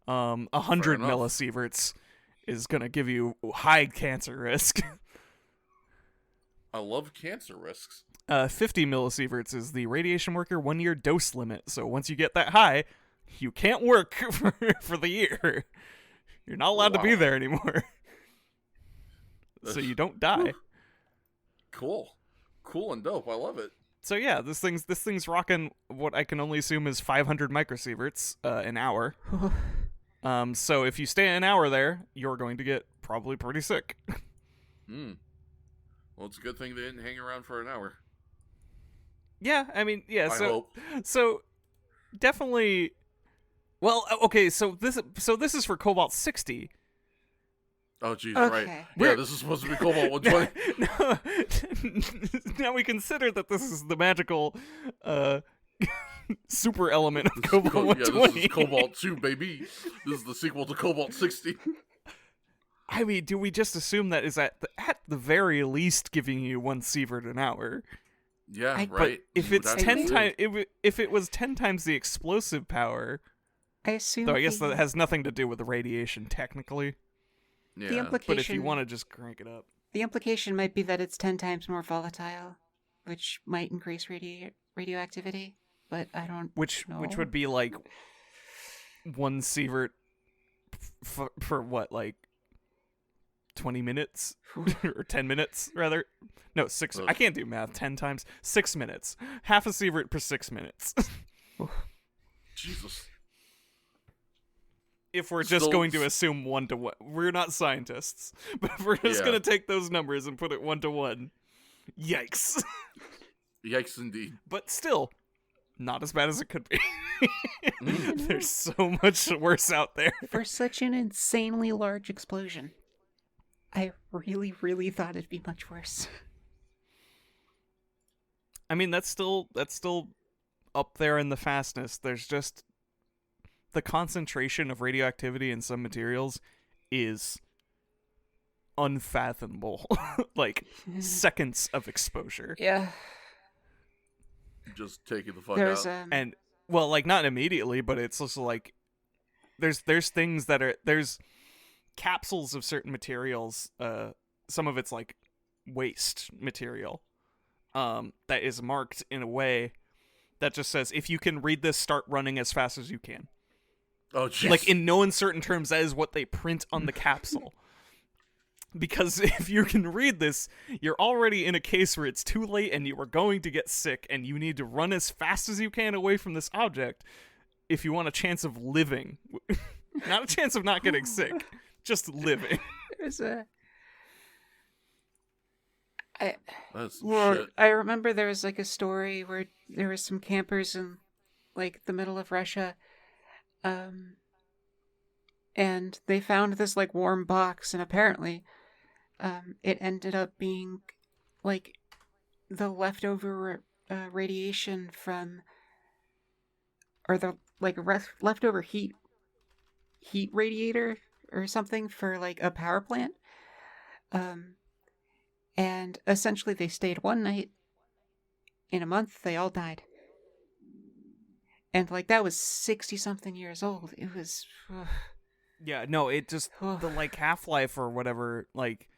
Speaker 2: 100 millisieverts is going to give you high cancer risk.
Speaker 1: I love cancer risks.
Speaker 2: 50 millisieverts is the radiation worker 1-year dose limit. So once you get that high, you can't work for the year. You're not allowed to be there anymore. So you don't die.
Speaker 1: Cool and dope. I love it.
Speaker 2: So yeah, this thing's rocking what I can only assume is 500 microsieverts an hour. So if you stay an hour there, you're going to get probably pretty sick.
Speaker 1: Well, it's a good thing they didn't hang around for an hour.
Speaker 2: Yeah, I mean, yeah.
Speaker 1: I hope.
Speaker 2: So definitely. Well, okay. So this is for Cobalt 60.
Speaker 1: Oh, geez,
Speaker 4: Okay.
Speaker 1: right. Yeah, this is supposed to be Cobalt 120.
Speaker 2: Now we consider that this is the magical super element of Cobalt 120.
Speaker 1: Yeah, this is Cobalt 2, baby. This is the sequel to Cobalt 60.
Speaker 2: I mean, do we just assume that is at the very least giving you 1 sievert an hour?
Speaker 1: Yeah,
Speaker 4: I-
Speaker 1: right.
Speaker 2: But if
Speaker 1: You would
Speaker 2: it's
Speaker 1: have to
Speaker 2: 10
Speaker 1: assume.
Speaker 2: times, if it was 10 times the explosive power,
Speaker 4: I assume.
Speaker 2: though I guess that has nothing to do with the radiation technically.
Speaker 1: Yeah.
Speaker 4: the implication.
Speaker 2: But if you want to just crank it up,
Speaker 4: The implication might be that it's 10 times more volatile, which might increase radioactivity. But I don't.
Speaker 2: which
Speaker 4: know.
Speaker 2: would be like 1 sievert for what, like 20 minutes or 10 minutes rather? No, 6.
Speaker 1: Ugh.
Speaker 2: I can't do math. 10 times 6 minutes. Half a sievert per 6 minutes.
Speaker 1: Jesus.
Speaker 2: If we're just
Speaker 1: Still-
Speaker 2: going to assume 1 to 1, we're not scientists, but if we're just
Speaker 1: Yeah.
Speaker 2: going to take those numbers and put it 1 to 1, yikes!
Speaker 1: Yikes, indeed.
Speaker 2: But still, not as bad as it could be.
Speaker 1: Mm.
Speaker 2: There's so much worse out there.
Speaker 4: For such an insanely large explosion, I really, really thought it'd be much worse.
Speaker 2: I mean, that's still up there in the fastness. There's just the concentration of radioactivity in some materials is unfathomable. Like seconds of exposure.
Speaker 4: Yeah.
Speaker 1: Just take it the fuck
Speaker 4: There's
Speaker 1: out.
Speaker 2: And well, like not immediately, but it's also like there's things that are there's capsules of certain materials, some of it's like waste material, that is marked in a way that just says, if you can read this, start running as fast as you can.
Speaker 1: Oh, jeez.
Speaker 2: Like, in no uncertain terms, that is what they print on the capsule. Because if you can read this, you're already in a case where it's too late and you are going to get sick, and you need to run as fast as you can away from this object if you want a chance of living. Not a chance of not getting sick, just living.
Speaker 4: There's a.
Speaker 1: That's some
Speaker 4: Well,
Speaker 1: shit.
Speaker 4: I remember there was like a story where there was some campers in like the middle of Russia, and they found this like warm box, and apparently, it ended up being like the leftover radiation from, or the like leftover heat radiator or something for like a power plant. And essentially they stayed one night. In a month, they all died. And like that was 60-something years old. It was.
Speaker 2: Yeah, no, it just the like half-life or whatever, like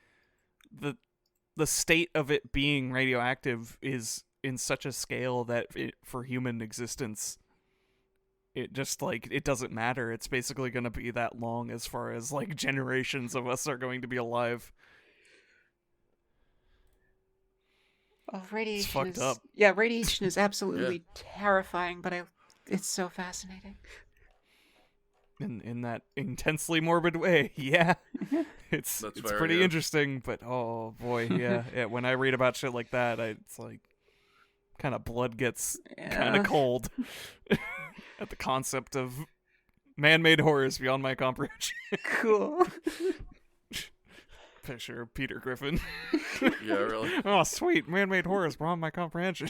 Speaker 2: the state of it being radioactive is in such a scale that for human existence, it just like it doesn't matter. It's basically going to be that long as far as like generations of us are going to be alive.
Speaker 4: Oh, radiation
Speaker 2: It's fucked
Speaker 4: is,
Speaker 2: up.
Speaker 4: Yeah, radiation is absolutely terrifying, but it's so fascinating.
Speaker 2: In that intensely morbid way. Yeah. It's
Speaker 1: That's
Speaker 2: it's
Speaker 1: fair,
Speaker 2: pretty
Speaker 1: yeah.
Speaker 2: interesting, but oh boy, yeah. When I read about shit like that, it's like kind of blood gets kind
Speaker 4: Yeah.
Speaker 2: of cold at the concept of man-made horrors beyond my comprehension.
Speaker 4: Cool.
Speaker 2: Picture of Peter Griffin.
Speaker 1: Yeah, really.
Speaker 2: Oh, sweet, man-made horrors beyond my comprehension.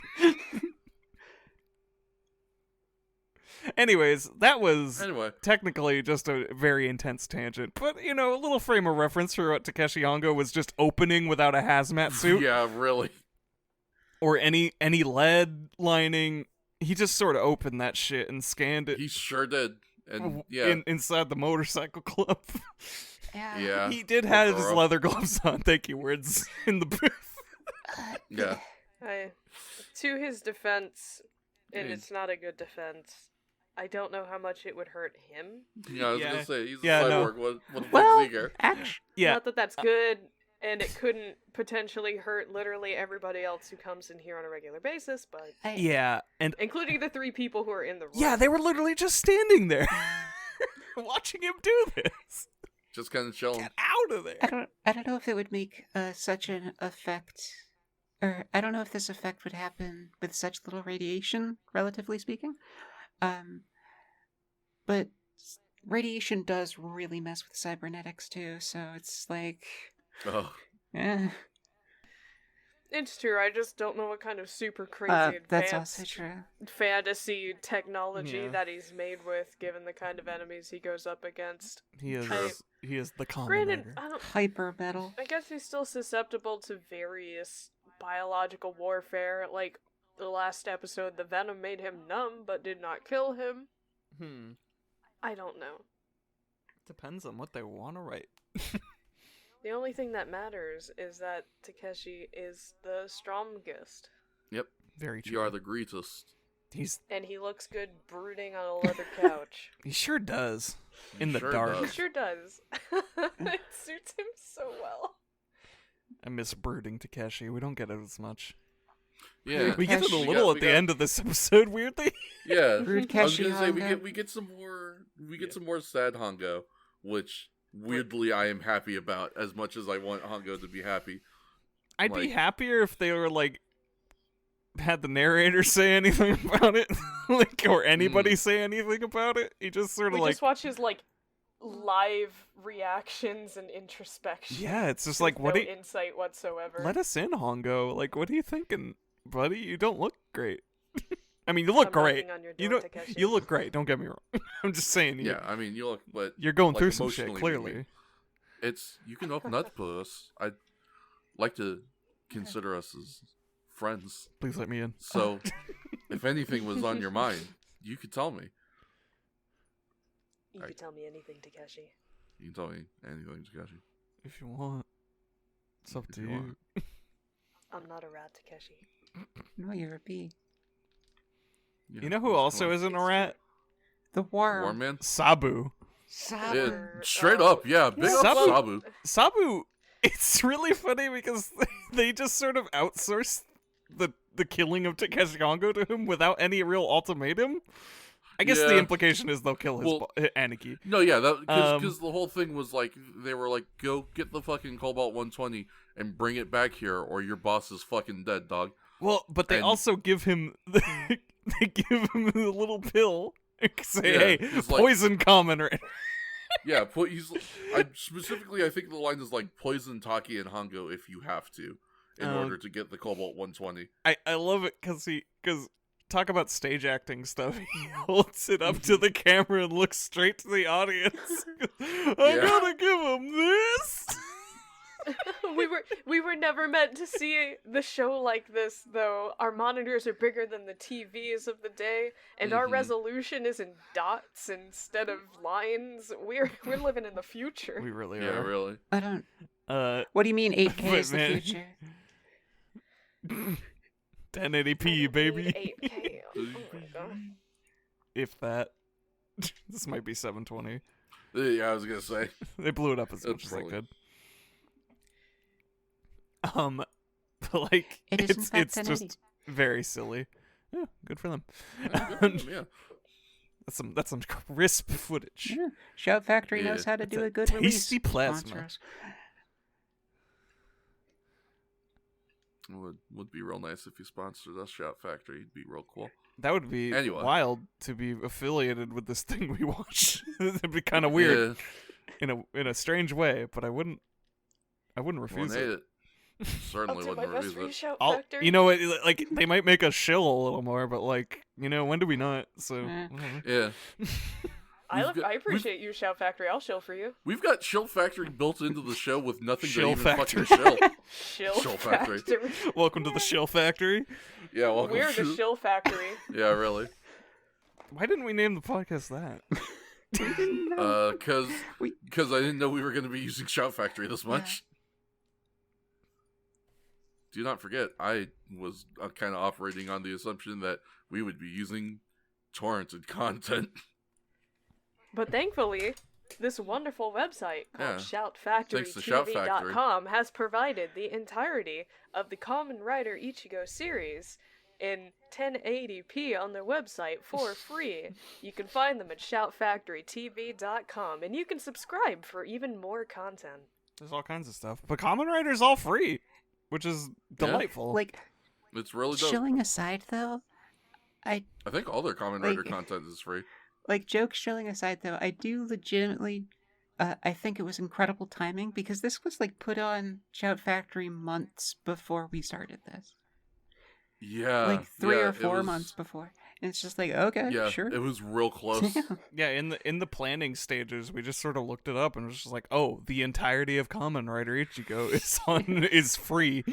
Speaker 2: Anyways, that was
Speaker 1: Anyway,
Speaker 2: technically just a very intense tangent, but a little frame of reference for what Takeshi Hongo was just opening without a hazmat suit
Speaker 1: yeah, really.
Speaker 2: or any lead lining. He just sort of opened that shit and scanned it
Speaker 1: He sure did. And yeah,
Speaker 2: inside the motorcycle club.
Speaker 1: yeah.
Speaker 2: He did
Speaker 1: Poor
Speaker 2: have his
Speaker 1: Goro.
Speaker 2: leather gloves on. Thank you, words in the booth.
Speaker 1: Yeah.
Speaker 3: To his defense, and
Speaker 1: Hey.
Speaker 3: it's not a good defense, I don't know how much it would hurt him.
Speaker 1: Yeah, I was
Speaker 2: Yeah.
Speaker 1: gonna say he's a
Speaker 2: Yeah, no.
Speaker 1: cyborg. What the
Speaker 4: Well,
Speaker 1: fuck's eager?
Speaker 4: actually,
Speaker 2: Yeah,
Speaker 3: Not that that's good, and it couldn't potentially hurt literally everybody else who comes in here on a regular basis, but
Speaker 2: yeah, and
Speaker 3: including the 3 people who are in the room.
Speaker 2: yeah, they were literally just standing there, watching him do this.
Speaker 1: Just kind of chilling.
Speaker 2: Get out of there.
Speaker 4: I don't know if it would make such an effect, or I don't know if this effect would happen with such little radiation, relatively speaking. But radiation does really mess with cybernetics too, so it's like,
Speaker 1: Oh,
Speaker 4: eh.
Speaker 3: It's true. I just don't know what kind of super crazy
Speaker 4: That's
Speaker 3: advanced
Speaker 4: also true.
Speaker 3: fantasy technology
Speaker 2: Yeah.
Speaker 3: that he's made with, given the kind of enemies he goes up against.
Speaker 2: He is
Speaker 3: True.
Speaker 2: he is the Kamen
Speaker 3: Granted,
Speaker 2: Rider.
Speaker 4: Hyper metal.
Speaker 3: I guess he's still susceptible to various biological warfare. Like the last episode, the venom made him numb but did not kill him. I don't know.
Speaker 2: Depends on what they want to write.
Speaker 3: The only thing that matters is that Takeshi is the strongest.
Speaker 1: Yep.
Speaker 2: Very true.
Speaker 1: You are the greatest.
Speaker 3: And he looks good brooding on a leather couch.
Speaker 2: He sure does. In the
Speaker 1: Sure
Speaker 2: dark.
Speaker 1: does.
Speaker 3: He sure does. It suits him so well.
Speaker 2: I miss brooding Takeshi. We don't get it as much.
Speaker 1: Yeah.
Speaker 2: We get it a
Speaker 4: Takeshi.
Speaker 2: little
Speaker 1: We
Speaker 2: at the
Speaker 1: got-
Speaker 2: end of this episode, weirdly.
Speaker 1: Yeah.
Speaker 4: Rude
Speaker 1: I was
Speaker 4: Keshi
Speaker 1: gonna say
Speaker 4: Hongo.
Speaker 1: we get some more sad Hongo, which weirdly I am happy about as much as I want Hongo to be happy.
Speaker 2: I'd be
Speaker 1: Like-
Speaker 2: happier if they were like had the narrator say anything about it, like, or anybody say anything about it. He just sort of
Speaker 3: We
Speaker 2: like,
Speaker 3: just watch his live reactions and introspection.
Speaker 2: yeah, it's just
Speaker 3: with
Speaker 2: like, what
Speaker 3: no
Speaker 2: do you,
Speaker 3: insight whatsoever.
Speaker 2: let us in, Hongo. Like, what are you thinking, buddy? You don't look great. I mean, you look
Speaker 3: I'm
Speaker 2: great.
Speaker 3: knocking on your
Speaker 2: You
Speaker 3: door,
Speaker 2: don't.
Speaker 3: Takeshi.
Speaker 2: You look great. Don't get me wrong. I'm just saying.
Speaker 1: Yeah, I mean you look, but
Speaker 2: You're going
Speaker 1: like,
Speaker 2: through some shit.
Speaker 1: emotionally with me.
Speaker 2: Clearly.
Speaker 1: it's you can open up to us. I'd like to consider us as friends.
Speaker 2: Please let me in.
Speaker 1: So if anything was on your mind, you could tell me.
Speaker 3: You could tell me anything, Takeshi.
Speaker 1: You can tell me anything, Takashi.
Speaker 2: If you want. It's up
Speaker 1: If
Speaker 2: to
Speaker 1: you
Speaker 2: you.
Speaker 1: want.
Speaker 3: I'm not a rat, Takeshi.
Speaker 4: No, you're a bee.
Speaker 1: Yeah,
Speaker 2: You know who
Speaker 1: that's
Speaker 2: also
Speaker 1: fine.
Speaker 2: isn't a rat?
Speaker 4: The worm.
Speaker 1: War Man?
Speaker 2: Sabu.
Speaker 1: Yeah,
Speaker 3: Saber.
Speaker 1: straight up, yeah. Big up
Speaker 2: Sabu-
Speaker 1: Sabu.
Speaker 2: Sabu, it's really funny because they just sort of outsourced the killing of Takeshi Hongo to him without any real ultimatum. I guess the
Speaker 1: Yeah.
Speaker 2: implication is they'll kill his
Speaker 1: Well-
Speaker 2: Aniki.
Speaker 1: No, yeah, that
Speaker 2: Um,
Speaker 1: because the whole thing was like they were like, go get the fucking Cobalt 120 and bring it back here, or your boss is fucking dead, dog.
Speaker 2: Well, but they
Speaker 1: And-
Speaker 2: also give him they give him the little pill and say,
Speaker 1: Yeah,
Speaker 2: "Hey,
Speaker 1: it's like-
Speaker 2: poison Kamen Rider."
Speaker 1: Yeah, I think the line is like poison Taki and Hongo if you have to, in
Speaker 2: Um,
Speaker 1: order to get the Cobalt 120.
Speaker 2: I love it because talk about stage acting stuff. He holds it up to the camera and looks straight to the audience. I gotta give him this.
Speaker 3: we were never meant to see the show like this, though. Our monitors are bigger than the TVs of the day, and our
Speaker 1: Mhm.
Speaker 3: resolution is in dots instead of lines. We're living in the future.
Speaker 2: We really
Speaker 1: Yeah,
Speaker 2: are.
Speaker 1: really.
Speaker 4: I don't.
Speaker 2: Uh,
Speaker 4: What do you mean 8K
Speaker 2: But
Speaker 4: is the
Speaker 2: man-
Speaker 4: future?
Speaker 2: 1080p, baby.
Speaker 3: 8K. Oh my god.
Speaker 2: If that. This might be 720.
Speaker 1: Yeah, I was gonna say.
Speaker 2: They blew it up as
Speaker 1: That's
Speaker 2: much as they
Speaker 1: probably-
Speaker 2: could. But like,
Speaker 4: It is in
Speaker 2: it's
Speaker 4: fact 1080.
Speaker 2: just very silly. Yeah, good for them.
Speaker 1: Yeah.
Speaker 2: That's some crisp footage.
Speaker 4: Yeah. Shout Factory
Speaker 1: Yeah.
Speaker 4: knows how to
Speaker 2: It's
Speaker 4: do
Speaker 2: a
Speaker 4: a good release.
Speaker 2: tasty plasma.
Speaker 4: Sponsor us.
Speaker 1: Would be real nice if you sponsored us, Shout Factory. It'd be real cool.
Speaker 2: That would be
Speaker 1: Anyway.
Speaker 2: wild to be affiliated with this thing we watch. It'd be kind of weird in a strange way, but I wouldn't
Speaker 1: Yeah,
Speaker 2: refuse
Speaker 1: wouldn't hate
Speaker 2: it.
Speaker 1: it. Certainly
Speaker 3: I'll do my
Speaker 1: wouldn't
Speaker 3: best for
Speaker 1: refuse
Speaker 3: you,
Speaker 1: it.
Speaker 3: Shout Factory.
Speaker 2: You know what? Like they might make us shill a little more, but like when do we not? So
Speaker 4: Eh.
Speaker 2: whatever.
Speaker 1: Yeah.
Speaker 3: I appreciate you, Shout Factory. I'll shill for you.
Speaker 1: We've got Shill Factory built into the show with nothing
Speaker 2: Shill
Speaker 1: to even
Speaker 2: Factory.
Speaker 1: fucking shill.
Speaker 3: Shill
Speaker 1: Shill Factory.
Speaker 3: Factory.
Speaker 2: Welcome to the Shill Factory.
Speaker 1: Yeah, welcome
Speaker 3: We're
Speaker 1: to
Speaker 3: the Shill Factory.
Speaker 1: Yeah, really.
Speaker 2: Why didn't we name the podcast that?
Speaker 1: Because I didn't know we were going to be using Shout Factory this much. Do not forget, I was kind of operating on the assumption that we would be using torrented content.
Speaker 3: But thankfully, this wonderful website
Speaker 1: Yeah.
Speaker 3: called
Speaker 1: Thanks to Shout Factory.
Speaker 3: shoutfactorytv.com has provided the entirety of the Kamen Rider Ichigo series in 1080p on their website for free. You can find them at shoutfactorytv.com, and you can subscribe for even more content.
Speaker 2: There's all kinds of stuff, but Kamen Rider's all free, which is delightful.
Speaker 4: Like,
Speaker 1: It's really dope.
Speaker 4: chilling aside, though,
Speaker 1: I think all their Kamen Rider content is free.
Speaker 4: like, jokes chilling aside, though, I do legitimately I think it was incredible timing because this was like put on Shout Factory months before we started this.
Speaker 1: Yeah.
Speaker 4: Like 3
Speaker 1: yeah,
Speaker 4: or 4
Speaker 1: was-
Speaker 4: months before. And it's just like, okay,
Speaker 1: Yeah,
Speaker 4: sure.
Speaker 1: it was real close.
Speaker 2: Yeah, in the planning stages, we just sort of looked it up and was just like, oh, the entirety of Kamen Rider Ichigo is free.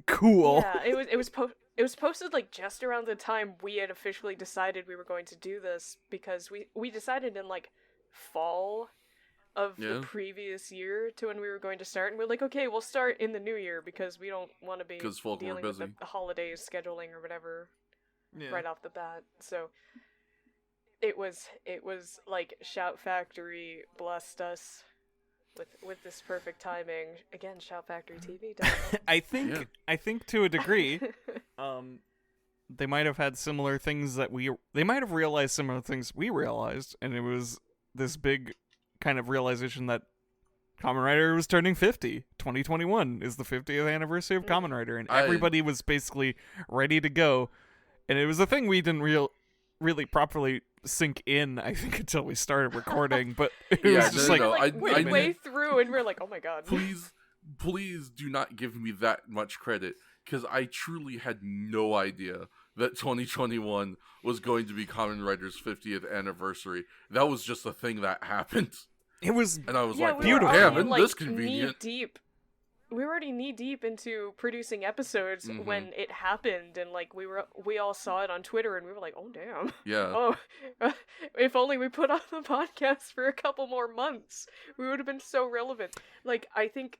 Speaker 2: Cool.
Speaker 3: Yeah, it was posted like just around the time we had officially decided we were going to do this, because we decided in like fall of the previous year to when we were going to start, and we're like, okay, we'll start in the new year because we don't want to be
Speaker 1: folk were
Speaker 3: dealing with
Speaker 1: busy.
Speaker 3: the holidays scheduling or whatever
Speaker 2: Yeah.
Speaker 3: right off the bat. So it was like Shout Factory blessed us with this perfect timing. Again, Shout Factory TV.
Speaker 2: I think to a degree, they might have had similar things they might have realized similar things we realized, and it was this big kind of realization that Kamen Rider was turning 50. 2021 is the 50th anniversary of Kamen Rider, and everybody was basically ready to go. And it was a thing we didn't really properly sink in, I think, until we started recording. But it was just
Speaker 3: we're way through, and we're like, oh my god.
Speaker 1: Please do not give me that much credit, because I truly had no idea that 2021 was going to be Kamen Rider's 50th anniversary. That was just a thing that happened.
Speaker 2: It was,
Speaker 1: and I was
Speaker 3: yeah,
Speaker 1: like,
Speaker 2: beautiful.
Speaker 1: damn, isn't
Speaker 3: like,
Speaker 1: this convenient?
Speaker 3: We were already knee deep into producing episodes when it happened, and like we all saw it on Twitter, and we were like, oh damn.
Speaker 1: Yeah.
Speaker 3: Oh, if only we put on the podcast for a couple more months, we would have been so relevant. Like, I think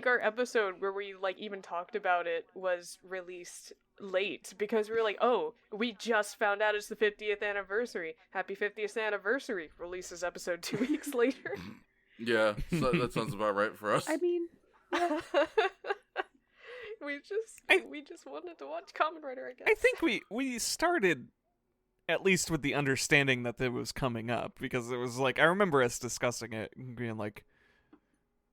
Speaker 3: our episode where we like even talked about it was released late because we were like, oh, we just found out it's the 50th anniversary. Happy 50th anniversary. Releases episode 2 weeks later.
Speaker 1: Yeah, so that sounds about right for us.
Speaker 4: I mean,
Speaker 3: we just wanted to watch Kamen Rider, I guess.
Speaker 2: I think we started at least with the understanding that it was coming up, because it was like, I remember us discussing it and being like,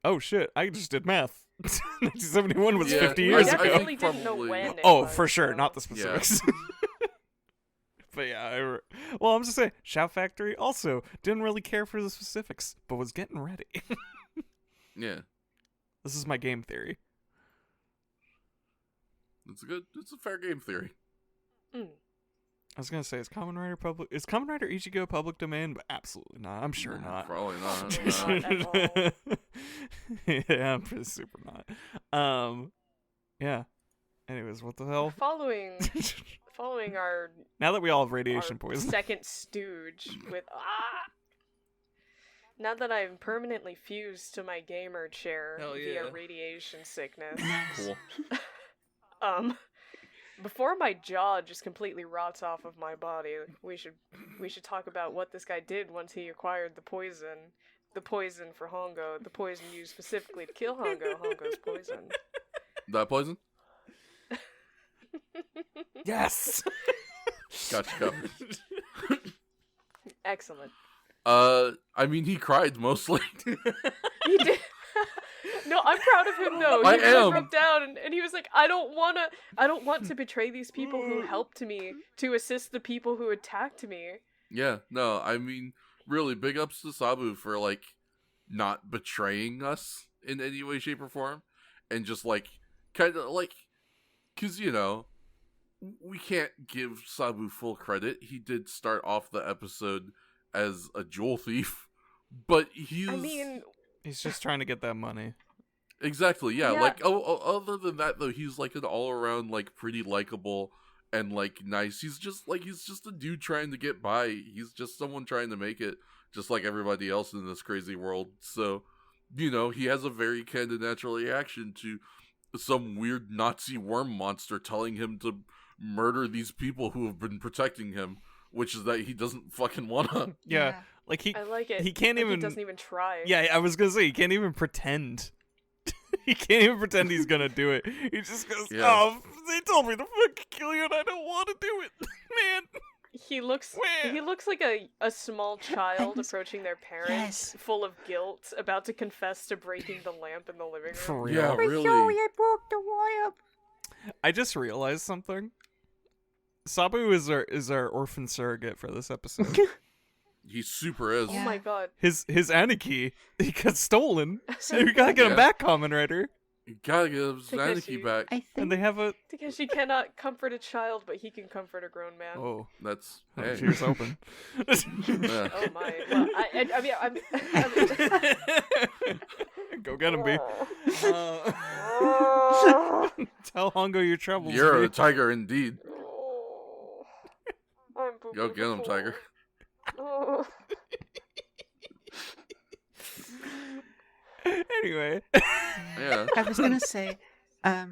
Speaker 2: oh shit, I just did math. 1971 was 50 years
Speaker 3: I
Speaker 2: ago.
Speaker 3: definitely didn't know when it
Speaker 2: Oh,
Speaker 3: was,
Speaker 2: for sure,
Speaker 3: so.
Speaker 2: not the specifics. But yeah, well, I'm just saying, Shout Factory also didn't really care for the specifics, but was getting ready.
Speaker 1: Yeah.
Speaker 2: This is my game theory.
Speaker 1: It's a fair game theory.
Speaker 2: I was gonna say, is Kamen Rider Ichigo public domain? But absolutely not. I'm sure not.
Speaker 1: Probably not.
Speaker 3: Not at all.
Speaker 2: Yeah, I'm pretty super not. Yeah. Anyways, what the hell?
Speaker 3: Following our
Speaker 2: Now that we all have radiation
Speaker 3: our
Speaker 2: poison.
Speaker 3: second stooge with now that I'm permanently fused to my gamer chair
Speaker 2: Hell yeah.
Speaker 3: via radiation sickness.
Speaker 1: Cool.
Speaker 3: Before my jaw just completely rots off of my body, we should talk about what this guy did once he acquired the poison. The poison for Hongo, the poison used specifically to kill Hongo, Hongo's poison.
Speaker 1: That poison?
Speaker 2: Yes.
Speaker 1: Got you covered.
Speaker 3: Excellent.
Speaker 1: I mean, he cried mostly.
Speaker 3: He did. No, I'm proud of him though.
Speaker 1: I
Speaker 3: He really
Speaker 1: am.
Speaker 3: broke down and he was like, I don't want to betray these people who helped me to assist the people who attacked me.
Speaker 1: Yeah, no, I mean, really, big ups to Sabu for, like, not betraying us in any way, shape, or form. And just, like, kind of, like, because, you know, we can't give Sabu full credit. He did start off the episode as a jewel thief, but
Speaker 2: He's just trying to get that money.
Speaker 1: Exactly, yeah.
Speaker 3: Yeah.
Speaker 1: Like, other than that, though, he's, like, an all-around, like, pretty likable and, like, nice. He's just a dude trying to get by. He's just someone trying to make it, just like everybody else in this crazy world. So, you know, he has a very kind of natural reaction to some weird Nazi worm monster telling him to murder these people who have been protecting him, which is that he doesn't fucking wanna.
Speaker 2: Yeah. Like
Speaker 3: I like it.
Speaker 2: He can't
Speaker 3: Like,
Speaker 2: even.
Speaker 3: He doesn't even try.
Speaker 2: Yeah, I was gonna say he can't even pretend. He can't even pretend he's gonna do it. He just goes,
Speaker 1: Yeah.
Speaker 2: "Oh, they told me to fucking kill you, and I don't want to do it, man."
Speaker 3: He looks like a small child approaching their parents,
Speaker 4: Yes.
Speaker 3: full of guilt, about to confess to breaking the lamp in the living room.
Speaker 2: For real.
Speaker 1: Yeah, really.
Speaker 4: I broke the wire.
Speaker 2: I just realized something. Sabu is our orphan surrogate for this episode.
Speaker 1: He super is.
Speaker 3: Oh my god.
Speaker 2: His Aniki, he got stolen. So you gotta get him
Speaker 1: Yeah.
Speaker 2: back, Kamen Rider.
Speaker 1: You gotta get his
Speaker 3: Takeshi.
Speaker 1: Aniki back.
Speaker 4: I think
Speaker 2: And they have a
Speaker 3: Takeshi cannot comfort a child, but he can comfort a grown man.
Speaker 2: oh,
Speaker 1: That's hey.
Speaker 2: cheers open.
Speaker 1: Yeah.
Speaker 3: Oh my. Well, I mean, I'm
Speaker 2: Go get him, B. Tell Hongo your troubles.
Speaker 1: You're
Speaker 2: B.
Speaker 1: a tiger indeed.
Speaker 3: I'm
Speaker 1: Go get him, tiger.
Speaker 3: Oh.
Speaker 2: Anyway.
Speaker 1: Yeah.
Speaker 4: I was gonna say, that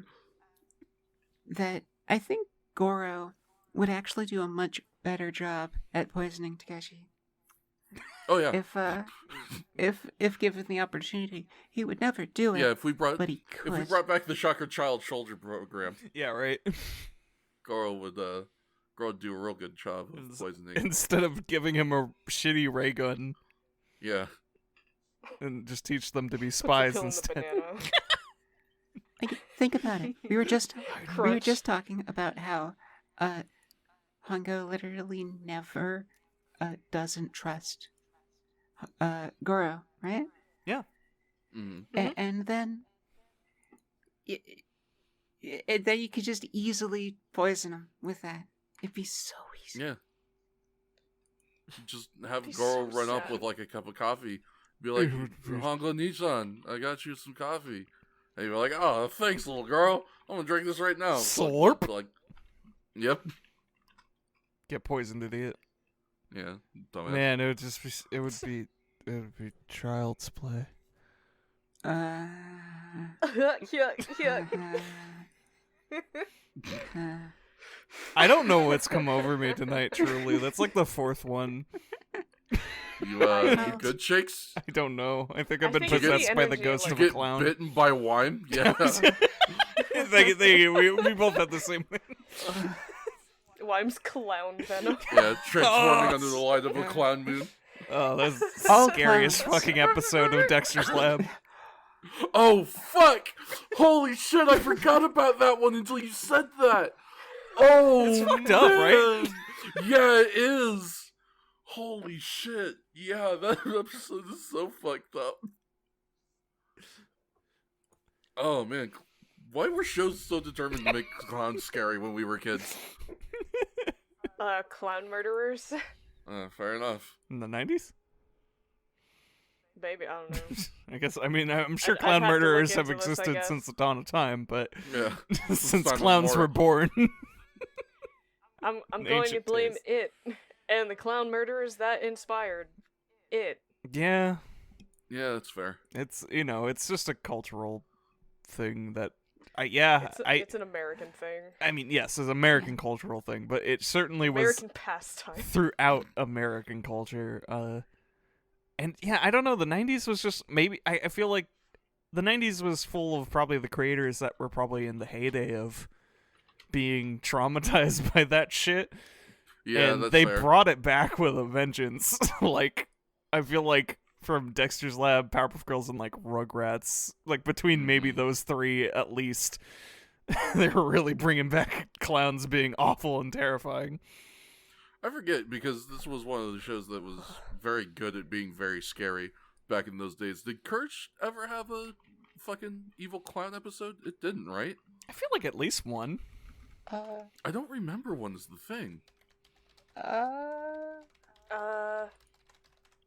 Speaker 4: I think Goro would actually do a much better job at poisoning Takeshi.
Speaker 1: Oh yeah.
Speaker 4: If given the opportunity, he would never do it.
Speaker 1: Yeah. If we brought
Speaker 4: But he could.
Speaker 1: back the Shocker Child Shoulder program,
Speaker 2: Yeah, right.
Speaker 1: Goro would do a real good job of poisoning.
Speaker 2: Instead of giving him a shitty ray gun
Speaker 1: Yeah.
Speaker 2: and just teach them to be
Speaker 3: Puts a
Speaker 2: spies
Speaker 3: pill in the
Speaker 2: instead.
Speaker 3: banana.
Speaker 4: Like, think about it. We were just
Speaker 3: Crunch.
Speaker 4: talking about how Hongo literally never doesn't trust Goro, right?
Speaker 1: Mm-hmm.
Speaker 4: And then then you could just easily poison him with that. It'd be so easy.
Speaker 1: Yeah. Just have
Speaker 3: Be
Speaker 1: Goro
Speaker 3: so
Speaker 1: run up
Speaker 3: sad.
Speaker 1: with like a cup of coffee. Be like,
Speaker 2: It would be-
Speaker 1: Hongo Nissan, I got you some coffee. And you're like, oh, thanks, little girl. I'm gonna drink this right now.
Speaker 2: Slurp.
Speaker 1: Like, yep.
Speaker 2: Get poisoned, idiot.
Speaker 1: Yeah. Dumbass.
Speaker 2: Man, it would be child's play.
Speaker 3: yeah.
Speaker 2: I don't know what's come over me tonight, truly. That's like the fourth one.
Speaker 1: You you good, Shakes?
Speaker 2: I don't know. I think
Speaker 3: I
Speaker 2: I've been
Speaker 3: think it's the
Speaker 2: possessed by the
Speaker 3: energy,
Speaker 2: ghost
Speaker 3: like-
Speaker 2: of
Speaker 1: You
Speaker 2: a
Speaker 1: get
Speaker 2: clown.
Speaker 1: bitten by wine? Yeah.
Speaker 2: we both had the same thing.
Speaker 3: Wime's clown venom.
Speaker 1: Yeah, transforming
Speaker 2: Oh.
Speaker 1: under the light of a clown moon.
Speaker 2: Oh, that's the
Speaker 4: All
Speaker 2: scariest
Speaker 4: clowns.
Speaker 2: fucking episode of Dexter's Lab.
Speaker 1: Oh, fuck! Holy shit, I forgot about that one until you said that! Oh,
Speaker 2: It's fucked up, right?
Speaker 1: man. Yeah, it is! Holy shit. Yeah, that episode is so fucked up. Oh, man. Why were shows so determined to make clowns scary when we were kids?
Speaker 3: Clown murderers.
Speaker 1: Fair enough.
Speaker 2: In the 90s?
Speaker 3: Maybe, I don't know.
Speaker 2: I guess, I mean, I'm sure
Speaker 3: I'd
Speaker 2: clown
Speaker 3: have to look
Speaker 2: murderers have
Speaker 3: into this, I
Speaker 2: existed
Speaker 3: guess.
Speaker 2: since the dawn of time, but
Speaker 1: Yeah.
Speaker 2: since
Speaker 1: time
Speaker 2: clowns were
Speaker 1: immemorial.
Speaker 2: born.
Speaker 3: I'm
Speaker 2: In
Speaker 3: going to
Speaker 2: ancient
Speaker 3: blame
Speaker 2: days.
Speaker 3: it and the clown murderers that inspired it.
Speaker 2: Yeah,
Speaker 1: Yeah, that's fair.
Speaker 2: it's, it's just a cultural thing that,
Speaker 3: It's an American thing.
Speaker 2: I mean, yes, it's an American cultural thing, but it certainly was
Speaker 3: American pastime.
Speaker 2: throughout American culture. And yeah, I don't know. The 90s was just maybe. I feel like the 90s was full of probably the creators that were probably in the heyday of being traumatized by that shit.
Speaker 1: Yeah,
Speaker 2: and
Speaker 1: that's
Speaker 2: they
Speaker 1: fair.
Speaker 2: brought it back with a vengeance. Like, I feel like from Dexter's Lab, Powerpuff Girls, and like Rugrats, like between maybe those three at least, they were really bringing back clowns being awful and terrifying.
Speaker 1: I forget because this was one of the shows that was very good at being very scary back in those days. Did Courage ever have a fucking evil clown episode? It didn't, right?
Speaker 2: I feel like at least one.
Speaker 1: I don't remember one is the thing.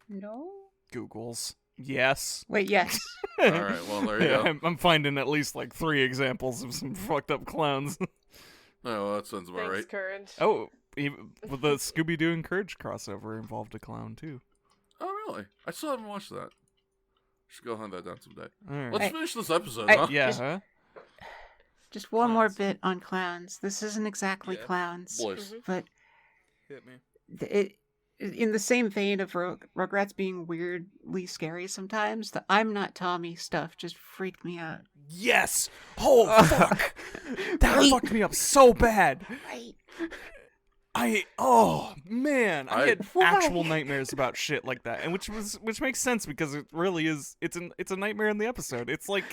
Speaker 4: No.
Speaker 2: Googles. Yes.
Speaker 4: Wait, yes.
Speaker 1: All right, well there you
Speaker 2: Yeah,
Speaker 1: go.
Speaker 2: I'm finding at least like 3 examples of some fucked up clowns.
Speaker 1: Oh, well, that sounds about
Speaker 3: Thanks,
Speaker 1: right.
Speaker 3: Courage.
Speaker 2: Oh, with the Scooby-Doo and Courage crossover involved a clown too.
Speaker 1: Oh, really? I still haven't watched that. Should go hunt that down someday.
Speaker 2: All right.
Speaker 1: Let's
Speaker 4: I-
Speaker 1: finish this episode,
Speaker 4: I-
Speaker 1: huh?
Speaker 2: Yeah,
Speaker 4: Just-
Speaker 2: huh?
Speaker 4: Just one more
Speaker 2: Clowns.
Speaker 4: bit on clowns. This isn't exactly
Speaker 2: Yeah.
Speaker 4: clowns,
Speaker 1: Bliss.
Speaker 4: but
Speaker 2: Hit me.
Speaker 4: it in the same vein of Rugrats being weirdly scary sometimes, the I'm Not Tommy stuff just freaked me out.
Speaker 2: Yes. Oh fuck. That
Speaker 4: Right.
Speaker 2: fucked me up so bad.
Speaker 4: Right.
Speaker 2: Oh man, I had
Speaker 4: Why?
Speaker 2: actual nightmares about shit like that, and which makes sense because it really is. It's a nightmare in the episode. It's like,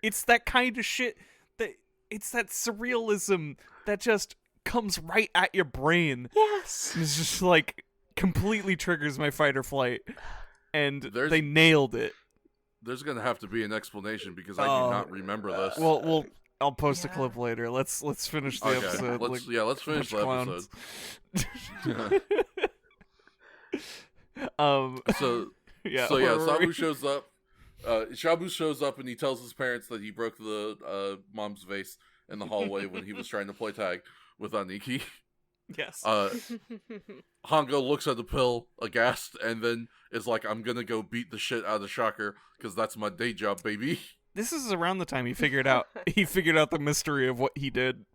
Speaker 2: it's that kind of shit that it's that surrealism that just comes right at your brain.
Speaker 4: Yes.
Speaker 2: It's just like, completely triggers my fight or flight, and
Speaker 1: There's-
Speaker 2: they nailed it.
Speaker 1: There's gonna have to be an explanation because I do not remember this.
Speaker 2: I'll post a
Speaker 4: Yeah.
Speaker 2: clip later. Let's finish the episode.
Speaker 1: Let's finish the
Speaker 2: bunch
Speaker 1: episode.
Speaker 2: of clowns.
Speaker 1: So
Speaker 2: yeah.
Speaker 1: Sabu shows up. Shabu shows up and he tells his parents that he broke the mom's vase in the hallway when he was trying to play tag with Aniki.
Speaker 2: Yes.
Speaker 1: Hongo looks at the pill aghast and then is like, "I'm gonna go beat the shit out of Shocker because that's my day job, baby."
Speaker 2: This is around the time he figured out the mystery of what he did,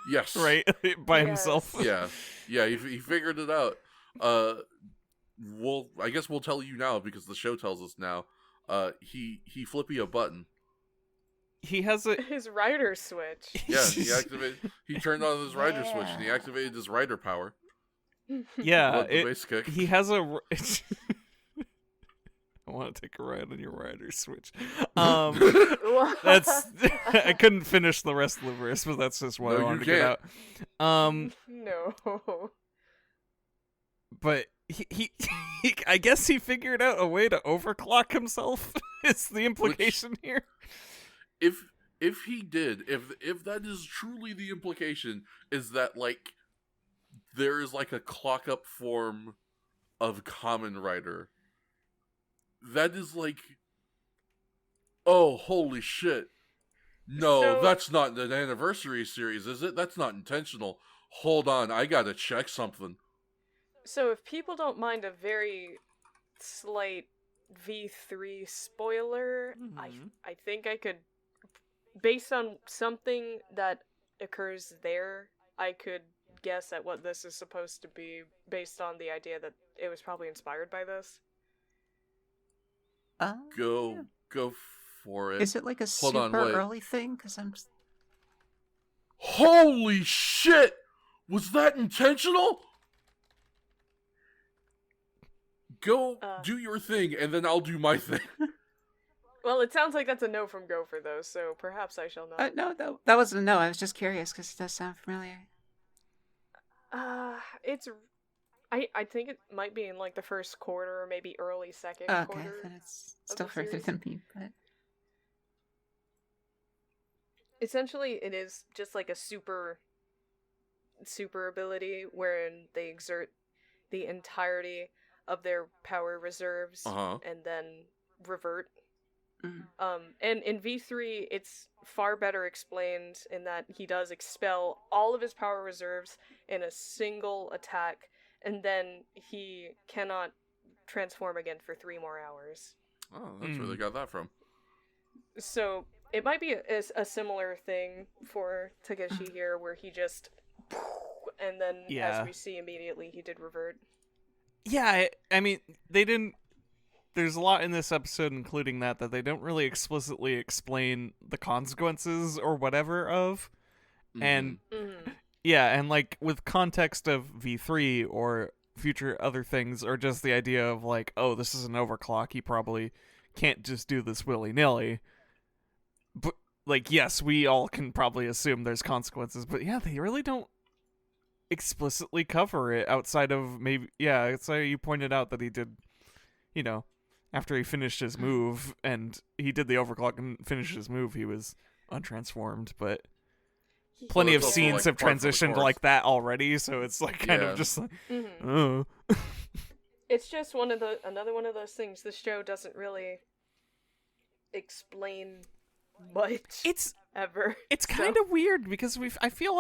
Speaker 1: Yes.
Speaker 2: right? By
Speaker 3: Yes.
Speaker 2: himself.
Speaker 1: Yeah. He figured it out. I guess we'll tell you now because the show tells us now. He flippy a button.
Speaker 2: He has a
Speaker 3: His rider switch.
Speaker 1: Yeah, he turned on his rider switch and he activated his rider power.
Speaker 2: yeah.
Speaker 1: The base kick.
Speaker 2: He has a. I want to take a ride on your rider switch. That's I couldn't finish the rest of the verse, but that's just what
Speaker 1: No,
Speaker 2: I
Speaker 1: you
Speaker 2: wanted to get out.
Speaker 3: No.
Speaker 2: But he I guess he figured out a way to overclock himself. Is the implication here?
Speaker 1: If he did, if that is truly the implication, is that like there is like a clock up form of Kamen Rider. That is like, oh, holy shit. No,
Speaker 3: So-
Speaker 1: that's not an anniversary series, is it? That's not intentional. Hold on, I gotta check something.
Speaker 3: So if people don't mind a very slight V3 spoiler, I think I could, based on something that occurs there, I could guess at what this is supposed to be based on the idea that it was probably inspired by this.
Speaker 1: Go for it.
Speaker 4: Is it like a
Speaker 1: Hold on,
Speaker 4: super
Speaker 1: wait.
Speaker 4: early thing? Because
Speaker 1: Holy shit! Was that intentional? Go do your thing, and then I'll do my thing.
Speaker 3: Well, it sounds like that's a no from Gopher, though, so perhaps I shall not.
Speaker 4: no, that wasn't a no. I was just curious because it does sound familiar.
Speaker 3: It's... I think it might be in, like, the first quarter or maybe early second
Speaker 4: Okay,
Speaker 3: quarter.
Speaker 4: then it's
Speaker 3: of
Speaker 4: still
Speaker 3: the
Speaker 4: further
Speaker 3: series.
Speaker 4: than me. But
Speaker 3: Essentially, it is just like a super ability wherein they exert the entirety of their power reserves and then revert.
Speaker 4: Mm.
Speaker 3: And in V3, it's far better explained in that he does expel all of his power reserves in a single attack, and then he cannot transform again for 3 more hours.
Speaker 1: Oh, that's where they got that from.
Speaker 3: So it might be a similar thing for Takeshi here, where he just, and then
Speaker 2: Yeah.
Speaker 3: as we see immediately, he did revert.
Speaker 2: Yeah, I mean, they didn't. There's a lot in this episode, including that they don't really explicitly explain the consequences or whatever of. And
Speaker 3: Mm-hmm.
Speaker 2: yeah, and like with context of V3 or future other things, or just the idea of like, oh, this is an overclock, he probably can't just do this willy-nilly. But like, yes, we all can probably assume there's consequences, but yeah, they really don't explicitly cover it outside of maybe, yeah, it's like you pointed out that he did, you know, after he finished his move and he did the overclock and finished his move, he was untransformed, but plenty of
Speaker 1: it's also,
Speaker 2: scenes
Speaker 1: like,
Speaker 2: have
Speaker 1: par for the
Speaker 2: transitioned
Speaker 1: course.
Speaker 2: like that already, so it's like kind
Speaker 1: Yeah.
Speaker 2: of just like,
Speaker 3: Mm-hmm.
Speaker 2: oh.
Speaker 3: It's just another one of those things. The show doesn't really explain much
Speaker 2: It's
Speaker 3: ever.
Speaker 2: It's
Speaker 3: So-
Speaker 2: kind of weird because I felt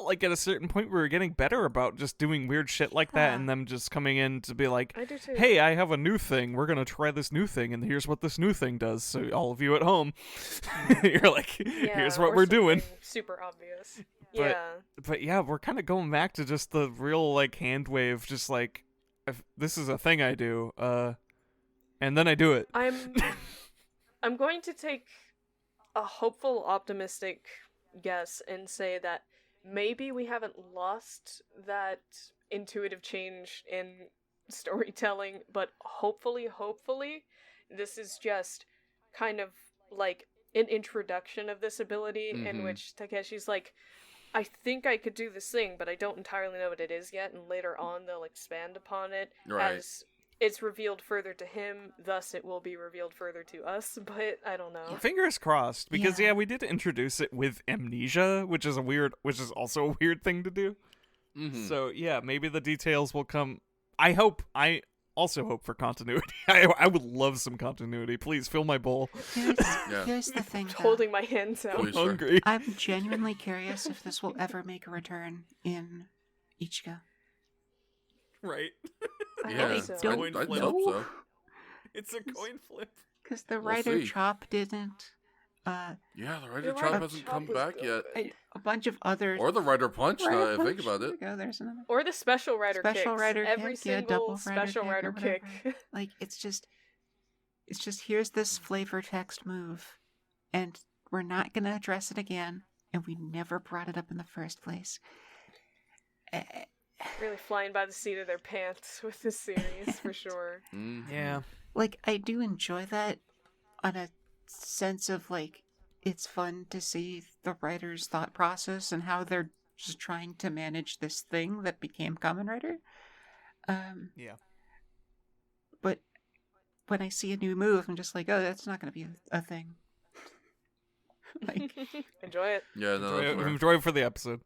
Speaker 2: like at a certain point we were getting better about just doing weird shit like that and them just coming in to be like,
Speaker 3: I do too.
Speaker 2: hey, I have a new thing. We're going to try this new thing and here's what this new thing does. So all of you at home, you're like,
Speaker 3: Yeah,
Speaker 2: here's what
Speaker 3: or
Speaker 2: we're doing.
Speaker 3: something super obvious.
Speaker 2: But-
Speaker 3: Yeah.
Speaker 2: But yeah, we're kind of going back to just the real like hand wave, just like, if this is a thing I do, and then I do it.
Speaker 3: I'm going to take a hopeful, optimistic guess and say that maybe we haven't lost that intuitive change in storytelling, but hopefully, this is just kind of like an introduction of this ability in
Speaker 1: Mhm.
Speaker 3: which Takeshi's like, I think I could do this thing, but I don't entirely know what it is yet, and later on they'll expand upon it
Speaker 1: Right.
Speaker 3: as it's revealed further to him, thus it will be revealed further to us, but I don't know.
Speaker 2: Fingers crossed, because
Speaker 4: Yeah.
Speaker 2: we did introduce it with amnesia, which is also a weird thing to do.
Speaker 1: Mhm.
Speaker 2: So yeah, maybe the details will come. I also hope for continuity. I would love some continuity. Please fill my bowl.
Speaker 4: Here's the thing,
Speaker 3: Just
Speaker 4: though.
Speaker 3: holding my hands out.
Speaker 1: Please,
Speaker 2: I'm
Speaker 1: sir.
Speaker 2: hungry.
Speaker 4: I'm genuinely curious if this will ever make a return in Ichigo.
Speaker 2: Right.
Speaker 3: I
Speaker 1: Yeah,
Speaker 3: hope so.
Speaker 2: don't-
Speaker 1: I'd
Speaker 2: flip.
Speaker 1: hope so.
Speaker 2: It's a coin flip.
Speaker 4: Because the
Speaker 1: We'll
Speaker 4: writer
Speaker 1: see.
Speaker 4: Chop didn't.
Speaker 1: Yeah, the
Speaker 3: The
Speaker 1: Rider
Speaker 3: Rider
Speaker 1: Chop hasn't
Speaker 3: Chop
Speaker 1: come
Speaker 3: was
Speaker 1: back yet.
Speaker 3: good.
Speaker 4: A bunch of other.
Speaker 1: Or the Rider Punch, now
Speaker 4: Rider
Speaker 1: that I think
Speaker 4: Punch,
Speaker 1: about
Speaker 4: there
Speaker 1: it.
Speaker 4: we go. There's another.
Speaker 3: Or the special rider
Speaker 4: Special
Speaker 3: kicks.
Speaker 4: rider
Speaker 3: Every
Speaker 4: kick, yeah,
Speaker 3: single
Speaker 4: double rider
Speaker 3: special
Speaker 4: kick or
Speaker 3: rider kick.
Speaker 4: whatever. Like it's just here's this flavor text move, and we're not gonna address it again, and we never brought it up in the first place.
Speaker 3: Really flying by the seat of their pants with this series, for sure.
Speaker 1: Mhm.
Speaker 2: Yeah.
Speaker 4: Like I do enjoy that on a sense of like it's fun to see the writer's thought process and how they're just trying to manage this thing that became Kamen Rider.
Speaker 2: Yeah.
Speaker 4: But when I see a new move, I'm just like, oh, that's not going to be a thing. Like,
Speaker 3: Enjoy it.
Speaker 1: Yeah, no, that's fair.
Speaker 2: Enjoy it for the episode.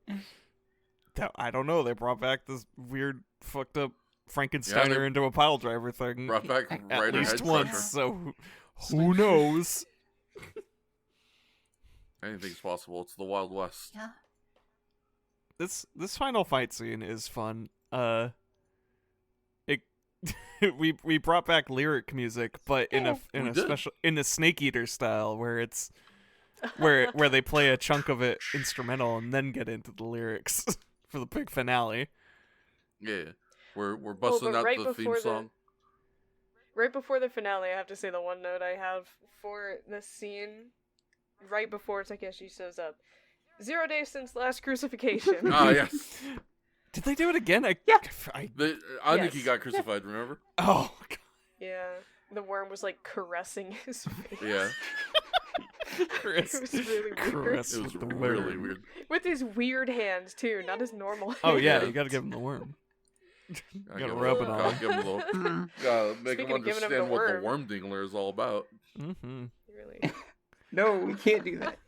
Speaker 2: I don't know. They brought back this weird, fucked up Frankensteiner
Speaker 1: they
Speaker 2: into a pile driver thing
Speaker 1: Brought back
Speaker 2: at
Speaker 1: Rider
Speaker 2: least
Speaker 1: Head
Speaker 2: once.
Speaker 1: Crusher.
Speaker 2: So who knows?
Speaker 1: Anything's possible. It's the Wild West.
Speaker 4: yeah.
Speaker 2: This final fight scene is fun. It we brought back lyric music, but in
Speaker 1: we
Speaker 2: a
Speaker 1: did.
Speaker 2: special in a Snake Eater style, where it's where they play a chunk of it instrumental and then get into the lyrics for the big finale.
Speaker 1: Yeah. We're busting
Speaker 3: but
Speaker 1: out
Speaker 3: right
Speaker 1: the theme
Speaker 3: before the-
Speaker 1: song.
Speaker 3: Right before the finale, I have to say the one note I have for this scene, right before Takeshi shows up. 0 days since last crucifixion.
Speaker 1: Ah, yes.
Speaker 2: Did they do it again?
Speaker 4: Yeah.
Speaker 1: Aniki
Speaker 3: Yes.
Speaker 1: got crucified, remember?
Speaker 2: Oh, God.
Speaker 3: Yeah. The worm was like caressing his face.
Speaker 1: Yeah.
Speaker 2: Chris.
Speaker 3: It was really weird.
Speaker 2: Chris
Speaker 1: It was
Speaker 2: with the
Speaker 1: really
Speaker 2: worm.
Speaker 1: weird.
Speaker 3: With his weird hands, too, not his normal hands.
Speaker 2: Oh yeah, you gotta give him the worm.
Speaker 1: I
Speaker 2: Gotta
Speaker 1: give
Speaker 2: rub
Speaker 1: him-
Speaker 2: it on.
Speaker 1: gotta give him a little,
Speaker 4: Mm.
Speaker 1: gotta make
Speaker 3: Speaking
Speaker 1: him
Speaker 3: of giving him
Speaker 1: understand
Speaker 3: the
Speaker 1: what
Speaker 3: worm.
Speaker 1: the worm dingler is all about.
Speaker 2: Mm-hmm.
Speaker 3: Really
Speaker 5: No, we can't do that.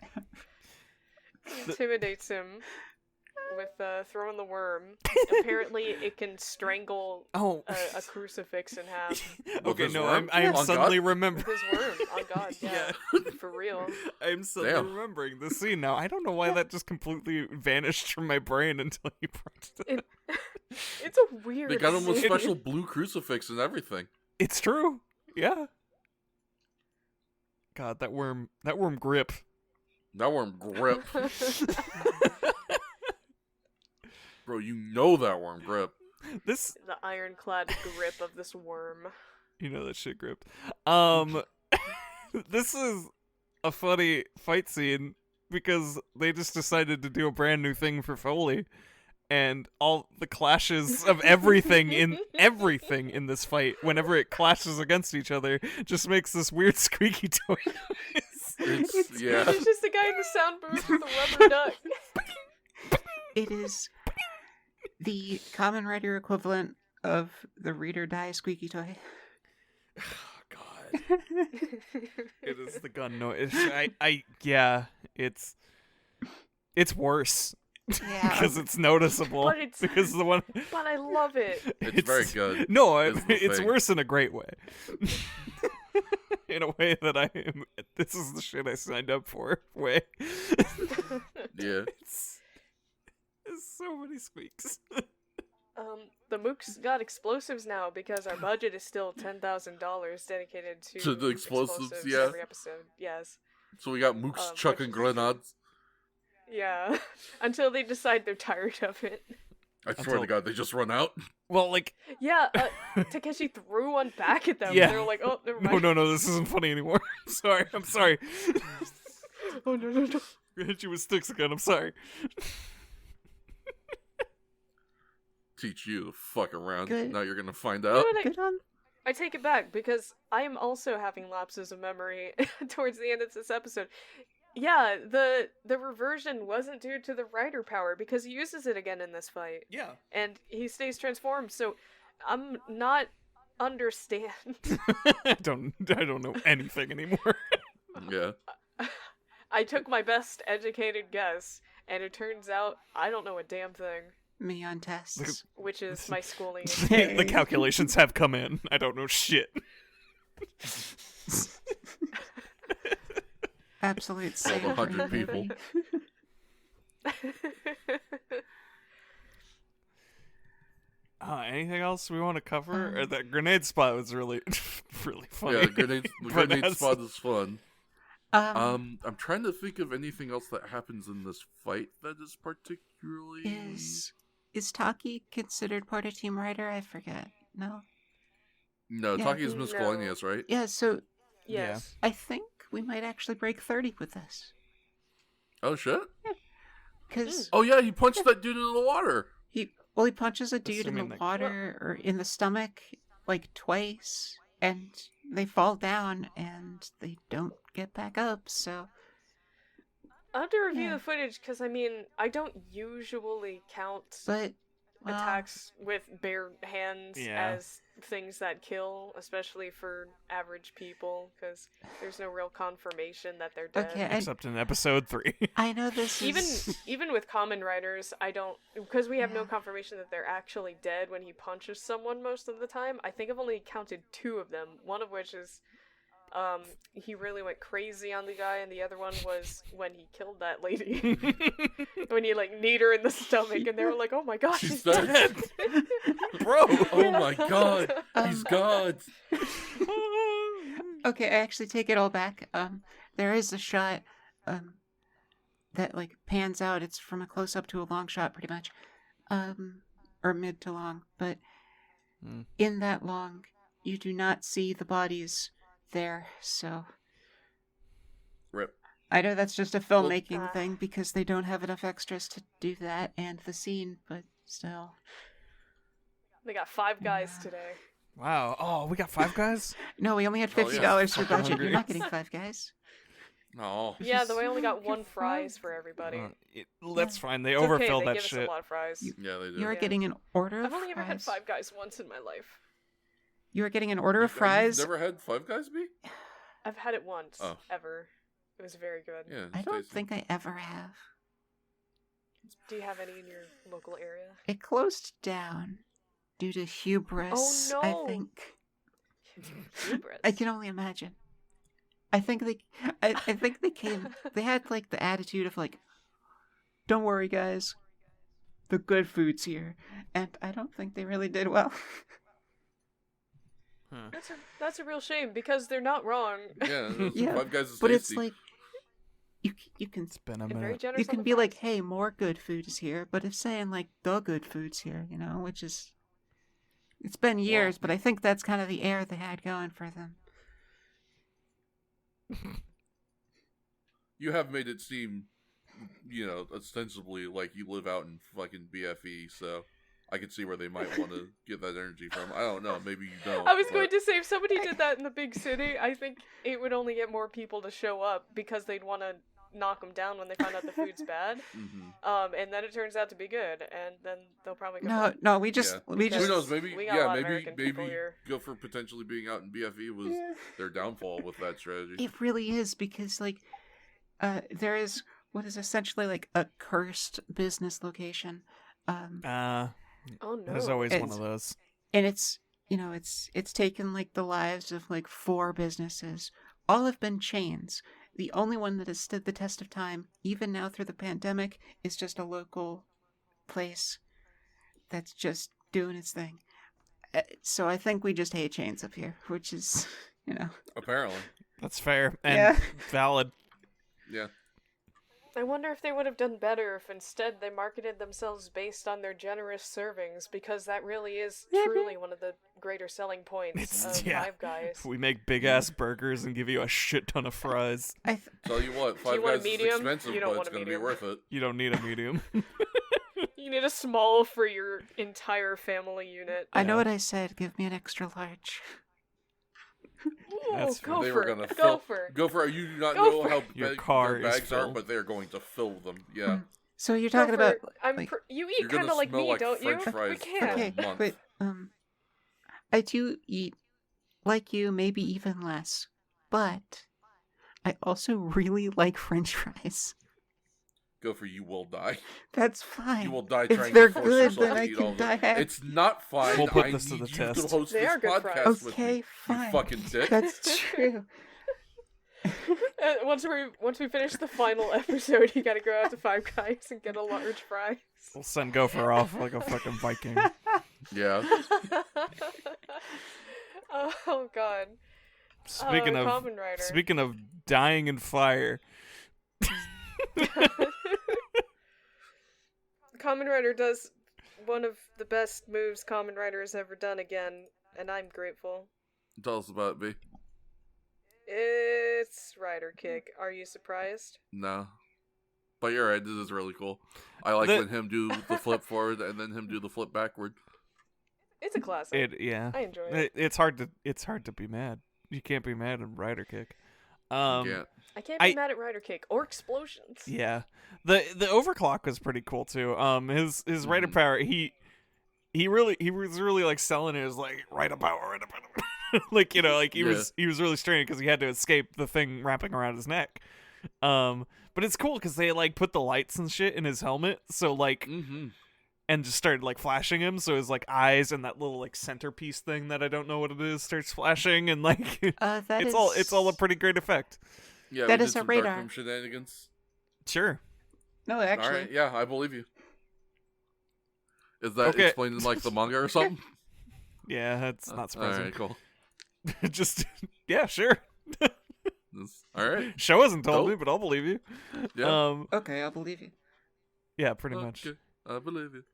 Speaker 3: intimidates him with throwing the worm. Apparently, it can strangle
Speaker 2: Oh.
Speaker 3: a crucifix in half.
Speaker 2: Okay,
Speaker 1: his
Speaker 2: no,
Speaker 1: worm?
Speaker 2: I am
Speaker 1: On
Speaker 2: suddenly
Speaker 1: God?
Speaker 2: remembering.
Speaker 3: With his worm. Oh god, yeah. For real.
Speaker 2: I'm suddenly
Speaker 1: Damn.
Speaker 2: remembering the scene now. I don't know why that just completely vanished from my brain until you brought it up.
Speaker 3: It's a weird
Speaker 1: They got him with
Speaker 3: scene.
Speaker 1: special blue crucifix and everything.
Speaker 2: It's true. Yeah. God, that worm grip.
Speaker 1: That worm grip. Bro, you know that worm grip.
Speaker 2: This,
Speaker 3: The ironclad grip of this worm.
Speaker 2: you know that shit gripped. This is a funny fight scene because they just decided to do a brand new thing for Foley. And all the clashes of everything in this fight, whenever it clashes against each other, just makes this weird squeaky toy noise.
Speaker 1: Yeah.
Speaker 3: It's just the guy in the sound booth with the rubber duck.
Speaker 4: It is the Kamen Rider equivalent of the reader die squeaky toy.
Speaker 2: Oh, God. It is the gun noise. Yeah, it's worse
Speaker 4: Yeah.
Speaker 2: because it's noticeable.
Speaker 3: But it's-
Speaker 2: because the one.
Speaker 3: But I love it.
Speaker 1: It's very good.
Speaker 2: No,
Speaker 1: is the
Speaker 2: it's
Speaker 1: thing.
Speaker 2: worse in a great way. In a way that I am. This is the shit I signed up for. Way.
Speaker 1: Yeah.
Speaker 2: It's so many squeaks.
Speaker 3: The Mooks got explosives now because our budget is still $10,000 dedicated
Speaker 1: To the explosives, yeah.
Speaker 3: every episode. Yes.
Speaker 1: So we got Mooks chucking grenades.
Speaker 3: Yeah. Until they decide they're tired of it.
Speaker 1: I swear to God, they just run out.
Speaker 2: Well, like,
Speaker 3: Yeah, Takeshi threw one back at them.
Speaker 2: Yeah.
Speaker 3: And they were like, oh, never mind.
Speaker 2: no, this isn't funny anymore. I'm sorry.
Speaker 3: Oh, no.
Speaker 2: I hit you with sticks again. I'm sorry.
Speaker 1: Teach you to fuck around.
Speaker 4: Good.
Speaker 1: Now you're gonna find
Speaker 3: You know
Speaker 1: out.
Speaker 3: what,
Speaker 4: Good on.
Speaker 3: I take it back because I am also having lapses of memory towards the end of this episode. Yeah, the reversion wasn't due to the rider power because he uses it again in this fight.
Speaker 2: Yeah.
Speaker 3: And he stays transformed, so I'm not understand.
Speaker 2: I don't know anything anymore.
Speaker 1: Yeah.
Speaker 3: I took my best educated guess, and it turns out I don't know a damn thing,
Speaker 4: Me on tests.
Speaker 3: which is my schooling.
Speaker 2: The calculations have come in. I don't know shit.
Speaker 4: Absolute
Speaker 1: All
Speaker 4: save.
Speaker 1: 100 people.
Speaker 2: Anything else we want to cover? Or that grenade spot was really, really funny.
Speaker 1: Yeah, the
Speaker 2: But
Speaker 1: grenade
Speaker 2: that's-
Speaker 1: spot is fun.
Speaker 4: Um,
Speaker 1: I'm trying to think of anything else that happens in this fight that is particularly.
Speaker 4: is Taki considered part of Team Rider? I forget. No.
Speaker 1: No,
Speaker 4: Yeah.
Speaker 1: Taki is
Speaker 3: No.
Speaker 1: miscellaneous, right?
Speaker 4: Yeah. So
Speaker 3: Yes.
Speaker 4: I think we might actually break 30 with this
Speaker 1: Oh shit!
Speaker 4: because
Speaker 1: Oh yeah, he punched that dude into the water.
Speaker 4: he punches a dude in
Speaker 2: Assuming
Speaker 4: the
Speaker 2: they-
Speaker 4: water or in the stomach like twice, and they fall down and they don't get back up. So
Speaker 3: I'll have to review
Speaker 4: Yeah.
Speaker 3: the footage because I don't usually count
Speaker 4: but well,
Speaker 3: attacks with bare hands
Speaker 2: Yeah.
Speaker 3: as things that kill, especially for average people, because there's no real confirmation that they're dead.
Speaker 4: Okay,
Speaker 2: Except in episode 3.
Speaker 4: I know this
Speaker 3: Even
Speaker 4: is
Speaker 3: even with Kamen Riders, I don't, because we have no
Speaker 4: Yeah.
Speaker 3: confirmation that they're actually dead when he punches someone most of the time. I think I've only counted 2 of them. One of which is he really went crazy on the guy, and the other one was when he killed that lady. When he like kneed her in the stomach, and they were like, "Oh my gosh,
Speaker 1: She's
Speaker 3: she's
Speaker 1: dead."
Speaker 3: dead."
Speaker 2: Bro!
Speaker 1: Oh my god, he's
Speaker 4: Um,
Speaker 1: God.
Speaker 4: Okay, I actually take it all back. There is a shot, that like pans out. It's from a close up to a long shot, pretty much, or mid to long. But
Speaker 2: Hmm.
Speaker 4: in that long, you do not see the bodies there. So
Speaker 1: Rip.
Speaker 4: I know that's just a
Speaker 1: Well-
Speaker 4: filmmaking thing because they don't have enough extras to do that and the scene, but still.
Speaker 3: They got 5 guys
Speaker 4: Yeah.
Speaker 3: today.
Speaker 2: Wow. Oh, we got 5 guys?
Speaker 4: No, we only had
Speaker 1: Oh, yeah.
Speaker 4: $50 for
Speaker 2: Fucking
Speaker 4: budget.
Speaker 2: hungry.
Speaker 4: You're not getting 5 guys.
Speaker 1: No.
Speaker 3: Yeah, though I only got
Speaker 4: You're
Speaker 3: 1 fries
Speaker 4: fine.
Speaker 3: for everybody.
Speaker 2: That's fine. They
Speaker 3: It's okay,
Speaker 2: overfilled
Speaker 3: they
Speaker 2: that
Speaker 3: give us
Speaker 2: shit.
Speaker 3: a lot of fries.
Speaker 1: Yeah, they do.
Speaker 4: You are
Speaker 3: Yeah.
Speaker 4: getting an order of
Speaker 3: I've only ever had
Speaker 4: fries.
Speaker 3: 5 guys once in my life.
Speaker 4: You are getting an order of
Speaker 1: You've
Speaker 4: fries.
Speaker 1: never had Five Guys be?
Speaker 3: I've had it once,
Speaker 1: Oh.
Speaker 3: ever. It was very good.
Speaker 1: Yeah.
Speaker 4: I
Speaker 1: it's
Speaker 4: don't
Speaker 1: tasty.
Speaker 4: think I ever have.
Speaker 3: Do you have any in your local area?
Speaker 4: It closed down due to hubris,
Speaker 3: Oh,
Speaker 4: I
Speaker 3: no.
Speaker 4: think.
Speaker 3: Hubris.
Speaker 4: I can only imagine. I think they came, they had like the attitude of like, don't worry guys, the good food's here. And I don't think they really did well.
Speaker 2: Huh.
Speaker 3: That's a real shame because they're not wrong.
Speaker 1: Yeah,
Speaker 4: Yeah,
Speaker 1: Five Guys is
Speaker 4: But
Speaker 1: tasty.
Speaker 4: it's like, you can
Speaker 2: It's been a
Speaker 3: And very
Speaker 2: minute.
Speaker 3: generous
Speaker 4: you
Speaker 3: on
Speaker 4: can
Speaker 3: the
Speaker 4: be like,
Speaker 3: fries.
Speaker 4: hey, more good food is here, but if saying like the good food's here, you know, which is, it's been years, but I think that's kind of the air they had going for them.
Speaker 1: You have made it seem, ostensibly like you live out in fucking BFE, so I can see where they might want to get that energy from. I don't know, maybe you don't.
Speaker 3: I was
Speaker 1: but-
Speaker 3: going to say if somebody did that in the big city, I think it would only get more people to show up because they'd want to knock them down when they find out the food's bad.
Speaker 1: Mhm.
Speaker 3: And then it turns out to be good, and then they'll probably go
Speaker 4: No,
Speaker 3: back.
Speaker 4: no, we just,
Speaker 1: Yeah.
Speaker 4: we
Speaker 3: Because
Speaker 1: Who
Speaker 4: just,
Speaker 1: knows? Maybe
Speaker 3: we got a lot of
Speaker 1: maybe
Speaker 3: American people here.
Speaker 1: Gopher potentially being out in BFE was their downfall with that strategy.
Speaker 4: it really is because like, there is what is essentially like a cursed business location,
Speaker 3: Oh no.
Speaker 2: There's always one
Speaker 4: It's-
Speaker 2: of those.
Speaker 4: and it's it's taken like the lives of like 4 businesses. All have been chains. The only one that has stood the test of time, even now through the pandemic, is just a local place that's just doing its thing. So I think we just hate chains up here, which is,
Speaker 1: Apparently,
Speaker 2: That's fair and
Speaker 4: Yeah.
Speaker 2: valid.
Speaker 1: yeah.
Speaker 3: I wonder if they would have done better if instead they marketed themselves based on their generous servings, because that really is truly one of the greater selling points of Five Guys.
Speaker 2: We make big ass burgers and give you a shit ton of fries.
Speaker 1: Tell you what, Five
Speaker 3: want a
Speaker 1: Guys
Speaker 3: medium?
Speaker 1: is expensive,
Speaker 3: You don't
Speaker 1: but
Speaker 3: want
Speaker 1: it's
Speaker 3: a
Speaker 1: gonna be
Speaker 3: medium.
Speaker 1: worth it.
Speaker 2: You don't need a medium.
Speaker 3: You need a small for your entire family unit.
Speaker 4: I know what I said. Give me an extra large.
Speaker 3: Ooh,
Speaker 2: That's
Speaker 3: go
Speaker 1: they
Speaker 3: for
Speaker 1: were
Speaker 3: it.
Speaker 1: gonna
Speaker 3: Go
Speaker 1: fill.
Speaker 3: for it.
Speaker 1: Go for it. You do not
Speaker 3: Go
Speaker 1: know
Speaker 3: for
Speaker 1: how
Speaker 3: it.
Speaker 2: Your
Speaker 1: big
Speaker 2: car
Speaker 1: their
Speaker 2: is
Speaker 1: bags are,
Speaker 2: filled.
Speaker 1: but they're going to fill them. Yeah.
Speaker 4: So you're
Speaker 3: Go
Speaker 4: talking
Speaker 3: for
Speaker 4: about
Speaker 3: it. I'm
Speaker 4: like
Speaker 3: you
Speaker 1: You're
Speaker 3: eat
Speaker 1: gonna
Speaker 3: kind of like
Speaker 1: smell
Speaker 3: me,
Speaker 1: like
Speaker 3: don't
Speaker 1: French
Speaker 3: you?
Speaker 1: fries
Speaker 3: We
Speaker 1: for
Speaker 3: can.
Speaker 4: okay,
Speaker 1: a month.
Speaker 4: but I do eat like you, maybe even less, but I also really like French fries.
Speaker 1: Go for you will die.
Speaker 4: That's fine.
Speaker 1: You will die
Speaker 4: If
Speaker 1: trying
Speaker 4: they're
Speaker 1: to force
Speaker 4: good,
Speaker 1: yourself
Speaker 4: then
Speaker 1: to
Speaker 4: I
Speaker 1: eat all
Speaker 4: can
Speaker 1: of them.
Speaker 4: die.
Speaker 1: It's not fine.
Speaker 2: We'll put
Speaker 1: I
Speaker 2: this to
Speaker 1: need
Speaker 2: the
Speaker 1: you
Speaker 2: test.
Speaker 1: to host
Speaker 3: They
Speaker 1: this
Speaker 3: are good fries.
Speaker 1: podcast with me.
Speaker 4: Okay,
Speaker 1: You
Speaker 4: fine.
Speaker 1: fucking dick.
Speaker 4: That's true.
Speaker 3: Once we finish the final episode, you gotta go out to Five Guys and get a large fry.
Speaker 2: We'll send Gopher off like a fucking Viking.
Speaker 1: Yeah.
Speaker 3: Oh god.
Speaker 2: Speaking of
Speaker 3: Kamen Rider.
Speaker 2: speaking of dying in fire,
Speaker 3: Kamen Rider does one of the best moves Kamen Rider has ever done again, and I'm grateful.
Speaker 1: Tell us about it, B.
Speaker 3: It's Rider Kick. Are you surprised?
Speaker 1: No. But you're right, this is really cool. I like
Speaker 2: The-
Speaker 1: when him do the flip forward and then him do the flip backward.
Speaker 3: It's a classic.
Speaker 2: yeah,
Speaker 3: I enjoy it.
Speaker 2: it's hard to be mad. You can't be mad at Rider Kick.
Speaker 1: Yeah.
Speaker 3: I can't be
Speaker 2: I-
Speaker 3: mad at Rider Kick or explosions.
Speaker 2: Yeah, the overclock was pretty cool too. His Rider power, he was really like selling it as like Rider power, like like he was really strained because he had to escape the thing wrapping around his neck. But it's cool because they like put the lights and shit in his helmet, so like and just started like flashing him, so his like eyes and that little like centerpiece thing that I don't know what it is starts flashing, and like it's all a pretty great effect.
Speaker 1: Yeah,
Speaker 4: That
Speaker 1: we
Speaker 4: is
Speaker 1: did
Speaker 4: a
Speaker 1: some
Speaker 4: radar.
Speaker 1: Darkroom shenanigans.
Speaker 2: Sure.
Speaker 4: No, actually.
Speaker 1: All right, yeah, I believe you. Is that
Speaker 2: Okay.
Speaker 1: explained in like the manga or something?
Speaker 2: Yeah, that's not surprising.
Speaker 1: Alright, cool.
Speaker 2: Just yeah, sure.
Speaker 1: Alright.
Speaker 2: Show hasn't told me,
Speaker 1: Dope.
Speaker 2: but I'll believe you.
Speaker 1: Yeah.
Speaker 4: Okay, I'll believe you.
Speaker 2: Yeah, pretty much.
Speaker 1: Okay, I believe you.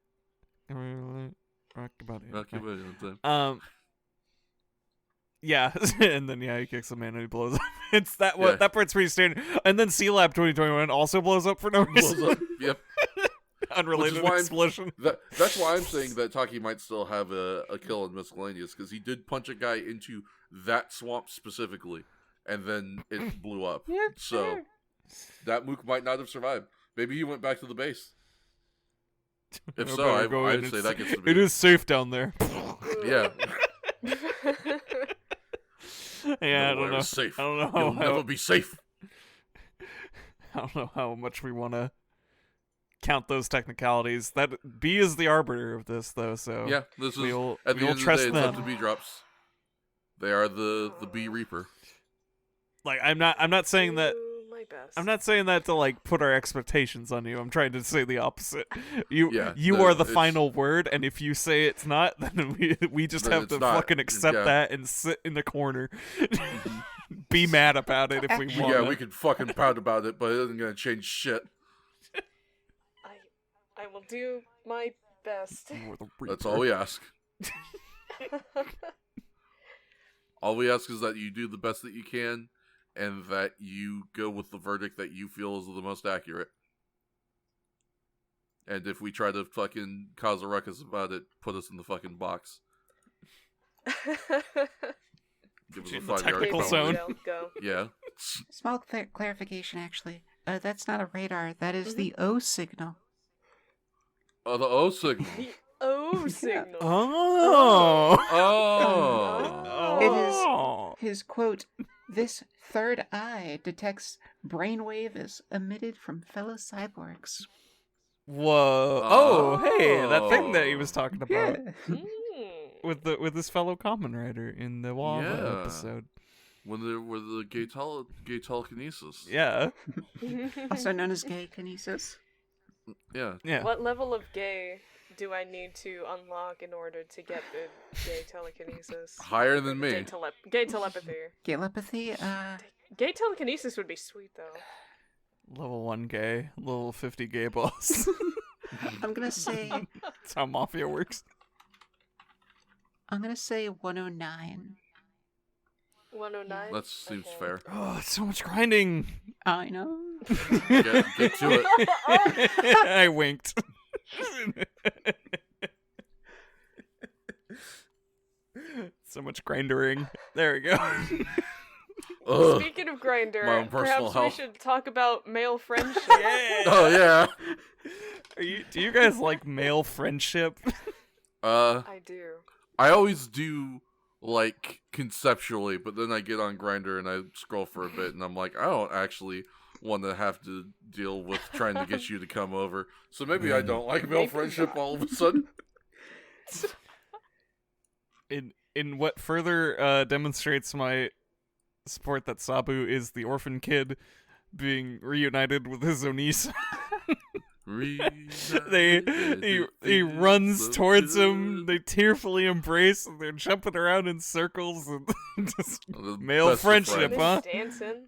Speaker 2: Rock about it.
Speaker 1: Rocky Body on time.
Speaker 2: Yeah, and then he kicks the man and he blows up. It's that
Speaker 1: Yeah.
Speaker 2: that part's pretty standard. And then C Lab 2021 also blows up for no reason.
Speaker 1: Blows up. Yep.
Speaker 2: Unrelated
Speaker 1: why I'm-
Speaker 2: explosion.
Speaker 1: That's why I'm saying that Taki might still have a kill in miscellaneous, because he did punch a guy into that swamp specifically, and then it blew up.
Speaker 4: Yeah,
Speaker 1: So
Speaker 4: sure.
Speaker 1: that Mook might not have survived. Maybe he went back to the base. If
Speaker 2: I
Speaker 1: so,
Speaker 2: better go in.
Speaker 1: I'd say
Speaker 2: It's-
Speaker 1: that gets to be.
Speaker 2: It is safe down there.
Speaker 1: Yeah.
Speaker 2: Yeah, I
Speaker 1: Nowhere
Speaker 2: don't know.
Speaker 1: is safe.
Speaker 2: I don't know
Speaker 1: You'll
Speaker 2: how,
Speaker 1: never be safe.
Speaker 2: I don't know how much we want to count those technicalities. That B is the arbiter of this, though. So
Speaker 1: Yeah, this is
Speaker 2: we'll
Speaker 1: at the
Speaker 2: we'll
Speaker 1: end of the
Speaker 2: trust
Speaker 1: day, it's up
Speaker 2: them.
Speaker 1: to B drops. They are the bee reaper.
Speaker 2: Like I'm not saying that.
Speaker 3: Do my best.
Speaker 2: I'm not saying that to like put our expectations on you. I'm trying to say the opposite. You
Speaker 1: Yeah,
Speaker 2: are the
Speaker 1: it's-
Speaker 2: final word, and if you say it's not, then we just
Speaker 1: Then
Speaker 2: have
Speaker 1: it's
Speaker 2: to
Speaker 1: not.
Speaker 2: fucking accept
Speaker 1: Yeah.
Speaker 2: that and sit in the corner. Be mad about it if we
Speaker 4: Actually-
Speaker 2: want.
Speaker 1: Yeah, we could fucking pout about it, but it isn't gonna change shit.
Speaker 3: I will do my best.
Speaker 1: That's all we ask. All we ask is that you do the best that you can, and that you go with the verdict that you feel is the most accurate. And if we try to fucking cause a ruckus about it, put us in the fucking box. Give us a
Speaker 2: In the
Speaker 1: 5-yard
Speaker 2: technical
Speaker 1: penalty.
Speaker 2: zone.
Speaker 3: Go.
Speaker 1: Yeah.
Speaker 4: Small clarification, actually. That's not a radar. That is
Speaker 3: Mhm.
Speaker 4: the O signal.
Speaker 1: Oh, the O signal.
Speaker 3: The O signal.
Speaker 2: Oh.
Speaker 1: Oh.
Speaker 4: It is his quote, "This third eye detects brainwave is emitted from fellow cyborgs."
Speaker 2: Whoa! Oh, hey, that thing that he was talking about
Speaker 4: Yeah.
Speaker 3: Mm.
Speaker 2: with this fellow Kamen Rider in the Wava
Speaker 1: Yeah.
Speaker 2: episode.
Speaker 1: When there were the gay telekinesis.
Speaker 2: Yeah,
Speaker 4: Also known as gay kinesis.
Speaker 1: Yeah.
Speaker 2: yeah.
Speaker 3: What level of gay do I need to unlock in order to get the gay telekinesis?
Speaker 1: Higher than me.
Speaker 3: Gay telepathy.
Speaker 4: Telepathy,
Speaker 3: Gay telekinesis would be sweet though.
Speaker 2: Level 1 gay, level 50 gay boss.
Speaker 4: I'm gonna say
Speaker 2: That's how Mafia works.
Speaker 4: 109.
Speaker 3: 109.
Speaker 1: That seems
Speaker 3: Okay.
Speaker 1: fair.
Speaker 2: Oh, it's so much grinding.
Speaker 4: I know.
Speaker 1: Get to it.
Speaker 2: I winked. So much grindering. There we go.
Speaker 1: Ugh.
Speaker 3: Speaking of Grinder,
Speaker 1: My own personal
Speaker 3: perhaps
Speaker 1: health.
Speaker 3: we should talk about male friendship.
Speaker 1: Oh yeah.
Speaker 2: Do you guys like male friendship?
Speaker 3: I do.
Speaker 1: I always do, like, conceptually, but then I get on Grindr and I scroll for a bit and I'm like, I don't actually want to have to deal with trying to get you to come over. So maybe I don't like male
Speaker 3: Maybe
Speaker 1: friendship
Speaker 3: not.
Speaker 1: all of a sudden.
Speaker 2: In what further demonstrates my support that Sabu is the orphan kid being reunited with his Onisa. He runs towards him. They tearfully embrace. And they're jumping around in circles and just
Speaker 1: The
Speaker 2: male
Speaker 1: best of
Speaker 2: friendship,
Speaker 1: friends.
Speaker 2: huh?
Speaker 3: Dancing,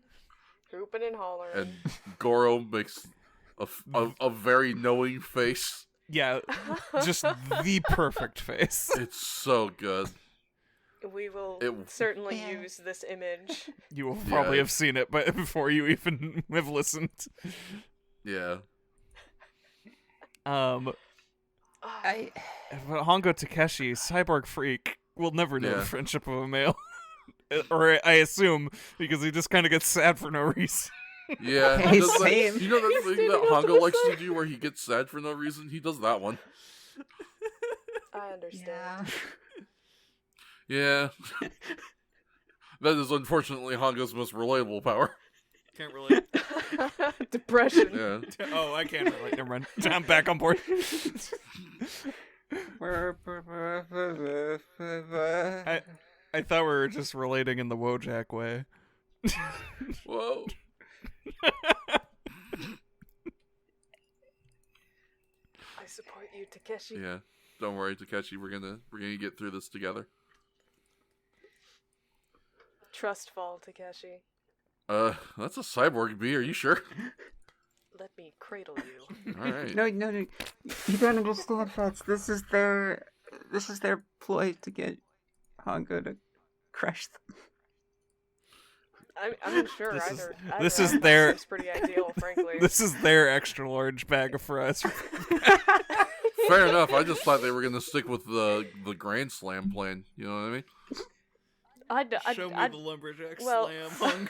Speaker 3: hooping and hollering.
Speaker 1: And Goro makes a very knowing face.
Speaker 2: Yeah, just the perfect face.
Speaker 1: It's so good.
Speaker 3: We will
Speaker 1: It-
Speaker 3: certainly
Speaker 4: Yeah.
Speaker 3: use this image.
Speaker 2: You will probably
Speaker 1: Yeah.
Speaker 2: have seen it, but before you even have listened.
Speaker 1: Yeah.
Speaker 3: Ah,
Speaker 4: I
Speaker 2: But Hongo Takeshi, cyborg freak, will never know
Speaker 1: Yeah.
Speaker 2: the friendship of a male. Or I assume, because he just kind of gets sad for no reason.
Speaker 1: Yeah.
Speaker 4: Hey,
Speaker 1: He does that,
Speaker 4: same.
Speaker 1: you know that
Speaker 3: He's
Speaker 1: thing
Speaker 3: standing
Speaker 1: that
Speaker 3: up to
Speaker 1: Hongo
Speaker 3: the
Speaker 1: likes to
Speaker 3: side.
Speaker 1: do where he gets sad for no reason? He does that one.
Speaker 3: I understand.
Speaker 4: yeah.
Speaker 1: Yeah. That is unfortunately Hongo's most relatable power.
Speaker 2: Can't relate.
Speaker 3: Depression.
Speaker 1: Yeah.
Speaker 2: Oh, I can't relate. Never mind. I'm back on board. I thought we were just relating in the Wojak way.
Speaker 1: Whoa.
Speaker 3: I support you, Takeshi.
Speaker 1: Yeah. Don't worry, Takeshi. We're gonna get through this together.
Speaker 3: Trust fall, Takeshi.
Speaker 1: That's a cyborg bee. Are you sure?
Speaker 3: Let me cradle you.
Speaker 1: All right.
Speaker 4: No. You don't understand, Fats. This is their ploy to get Hongo to crush them.
Speaker 3: I'm sure
Speaker 2: This is-
Speaker 3: either.
Speaker 2: this
Speaker 3: either
Speaker 2: is
Speaker 3: outcome
Speaker 2: their-
Speaker 3: seems pretty ideal, frankly.
Speaker 2: This is their extra large bag of fries.
Speaker 1: Fair enough. I just thought they were gonna stick with the Grand Slam plan. You know what I mean?
Speaker 3: I'd,
Speaker 2: lumberjack
Speaker 3: well-
Speaker 2: Hung.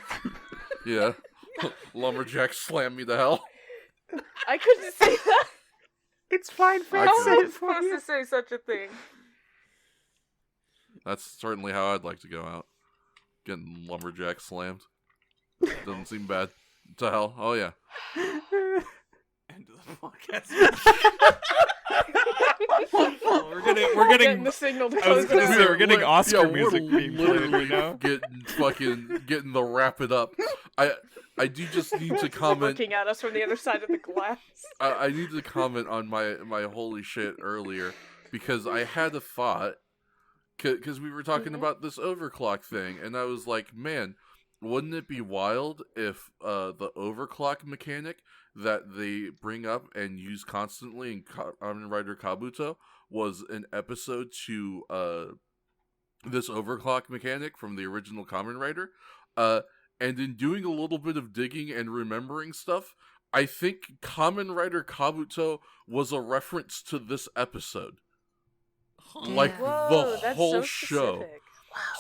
Speaker 1: Yeah. Lumberjack slam me to hell.
Speaker 3: I couldn't say that.
Speaker 4: It's fine,
Speaker 1: I
Speaker 4: Fats.
Speaker 3: How
Speaker 1: could-
Speaker 3: am
Speaker 4: Said
Speaker 3: I
Speaker 4: it for
Speaker 3: supposed
Speaker 4: you.
Speaker 3: to say such a thing?
Speaker 1: That's certainly how I'd like to go out. Getting lumberjack slammed. Doesn't seem bad. To hell. Oh yeah.
Speaker 2: End of the podcast. We're getting
Speaker 3: the signal to
Speaker 2: I was
Speaker 3: close
Speaker 2: gonna
Speaker 3: it
Speaker 2: say,
Speaker 3: out.
Speaker 2: we're getting Oscar
Speaker 1: we're
Speaker 2: music being played
Speaker 1: literally
Speaker 2: right now.
Speaker 1: getting the wrap it up. I do just need to comment.
Speaker 3: Looking at us from the other side of the glass.
Speaker 1: I need to comment on my holy shit earlier because I had a thought because we were talking about this overclock thing and I was like, man, wouldn't it be wild if the overclock mechanic that they bring up and use constantly in Kamen Rider Kabuto was an episode to this overclock mechanic from the original Kamen Rider? And in doing a little bit of digging and remembering stuff, I think Kamen Rider Kabuto was a reference to this episode. Like
Speaker 3: Whoa,
Speaker 1: the
Speaker 3: that's
Speaker 1: whole
Speaker 3: so
Speaker 1: show.
Speaker 3: specific.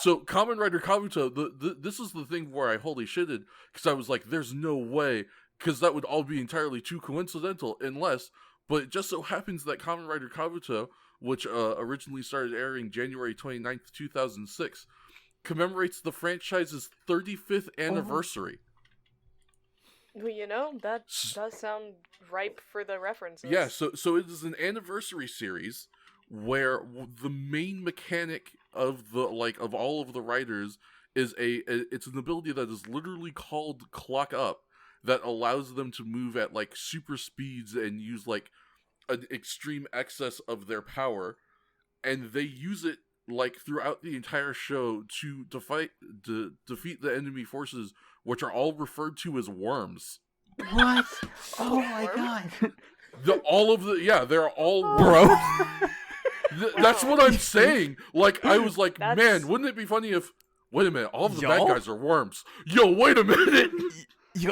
Speaker 1: So Kamen Rider Kabuto, this is the thing where I holy shitted because I was like, "There's no way," because that would all be entirely too coincidental, unless. But it just so happens that Kamen Rider Kabuto, which originally started airing January 29th, 2006, commemorates the franchise's 35th anniversary.
Speaker 3: Well, you know, that does sound ripe for the references.
Speaker 1: Yeah, so it is an anniversary series where the main mechanic of the of all of the riders is it's an ability that is literally called Clock Up that allows them to move at like super speeds and use like an extreme excess of their power, and they use it like throughout the entire show to defeat the enemy forces, which are all referred to as worms.
Speaker 4: What? Oh my god.
Speaker 1: They're all
Speaker 2: Bro.
Speaker 1: That's what I'm saying. Like, I was like,
Speaker 3: That's-
Speaker 1: man, wouldn't it be funny if... Wait a minute, all of the
Speaker 2: Y'all?
Speaker 1: bad guys are worms. Yo, wait a minute!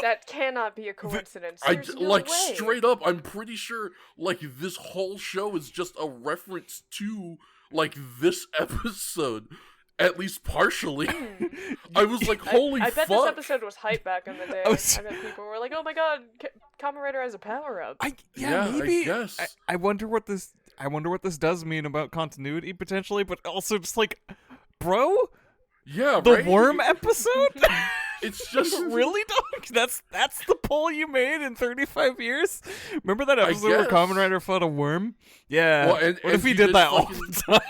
Speaker 3: That cannot be a coincidence.
Speaker 1: I,
Speaker 3: There's no
Speaker 1: like,
Speaker 3: way.
Speaker 1: straight up, I'm pretty sure, like, this whole show is just a reference to, like, this episode. at least partially. I was like, holy
Speaker 3: I bet
Speaker 1: fuck.
Speaker 3: this episode was hype back in the day. I bet people were like, oh my god, Kamen Rider has a power-up.
Speaker 2: Maybe.
Speaker 1: I guess.
Speaker 2: I wonder what this does mean about continuity potentially, but also just like, bro,
Speaker 1: Yeah,
Speaker 2: the
Speaker 1: right?
Speaker 2: worm episode.
Speaker 1: It's just
Speaker 2: Really, dog? That's the pull you made in 35 years? Remember that episode where
Speaker 1: guess.
Speaker 2: Kamen Rider fought a worm? Yeah.
Speaker 1: Well,
Speaker 2: what
Speaker 1: and
Speaker 2: if he
Speaker 1: he
Speaker 2: did
Speaker 1: did
Speaker 2: that all
Speaker 1: fucking-
Speaker 2: the time?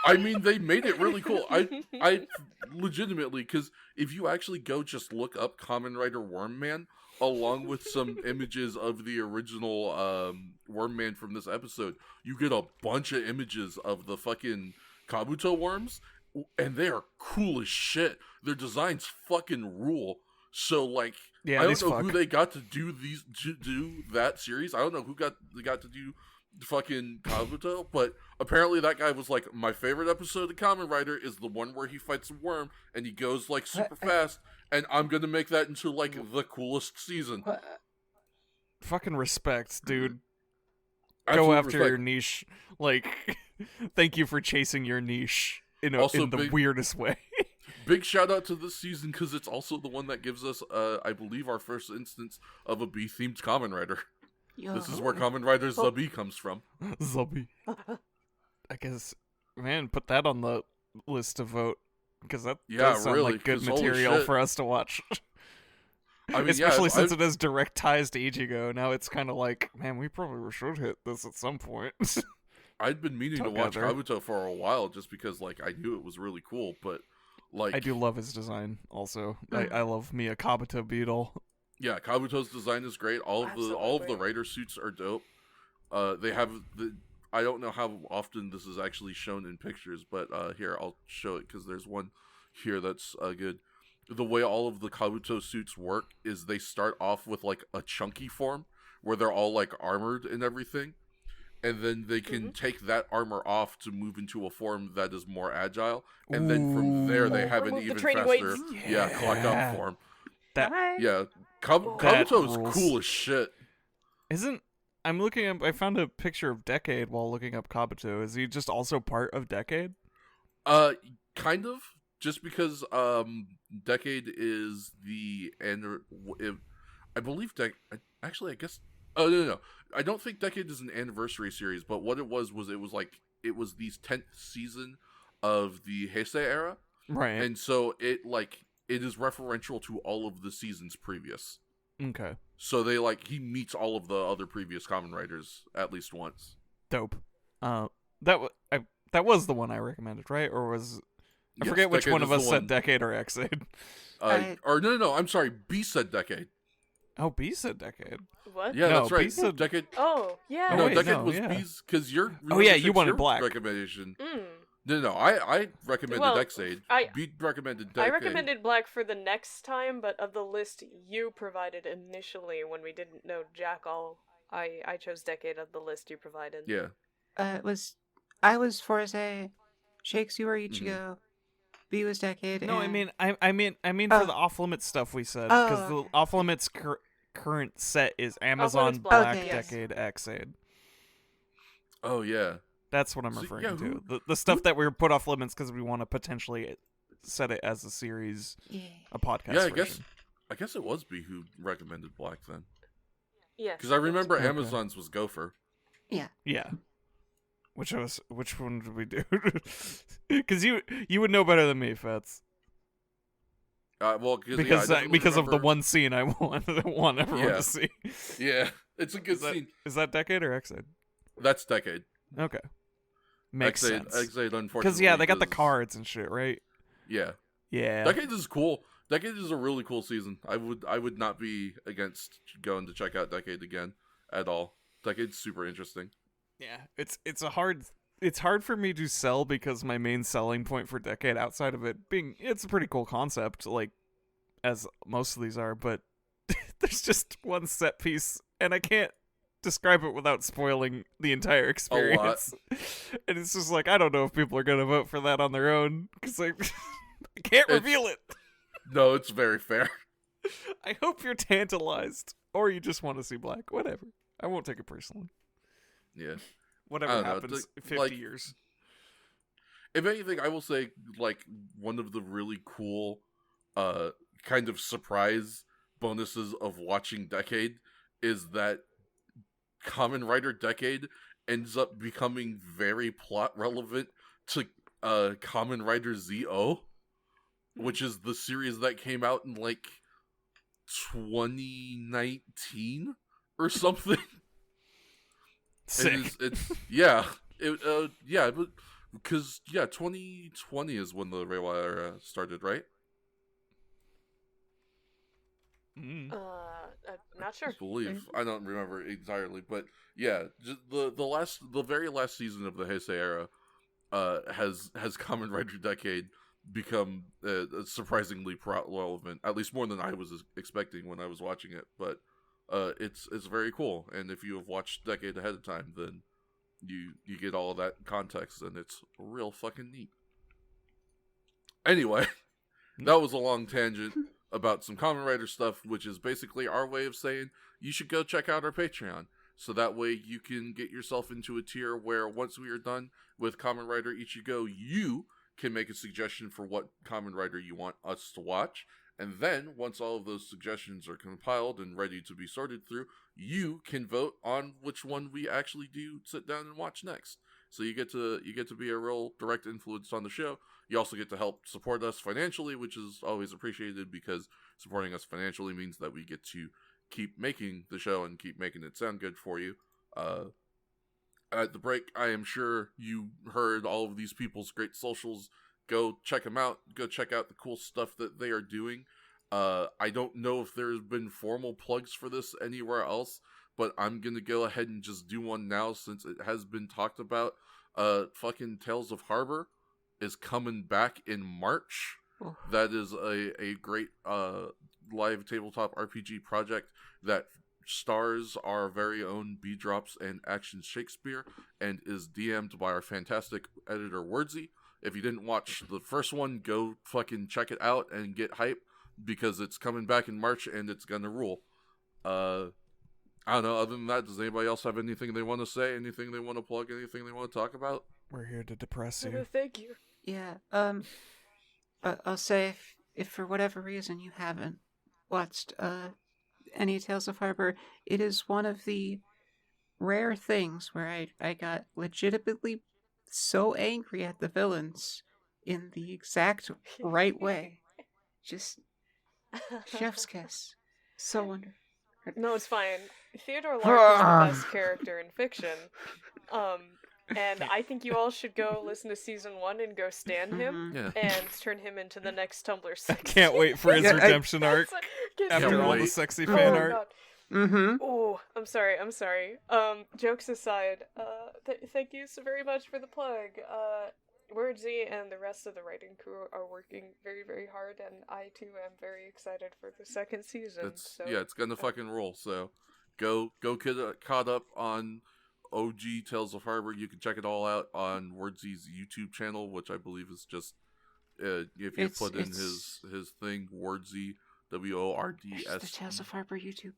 Speaker 1: I mean, they made it really cool. I legitimately, because if you actually go just look up Kamen Rider Worm Man, along with some images of the original Worm Man from this episode, you get a bunch of images of the fucking Kabuto worms, and they are cool as shit. Their designs fucking rule. So, like,
Speaker 2: Yeah,
Speaker 1: I
Speaker 2: these
Speaker 1: don't know
Speaker 2: fuck.
Speaker 1: who they got to do that series. I don't know who they got to do fucking Kabuto, but apparently that guy was like, my favorite episode of Kamen Rider is the one where he fights a worm and he goes like super fast, and I'm gonna make that into like the coolest season.
Speaker 2: Fucking respect, dude.
Speaker 1: Absolute
Speaker 2: Go after
Speaker 1: respect.
Speaker 2: your niche. Like, thank you for chasing your niche in
Speaker 1: Also
Speaker 2: the
Speaker 1: big-
Speaker 2: weirdest way.
Speaker 1: Big shout out to this season because it's also the one that gives us, I believe, our first instance of a bee-themed Kamen Rider. This is where Kamen Rider Zabi comes from.
Speaker 2: Zombie. I guess, man, put that on the list to vote because that
Speaker 1: Yeah,
Speaker 2: does sound
Speaker 1: really,
Speaker 2: like good
Speaker 1: 'cause holy
Speaker 2: material
Speaker 1: shit.
Speaker 2: for us to watch.
Speaker 1: I mean,
Speaker 2: Especially
Speaker 1: yeah,
Speaker 2: since it has direct ties to Ichigo. Now it's kind of like, man, we probably should hit this at some point.
Speaker 1: I'd been meaning to watch
Speaker 2: Together.
Speaker 1: Kabuto for a while just because, like, I knew it was really cool, but, like...
Speaker 2: I do love his design. Also,
Speaker 1: Mm.
Speaker 2: I love me a Kabuto beetle.
Speaker 1: Yeah, Kabuto's design is great. All of the
Speaker 3: Absolutely.
Speaker 1: Rider suits are dope. They have the... I don't know how often this is actually shown in pictures, but here, I'll show it because there's one here that's good. The way all of the Kabuto suits work is they start off with, like, a chunky form where they're all, like, armored and everything. And then they can take that armor off to move into a form that is more agile. And then from there, they have an
Speaker 3: Remove the
Speaker 1: even
Speaker 3: training
Speaker 1: faster,
Speaker 3: weights.
Speaker 1: clock up form.
Speaker 2: That
Speaker 1: Yeah,
Speaker 2: That
Speaker 1: Kabuto is
Speaker 2: rules.
Speaker 1: cool as shit.
Speaker 2: isn't. I'm looking up. I found a picture of Decade while looking up Kabuto. Is he just also part of Decade?
Speaker 1: Kind of. Just because Decade is the I believe actually I guess no. I don't think Decade is an anniversary series, but what it was the 10th season of the Heisei era,
Speaker 2: Right.
Speaker 1: and so it is referential to all of the seasons previous.
Speaker 2: Okay.
Speaker 1: So he meets all of the other previous Kamen Riders at least once.
Speaker 2: Dope. That was the one I recommended, right? Or was I
Speaker 1: Yes,
Speaker 2: forget which
Speaker 1: Decade
Speaker 2: one
Speaker 1: is
Speaker 2: of
Speaker 1: the
Speaker 2: us said
Speaker 1: one.
Speaker 2: Decade or Exade.
Speaker 1: Or no, I'm sorry, B said Decade.
Speaker 2: Oh, B said Decade.
Speaker 3: What?
Speaker 1: Yeah,
Speaker 2: No,
Speaker 1: that's right.
Speaker 2: B said-
Speaker 1: Decade.
Speaker 3: Oh, yeah.
Speaker 2: Oh,
Speaker 1: No,
Speaker 2: wait,
Speaker 1: Decade
Speaker 2: no,
Speaker 1: was
Speaker 2: yeah.
Speaker 1: B's because you're.
Speaker 2: Oh, yeah, you
Speaker 1: Fix
Speaker 2: wanted
Speaker 1: your
Speaker 2: Black.
Speaker 1: recommendation.
Speaker 3: Mm.
Speaker 1: No, I recommended
Speaker 3: Well,
Speaker 1: Exade.
Speaker 3: I-
Speaker 1: B recommended Decade.
Speaker 3: I recommended Black for the next time, but of the list you provided initially when we didn't know Jack all, I chose Decade of the list you provided.
Speaker 1: Yeah.
Speaker 4: I was Forza, Shakes you were Ichigo, B was Decade.
Speaker 2: No, I
Speaker 4: and-
Speaker 2: mean, I mean
Speaker 4: Oh.
Speaker 2: for the off limits stuff we said
Speaker 4: Oh,
Speaker 2: because the
Speaker 4: okay.
Speaker 2: off limits current set is Amazon
Speaker 3: Limits Black,
Speaker 2: Black
Speaker 4: okay, yes.
Speaker 2: Decade Exade.
Speaker 1: Oh yeah.
Speaker 2: That's what I'm
Speaker 1: So,
Speaker 2: referring
Speaker 1: yeah,
Speaker 2: to.
Speaker 1: who-
Speaker 2: The stuff that we put off limits because we want to potentially set it as a series,
Speaker 4: Yeah.
Speaker 2: a podcast.
Speaker 1: Yeah, I
Speaker 2: version.
Speaker 1: guess it was B who recommended Black then,
Speaker 3: Yes.
Speaker 1: because I remember
Speaker 2: Okay.
Speaker 1: Amazon's was Gopher.
Speaker 2: Yeah. Which one did we do? Because you would know better than me, Fats.
Speaker 1: Well,
Speaker 2: Because of the one scene I want everyone
Speaker 1: Yeah.
Speaker 2: to see.
Speaker 1: Yeah, it's a good
Speaker 2: Is that,
Speaker 1: scene.
Speaker 2: is that Decade or Exade?
Speaker 1: That's Decade.
Speaker 2: Okay. Makes
Speaker 1: Exade,
Speaker 2: sense.
Speaker 1: Exade, unfortunately.
Speaker 2: Because yeah, they got the
Speaker 1: is-
Speaker 2: cards and shit, right?
Speaker 1: Yeah.
Speaker 2: Yeah.
Speaker 1: Decade is cool. Decade is a really cool season. I would not be against going to check out Decade again at all. Decade's super interesting.
Speaker 2: Yeah. It's hard for me to sell because my main selling point for Decade, outside of it being it's a pretty cool concept, like as most of these are, but there's just one set piece, and I can't describe it without spoiling the entire experience. And it's just like I don't know if people are gonna vote for that on their own because I can't
Speaker 1: It's-
Speaker 2: reveal it.
Speaker 1: No, it's very fair.
Speaker 2: I hope you're tantalized, or you just want to see Black. Whatever. I won't take it personally.
Speaker 1: Yeah.
Speaker 2: Whatever
Speaker 1: I don't know,
Speaker 2: happens, 50
Speaker 1: like-
Speaker 2: years.
Speaker 1: If anything, I will say, like, one of the really cool, kind of surprise bonuses of watching Decade is that Kamen Rider Decade ends up becoming very plot relevant to Kamen Rider ZO, which is the series that came out in like 2019 or something.
Speaker 2: Sick.
Speaker 1: It's because 2020 is when the Reiwa era started, right?
Speaker 2: Mm.
Speaker 3: I'm not sure.
Speaker 1: I believe. I don't remember entirely, but yeah, just the very last season of the Heisei era has Kamen Rider Decade become surprisingly relevant, at least more than I was expecting when I was watching it. But it's very cool, and if you have watched Decade ahead of time, then you get all of that context, and it's real fucking neat. Anyway, that was a long tangent about some Kamen Rider stuff, which is basically our way of saying you should go check out our Patreon. So that way you can get yourself into a tier where once we are done with Kamen Rider Ichigo, you can make a suggestion for what Kamen Rider you want us to watch. And then, once all of those suggestions are compiled and ready to be sorted through, you can vote on which one we actually do sit down and watch next. So you get to be a real direct influence on the show. You also get to help support us financially, which is always appreciated because supporting us financially means that we get to keep making the show and keep making it sound good for you. At the break, I am sure you heard all of these people's great socials. Go check them out. Go check out the cool stuff that they are doing. I don't know if there's been formal plugs for this anywhere else, but I'm going to go ahead and just do one now since it has been talked about. Fucking Tales of Harbor is coming back in March.
Speaker 4: Oh.
Speaker 1: That is a great live tabletop RPG project that stars our very own B-Drops and Action Shakespeare and is DM'd by our fantastic editor Wordsy. If you didn't watch the first one, go fucking check it out and get hype because it's coming back in March and it's gonna rule. I don't know, other than that, does anybody else have anything they want to say, anything they want to plug, anything they want to talk about?
Speaker 2: We're here to depress you.
Speaker 3: Thank you.
Speaker 4: Yeah. I'll say if for whatever reason you haven't watched any Tales of Harbor, it is one of the rare things where I got legitimately so angry at the villains in the exact right way. Just chef's kiss. So wonderful.
Speaker 3: No, it's fine. Theodore Lark is the best character in fiction. And I think you all should go listen to season 1 and go stan him
Speaker 1: Yeah.
Speaker 3: and turn him into the next Tumblr sexy.
Speaker 2: Can't wait for his redemption arc after
Speaker 1: Can't
Speaker 2: all the
Speaker 1: wait.
Speaker 2: sexy
Speaker 3: Oh,
Speaker 2: fan art.
Speaker 3: God.
Speaker 4: Mm-hmm.
Speaker 3: Oh, I'm sorry. Jokes aside, thank you so very much for the plug. Wordsy and the rest of the writing crew are working very, very hard, and I too am very excited for the second season.
Speaker 1: It's gonna fucking roll. So go get caught up on OG Tales of Harbor. You can check it all out on Wordsy's YouTube channel, which I believe is just if you put in his thing, Wordsy, WORDS.
Speaker 4: The Tales of Harbor YouTube.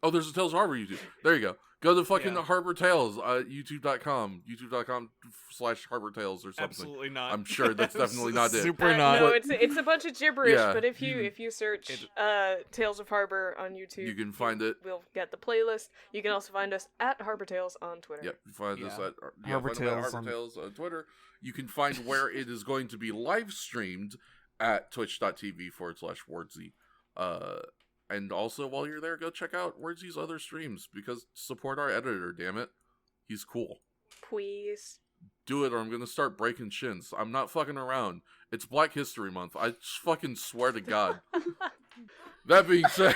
Speaker 1: Oh, there's a Tales of Harbor YouTube. There you go. Go to fucking Harbor Tales, youtube.com/Harbor Tales or something.
Speaker 2: Absolutely not.
Speaker 1: I'm sure that's definitely not it.
Speaker 2: Super not.
Speaker 3: No, it's a bunch of gibberish.
Speaker 1: Yeah,
Speaker 3: but if you search Tales of Harbor on YouTube,
Speaker 1: you can find it.
Speaker 3: We'll get the playlist. You can also find us at Harbor Tales on Twitter.
Speaker 1: Yep, you find us at
Speaker 2: Harbor Tales
Speaker 1: Harbor Tales on Twitter. You can find where it is going to be live streamed at twitch.tv/Wordsy. And also, while you're there, go check out Wordsy's other streams, because support our editor, damn it. He's cool.
Speaker 3: Please.
Speaker 1: Do it, or I'm gonna start breaking shins. I'm not fucking around. It's Black History Month. I fucking swear to God. That being said,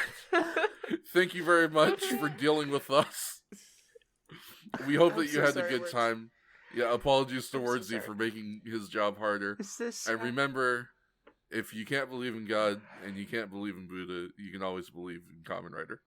Speaker 1: thank you very much for dealing with us. We hope that you had a good time. Yeah, apologies to Wordsy for making his job harder.
Speaker 4: Is this...
Speaker 1: And remember, if you can't believe in God and you can't believe in Buddha, you can always believe in Kamen Rider.